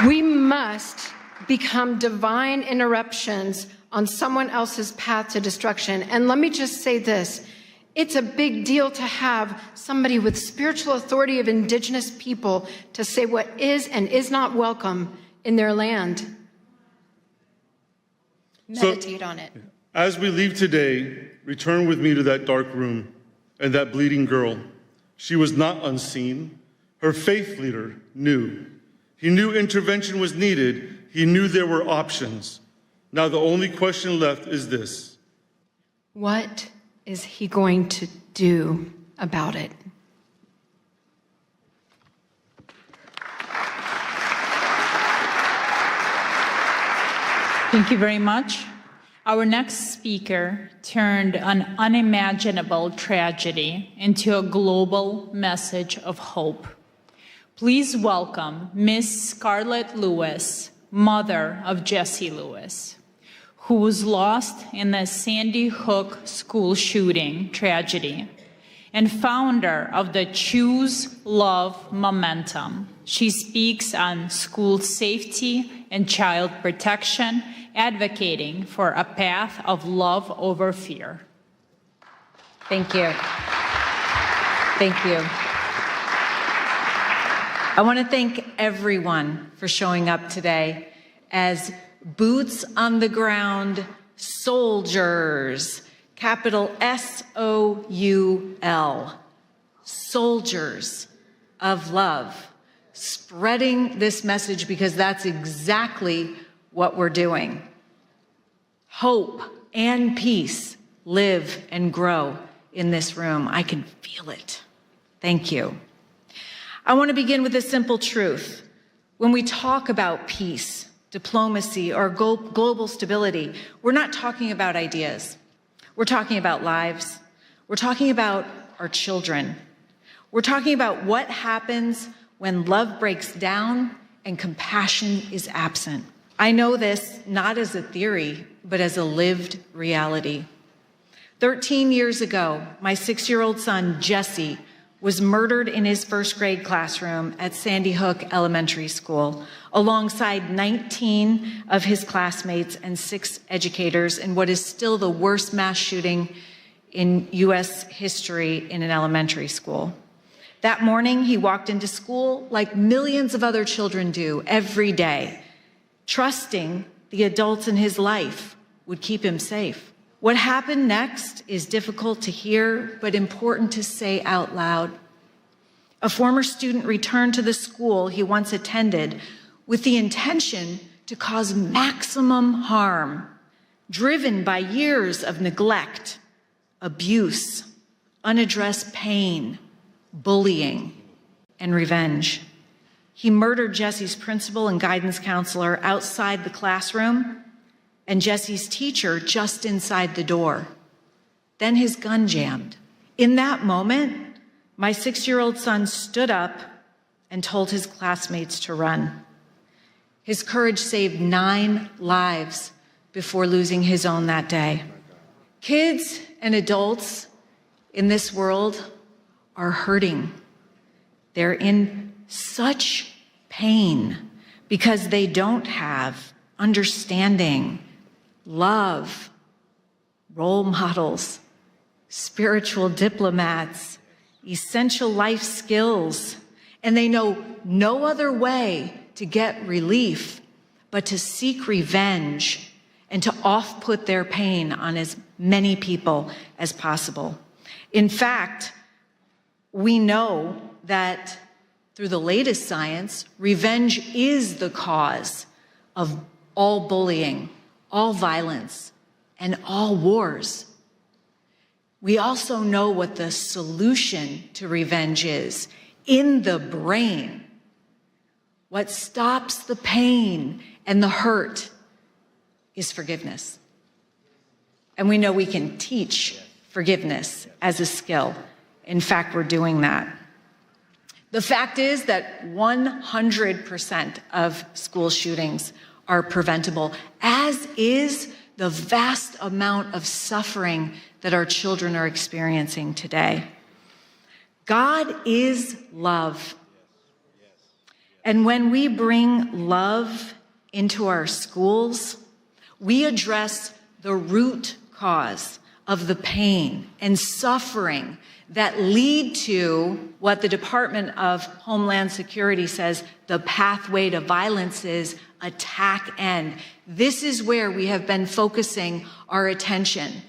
We must become divine interruptions on someone else's path to destruction. And let me just say this. It's a big deal to have somebody with spiritual authority of indigenous people to say what is and is not welcome in their land. Meditate on it. As we leave today, return with me to that dark room and that bleeding girl. She was not unseen. Her faith leader knew. He knew intervention was needed. He knew there were options. Now the only question left is this. What is he going to do about it? Thank you very much. Our next speaker turned an unimaginable tragedy into a global message of hope. Please welcome Miss Scarlett Lewis, mother of Jesse Lewis, who was lost in the Sandy Hook school shooting tragedy, and founder of the Choose Love Momentum. She speaks on school safety and child protection, advocating for a path of love over fear. Thank you. Thank you. I want to thank everyone for showing up today as boots on the ground soldiers, capital S-O-U-L, soldiers of love, spreading this message because that's exactly what we're doing. Hope and peace live and grow in this room. I can feel it. Thank you. I want to begin with a simple truth. When we talk about peace, diplomacy, or global stability, we're not talking about ideas. We're talking about lives. We're talking about our children. We're talking about what happens when love breaks down and compassion is absent. I know this not as a theory, but as a lived reality. 13 years ago, my 6-year-old son, Jesse, was murdered in his first grade classroom at Sandy Hook Elementary School, alongside 19 of his classmates and 6 educators in what is still the worst mass shooting in U.S. history in an elementary school. That morning, he walked into school like millions of other children do every day, trusting the adults in his life would keep him safe. What happened next is difficult to hear, but important to say out loud. A former student returned to the school he once attended with the intention to cause maximum harm, driven by years of neglect, abuse, unaddressed pain, bullying, and revenge. He murdered Jesse's principal and guidance counselor outside the classroom and Jesse's teacher just inside the door. Then his gun jammed. In that moment, my 6-year-old son stood up and told his classmates to run. His courage saved 9 lives before losing his own that day. Kids and adults in this world are hurting. They're in such pain because they don't have understanding, love, role models, spiritual diplomats, essential life skills, and they know no other way to get relief but to seek revenge and to off-put their pain on as many people as possible. In fact, we know that through the latest science, revenge is the cause of all bullying, all violence, and all wars. We also know what the solution to revenge is in the brain. What stops the pain and the hurt is forgiveness. And we know we can teach forgiveness as a skill. In fact, we're doing that. The fact is that 100% of school shootings are preventable, as is the vast amount of suffering that our children are experiencing today. God is love. And when we bring love into our schools, we address the root cause of the pain and suffering that lead to what the Department of Homeland Security says the pathway to violence is: attack end. This is where we have been focusing our attention.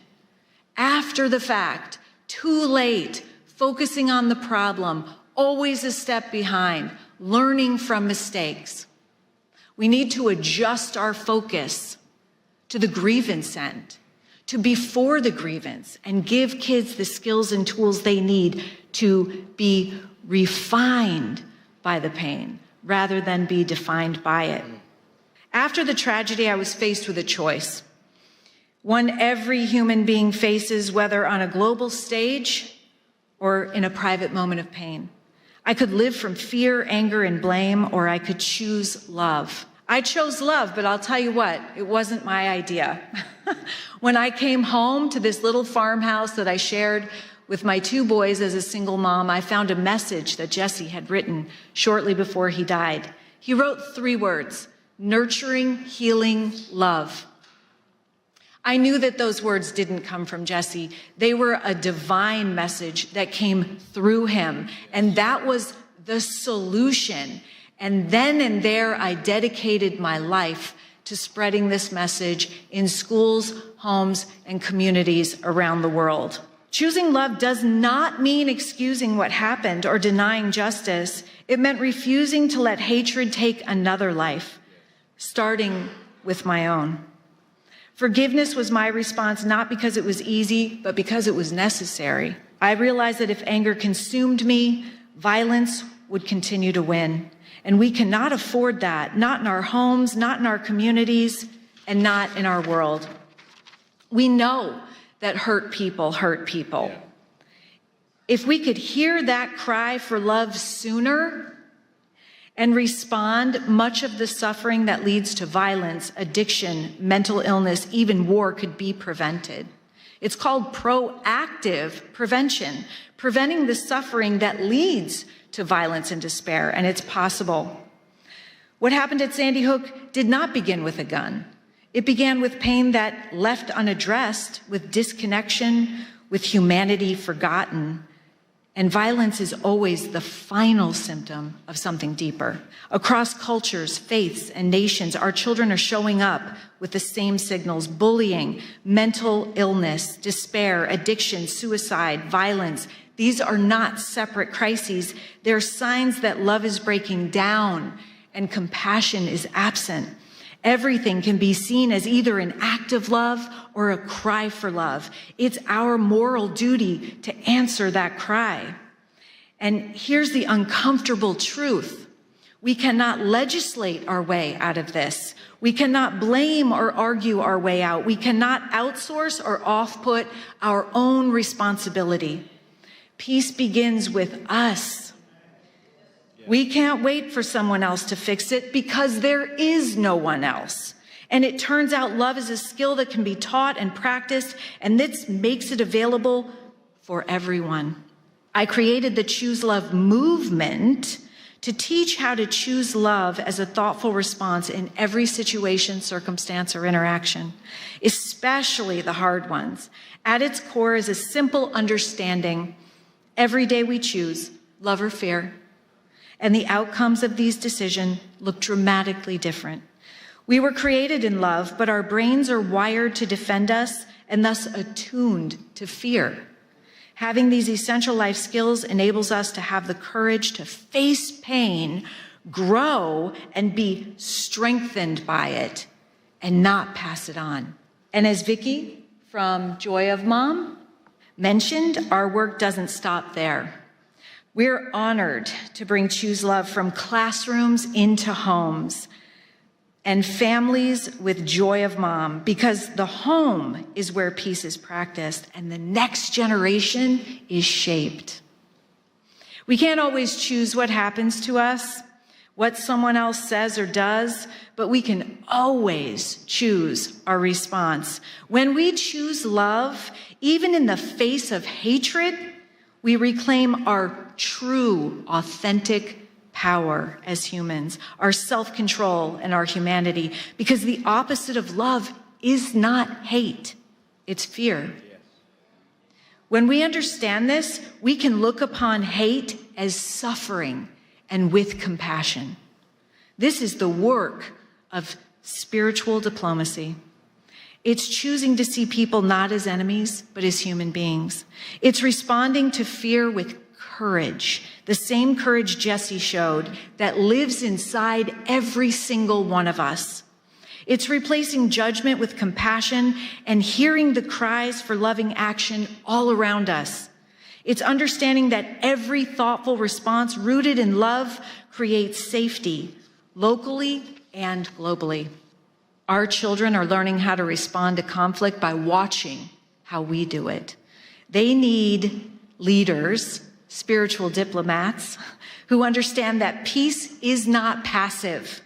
After the fact, too late, focusing on the problem, always a step behind, learning from mistakes. We need to adjust our focus to the grievance end, to before the grievance, and give kids the skills and tools they need to be refined by the pain rather than be defined by it. After the tragedy, I was faced with a choice, one every human being faces, whether on a global stage or in a private moment of pain. I could live from fear, anger, and blame, or I could choose love. I chose love, but I'll tell you what, it wasn't my idea. When I came home to this little farmhouse that I shared with my 2 boys as a single mom, I found a message that Jesse had written shortly before he died. He wrote 3 words: nurturing, healing, love. I knew that those words didn't come from Jesse. They were a divine message that came through him, and that was the solution. And then and there, I dedicated my life to spreading this message in schools, homes, and communities around the world. Choosing love does not mean excusing what happened or denying justice. It meant refusing to let hatred take another life, starting with my own. Forgiveness was my response, not because it was easy, but because it was necessary. I realized that if anger consumed me, violence would continue to win. And we cannot afford that, not in our homes, not in our communities, and not in our world. We know that hurt people hurt people. If we could hear that cry for love sooner and respond, much of the suffering that leads to violence, addiction, mental illness, even war could be prevented. It's called proactive prevention, preventing the suffering that leads to violence and despair, and it's possible. What happened at Sandy Hook did not begin with a gun. It began with pain that left unaddressed, with disconnection, with humanity forgotten. And violence is always the final symptom of something deeper. Across cultures, faiths, and nations, our children are showing up with the same signals: bullying, mental illness, despair, addiction, suicide, violence. These are not separate crises. They're signs that love is breaking down and compassion is absent. Everything can be seen as either an act of love or a cry for love. It's our moral duty to answer that cry. And here's the uncomfortable truth. We cannot legislate our way out of this. We cannot blame or argue our way out. We cannot outsource or off-put our own responsibility. Peace begins with us. We can't wait for someone else to fix it because there is no one else. And it turns out love is a skill that can be taught and practiced, and this makes it available for everyone. I created the Choose Love movement to teach how to choose love as a thoughtful response in every situation, circumstance, or interaction, especially the hard ones. At its core is a simple understanding. Every day we choose love or fear, and the outcomes of these decisions look dramatically different. We were created in love, but our brains are wired to defend us and thus attuned to fear. Having these essential life skills enables us to have the courage to face pain, grow, and be strengthened by it, and not pass it on. And as Vicki from Joy of Mom mentioned, our work doesn't stop there. We're honored to bring Choose Love from classrooms into homes and families with Joy of Mom, because the home is where peace is practiced and the next generation is shaped. We can't always choose what happens to us, what someone else says or does, but we can always choose our response. When we choose love, even in the face of hatred, we reclaim our true, authentic power as humans, our self-control and our humanity, because the opposite of love is not hate, it's fear. When we understand this, we can look upon hate as suffering and with compassion. This is the work of spiritual diplomacy. It's choosing to see people not as enemies, but as human beings. It's responding to fear with courage, the same courage Jesse showed that lives inside every single one of us. It's replacing judgment with compassion and hearing the cries for loving action all around us. It's understanding that every thoughtful response rooted in love creates safety, locally and globally. Our children are learning how to respond to conflict by watching how we do it. They need leaders, spiritual diplomats, who understand that peace is not passive.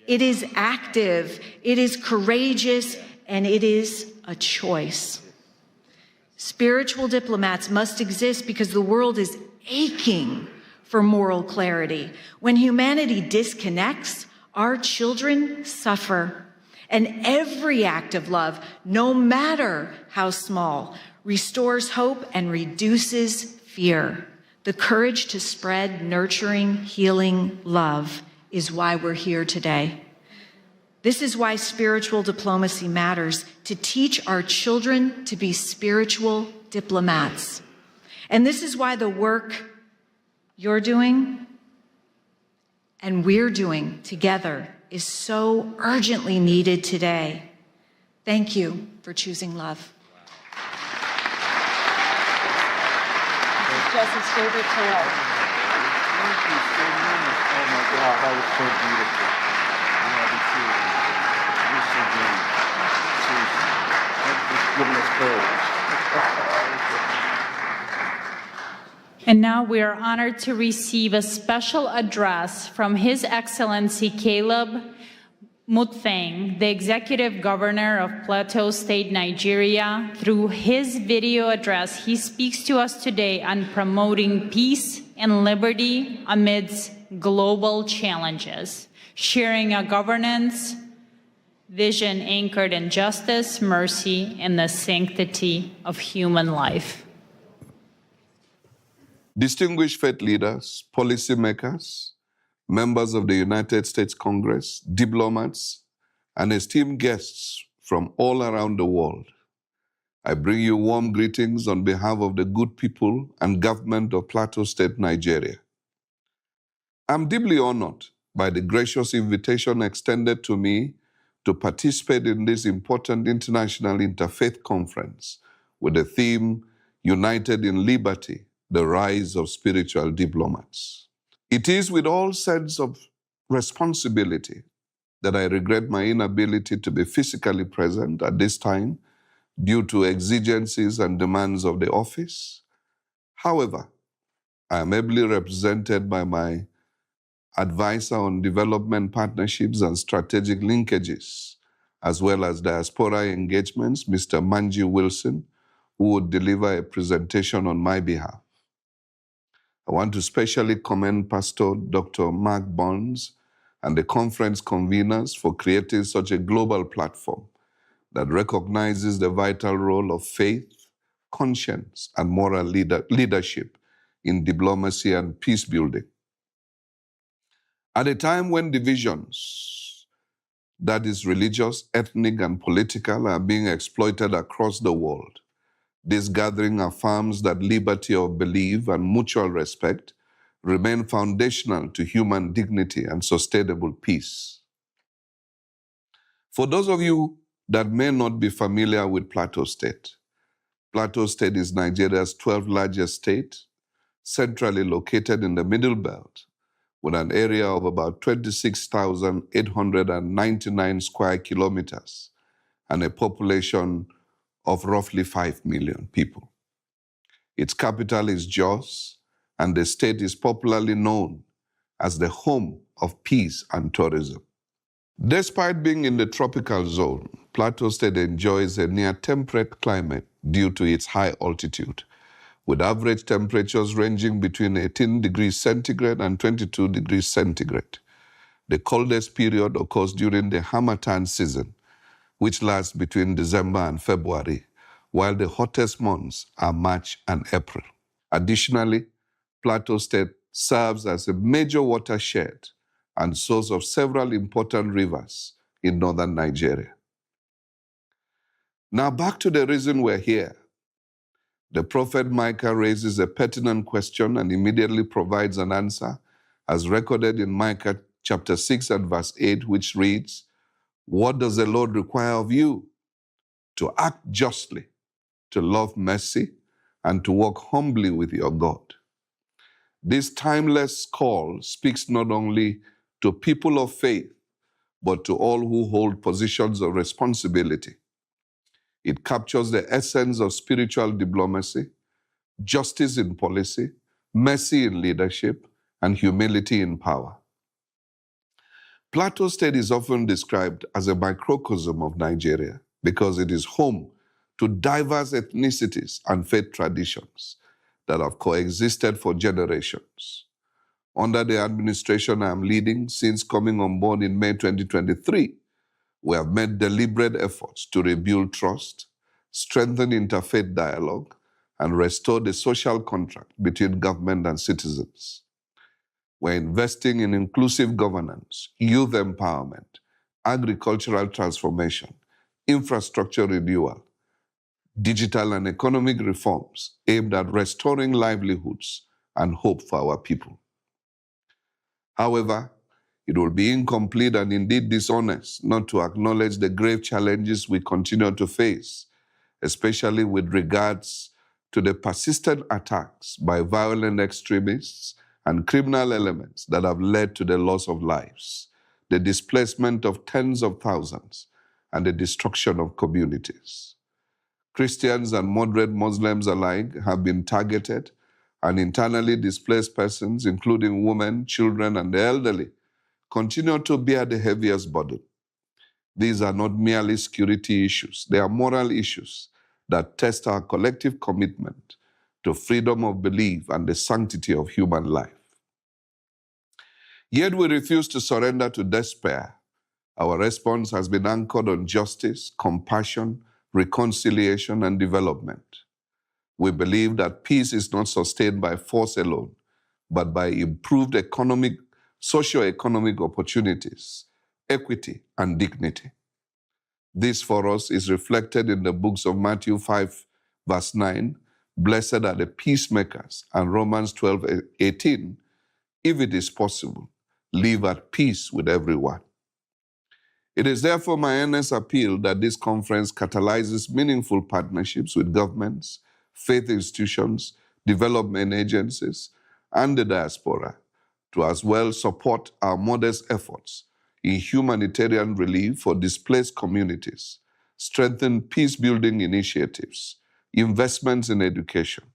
It is active, it is courageous, and it is a choice. Spiritual diplomats must exist because the world is aching for moral clarity. When humanity disconnects, our children suffer. And every act of love, no matter how small, restores hope and reduces fear. The courage to spread nurturing, healing love is why we're here today. This is why spiritual diplomacy matters, to teach our children to be spiritual diplomats. And this is why the work you're doing and we're doing together is so urgently needed today. Thank you for choosing love. Jesse's favorite tale. Thank you so much. Oh my God, that was so beautiful. I love you too. You're so great. Thank you for giving us courage. And now we are honored to receive a special address from His Excellency Caleb Mutfeng, the Executive Governor of Plateau State, Nigeria. Through his video address, he speaks to us today on promoting peace and liberty amidst global challenges, sharing a governance vision anchored in justice, mercy, and the sanctity of human life. distinguished faith leaders, policymakers, members of the United States Congress, diplomats, and esteemed guests from all around the world, I bring you warm greetings on behalf of the good people and government of Plateau State, Nigeria. I'm deeply honored by the gracious invitation extended to me to participate in this important International Interfaith Conference with the theme, United in Liberty, the Rise of Spiritual Diplomats. It is with all sense of responsibility that I regret my inability to be physically present at this time due to exigencies and demands of the office. However, I am ably represented by my advisor on development partnerships and strategic linkages, as well as diaspora engagements, Mr. Manji Wilson, who would deliver a presentation on my behalf. I want to specially commend Pastor Dr. Mark Burns and the conference conveners for creating such a global platform that recognizes the vital role of faith, conscience, and moral leadership in diplomacy and peace building. At a time when divisions, that is religious, ethnic, and political, are being exploited across the world, this gathering affirms that liberty of belief and mutual respect remain foundational to human dignity and sustainable peace. For those of you that may not be familiar with Plateau State is Nigeria's 12th largest state, centrally located in the Middle Belt, with an area of about 26,899 square kilometers and a population of roughly 5 million people. Its capital is Jos, and the state is popularly known as the home of peace and tourism. Despite being in the tropical zone, Plateau State enjoys a near-temperate climate due to its high altitude, with average temperatures ranging between 18 degrees centigrade and 22 degrees centigrade. The coldest period occurs during the Harmattan season, which lasts between December and February, while the hottest months are March and April. Additionally, Plateau State serves as a major watershed and source of several important rivers in northern Nigeria. Now back to the reason we're here. The prophet Micah raises a pertinent question and immediately provides an answer, as recorded in Micah chapter 6 and verse 8, which reads, "What does the Lord require of you? To act justly, to love mercy, and to walk humbly with your God." This timeless call speaks not only to people of faith, but to all who hold positions of responsibility. It captures the essence of spiritual diplomacy, justice in policy, mercy in leadership, and humility in power. Plateau State is often described as a microcosm of Nigeria because it is home to diverse ethnicities and faith traditions that have coexisted for generations. Under the administration I am leading since coming on board in May 2023, we have made deliberate efforts to rebuild trust, strengthen interfaith dialogue, and restore the social contract between government and citizens. We're investing in inclusive governance, youth empowerment, agricultural transformation, infrastructure renewal, digital and economic reforms aimed at restoring livelihoods and hope for our people. However, it will be incomplete and indeed dishonest not to acknowledge the grave challenges we continue to face, especially with regards to the persistent attacks by violent extremists and criminal elements that have led to the loss of lives, the displacement of tens of thousands, and the destruction of communities. Christians and moderate Muslims alike have been targeted, and internally displaced persons, including women, children, and the elderly, continue to bear the heaviest burden. These are not merely security issues, they are moral issues that test our collective commitment to freedom of belief and the sanctity of human life. Yet we refuse to surrender to despair. Our response has been anchored on justice, compassion, reconciliation, and development. We believe that peace is not sustained by force alone, but by improved socio-economic opportunities, equity, and dignity. This for us is reflected in the books of Matthew 5, verse 9, "Blessed are the peacemakers," and Romans 12:18, "If it is possible, live at peace with everyone." It is therefore my earnest appeal that this conference catalyzes meaningful partnerships with governments, faith institutions, development agencies, and the diaspora to as well support our modest efforts in humanitarian relief for displaced communities, strengthen peace-building initiatives, investments in education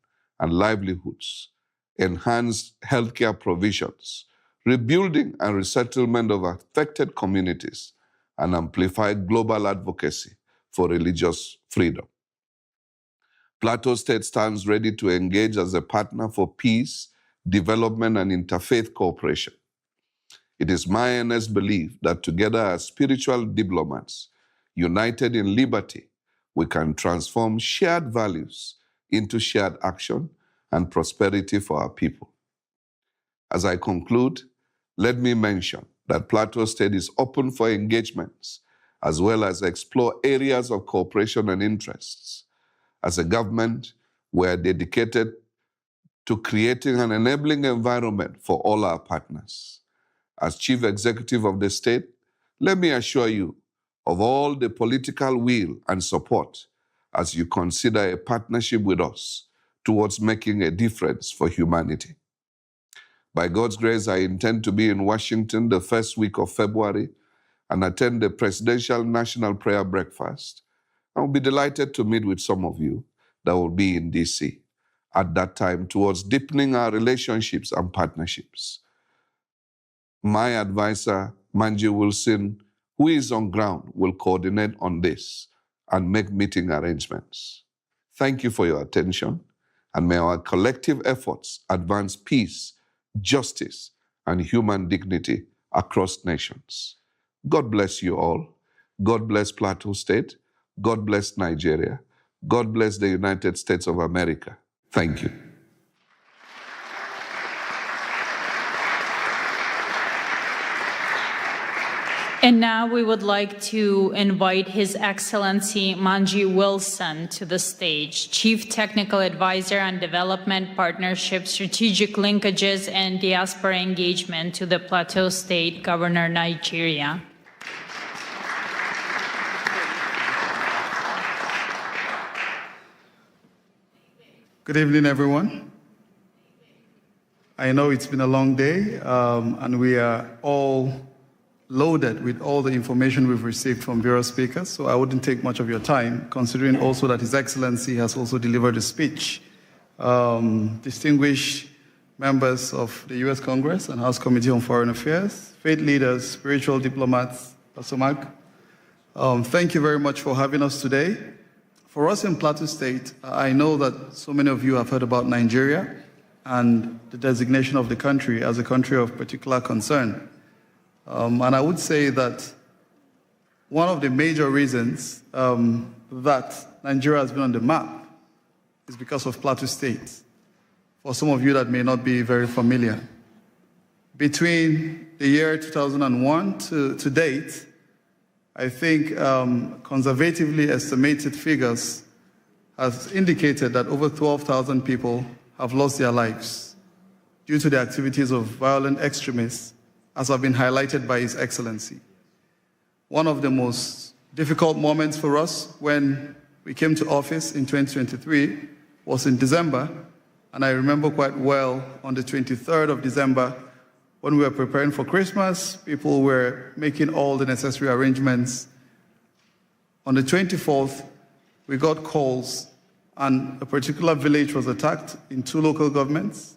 and livelihoods, enhance healthcare provisions, rebuilding and resettlement of affected communities, and amplify global advocacy for religious freedom. Plateau State stands ready to engage as a partner for peace, development, and interfaith cooperation. It is my earnest belief that together as spiritual diplomats, united in liberty, we can transform shared values into shared action and prosperity for our people. As I conclude, let me mention that Plateau State is open for engagements as well as explore areas of cooperation and interests. As a government, we are dedicated to creating an enabling environment for all our partners. As Chief Executive of the state, let me assure you of all the political will and support as you consider a partnership with us towards making a difference for humanity. By God's grace, I intend to be in Washington the first week of February and attend the Presidential National Prayer Breakfast. I will be delighted to meet with some of you that will be in DC at that time towards deepening our relationships and partnerships. My advisor, Manji Wilson, who is on ground, will coordinate on this and make meeting arrangements. Thank you for your attention, and may our collective efforts advance peace, justice, and human dignity across nations. God bless you all. God bless Plateau State. God bless Nigeria. God bless the United States of America. Thank you. And now we would like to invite His Excellency Manji Wilson to the stage, Chief Technical Advisor on Development Partnership, Strategic Linkages, and Diaspora Engagement to the Plateau State Governor, Nigeria. Good evening, everyone. I know it's been a long day, and we are all loaded with all the information we've received from various speakers, so I wouldn't take much of your time, considering also that His Excellency has also delivered a speech. Distinguished members of the U.S. Congress and House Committee on Foreign Affairs, faith leaders, spiritual diplomats, Pastor Mark, thank you very much for having us today. For us in Plateau State, I know that so many of you have heard about Nigeria and the designation of the country as a country of particular concern. And I would say that one of the major reasons that Nigeria has been on the map is because of Plateau State. For some of you that may not be very familiar, between the year 2001 to date, I think conservatively estimated figures has indicated that over 12,000 people have lost their lives due to the activities of violent extremists, as have been highlighted by His Excellency. One of the most difficult moments for us when we came to office in 2023 was in December, and I remember quite well on the 23rd of December, when we were preparing for Christmas, people were making all the necessary arrangements. On the 24th, we got calls, and a particular village was attacked in 2 local governments,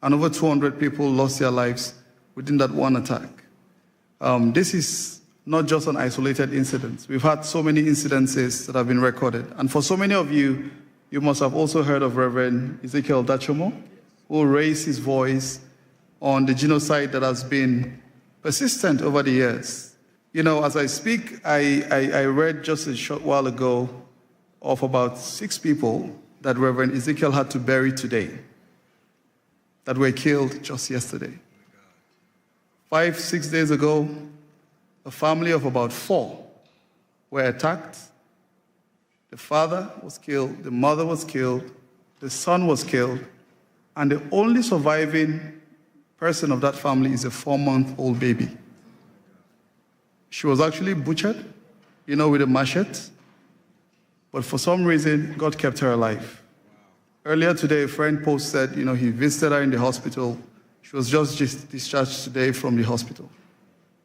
and over 200 people lost their lives within that one attack. This is not just an isolated incident. We've had so many incidences that have been recorded. And for so many of you, you must have also heard of Reverend Ezekiel Dachomo, who raised his voice on the genocide that has been persistent over the years. You know, as I speak, I read just a short while ago of about 6 people that Reverend Ezekiel had to bury today, that were killed just yesterday. 5-6 days ago, a family of about 4 were attacked. The father was killed, the mother was killed, the son was killed, and the only surviving person of that family is a 4-month-old baby. She was actually butchered, with a machete, but for some reason, God kept her alive. Earlier today, a friend posted, he visited her in the hospital. She was just discharged today from the hospital.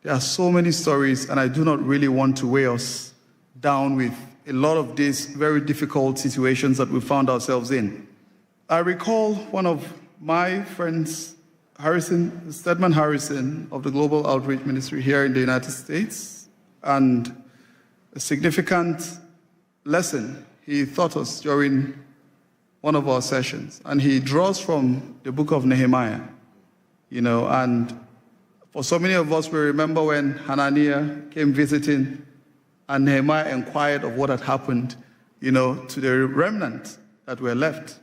There are so many stories, and I do not really want to weigh us down with a lot of these very difficult situations that we found ourselves in. I recall one of my friends, Stedman Harrison of the Global Outreach Ministry here in the United States, and a significant lesson he taught us during one of our sessions. And he draws from the book of Nehemiah, and for so many of us, we remember when Hananiah came visiting and Nehemiah inquired of what had happened, to the remnant that were left.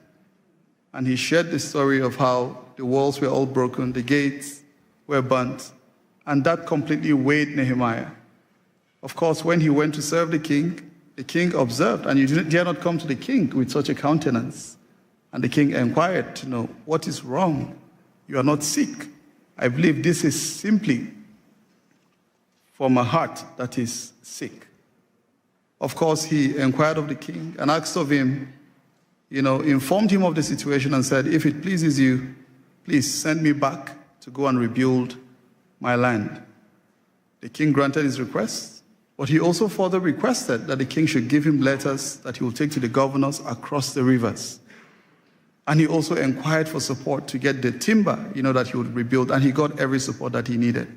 And he shared the story of how the walls were all broken, the gates were burnt, and that completely weighed Nehemiah. Of course, when he went to serve the king observed, and you dare not come to the king with such a countenance. And the king inquired to know, what is wrong? You are not sick. I believe this is simply from a heart that is sick. Of course, he inquired of the king and asked of him, informed him of the situation and said, if it pleases you, please send me back to go and rebuild my land. The king granted his request, but he also further requested that the king should give him letters that he will take to the governors across the rivers. And he also inquired for support to get the timber, that he would rebuild, and he got every support that he needed.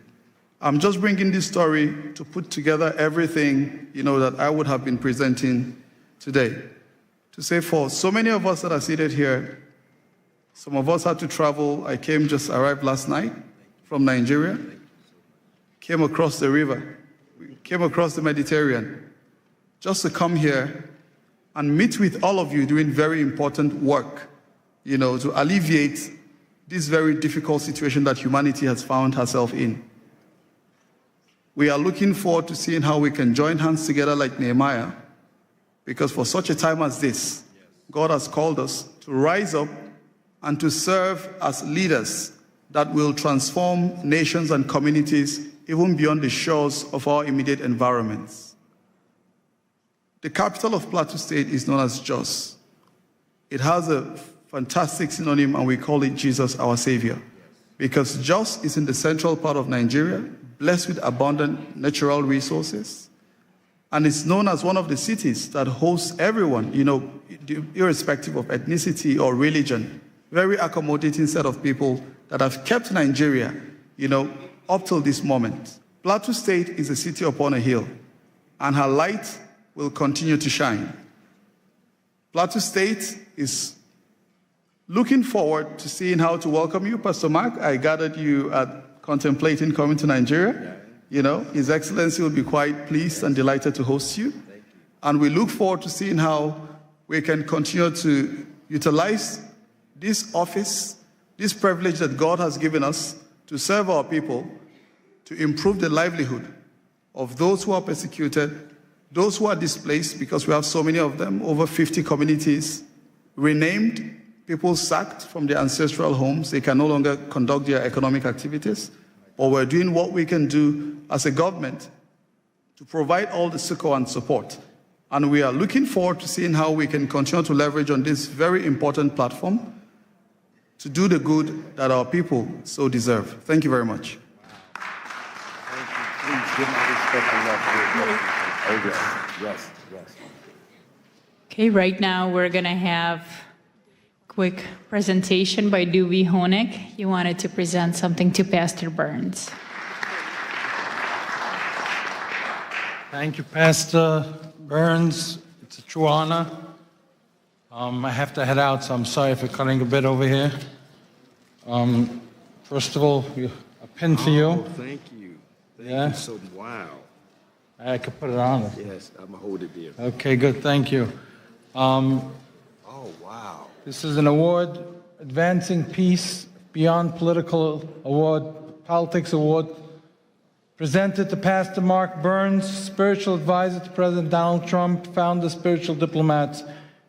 I'm just bringing this story to put together everything, that I would have been presenting today. To say for so many of us that are seated here, some of us had to travel. I arrived last night from Nigeria, came across the river, came across the Mediterranean, just to come here and meet with all of you doing very important work, to alleviate this very difficult situation that humanity has found herself in. We are looking forward to seeing how we can join hands together like Nehemiah, because for such a time as this, God has called us to rise up and to serve as leaders that will transform nations and communities even beyond the shores of our immediate environments. The capital of Plateau State is known as Jos. It has a fantastic synonym, and we call it Jesus, our Savior, because Jos is in the central part of Nigeria, blessed with abundant natural resources, and it's known as one of the cities that hosts everyone, irrespective of ethnicity or religion, very accommodating set of people that have kept Nigeria, up till this moment. Plateau State is a city upon a hill, and her light will continue to shine. Plateau State is looking forward to seeing how to welcome you. Pastor Mark, I gathered you at contemplating coming to Nigeria. His Excellency will be quite pleased and delighted to host you. And we look forward to seeing how we can continue to utilize this office, this privilege that God has given us to serve our people, to improve the livelihood of those who are persecuted, those who are displaced, because we have so many of them, over 50 communities renamed, people sacked from their ancestral homes. They can no longer conduct their economic activities. Or we're doing what we can do as a government to provide all the succor and support. And we are looking forward to seeing how we can continue to leverage on this very important platform to do the good that our people so deserve. Thank you very much. Thank you. Please give my respect and love to your yes. Okay, right now we're going to have quick presentation by Dewey Honig. He wanted to present something to Pastor Burns. Thank you, Pastor Burns. It's a true honor. I have to head out, so I'm sorry for cutting a bit over here. First of all, a pin for you. Oh, thank you. Thank you so much. Wow. I could put it on. Yes, I'm going to hold it there. Okay, good. Thank you. Oh, Oh, wow. This is an award, Advancing Peace Beyond Political Award, Politics Award, presented to Pastor Mark Burns, spiritual advisor to President Donald Trump, founder of Spiritual Diplomats,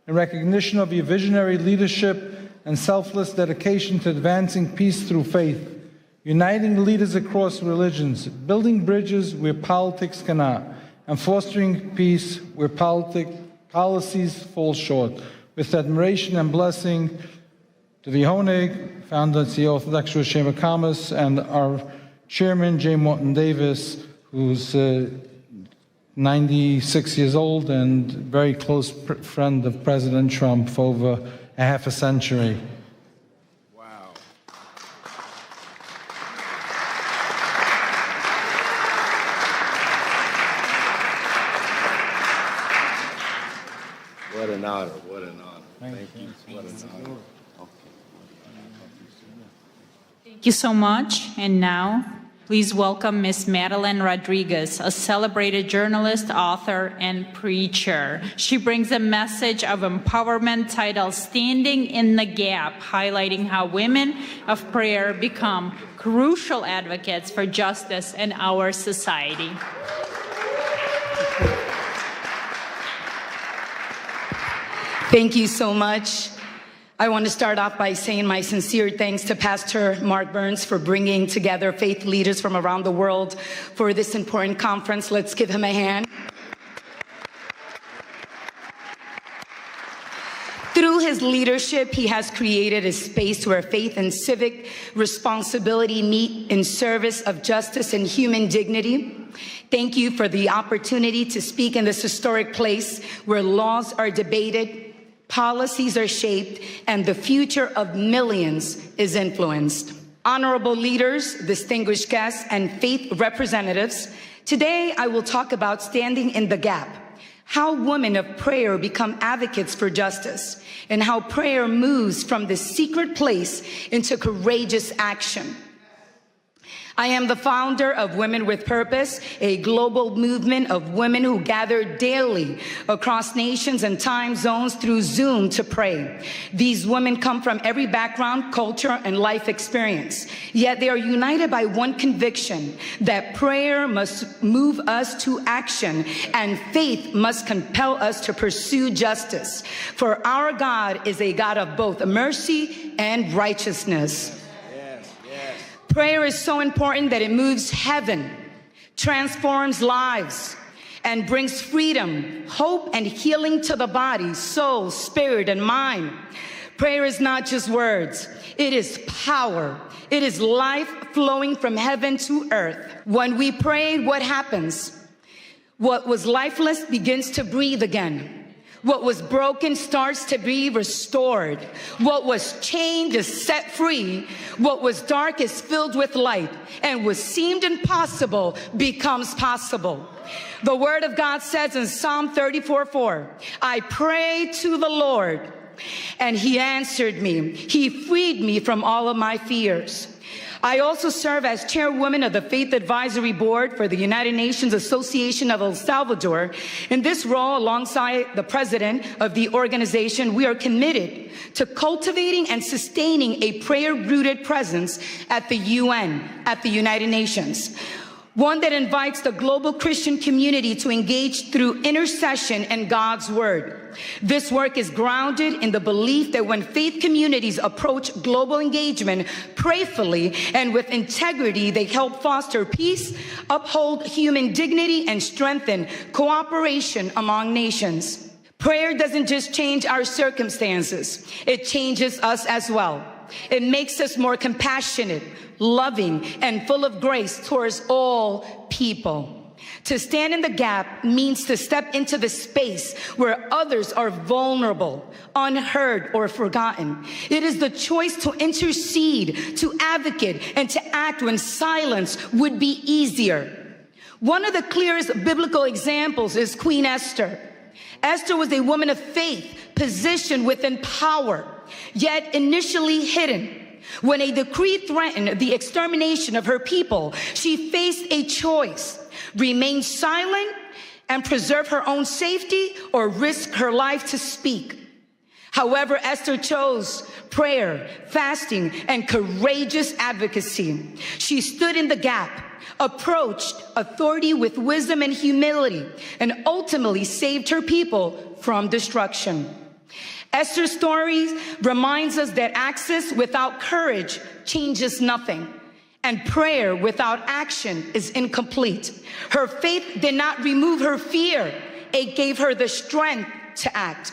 in recognition of your visionary leadership and selfless dedication to advancing peace through faith, uniting leaders across religions, building bridges where politics cannot, and fostering peace where policies fall short. With admiration and blessing to the Honig, founder and CEO of the Lecturer Chamber of Commerce, and our Chairman, J. Morton Davis, who's 96 years old and very close friend of President Trump for over a half a century. Wow. What an honor, what an honor. Thank you. What an honor. Thank you so much. And now, please welcome Ms. Madeline Rodriguez, a celebrated journalist, author, and preacher. She brings a message of empowerment titled Standing in the Gap, highlighting how women of prayer become crucial advocates for justice in our society. Thank you so much. I want to start off by saying my sincere thanks to Pastor Mark Burns for bringing together faith leaders from around the world for this important conference. Let's give him a hand. Through his leadership, he has created a space where faith and civic responsibility meet in service of justice and human dignity. Thank you for the opportunity to speak in this historic place where laws are debated, policies are shaped, and the future of millions is influenced. Honorable leaders, distinguished guests, and faith representatives, today I will talk about standing in the gap, how women of prayer become advocates for justice, and how prayer moves from the secret place into courageous action. I am the founder of Women with Purpose, a global movement of women who gather daily across nations and time zones through Zoom to pray. These women come from every background, culture, and life experience, yet they are united by one conviction, that prayer must move us to action and faith must compel us to pursue justice. For our God is a God of both mercy and righteousness. Prayer is so important that it moves heaven, transforms lives, and brings freedom, hope, and healing to the body, soul, spirit, and mind. Prayer is not just words. It is power. It is life flowing from heaven to earth. When we pray, what happens? What was lifeless begins to breathe again. What was broken starts to be restored. What was chained is set free. What was dark is filled with light. And what seemed impossible becomes possible. The word of God says in Psalm 34:4, I prayed to the Lord, and he answered me. He freed me from all of my fears. I also serve as chairwoman of the Faith Advisory Board for the United Nations Association of El Salvador. In this role, alongside the president of the organization, we are committed to cultivating and sustaining a prayer-rooted presence at the UN, at the United Nations. One that invites the global Christian community to engage through intercession and God's word. This work is grounded in the belief that when faith communities approach global engagement prayerfully and with integrity, they help foster peace, uphold human dignity, and strengthen cooperation among nations. Prayer doesn't just change our circumstances, it changes us as well. It makes us more compassionate, loving, and full of grace towards all people. To stand in the gap means to step into the space where others are vulnerable, unheard, or forgotten. It is the choice to intercede, to advocate, and to act when silence would be easier. One of the clearest biblical examples is Queen Esther. Esther was a woman of faith, positioned within power, yet initially hidden. When a decree threatened the extermination of her people, she faced a choice: remain silent and preserve her own safety, or risk her life to speak. However, Esther chose prayer, fasting, and courageous advocacy. She stood in the gap, approached authority with wisdom and humility, and ultimately saved her people from destruction. Esther's story reminds us that access without courage changes nothing, and prayer without action is incomplete. Her faith did not remove her fear. It gave her the strength to act.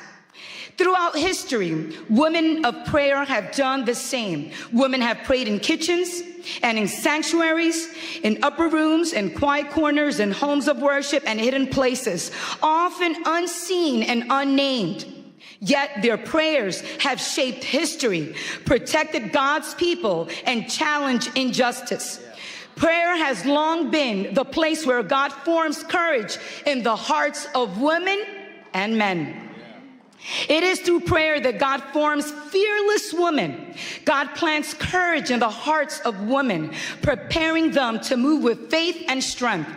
Throughout history, women of prayer have done the same. Women have prayed in kitchens and in sanctuaries, in upper rooms, in quiet corners, in homes of worship, and hidden places, often unseen and unnamed. Yet their prayers have shaped history, protected God's people, and challenged injustice. Prayer has long been the place where God forms courage in the hearts of women and men. It is through prayer that God forms fearless women. God plants courage in the hearts of women, preparing them to move with faith and strength.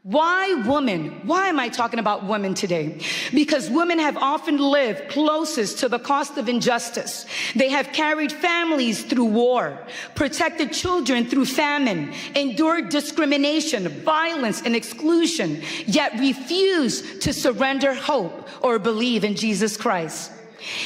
Why women? Why am I talking about women today? Because women have often lived closest to the cost of injustice. They have carried families through war, protected children through famine, endured discrimination, violence, and exclusion, yet refuse to surrender hope or believe in Jesus Christ.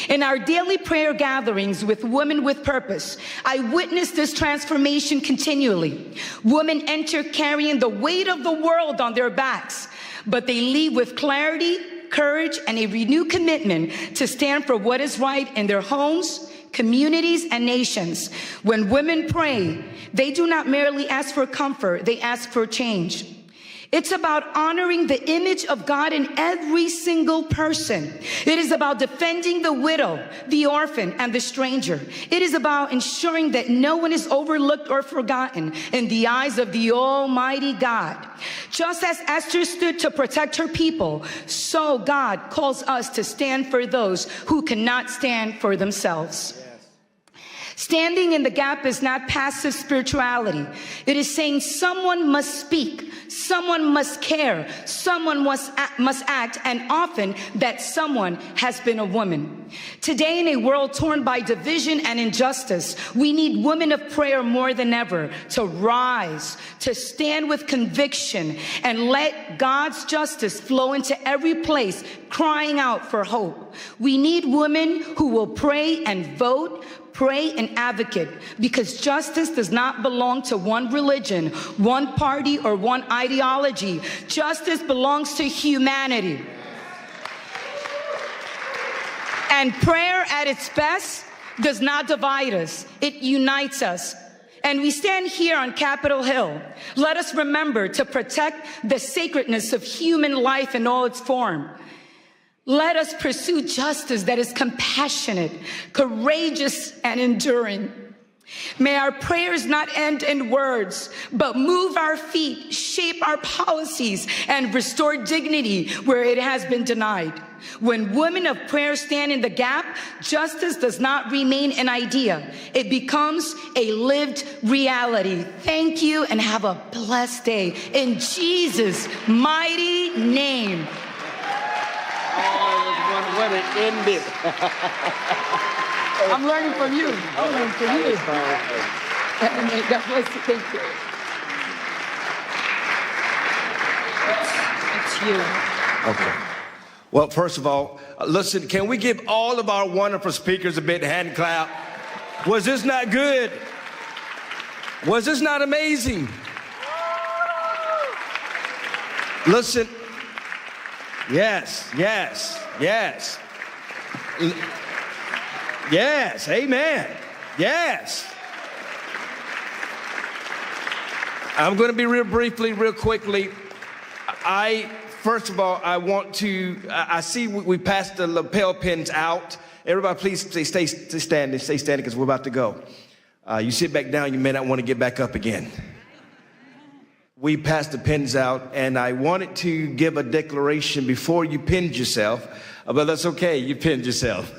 In our daily prayer gatherings with Women with Purpose, I witness this transformation continually. Women enter carrying the weight of the world on their backs, but they leave with clarity, courage, and a renewed commitment to stand for what is right in their homes, communities, and nations. When women pray, they do not merely ask for comfort, they ask for change. It's about honoring the image of God in every single person. It is about defending the widow, the orphan, and the stranger. It is about ensuring that no one is overlooked or forgotten in the eyes of the Almighty God. Just as Esther stood to protect her people, so God calls us to stand for those who cannot stand for themselves. Standing in the gap is not passive spirituality. It is saying someone must speak, someone must care, someone must act, and often that someone has been a woman. Today, in a world torn by division and injustice, we need women of prayer more than ever to rise, to stand with conviction, and let God's justice flow into every place, crying out for hope. We need women who will pray and vote, pray and advocate, because justice does not belong to one religion, one party, or one ideology. Justice belongs to humanity. And prayer at its best does not divide us, it unites us. And we stand here on Capitol Hill. Let us remember to protect the sacredness of human life in all its form. Let us pursue justice that is compassionate, courageous, and enduring. May our prayers not end in words, but move our feet, shape our policies, and restore dignity where it has been denied. When women of prayer stand in the gap, justice does not remain an idea. It becomes a lived reality. Thank you and have a blessed day. In Jesus' mighty name. What an ending. I'm learning from you. I'm learning from you. God bless you. Thank you. It's you. Okay. Well, first of all, listen, can we give all of our wonderful speakers a big hand clap? Was this not good? Was this not amazing? Listen. Yes, yes, yes. Yes, amen. Yes. I'm going to be real briefly, real quickly. First of all, I want to, I see we passed the lapel pins out. Everybody, please stay standing because we're about to go. You sit back down, you may not want to get back up again. We passed the pins out, and I wanted to give a declaration before you pinned yourself, but that's okay, you pinned yourself.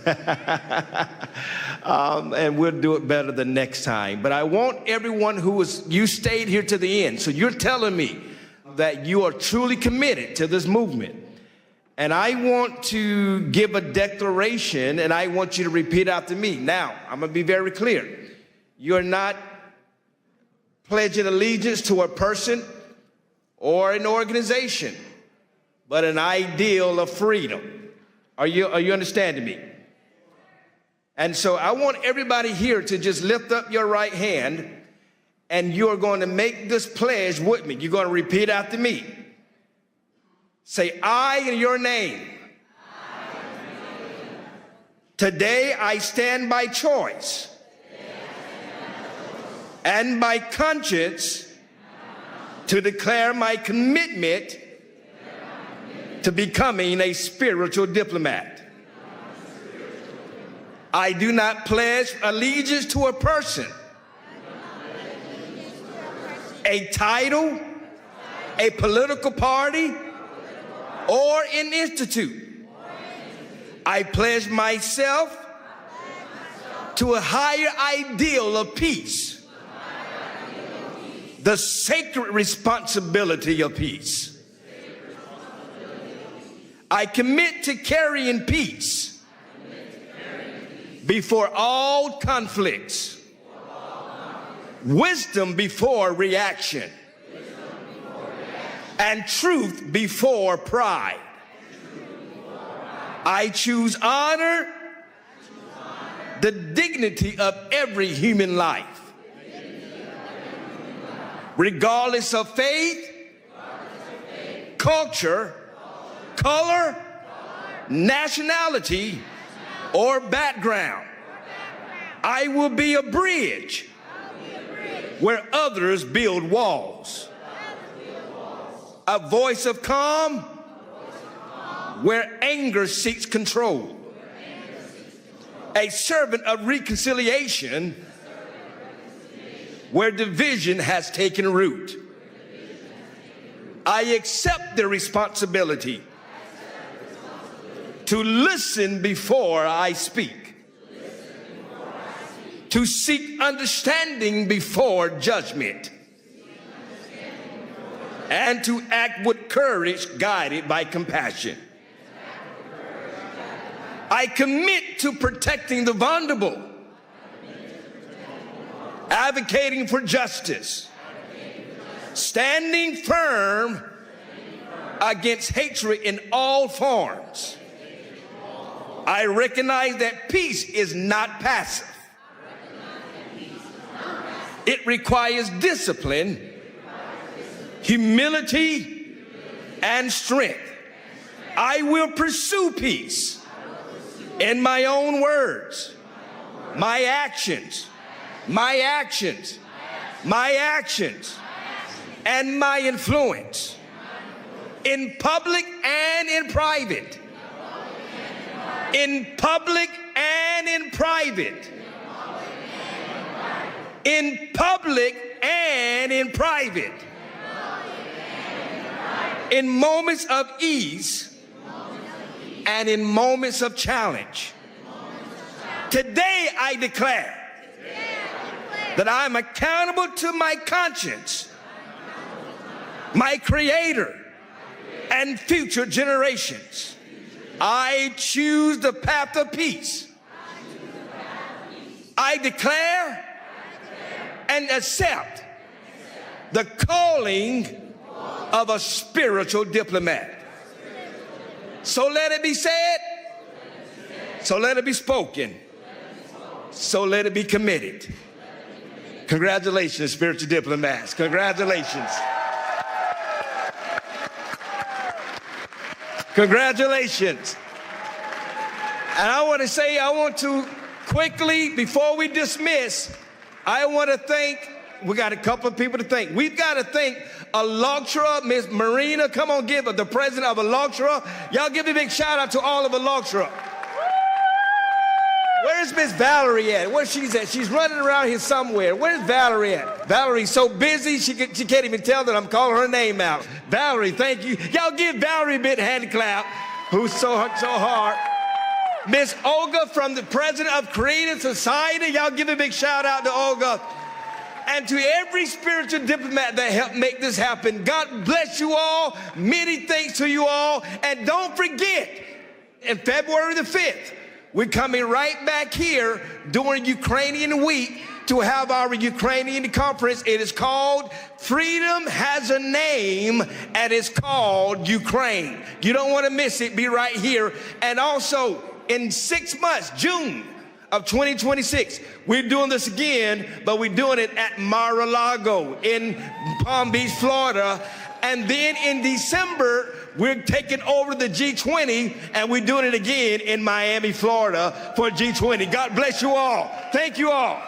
And we'll do it better the next time. But I want everyone you stayed here to the end, so you're telling me that you are truly committed to this movement. And I want to give a declaration, and I want you to repeat after me. Now, I'm going to be very clear. You're not pledging allegiance to a person or an organization, but an ideal of freedom. Are you understanding me? And so I want everybody here to just lift up your right hand, and you're going to make this pledge with me. You're going to repeat after me. Say, I in your name. Today I stand by choice and by conscience to declare my commitment to becoming a spiritual diplomat. I do not pledge allegiance to a person, a title, a political party, or an institute. I pledge myself to a higher ideal of peace, the sacred responsibility of peace. I commit to carrying peace before all conflicts, wisdom before reaction, and truth before pride. I choose honor, the dignity of every human life, regardless of faith, culture, color, nationality, or background. I will be a bridge where others build walls. A voice of calm where anger seeks control. A servant of reconciliation where division has taken root. I accept the responsibility to listen before I speak, to seek understanding before judgment, and to act with courage guided by compassion. I commit to protecting the vulnerable, advocating for justice, standing firm against hatred in all forms. I recognize that peace is not passive. It requires discipline, humility, and strength. I will pursue peace in my own words, my actions, and my influence, in public and in private. In public and in private. In public and in private. In moments of ease and in moments of challenge. Today I declare that I'm accountable to my conscience, my Creator, and future generations. I choose the path of peace. I declare and accept the calling of a spiritual diplomat. So let it be said, so let it be spoken, so let it be committed. Congratulations, spiritual diplomats. Congratulations. Congratulations. And I want to quickly, before we dismiss, I want to thank, we got a couple of people to thank. We've got to thank ALLATRA, Miss Marina. Come on, give the president of ALLATRA. Y'all give a big shout out to all of ALLATRA. Where's Miss Valerie at? Where's she's at? She's running around here somewhere. Where's Valerie at? Valerie's so busy, she can't even tell that I'm calling her name out. Valerie, thank you. Y'all give Valerie a big hand clap, who's so hard. Miss Olga from the president of Creative Society. Y'all give a big shout out to Olga. and to every spiritual diplomat that helped make this happen. God bless you all. Many thanks to you all. And don't forget, in February the 5th, we're coming right back here during Ukrainian Week to have our Ukrainian conference. It is called Freedom Has a Name, and it's called Ukraine. You don't want to miss it. Be right here. And also, in 6 months, June of 2026, we're doing this again, but we're doing it at Mar-a-Lago in Palm Beach, Florida. And then in December, we're taking over the G20, and we're doing it again in Miami, Florida for G20. God bless you all. Thank you all.